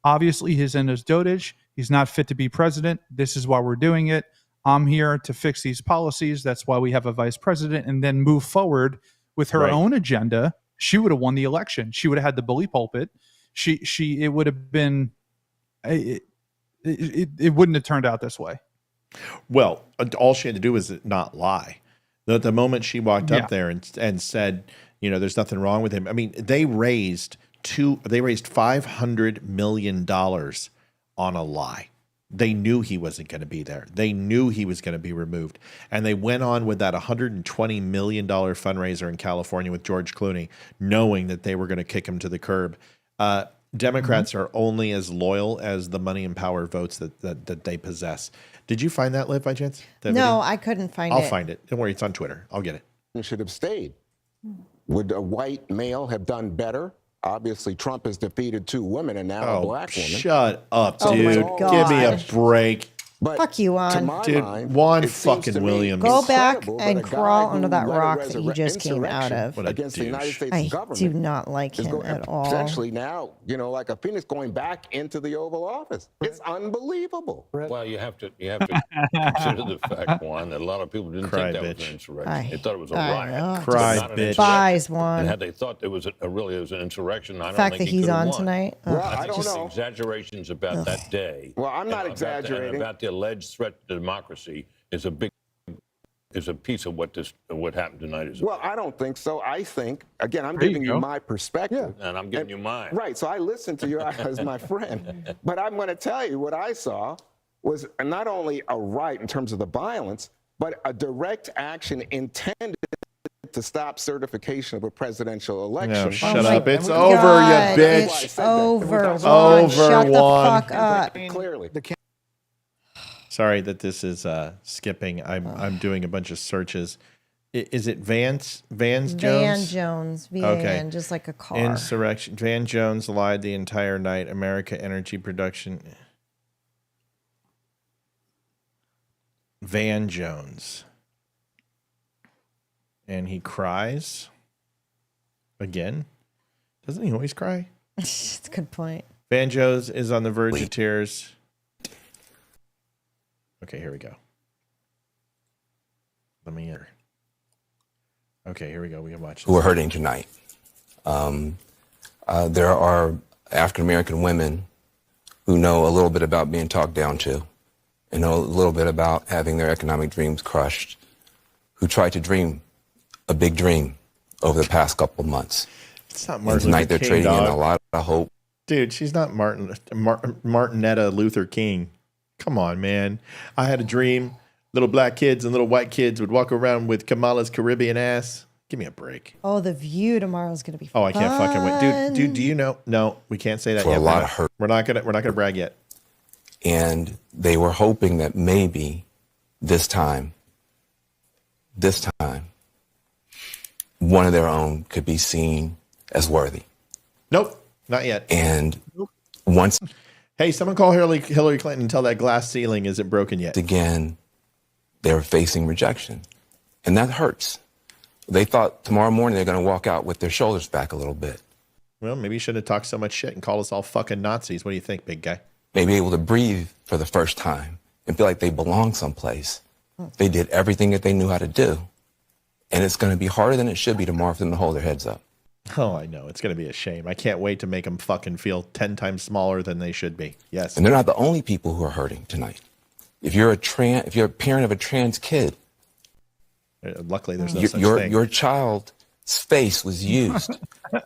obviously he's in his dotage. He's not fit to be president. This is why we're doing it. I'm here to fix these policies. That's why we have a vice president, and then move forward with her own agenda. She would have won the election. She would have had the bully pulpit. It would have been, it wouldn't have turned out this way. Well, all she had to do was not lie. The moment she walked up there and said, there's nothing wrong with him. I mean, they raised $500 million on a lie. They knew he wasn't going to be there. They knew he was going to be removed. And they went on with that $120 million fundraiser in California with George Clooney, knowing that they were going to kick him to the curb. Democrats are only as loyal as the money and power votes that they possess. Did you find that, Liv, by chance? No, I couldn't find it. I'll find it. Don't worry, it's on Twitter. I'll get it. It should have stayed. Would a white male have done better? Obviously, Trump has defeated 2 women and now a black woman. Shut up, dude. Give me a break. But Fuck you, Juan. to my Dude, mind, Juan it seems fucking to me Williams. Go back incredible that and a guy crawl who under that led a rock that you just came out of. What a against the United douche. States I government do not like is him going at all. potentially now, like a phoenix going back into the Oval Office. It's unbelievable. Well, you have to consider the fact, Juan, that a lot of people didn't Cry, think that was bitch. an insurrection. They thought it was a I riot. know. but Cry, not an bitch. insurrection. Spies, Juan. And had they thought it was it was an insurrection, I don't fact think that he he's could have on won. tonight. Well, Ugh. I don't Just know. exaggerations about that day. Well, I'm not and exaggerating. about the alleged threat to democracy is a piece of what happened tonight. Well, I don't think so. I think, again, I'm giving you my perspective. And I'm giving you mine. Right, so I listened to you as my friend. But I'm going to tell you what I saw was not only a riot in terms of the violence, but a direct action intended to stop certification of a presidential election. No, shut up. It's over, you bitch. It's over, Juan. Over, Shut the Juan. fuck up. Clearly. Sorry that this is skipping. I'm doing a bunch of searches. Is it Vance Jones? Van Jones, VAN, Okay. just like a car. Insurrection. Van Jones lied the entire night. America Energy Production. Van Jones. And he cries. Again? Doesn't he always cry? That's a good point. Van Jones is on the verge of tears. Okay, here we go. Let me enter. Okay, here we go. We can watch this. Who are hurting tonight. There are African American women who know a little bit about being talked down to and know a little bit about having their economic dreams crushed, who tried to dream a big dream over the past couple of months. It's not And Martin tonight Luther they're King, trading dog. in a lot of hope. Dude, she's not Martinetta Luther King. Come on, man. I had a dream. Little black kids and little white kids would walk around with Kamala's Caribbean ass. Give me a break. Oh, the view tomorrow is going to be Oh, I can't fucking wait. Dude, do you know? No, we can't say that For yet. a lot of hurt. We're not gonna brag yet. And they were hoping that maybe this time, one of their own could be seen as worthy. Nope, not yet. And once Hey, someone call Hillary Clinton and tell that glass ceiling isn't broken yet. again, they're facing rejection. And that hurts. They thought tomorrow morning they're going to walk out with their shoulders back a little bit. Well, maybe you shouldn't have talked so much shit and called us all fucking Nazis. What do you think, big guy? Maybe able to breathe for the first time and feel like they belong someplace. They did everything that they knew how to do. And it's going to be harder than it should be tomorrow for them to hold their heads up. Oh, I know. It's going to be a shame. I can't wait to make them fucking feel 10 times smaller than they should be. Yes. And they're not the only people who are hurting tonight. If you're a parent of a trans kid, luckily there's no such thing. Your child's face was used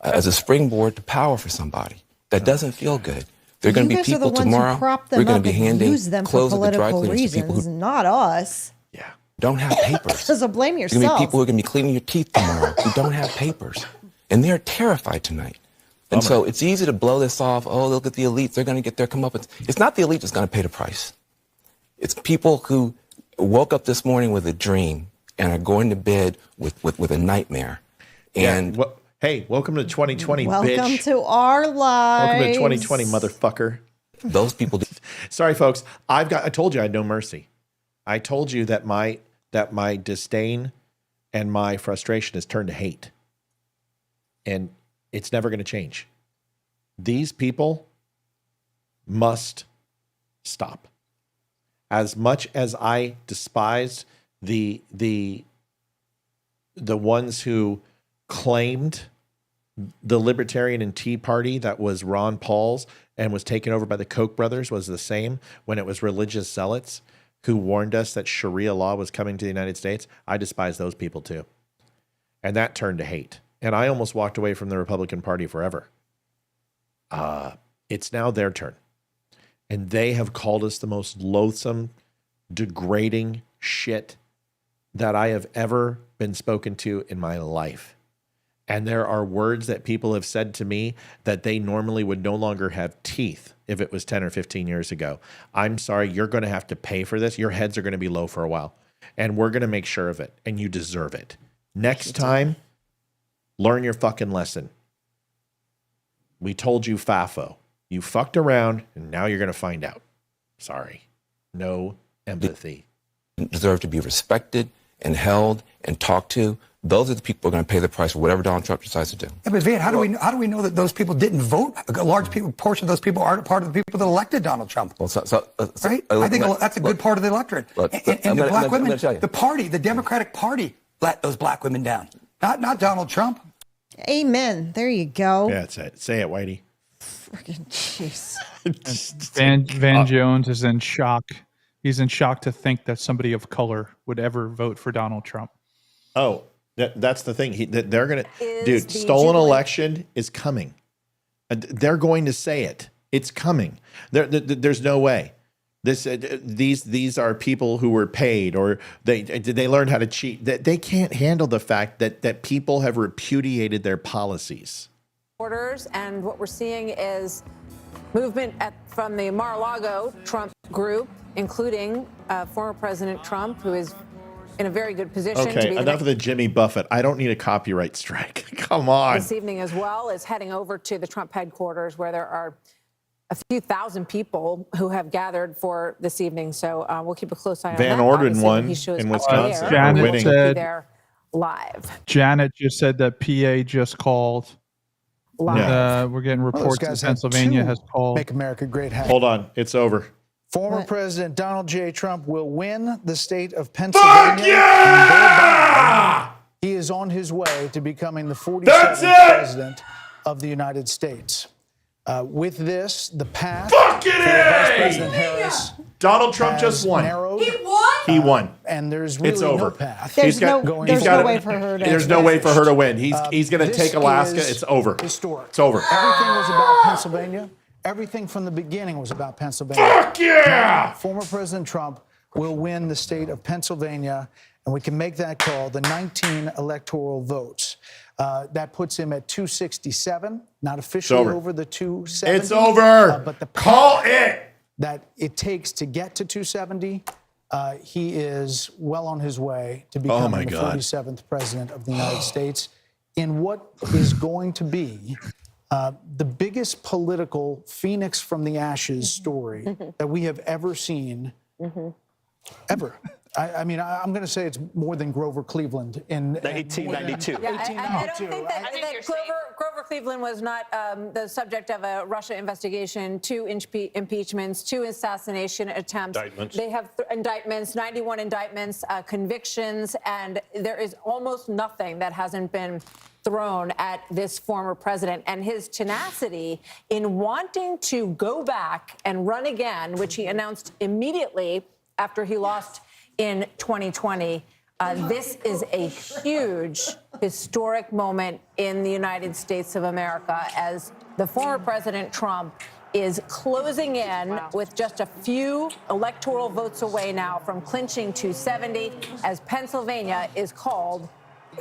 as a springboard to power for somebody. That doesn't feel good. There are going to be people tomorrow. We're going to be handing clothes at the dry cleaners to people who not us. don't have papers. So blame There's going to yourself. be people who are going to be cleaning your teeth tomorrow who don't have papers. And they're terrified tonight. And so it's easy to blow this off. Oh, look at the elites. They're going to get their comeuppance. It's not the elite that's going to pay the price. It's people who woke up this morning with a dream and are going to bed with a nightmare. And hey, welcome to 2020, Welcome bitch. to our lives. Welcome to 2020, motherfucker. Those people. Sorry, folks. I told you I had no mercy. I told you that my disdain and my frustration has turned to hate. And it's never going to change. These people must stop. As much as I despised the ones who claimed the Libertarian and Tea Party that was Ron Paul's and was taken over by the Koch brothers was the same when it was religious zealots who warned us that Sharia law was coming to the United States. I despise those people too. And that turned to hate. And I almost walked away from the Republican Party forever. It's now their turn. And they have called us the most loathsome, degrading shit that I have ever been spoken to in my life. And there are words that people have said to me that they normally would no longer have teeth if it was 10 or 15 years ago. I'm sorry, you're going to have to pay for this. Your heads are going to be low for a while. And we're going to make sure of it. And you deserve it. Next time, learn your fucking lesson. We told you FAFO. You fucked around, and now you're going to find out. Sorry. No Empathy. Deserve to be respected and held and talked to. Those are the people who are going to pay the price for whatever Donald Trump decides to do. Yeah, but Van, how do we know that those people didn't vote? A large portion of those people aren't part of the people that elected Donald Trump. Well, right? I think that's a good part of the electorate. And the black women, the party, the Democratic Party, let those black women down. Not Donald Trump. Amen. There you go. Yeah, that's it. Say it, Whitey. Freaking jeez. Van Jones is in shock. He's in shock to think that somebody of color would ever vote for Donald Trump. Oh, that's the thing. They're going to, dude, stolen election is coming. They're going to say it. It's coming. There's no way. These are people who were paid, or they learned how to cheat. They can't handle the fact that people have repudiated their policies. Orders, and what we're seeing is movement from the Mar-a-Lago Trump group, including former President Trump, who is in a very good position. Okay, to be enough of the Jimmy Buffett. I don't need a copyright strike. Come on. This evening, as well as heading over to the Trump headquarters, where there are a few thousand people who have gathered for this evening. So we'll keep a close eye on that. Van Orden won He shows in up Wisconsin. there. Janet We'll said- be there live. Janet just said that PA just called. We're getting reports that Pennsylvania has called. Make America Great Again. Hold on. It's over. Former President Donald J. Trump will win the state of Pennsylvania. Fuck yeah! He is on his way to becoming the 47th president of the United States. With this, the path for Vice President Harris. Donald Trump just won. Narrowed. He won. And there's really It's over. no path. There's no way for her to. There's no way for her to win. He's going to This take Alaska. is It's over. Historic. It's over. Everything was about Pennsylvania. Everything from the beginning was about Pennsylvania. Fuck yeah! Now, former President Trump will win the state of Pennsylvania, and we can make that call, the 19 electoral votes. That puts him at 267, not officially over the 270. It's over. But the Call it. That it takes to get to 270, he is well on his way to becoming the 47th president of the United States in what is going to be the biggest political phoenix from the ashes story that we have ever seen, ever. I mean, I'm going to say it's more than Grover Cleveland in 1892. Yeah, I don't think that Grover Cleveland was not the subject of a Russia investigation, 2 impeachments, 2 assassination attempts. Indictments. They have indictments, 91 indictments, convictions, and there is almost nothing that hasn't been thrown at this former president, and his tenacity in wanting to go back and run again, which he announced immediately after he lost in 2020. This is a huge, historic moment in the United States of America as the former President Trump is closing in with just a few electoral votes away now from clinching 270 as Pennsylvania is called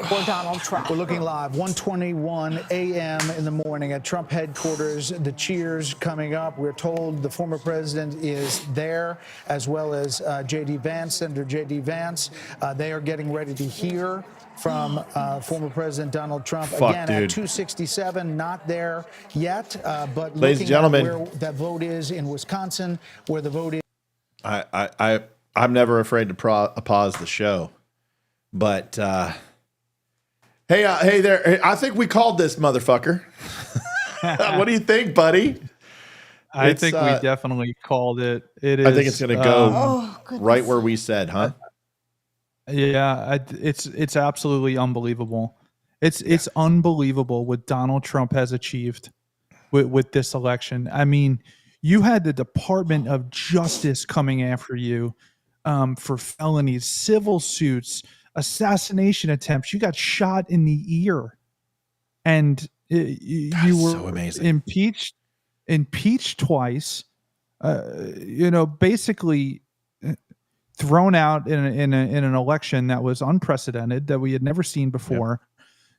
for Donald Trump. We're looking live, 1:21 a.m. in the morning at Trump headquarters. The cheers coming up. We're told the former president is there, as well as J.D. Vance, Senator J.D. Vance. They are getting ready to hear from former President Donald Trump. Again, at 267, not there yet, but ladies and gentlemen, where that vote is in Wisconsin, where the vote is. I'm never afraid to pause the show, but hey there! I think we called this motherfucker. What do you think, buddy? I think we definitely called it. It is. I think it's going to go right where we said, huh? Yeah, it's absolutely unbelievable. It's unbelievable what Donald Trump has achieved with this election. I mean, you had the Department of Justice coming after you for felonies, civil suits, assassination attempts. You got shot in the ear, and you were so amazing. impeached twice. Basically thrown out in an election that was unprecedented, that we had never seen before,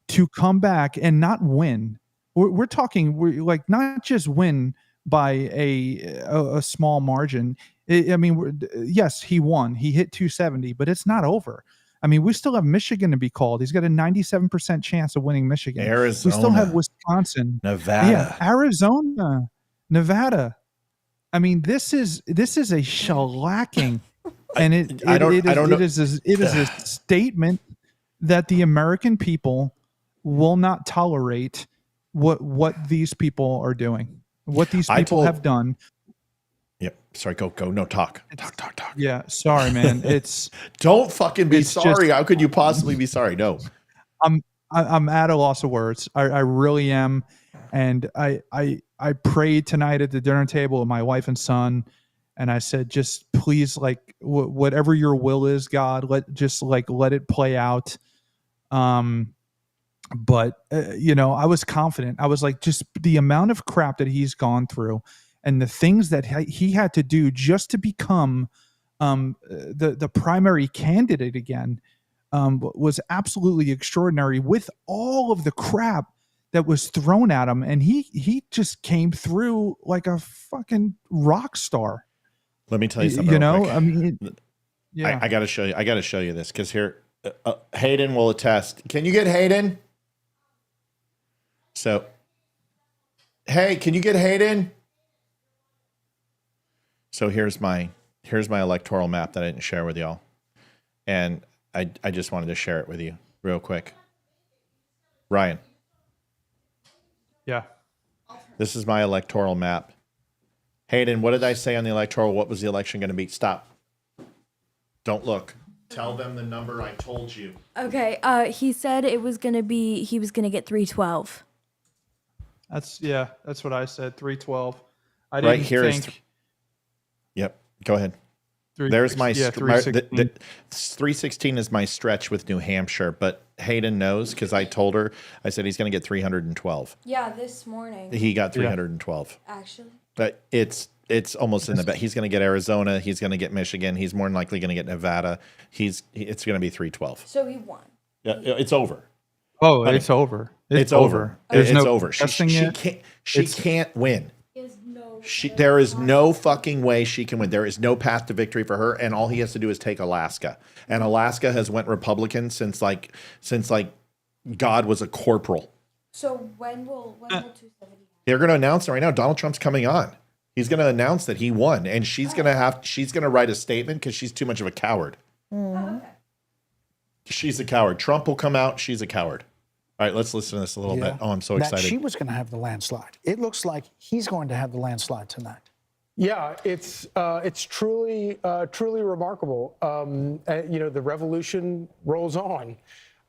to come back and not win. We're talking like not just win by a small margin. Yes, he won. He hit 270, but it's not over. I mean, we still have Michigan to be called. He's got a 97% chance of winning Michigan. Arizona. We still have Wisconsin, Nevada. Yeah, Arizona, Nevada. I mean, this is a shellacking And it is a statement that the American people will not tolerate what these people are doing, what these people have done. Yep. Sorry. Go. No, talk. Yeah. Sorry, man. It's don't fucking be sorry. How could you possibly be sorry? No. I'm at a loss of words. I really am. And I prayed tonight at the dinner table with my wife and son. And I said, just please, like, whatever your will is, God, let it play out. But I was confident. I was like, just the amount of crap that he's gone through and the things that he had to do just to become the primary candidate again was absolutely extraordinary, with all of the crap that was thrown at him. And he just came through like a fucking rock star. Let me tell you something. I mean, yeah. I got to show you. I got to show you this because here, Hayden will attest. Can you get Hayden? So, hey, can you get Hayden? So here's my electoral map that I didn't share with y'all, and I just wanted to share it with you real quick. Ryan. Yeah. This is my electoral map. Hayden, what did I say on the electoral? What was the election going to be? Stop. Don't look. Tell them the number I told you. Okay. He said he was going to get 312. That's what I said. 312. I right didn't here think. is. Yep. Go ahead. There's my 316. 316 is my stretch with New Hampshire, but Hayden knows because I told her. I said he's going to get 312. Yeah, this morning. He got 312. Actually. But it's almost in the bet. He's going to get Arizona. He's going to get Michigan. He's more than likely going to get Nevada. It's going to be 312. So he won. Yeah, it's over. Oh, it's over. It's over. It's no over. She can't win. There is no fucking way she can win. There is no path to victory for her, and all he has to do is take Alaska. And Alaska has went Republican since God was a corporal. So when will 270? They're going to announce it right now. Donald Trump's coming on. He's going to announce that he won, and she's going to write a statement because she's too much of a coward. Okay. She's a coward. Trump will come out. She's a coward. All right, let's listen to this a little bit. Oh, I'm so excited. She was going to have the landslide. It looks like he's going to have the landslide tonight. Yeah, it's truly remarkable. The revolution rolls on,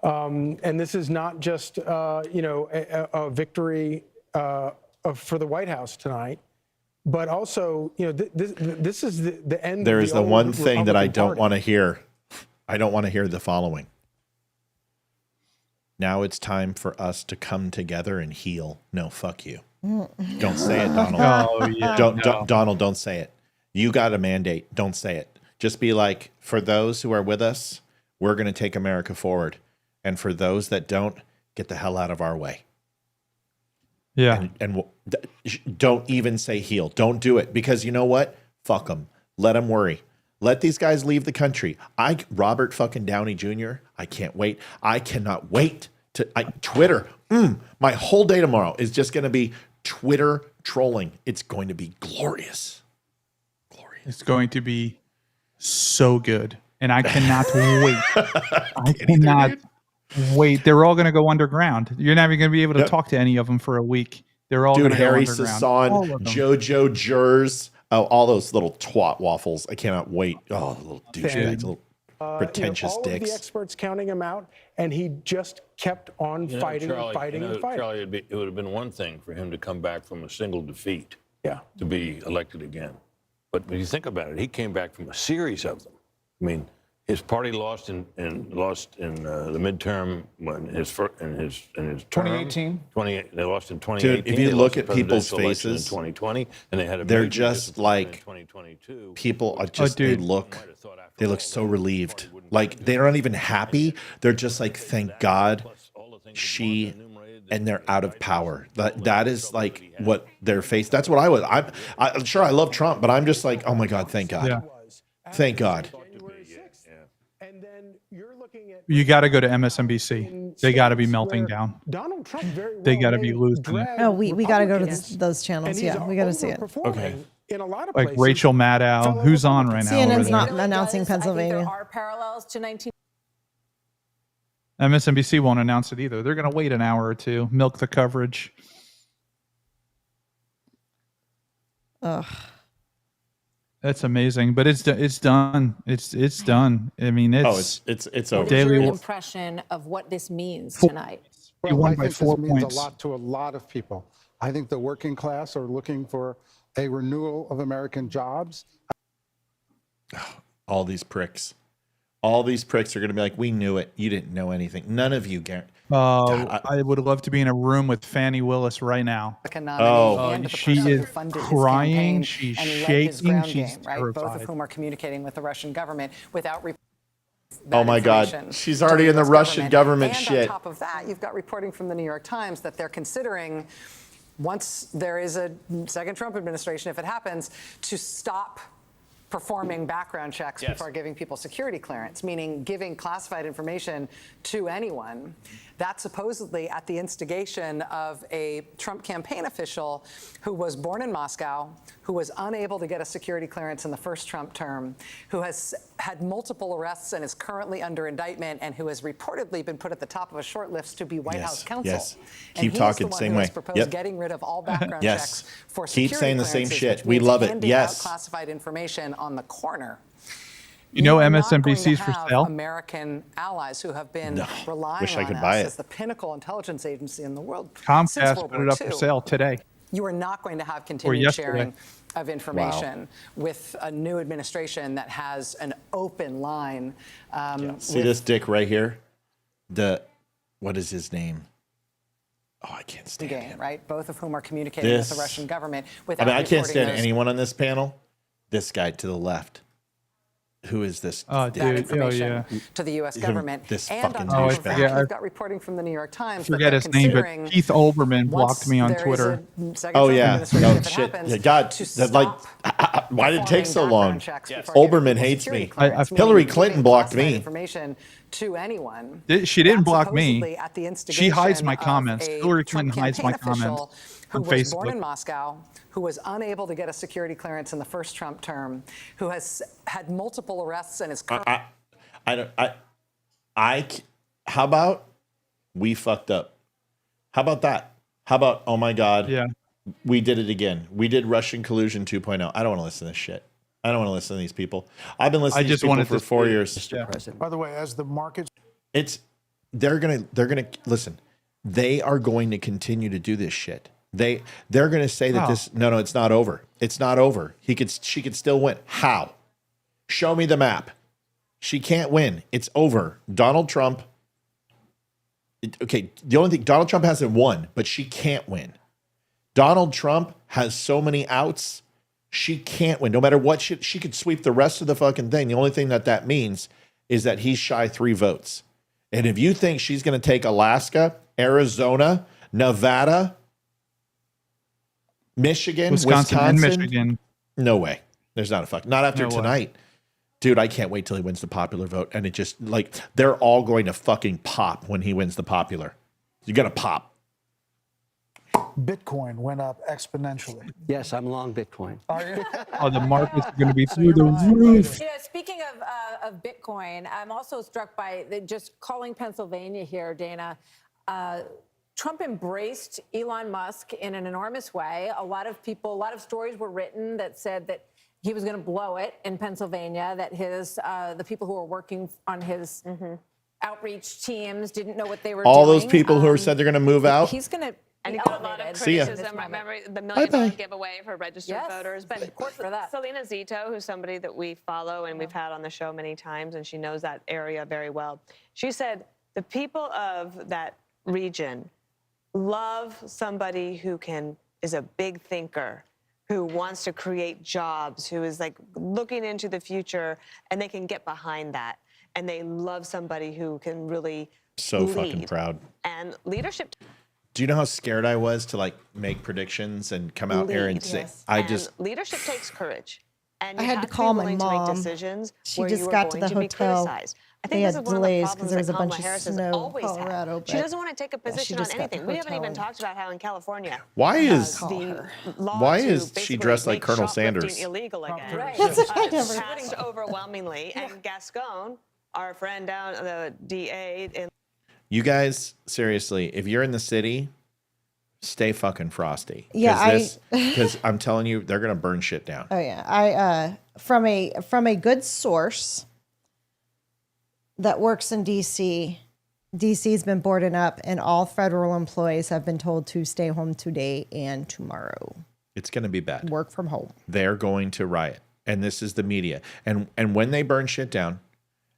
and this is not just a victory for the White House tonight, but also this is the end. There of is the one thing that I don't want to hear. I don't want to hear the following. Now it's time for us to come together and heal. No, fuck you. Don't say it, Donald. Oh, yeah, Donald, don't say it. You got a mandate. Don't say it. Just be like, for those who are with us, we're going to take America forward. And for those that don't, get the hell out of our way. Yeah. And don't even say heal. Don't do it. Because you know what? Fuck them. Let them worry. Let these guys leave the country. Robert fucking Downey Jr., I can't wait. I cannot wait to Twitter. My whole day tomorrow is just going to be Twitter trolling. It's going to be glorious. It's going to be so good. And I cannot wait. I cannot wait. They're all going to go underground. You're never going to be able to talk to any of them for a week. They're all going to go Harry underground. Sasson, JoJo Jers. Oh, all those little twat waffles. I cannot wait. Oh, the little douchebags, little pretentious all dicks. Of the experts counting him out, and he just kept on fighting and fighting and fighting. Charlie, it would have been one thing for him to come back from a single defeat to be elected again. But when you think about it, he came back from a series of them. I mean, his party lost in the midterm in his term. 2018. They lost in 2018. Dude, if you look at people's faces in 2020, and they had they're just like 2022. People are just they look so relieved. Like they're not even happy. They're just like, thank God and they're out of power. That is like what their face. That's what I was. I'm sure I love Trump, but I'm just like, oh my God, thank God. Yeah. Thank God. You got to go to MSNBC. They got to be melting down. Donald Trump very well they got to be losing it. Oh, we got to go to those channels. Yeah, we got to see it. Okay. In a lot of places, Rachel Maddow, who's on right now. CNN's over not there? announcing Pennsylvania. There are parallels to 19. MSNBC won't announce it either. They're going to wait an hour or two, milk the coverage. Ugh. That's amazing, but it's done. It's done. I mean, it's over. What is your impression of what this means tonight? You won by I think 4 this means points. a lot to a lot of people. I think the working class are looking for a renewal of American jobs. All these pricks. All these pricks are going to be like, we knew it. You didn't know anything. None of you, Garrett. I would love to be in a room with Fannie Willis right now. She is crying. She's shaking. She's right? Both of terrified. whom are communicating with the Russian government without. Oh my God. She's already in the Russian government and shit. on top of that, you've got reporting from the New York Times that they're considering, once there is a second Trump administration, if it happens, to stop performing background checks before giving people security clearance, meaning giving classified information to anyone. That's supposedly at the instigation of a Trump campaign official who was born in Moscow, who was unable to get a security clearance in the first Trump term, who has had multiple arrests and is currently under indictment, and who has reportedly been put at the top of a short list to be White House counsel. Yes. And Keep he talking is the one same who way. has proposed getting rid of all background checks for Keep security saying the same clearances, shit. which We means love it. handing out Yes. classified information on the corner. You know, are not MSNBC's going to for have sale. American allies who have been relying wish I on could us buy it. as the pinnacle intelligence agency in the world since Comcast World put War it up II. for sale today. You are not going to have continued yesterday. sharing of information with a new administration that has an open line. See this dick right here? What is his name? Oh, I can't stand him. Right? Both of whom are communicating with the Russian government without I can't stand those anyone on this panel. This guy to the left. Who is this? Oh, dude. information to the U.S. government. This And fucking on top of douchebag. that, you've got reporting from the New York Times. Forget his name, but Keith Olbermann blocked me on Twitter. Oh yeah, no shit. Yeah, God, that, like, why did it take so long? Olbermann hates me. Hillary Clinton blocked me. Information to anyone. She didn't block me. Supposedly at the She instigation hides my of comments. a Hillary Trump Clinton hides my campaign official comments who on was born in Facebook. Moscow, who was unable to get a security clearance in the first Trump term, who has had multiple arrests and is currently. How about we fucked up? How about that? How about, oh my God, we did it again. We did Russian collusion 2.0. I don't want to listen to this shit. I don't want to listen to these people. I've been listening to these people for 4 years. Mr. President. By the way, as the markets, they're gonna listen. They are going to continue to do this shit. They're going to say that no, it's not over. It's not over. She could still win. How? Show me the map. She can't win. It's over. Donald Trump. Okay, the only thing, Donald Trump hasn't won, but she can't win. Donald Trump has so many outs. She can't win. No matter what, she could sweep the rest of the fucking thing. The only thing that means is that he's shy 3 votes. And if you think she's going to take Alaska, Arizona, Nevada, Michigan, Wisconsin, and Michigan. No way. There's not after tonight. Dude, I can't wait till he wins the popular vote. And it just, like, they're all going to fucking pop when he wins the popular. You got to pop. Bitcoin went up exponentially. Yes, I'm long Bitcoin. Are you? Oh, the market's going to be through the roof. You know, speaking of Bitcoin, I'm also struck by just calling Pennsylvania here, Dana. Trump embraced Elon Musk in an enormous way. A lot of stories were written that said that he was going to blow it in Pennsylvania, that the people who were working on his outreach teams didn't know what they were doing. All those people who said they're going to move out. He's going to. And he got a lot of See ya. criticism. Remember the $1 million giveaway for registered voters? But for that. Selena Zito, who's somebody that we follow and we've had on the show many times, and she knows that area very well. She said the people of that region love somebody who is a big thinker, who wants to create jobs, who is like looking into the future, and they can get behind that. And they love somebody who can really lead. Fucking proud. And leadership. Do you know how scared I was to like make predictions and come out here and say, And leadership takes courage. And I you had have to be call my willing to make mom. decisions She where just you are got to going the be hotel. criticized. I They think this had is one of the delays problems because there was that a bunch Kamala of Harris has snow in always Colorado. had. She but doesn't want to take a yeah, she position on just got the anything. We haven't even hotel talked about how in California, Why is the law why to is she basically dressed like make Colonel shoplifting Sanders? illegal again That's what I never passed overwhelmingly, and Gascon, our friend down the DA in You guys, seriously, if you're in the city, stay fucking frosty. Yeah, because I'm telling you, they're gonna burn shit down. Oh yeah, I from a good source that works in DC. DC's been boarded up, and all federal employees have been told to stay home today and tomorrow. It's gonna be bad. Work from home. They're going to riot, and this is the media. And when they burn shit down,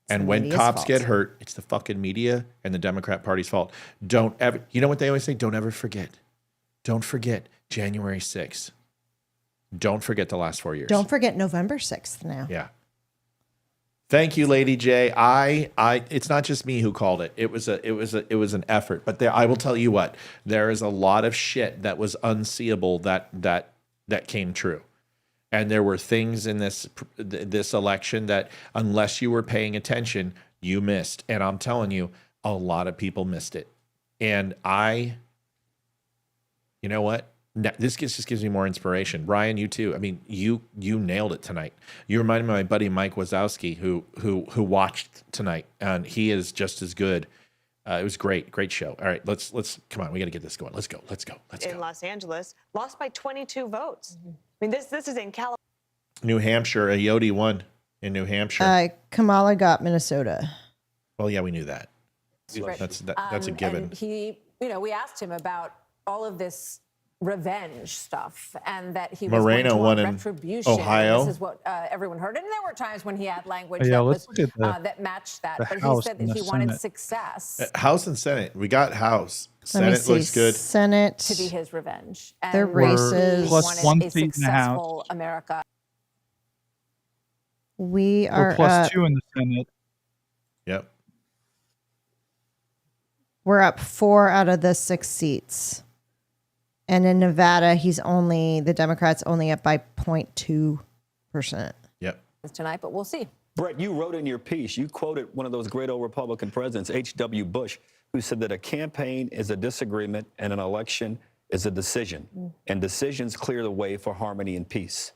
and when media's cops fault. get hurt, it's the fucking media and the Democrat Party's fault. Don't ever. You know what they always say? Don't ever forget. Don't forget January 6th. Don't forget the last 4 years. Don't forget November 6th now. Yeah. Thank you, Lady J. It's not just me who called it. It was an effort. But I will tell you what, there is a lot of shit that was unseeable that came true. And there were things in this election that, unless you were paying attention, you missed. And I'm telling you, a lot of people missed it. And you know what? This just gives me more inspiration. Ryan, you too. I mean, you nailed it tonight. You reminded me of my buddy Mike Wazowski, who watched tonight, and he is just as good. It was great show. All right, let's come on. We got to get this going. Let's go. in Los Angeles, lost by 22 votes. I mean, this is in California. New Hampshire, a Yodi won in New Hampshire. Kamala got Minnesota. Well, yeah, we knew that. Right. That's a given. And he, we asked him about all of this revenge stuff, and that he was Moreno going to won want in retribution. Ohio. This is what everyone heard, and there were times when he had language Yeah, that let's was look at that matched that. the But he House said and that the he wanted Senate. success House and Senate. We got House. Let me Senate see. looks good. Senate. to be his revenge. And Their races. he Plus wanted one a seat in the House. successful America. We We're are plus 2 in the Senate. Yep. we're up 4 out of the 6 seats. And in Nevada, the Democrats only up by 0.2%. Yep. Tonight, but we'll see. Brett, you wrote in your piece, you quoted one of those great old Republican presidents, H.W. Bush, who said that a campaign is a disagreement and an election is a decision. And decisions clear the way for harmony and peace.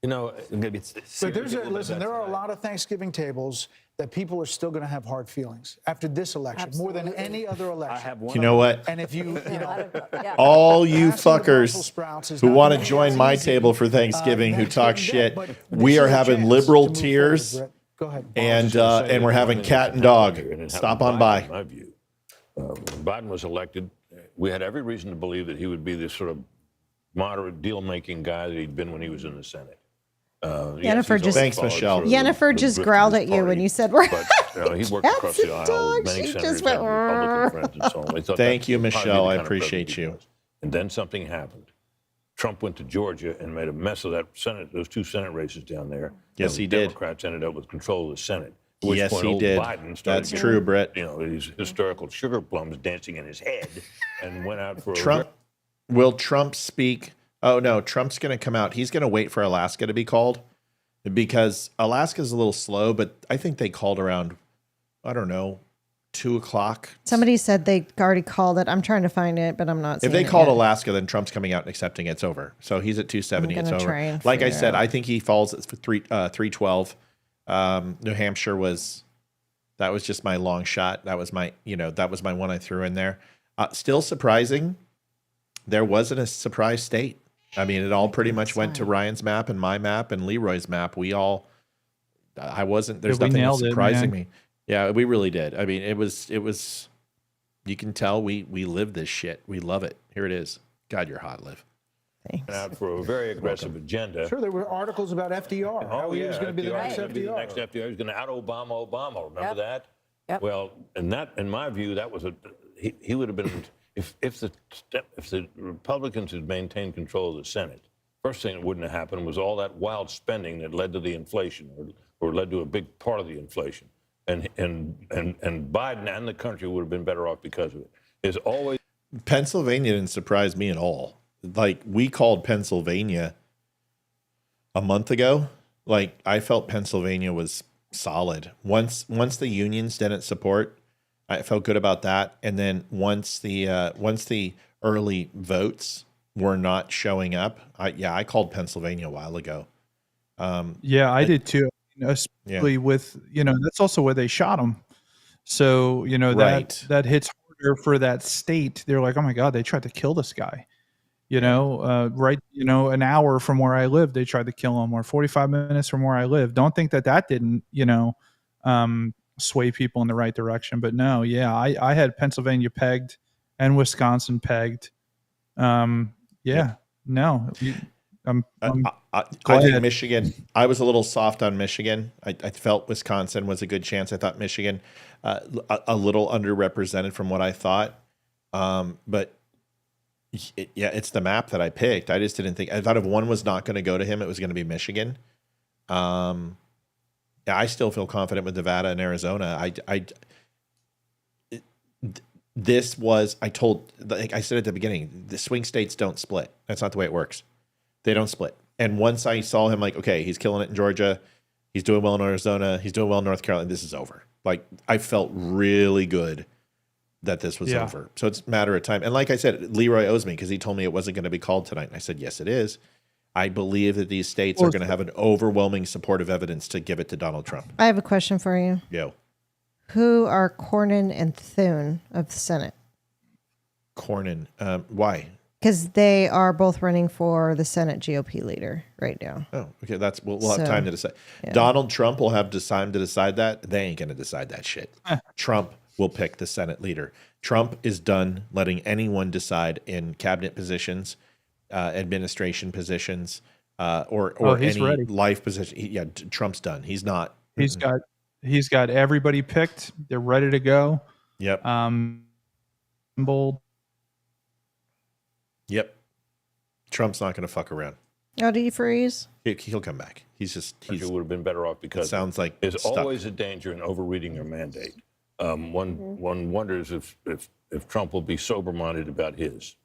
But there are a lot of Thanksgiving tables that people are still going to have hard feelings after this election, more than any other election. I have one. You know what? And if you All you fuckers who want to join my table for Thanksgiving who talk shit, we are having liberal tears, Go ahead. and we're having cat and dog. Stop on by. In my view, when Biden was elected, we had every reason to believe that he would be this sort of moderate deal-making guy that he'd been when he was in the Senate. Yennefer just Thanks, Michelle. Yennefer just growled at you when you said we're he worked across the aisle with many She senators, just went, had Republican friends, and so on. They thought Thank that you, would probably be Michelle. the I kind of appreciate president he you. was. And then something happened. Trump went to Georgia and made a mess of that Senate, those 2 Senate races down there. Yes, And he the did. Democrats ended up with control of the Senate. At which Yes, point he old did. Biden started That's getting, true, Brett. These hysterical sugar plums dancing in his head, and went out for Will Trump speak? Oh no, Trump's going to come out. He's going to wait for Alaska to be called, because Alaska's a little slow, but I think they called around, I don't know, 2:00. Somebody said they already called it. I'm trying to find it, but I'm not If seeing they it called yet. Alaska, then Trump's coming out and accepting it's over. So he's at 270. I'm It's gonna over. try and Like I figure said, out. I think he falls at 312. New Hampshire was just my long shot. That was my one I threw in there. Still surprising. There wasn't a surprise state. I mean, it all pretty much went to Ryan's map and my map and Leeroy's map. There's nothing nailed it, surprising man. me. Yeah, we really did. I mean, it was, you can tell we live this shit. We love it. Here it is. God, you're hot, Liv. went out for a very aggressive agenda. Sure, there were articles about FDR. How he was going to be the next FDR. FDR. Next FDR. He was going to out-Obama. Remember that? Yep. Well, and that, in my view, that was he would have been if the Republicans had maintained control of the Senate. First thing that wouldn't have happened was all that wild spending that led to the inflation, or led to a big part of the inflation. And Biden and the country would have been better off because of it. Is always Pennsylvania didn't surprise me at all. Like, we called Pennsylvania a month ago, like I felt Pennsylvania was solid. Once the unions didn't support, I felt good about that. And then once the early votes were not showing up, I called Pennsylvania a while ago. I did too. Especially with, that's also where they shot him. So, Right. that hits harder for that state. They're like, oh my God, they tried to kill this guy. An hour from where I live, they tried to kill him, or 45 minutes from where I live. Don't think that didn't, sway people in the right direction. But no, I had Pennsylvania pegged and Wisconsin pegged. No. I think Michigan, I was a little soft on Michigan. I felt Wisconsin was a good chance. I thought Michigan a little underrepresented from what I thought. But it's the map that I picked. I just didn't think, I thought if one was not going to go to him, it was going to be Michigan. I still feel confident with Nevada and Arizona. I said at the beginning, the swing states don't split. That's not the way it works. They don't split. And once I saw him, like, okay, he's killing it in Georgia, he's doing well in Arizona, he's doing well in North Carolina, this is over. Like, I felt really good that this was over. So it's a matter of time. And like I said, Leeroy owes me because he told me it wasn't going to be called tonight. And I said, yes, it is. I believe that these states are going to have an overwhelming supportive evidence to give it to Donald Trump. I have a question for you. Yo. Who are Cornyn and Thune of the Senate? Cornyn. Why? Because they are both running for the Senate GOP leader right now. Oh, okay. We'll have time to decide. Yeah. Donald Trump will have time to decide that. They ain't going to decide that shit. Trump will pick the Senate leader. Trump is done letting anyone decide in cabinet positions, administration positions, or any ready. life position. Trump's done. He's not. He's got everybody picked. They're ready to go. Yep. Bold. Yep. Trump's not going to fuck around. Oh, did he freeze? He'll come back. He would have been better off because sounds like there's always a danger in overreading your mandate. One wonders if Trump will be sober-minded about his.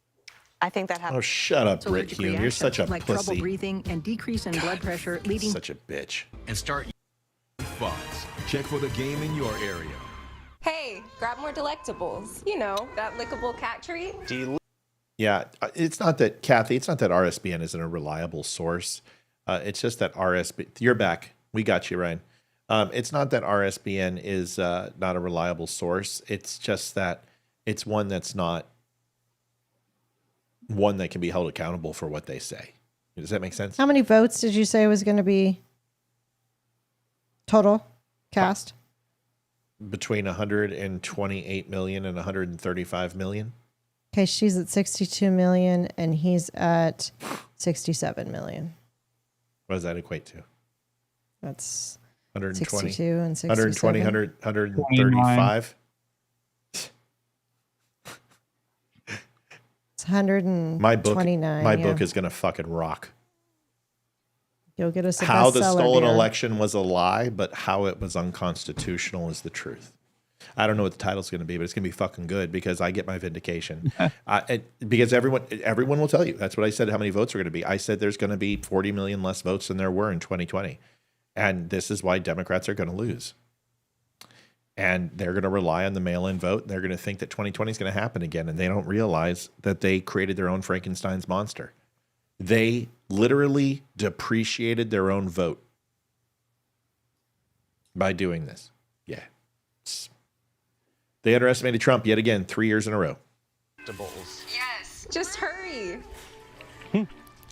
I think that happens. Oh, shut up, Britt Hume. You're such a like pussy. Trouble breathing and decrease in blood pressure, leading such a bitch. And start funds. Check for the game in your area. Hey, grab more delectables. You know, that lickable cat treat. Yeah, it's not that, Kathy, it's not that RSBN isn't a reliable source. It's just that you're back. We got you, Ryan. It's not that RSBN is not a reliable source. It's just that it's one that's not one that can be held accountable for what they say. Does that make sense? How many votes did you say was going to be total cast? Between 128 million and 135 million. Okay, she's at 62 million and he's at 67 million. What does that equate to? That's 120, 62 and 67. 135. It's 129. My book is going to fucking rock. You'll get us a how the bestseller stolen beer. election was a lie, but how it was unconstitutional is the truth. I don't know what the title's going to be, but it's going to be fucking good because I get my vindication. Because everyone will tell you. That's what I said, how many votes are going to be. I said there's going to be 40 million less votes than there were in 2020. And this is why Democrats are going to lose. And they're going to rely on the mail-in vote. And they're going to think that 2020 is going to happen again. And they don't realize that they created their own Frankenstein's monster. They literally depreciated their own vote by doing this. Yeah. They underestimated Trump yet again, 3 years in a row. Yes, just hurry.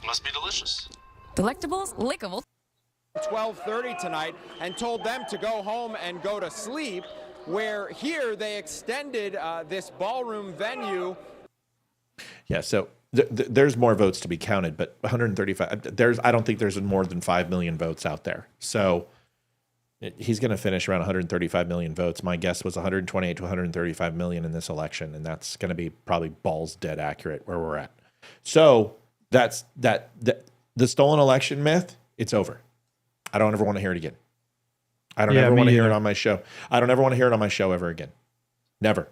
Must be delicious. Delectables, lickable. 12:30 tonight and told them to go home and go to sleep, where here they extended this ballroom venue. Yeah, so there's more votes to be counted, but 135, I don't think there's more than 5 million votes out there. So he's going to finish around 135 million votes. My guess was 128 to 135 million in this election, and that's going to be probably balls dead accurate where we're at. So that's the stolen election myth, it's over. I don't ever want to hear it again. I don't ever want to hear it on my show. I don't ever want to hear it on my show ever again. Never.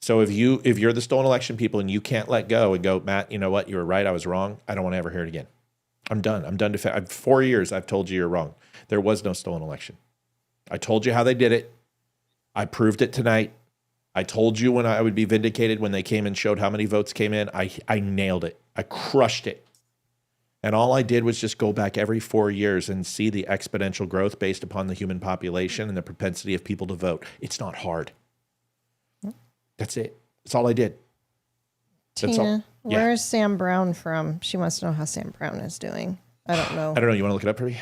So if you're the stolen election people and you can't let go and go, Matt, you know what? You were right. I was wrong. I don't want to ever hear it again. I'm done. I'm done. 4 years, I've told you you're wrong. There was no stolen election. I told you how they did it. I proved it tonight. I told you when I would be vindicated when they came and showed how many votes came in. I nailed it. I crushed it. And all I did was just go back every 4 years and see the exponential growth based upon the human population and the propensity of people to vote. It's not hard. That's it. That's all I did. Tina, where's Sam Brown from? She wants to know how Sam Brown is doing. I don't know. I don't know. You want to look it up for me?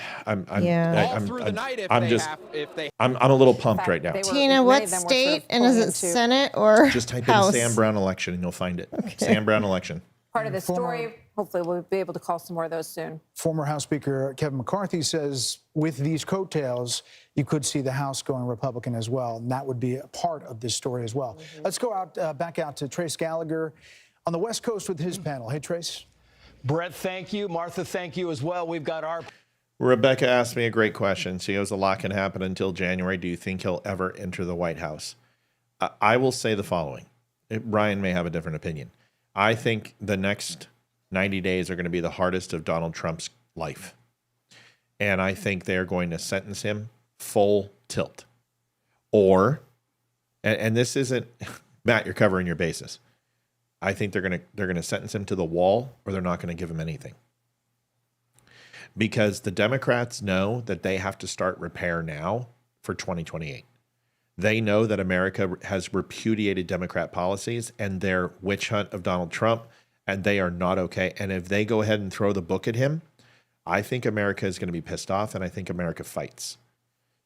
I'm a little pumped right now. Tina, what state? And is it Senate or just type House? in Sam Brown election and you'll find it. Okay. Sam Brown election. Part of the story. Hopefully we'll be able to call some more of those soon. Former House Speaker Kevin McCarthy says with these coattails, you could see the House going Republican as well. And that would be a part of this story as well. Let's go back out to Trace Gallagher on the West Coast with his panel. Hey, Trace. Brett, thank you. Martha, thank you as well. We've got our... Rebecca asked me a great question. She goes, a lot can happen until January. Do you think he'll ever enter the White House? I will say the following. Ryan may have a different opinion. I think the next 90 days are going to be the hardest of Donald Trump's life. And I think they're going to sentence him full tilt. Or, and this isn't, Matt, you're covering your bases. I think they're going to sentence him to the wall, or they're not going to give him anything. Because the Democrats know that they have to start repair now for 2028. They know that America has repudiated Democrat policies and their witch hunt of Donald Trump, and they are not okay. And if they go ahead and throw the book at him, I think America is going to be pissed off, and I think America fights.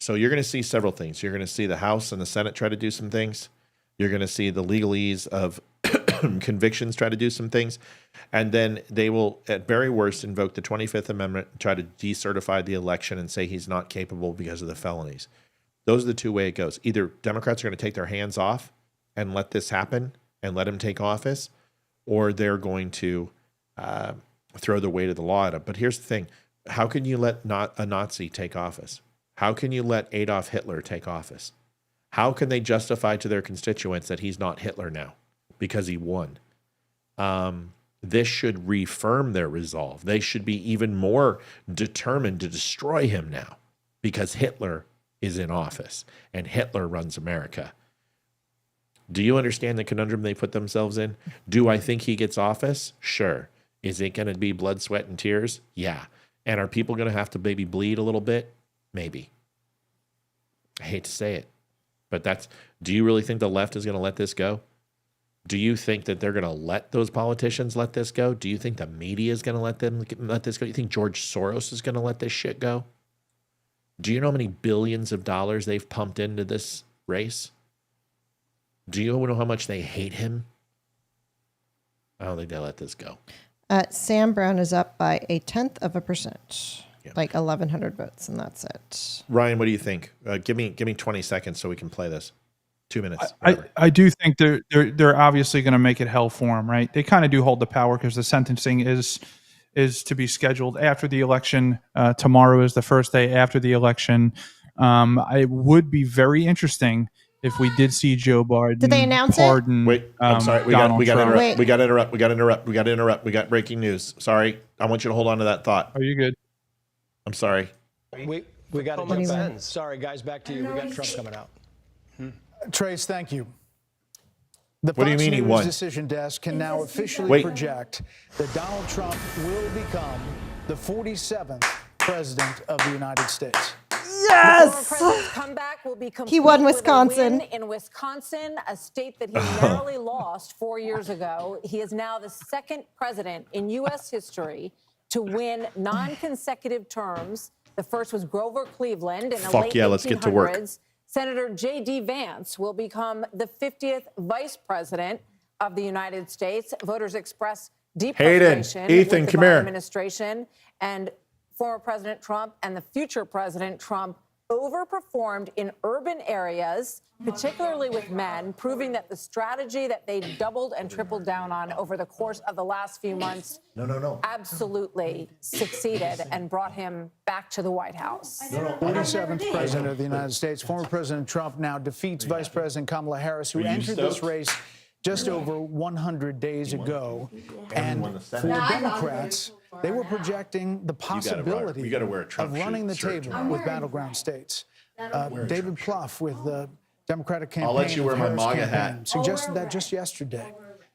So you're going to see several things. You're going to see the House and the Senate try to do some things. You're going to see the legalese of convictions try to do some things. And then they will, at very worst, invoke the 25th Amendment, try to decertify the election and say he's not capable because of the felonies. Those are the two ways it goes. Either Democrats are going to take their hands off and let this happen and let him take office, or they're going to throw the weight of the law at him. But here's the thing. How can you let a Nazi take office? How can you let Adolf Hitler take office? How can they justify to their constituents that he's not Hitler now because he won? This should reaffirm their resolve. They should be even more determined to destroy him now because Hitler is in office and Hitler runs America. Do you understand the conundrum they put themselves in? Do I think he gets office? Sure. Is it going to be blood, sweat, and tears? Yeah. And are people going to have to maybe bleed a little bit? Maybe. I hate to say it, but do you really think the left is going to let this go? Do you think that they're going to let those politicians let this go? Do you think the media is going to let this go? You think George Soros is going to let this shit go? Do you know how many billions of dollars they've pumped into this race? Do you know how much they hate him? I don't think they'll let this go. Sam Brown is up by 0.1%, like 1,100 votes, and that's it. Ryan, what do you think? Give me 20 seconds so we can play this. 2 minutes. I do think they're obviously going to make it hell for him, right? They kind of do hold the power because the sentencing is to be scheduled after the election. Tomorrow is the first day after the election. It would be very interesting if we did see Joe Biden. Did they announce it? Wait, I'm sorry. We got to interrupt. We got breaking news. Sorry. I want you to hold on to that thought. Are you good? I'm sorry. We got to jump in. Sorry, guys, back to you. We got Trump coming out. Trace, thank you. The What do you Fox mean he News won? decision desk can now officially project that Donald Trump will become the 47th president of the United States. Yes! The former president's comeback will be complete He won with Wisconsin. a win in Wisconsin, a state that he narrowly lost 4 years ago. He is now the second president in U.S. history to win non-consecutive terms. The first was Grover Cleveland in the late 1800s. Let's get to work. Senator J.D. Vance will become the 50th vice president of the United States. Voters express deep frustration with the Biden administration, and former President Trump and the future President Trump overperformed in urban areas, particularly with men, proving that the strategy that they doubled and tripled down on over the course of the last few months absolutely succeeded and brought him back to the White House. 47th president of the United States. Former President Trump now defeats Vice President Kamala Harris, who entered this race just over 100 days ago. And for Democrats, They were projecting the possibility gotta wear a Trump of running the shirt table tomorrow. with battleground states. David Plouffe with the Democratic campaign. I'll let you wear my MAGA hat. Suggested that just yesterday.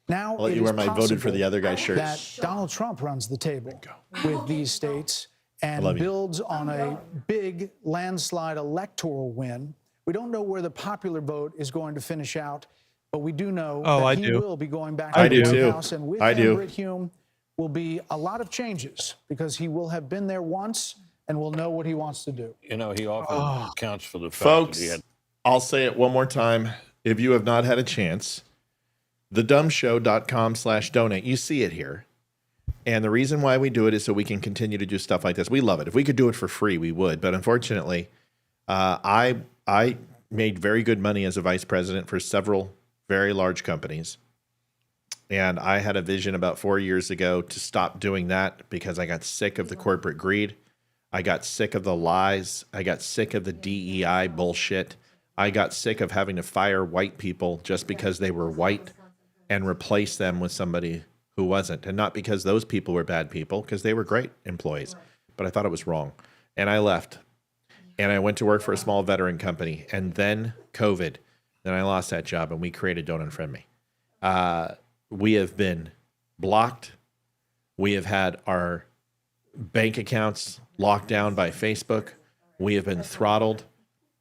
Now I'll let it you wear is my voted for the possible other guy shirt. that Donald Trump runs the table with these states and builds on a big landslide electoral win. We don't know where the popular vote is going to finish out, but we do know that he will be going back to the White House, and with him, Britt Hume, will be a lot of changes because he will have been there once and will know what he wants to do. You know, he often accounts for the fact Folks, that he had. I'll say it one more time. If you have not had a chance, thedumshow.com/donate. You see it here. And the reason why we do it is so we can continue to do stuff like this. We love it. If we could do it for free, we would. But unfortunately, I made very good money as a vice president for several very large companies. And I had a vision about 4 years ago to stop doing that because I got sick of the corporate greed. I got sick of the lies. I got sick of the DEI bullshit. I got sick of having to fire white people just because they were white and replace them with somebody who wasn't. And not because those people were bad people, because they were great employees. But I thought it was wrong. And I left. And I went to work for a small veteran company. And then COVID. Then I lost that job and we created Don't Unfriend Me. We have been blocked. We have had our bank accounts locked down by Facebook. We have been throttled.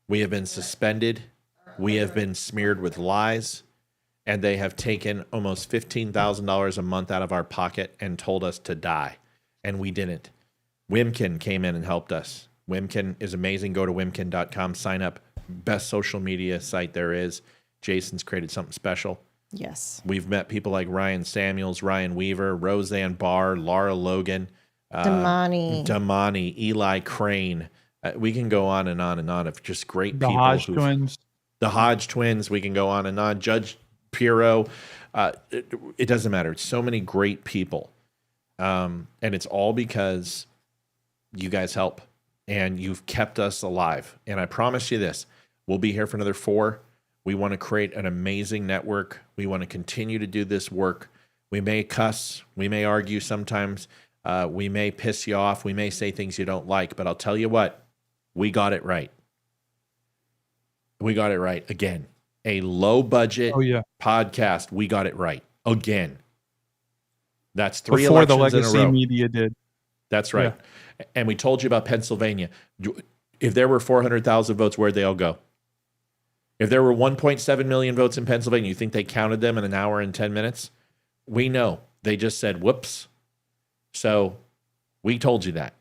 We have been suspended. We have been smeared with lies. And they have taken almost $15,000 a month out of our pocket and told us to die. And we didn't. Wimkin came in and helped us. Wimkin is amazing. Go to wimkin.com, sign up. Best social media site there is. Jason's created something special. Yes. We've met people like Ryan Samuels, Ryan Weaver, Roseanne Barr, Laura Logan, Damani, Eli Crane. We can go on and on and on of just great people. The Hodge twins. The Hodge twins. We can go on and on. Judge Pirro. It doesn't matter. It's so many great people. And it's all because you guys help and you've kept us alive. And I promise you this, we'll be here for another 4. We want to create an amazing network. We want to continue to do this work. We may cuss. We may argue sometimes. We may piss you off. We may say things you don't like. But I'll tell you what, we got it right. We got it right again. A low budget podcast. We got it right again. That's 3 before elections the legacy in a row. media did. That's right. Yeah. And we told you about Pennsylvania. If there were 400,000 votes, where'd they all go? If there were 1.7 million votes in Pennsylvania, you think they counted them in an hour and 10 minutes? We know. They just said, whoops. So we told you that.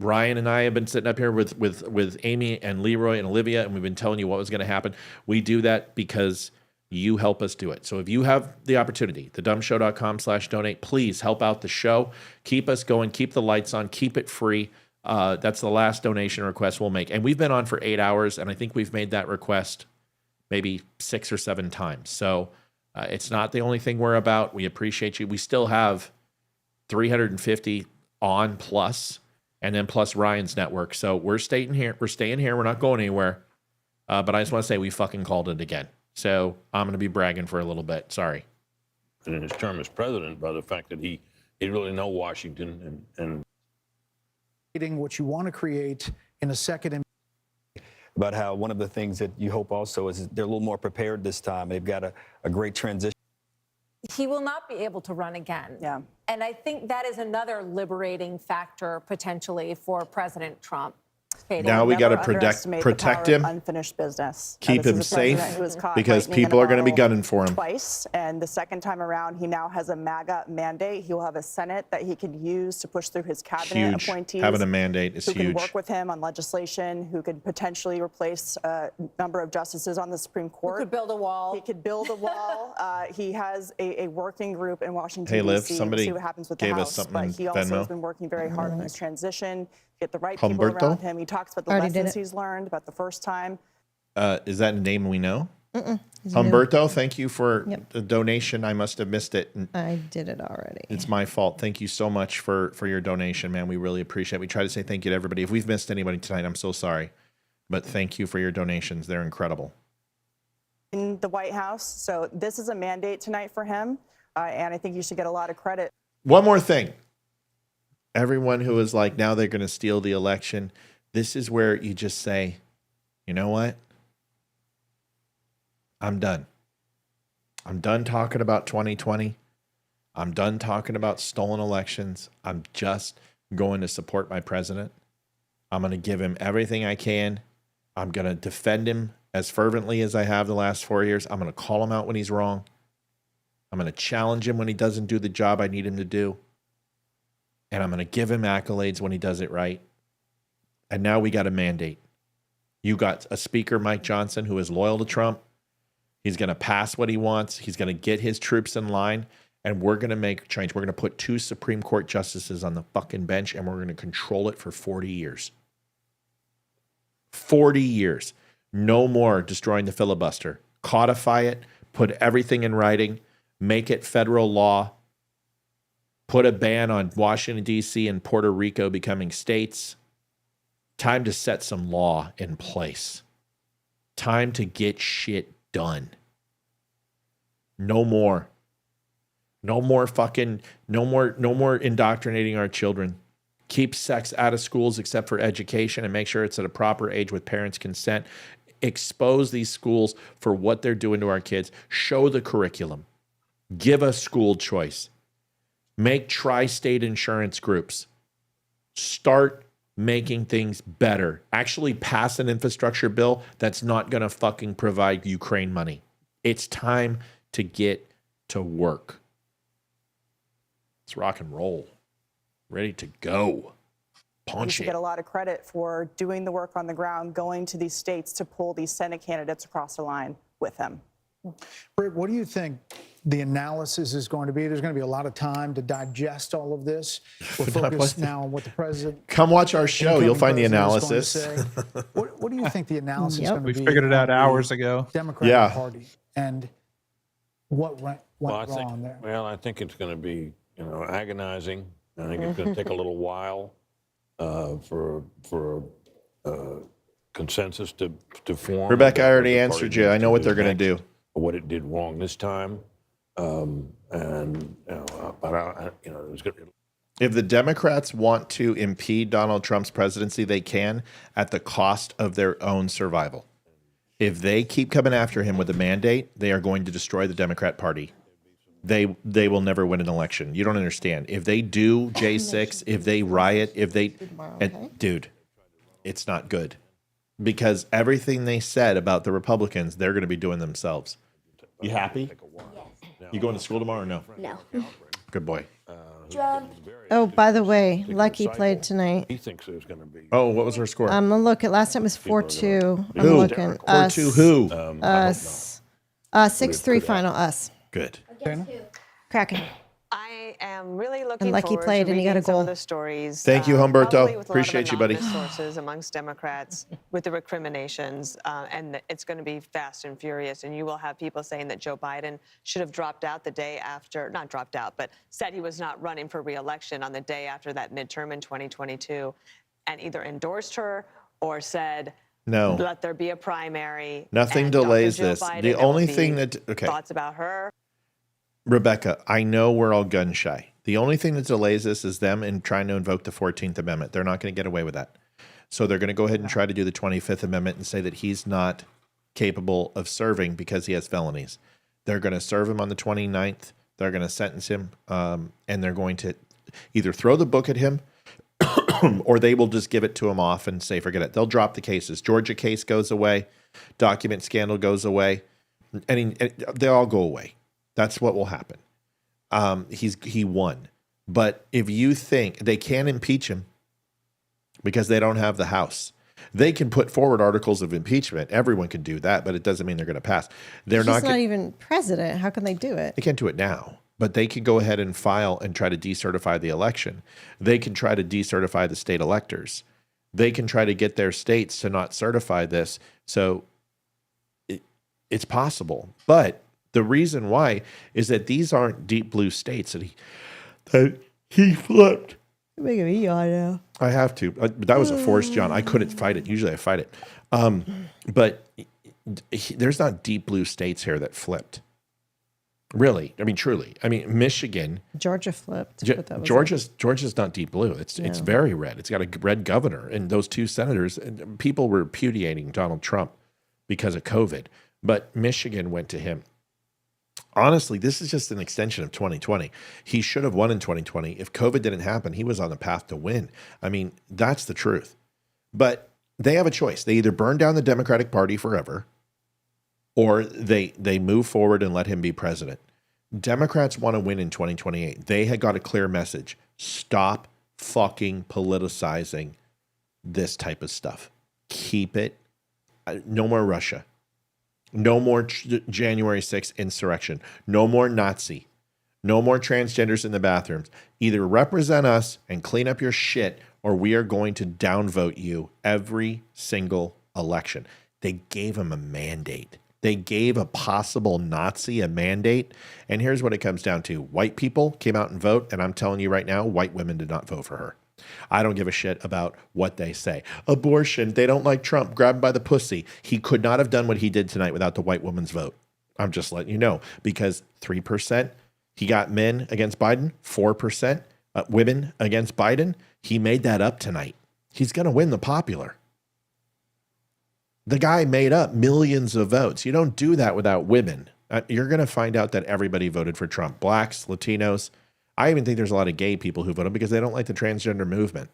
Ryan and I have been sitting up here with Amy and Leeroy and Olivia, and we've been telling you what was going to happen. We do that because you help us do it. So if you have the opportunity, thedumshow.com/donate, please help out the show. Keep us going. Keep the lights on. Keep it free. That's the last donation request we'll make. And we've been on for 8 hours, and I think we've made that request maybe 6 or 7 times. So it's not the only thing we're about. We appreciate you. We still have 350 on plus, and then plus Ryan's network. So we're staying here. We're not going anywhere. But I just want to say we fucking called it again. So I'm going to be bragging for a little bit. Sorry. And in his term as president, by the fact that he really know Washington and what you want to create in a second. About how one of the things that you hope also is they're a little more prepared this time. They've got a great transition. He will not be able to run again. Yeah. And I think that is another liberating factor potentially for President Trump. Now we got to protect him, unfinished business. Keep him safe, because people are going to be gunning for him. Twice, and the second time around, he now has a MAGA mandate. He will have a Senate that he can use to push through his cabinet appointees. Having a mandate is who huge. Who can work with him on legislation, who could potentially replace a number of justices on the Supreme Court. Who could build a wall. He could build a wall. He has a working group in Washington, hey, Liv, D.C. somebody to see what happens with the gave us House, something but in he also Venmo. has been working very hard on his transition. Get the right people around him. He talks about the lessons he's learned about the first time. Is that a name we know? Humberto, thank you for the donation. I must have missed it. I did it already. It's my fault. Thank you so much for your donation, man. We really appreciate it. We try to say thank you to everybody. If we've missed anybody tonight, I'm so sorry. But thank you for your donations. They're incredible. In the White House. So this is a mandate tonight for him. And I think you should get a lot of credit. One more thing. everyone who is like, now they're going to steal the election. This is where you just say, you know what? I'm done. I'm done talking about 2020. I'm done talking about stolen elections. I'm just going to support my president. I'm going to give him everything I can. I'm going to defend him as fervently as I have the last 4 years. I'm going to call him out when he's wrong. I'm going to challenge him when he doesn't do the job I need him to do. And I'm going to give him accolades when he does it right. And now we got a mandate. You got a speaker, Mike Johnson, who is loyal to Trump. He's going to pass what he wants. He's going to get his troops in line. And we're going to make a change. We're going to put 2 Supreme Court justices on the fucking bench, and we're going to control it for 40 years. 40 years. No more destroying the filibuster. Codify it. Put everything in writing. Make it federal law. Put a ban on Washington, D.C. and Puerto Rico becoming states. Time to set some law in place. Time to get shit done. No more. No more indoctrinating our children. Keep sex out of schools except for education and make sure it's at a proper age with parents' consent. Expose these schools for what they're doing to our kids. Show the curriculum. Give us school choice. Make tri-state insurance groups. Start making things better. Actually pass an infrastructure bill that's not going to fucking provide Ukraine money. It's time to get to work. It's rock and roll. Ready to go. Punch You it. get a lot of credit for doing the work on the ground, going to these states to pull these Senate candidates across the line with him. Britt, what do you think the analysis is going to be? There's going to be a lot of time to digest all of this. We're focused now on what the president... Come watch our show. You'll find the analysis. What do you think the analysis is going to be? We figured it out hours ago. Democratic Party and what went wrong there? Well, I think it's going to be, agonizing. I think it's going to take a little while for consensus to form. Rebecca, I already answered you. I know what they're going to do. What it did wrong this time, If the Democrats want to impede Donald Trump's presidency, they can at the cost of their own survival. If they keep coming after him with a mandate, they are going to destroy the Democrat Party. They will never win an election. You don't understand. If they do J6, if they riot, dude, it's not good. Because everything they said about the Republicans, they're going to be doing themselves. You happy? Yes. You going to school tomorrow or no? No. Good boy. Oh, by the way, Lucky played tonight. He thinks there's going to be. Oh, what was her score? I'm looking. Last time it was 4-2. I'm Who? looking. 4-2 who? Us. 6-3 final. Us. Good. Kraken. I am really looking And Lucky forward played to and he got a reading some goal. of the stories. Thank you, probably Humberto. with a lot of Appreciate you, buddy. anonymous sources amongst Democrats with the recriminations, and it's going to be fast and furious. And you will have people saying that Joe Biden should have dropped out the day after, not dropped out, but said he was not running for re-election on the day after that midterm in 2022, and either endorsed her or said, no, let there be a primary. Nothing and delays Dr. Jill this. Biden, The there will only be thing that thoughts about her. Rebecca, I know we're all gun shy. The only thing that delays this is them in trying to invoke the 14th Amendment. They're not going to get away with that. So they're going to go ahead and try to do the 25th Amendment and say that he's not capable of serving because he has felonies. They're going to serve him on the 29th. They're going to sentence him, and they're going to either throw the book at him or they will just give it to him off and say, forget it. They'll drop the cases. Georgia case goes away. Document scandal goes away. And they all go away. That's what will happen. He won. But if you think they can impeach him because they don't have the House, they can put forward articles of impeachment. Everyone can do that, but it doesn't mean they're going to pass. They're He's not even president. How can they do it? They can't do it now, but they can go ahead and file and try to decertify the election. They can try to decertify the state electors. They can try to get their states to not certify this. So it's possible, but the reason why is that these aren't deep blue states that he flipped. You're making me yawn now. I have to. That was a forced yawn. I couldn't fight it. Usually I fight it. But there's not deep blue states here that flipped. Really, I mean, truly. I mean, Michigan, Georgia flipped. Georgia's not deep blue. It's very red. It's got a red governor, and those two senators. And people were repudiating Donald Trump because of COVID, but Michigan went to him. Honestly, this is just an extension of 2020. He should have won in 2020. If COVID didn't happen, he was on the path to win. I mean, that's the truth. But they have a choice. They either burn down the Democratic Party forever, or they move forward and let him be president. Democrats want to win in 2028. They had got a clear message. Stop fucking politicizing this type of stuff. Keep it. No more Russia. No more January 6th insurrection. No more Nazi. No more transgenders in the bathrooms. Either represent us and clean up your shit, or we are going to downvote you every single election. They gave him a mandate. They gave a possible Nazi a mandate. And here's what it comes down to. White people came out and vote. And I'm telling you right now, white women did not vote for her. I don't give a shit about what they say. Abortion, they don't like Trump, grab him by the pussy. He could not have done what he did tonight without the white woman's vote. I'm just letting you know, because 3%, he got men against Biden, 4% women against Biden. He made that up tonight. He's going to win the popular. The guy made up millions of votes. You don't do that without women. You're going to find out that everybody voted for Trump. Blacks, Latinos. I even think there's a lot of gay people who voted because they don't like the transgender movement.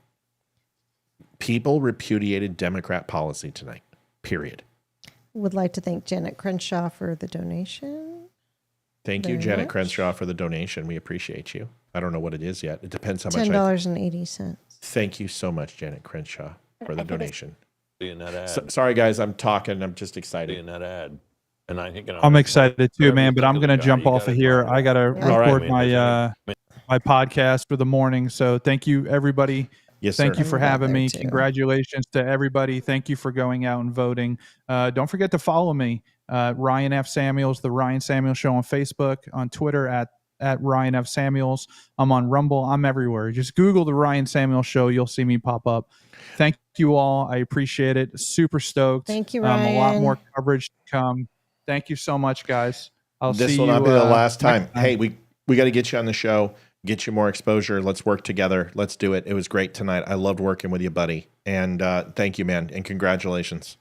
People repudiated Democrat policy tonight, period. Would like to thank Janet Crenshaw for the donation. Thank you, Janet Crenshaw, for the donation. We appreciate you. I don't know what it is yet. It depends how much. $10.80. Thank you so much, Janet Crenshaw, for the donation. Seeing that ad. Sorry, guys, I'm talking. I'm just excited. Seeing that ad. And I think I'm excited too, man, but I'm going to jump off of here. I got to record my podcast for the morning. So thank you, everybody. Yes, Thank sir. you for having me. Congratulations to everybody. Thank you for going out and voting. Don't forget to follow me, Ryan F. Samuels, The Ryan Samuels Show on Facebook, on Twitter at Ryan F. Samuels. I'm on Rumble. I'm everywhere. Just Google The Ryan Samuels Show. You'll see me pop up. Thank you all. I appreciate it. Super stoked. Thank you, Ryan. A lot more coverage to come. Thank you so much, guys. This will not be the last time. Hey, we got to get you on the show, get you more exposure. Let's work together. Let's do it. It was great tonight. I loved working with you, buddy. And thank you, man. And congratulations.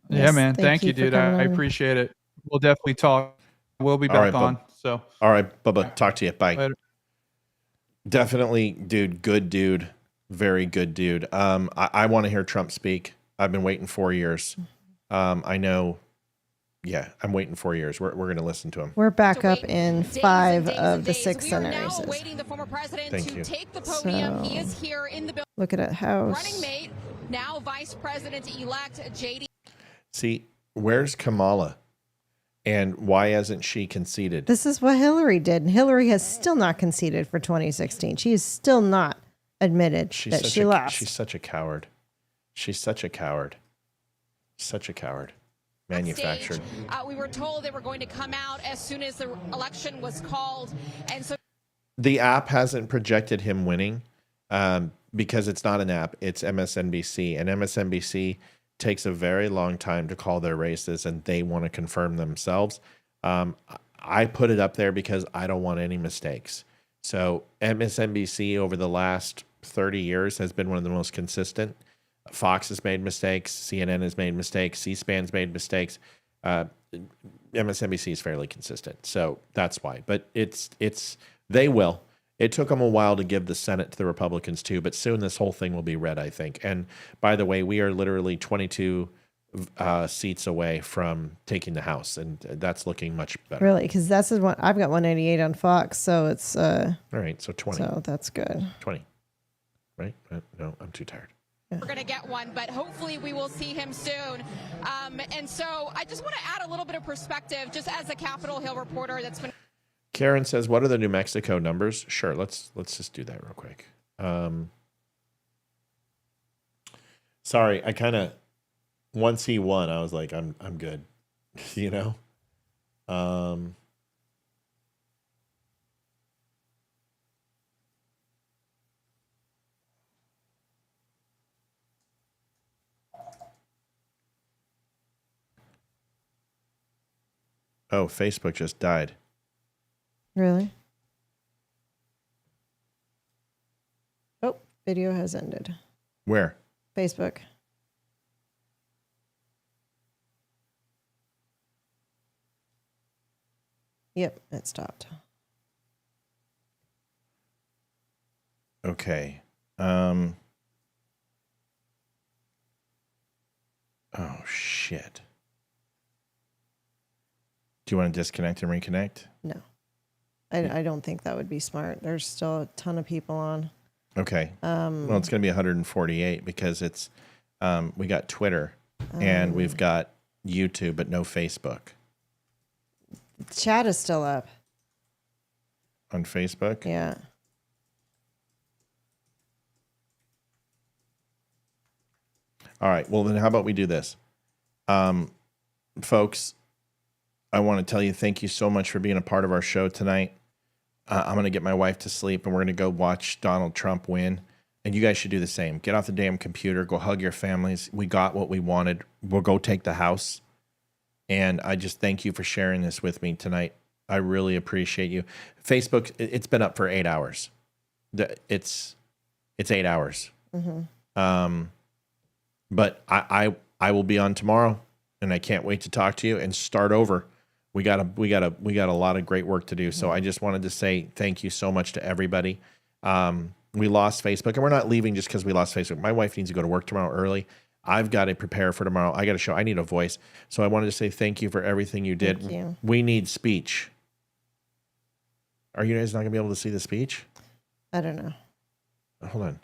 Yeah, man. Thank you, dude. I appreciate it. We'll definitely talk. We'll be back on. So. All right, Bubba. Talk to you. Bye. Later. Definitely, dude. Good dude. Very good dude. I want to hear Trump speak. I've been waiting 4 years. I know. Yeah, I'm waiting 4 years. We're going to listen to him. We're back up in 5 of the 6 Senate races. Thank you. Take the podium. He is here in the building. Look at it, House. Running mate, now Vice President-elect JD. See, where's Kamala? And why hasn't she conceded? This is what Hillary did. And Hillary has still not conceded for 2016. She is still not admitted that she lost. She's such a coward. She's such a coward. Such a coward. Manufactured. We were told they were going to come out as soon as the election was called, and so the app hasn't projected him winning because it's not an app; it's MSNBC, and MSNBC takes a very long time to call their races, and they want to confirm themselves. I put it up there because I don't want any mistakes. So MSNBC over the last 30 years has been one of the most consistent. Fox has made mistakes. CNN has made mistakes. C-SPAN's made mistakes. MSNBC is fairly consistent. So that's why. But they will. It took them a while to give the Senate to the Republicans too, but soon this whole thing will be red, I think. And by the way, we are literally 22 seats away from taking the House, and that's looking much better. Really? Because that's one. I've got 188 on Fox, so it's all right. So 20. So that's good. 20. Right? No, I'm too tired. we're going to get one, but hopefully we will see him soon. And so I just want to add a little bit of perspective, just as a Capitol Hill reporter that's been. Karen says, what are the New Mexico numbers? Sure, let's just do that real quick. Sorry, I kind of, once he won, I was like, I'm good, you know? Oh, Facebook just died. Really? Oh, video has ended. Where? Facebook. Yep, it stopped. Okay. Oh, shit. Do you want to disconnect and reconnect? No. I don't think that would be smart. There's still a ton of people on. Okay. Well, it's going to be 148 because it's we got Twitter and we've got YouTube, but no Facebook. Chat is still up. On Facebook? Yeah. All right. Well, then how about we do this? Folks, I want to tell you thank you so much for being a part of our show tonight. I'm going to get my wife to sleep, and we're going to go watch Donald Trump win. And you guys should do the same. Get off the damn computer. Go hug your families. We got what we wanted. We'll go take the House. And I just thank you for sharing this with me tonight. I really appreciate you. Facebook, it's been up for 8 hours. It's 8 hours. Mm-hmm. But I will be on tomorrow, and I can't wait to talk to you and start over. We got a lot of great work to do. So I just wanted to say thank you so much to everybody. We lost Facebook, and we're not leaving just because we lost Facebook. My wife needs to go to work tomorrow early. I've got to prepare for tomorrow. I got to show. I need a voice. So I wanted to say thank you for everything you did. Thank you. We need speech. Are you guys not going to be able to see the speech? I don't know. Hold on.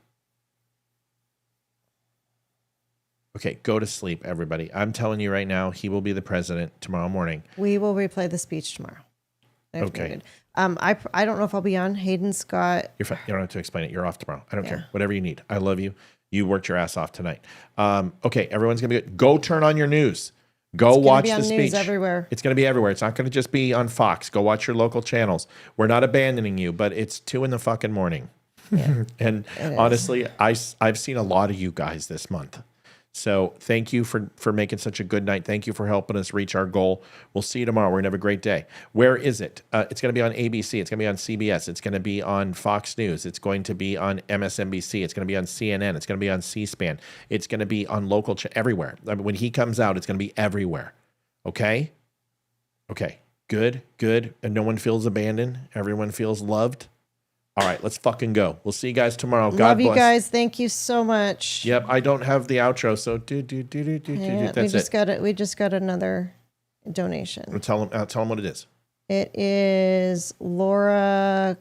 Okay, go to sleep, everybody. I'm telling you right now, he will be the president tomorrow morning. We will replay the speech tomorrow. Okay. I don't know if I'll be on. Hayden Scott. You're fine. You don't have to explain it. You're off tomorrow. I don't care. Whatever you need. I love you. You worked your ass off tonight. Okay, everyone's going to be good. Go turn on your news. Go watch the speech. News everywhere. It's going to be everywhere. It's not going to just be on Fox. Go watch your local channels. We're not abandoning you, but it's 2 in the fucking morning. Yeah, and honestly, I've seen a lot of you guys this month. So thank you for making such a good night. Thank you for helping us reach our goal. We'll see you tomorrow. We're going to have a great day. Where is it? It's going to be on ABC. It's going to be on CBS. It's going to be on Fox News. It's going to be on MSNBC. It's going to be on CNN. It's going to be on C-SPAN. It's going to be on local everywhere. I mean, when he comes out, it's going to be everywhere. Okay? Okay. Good. And no one feels abandoned. Everyone feels loved. All right, let's fucking go. We'll see you guys tomorrow. God bless. Love you guys. Thank you so much. Yep, I don't have the outro, so we just got another donation. Tell them what it is. It is Laura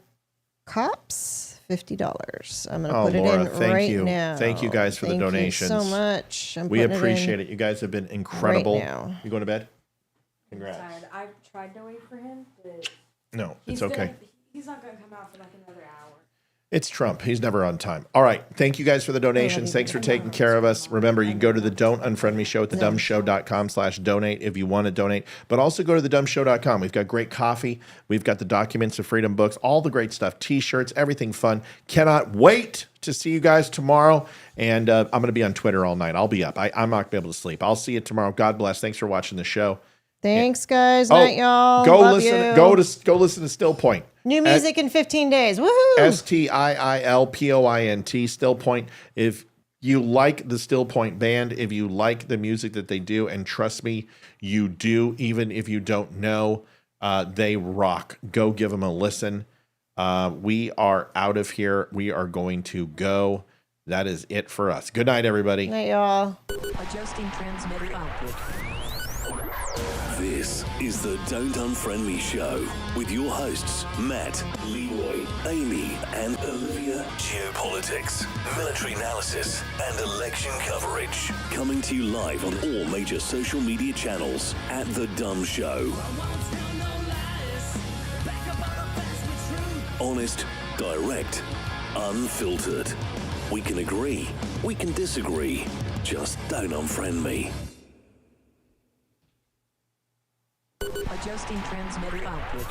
Cops, $50. I'm going to put Laura, it in right now. Thank you guys for the donations. Thank you so much. We appreciate it. You guys have been incredible. Right now. You going to bed? Congrats. I tried to wait for him, but no, it's okay. He's not going to come out for like another hour. It's Trump. He's never on time. All right. Thank you guys for the donations. Thanks for taking care of us. Remember, you can go to the Don't Unfriend Me Show at thedumbshow.com/donate if you want to donate. But also go to thedumbshow.com. We've got great coffee. We've got the Documents of Freedom books, all the great stuff, T-shirts, everything fun. Cannot wait to see you guys tomorrow. And I'm going to be on Twitter all night. I'll be up. I'm not going to be able to sleep. I'll see you tomorrow. God bless. Thanks for watching the show. Thanks, guys. Night, y'all. Go Love listen. you. Go listen to Still Point. New music in 15 days. Woohoo! STIILPOINT. Still Point. If you like the Still Point band, if you like the music that they do, and trust me, you do. Even if you don't know, they rock. Go give them a listen. We are out of here. We are going to go. That is it for us. Good night, everybody. Night, y'all. Adjusting transmitter output. This is the Don't Unfriend Me Show with your hosts, Matt, Leeroy, Amy, and Olivia. Geopolitics, military analysis, and election coverage. Coming to you live on all major social media channels at The Dumb Show. Honest, direct, unfiltered. We can agree, we can disagree. Just don't unfriend me. Adjusting transmitter output.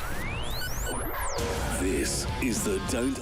This is the Don't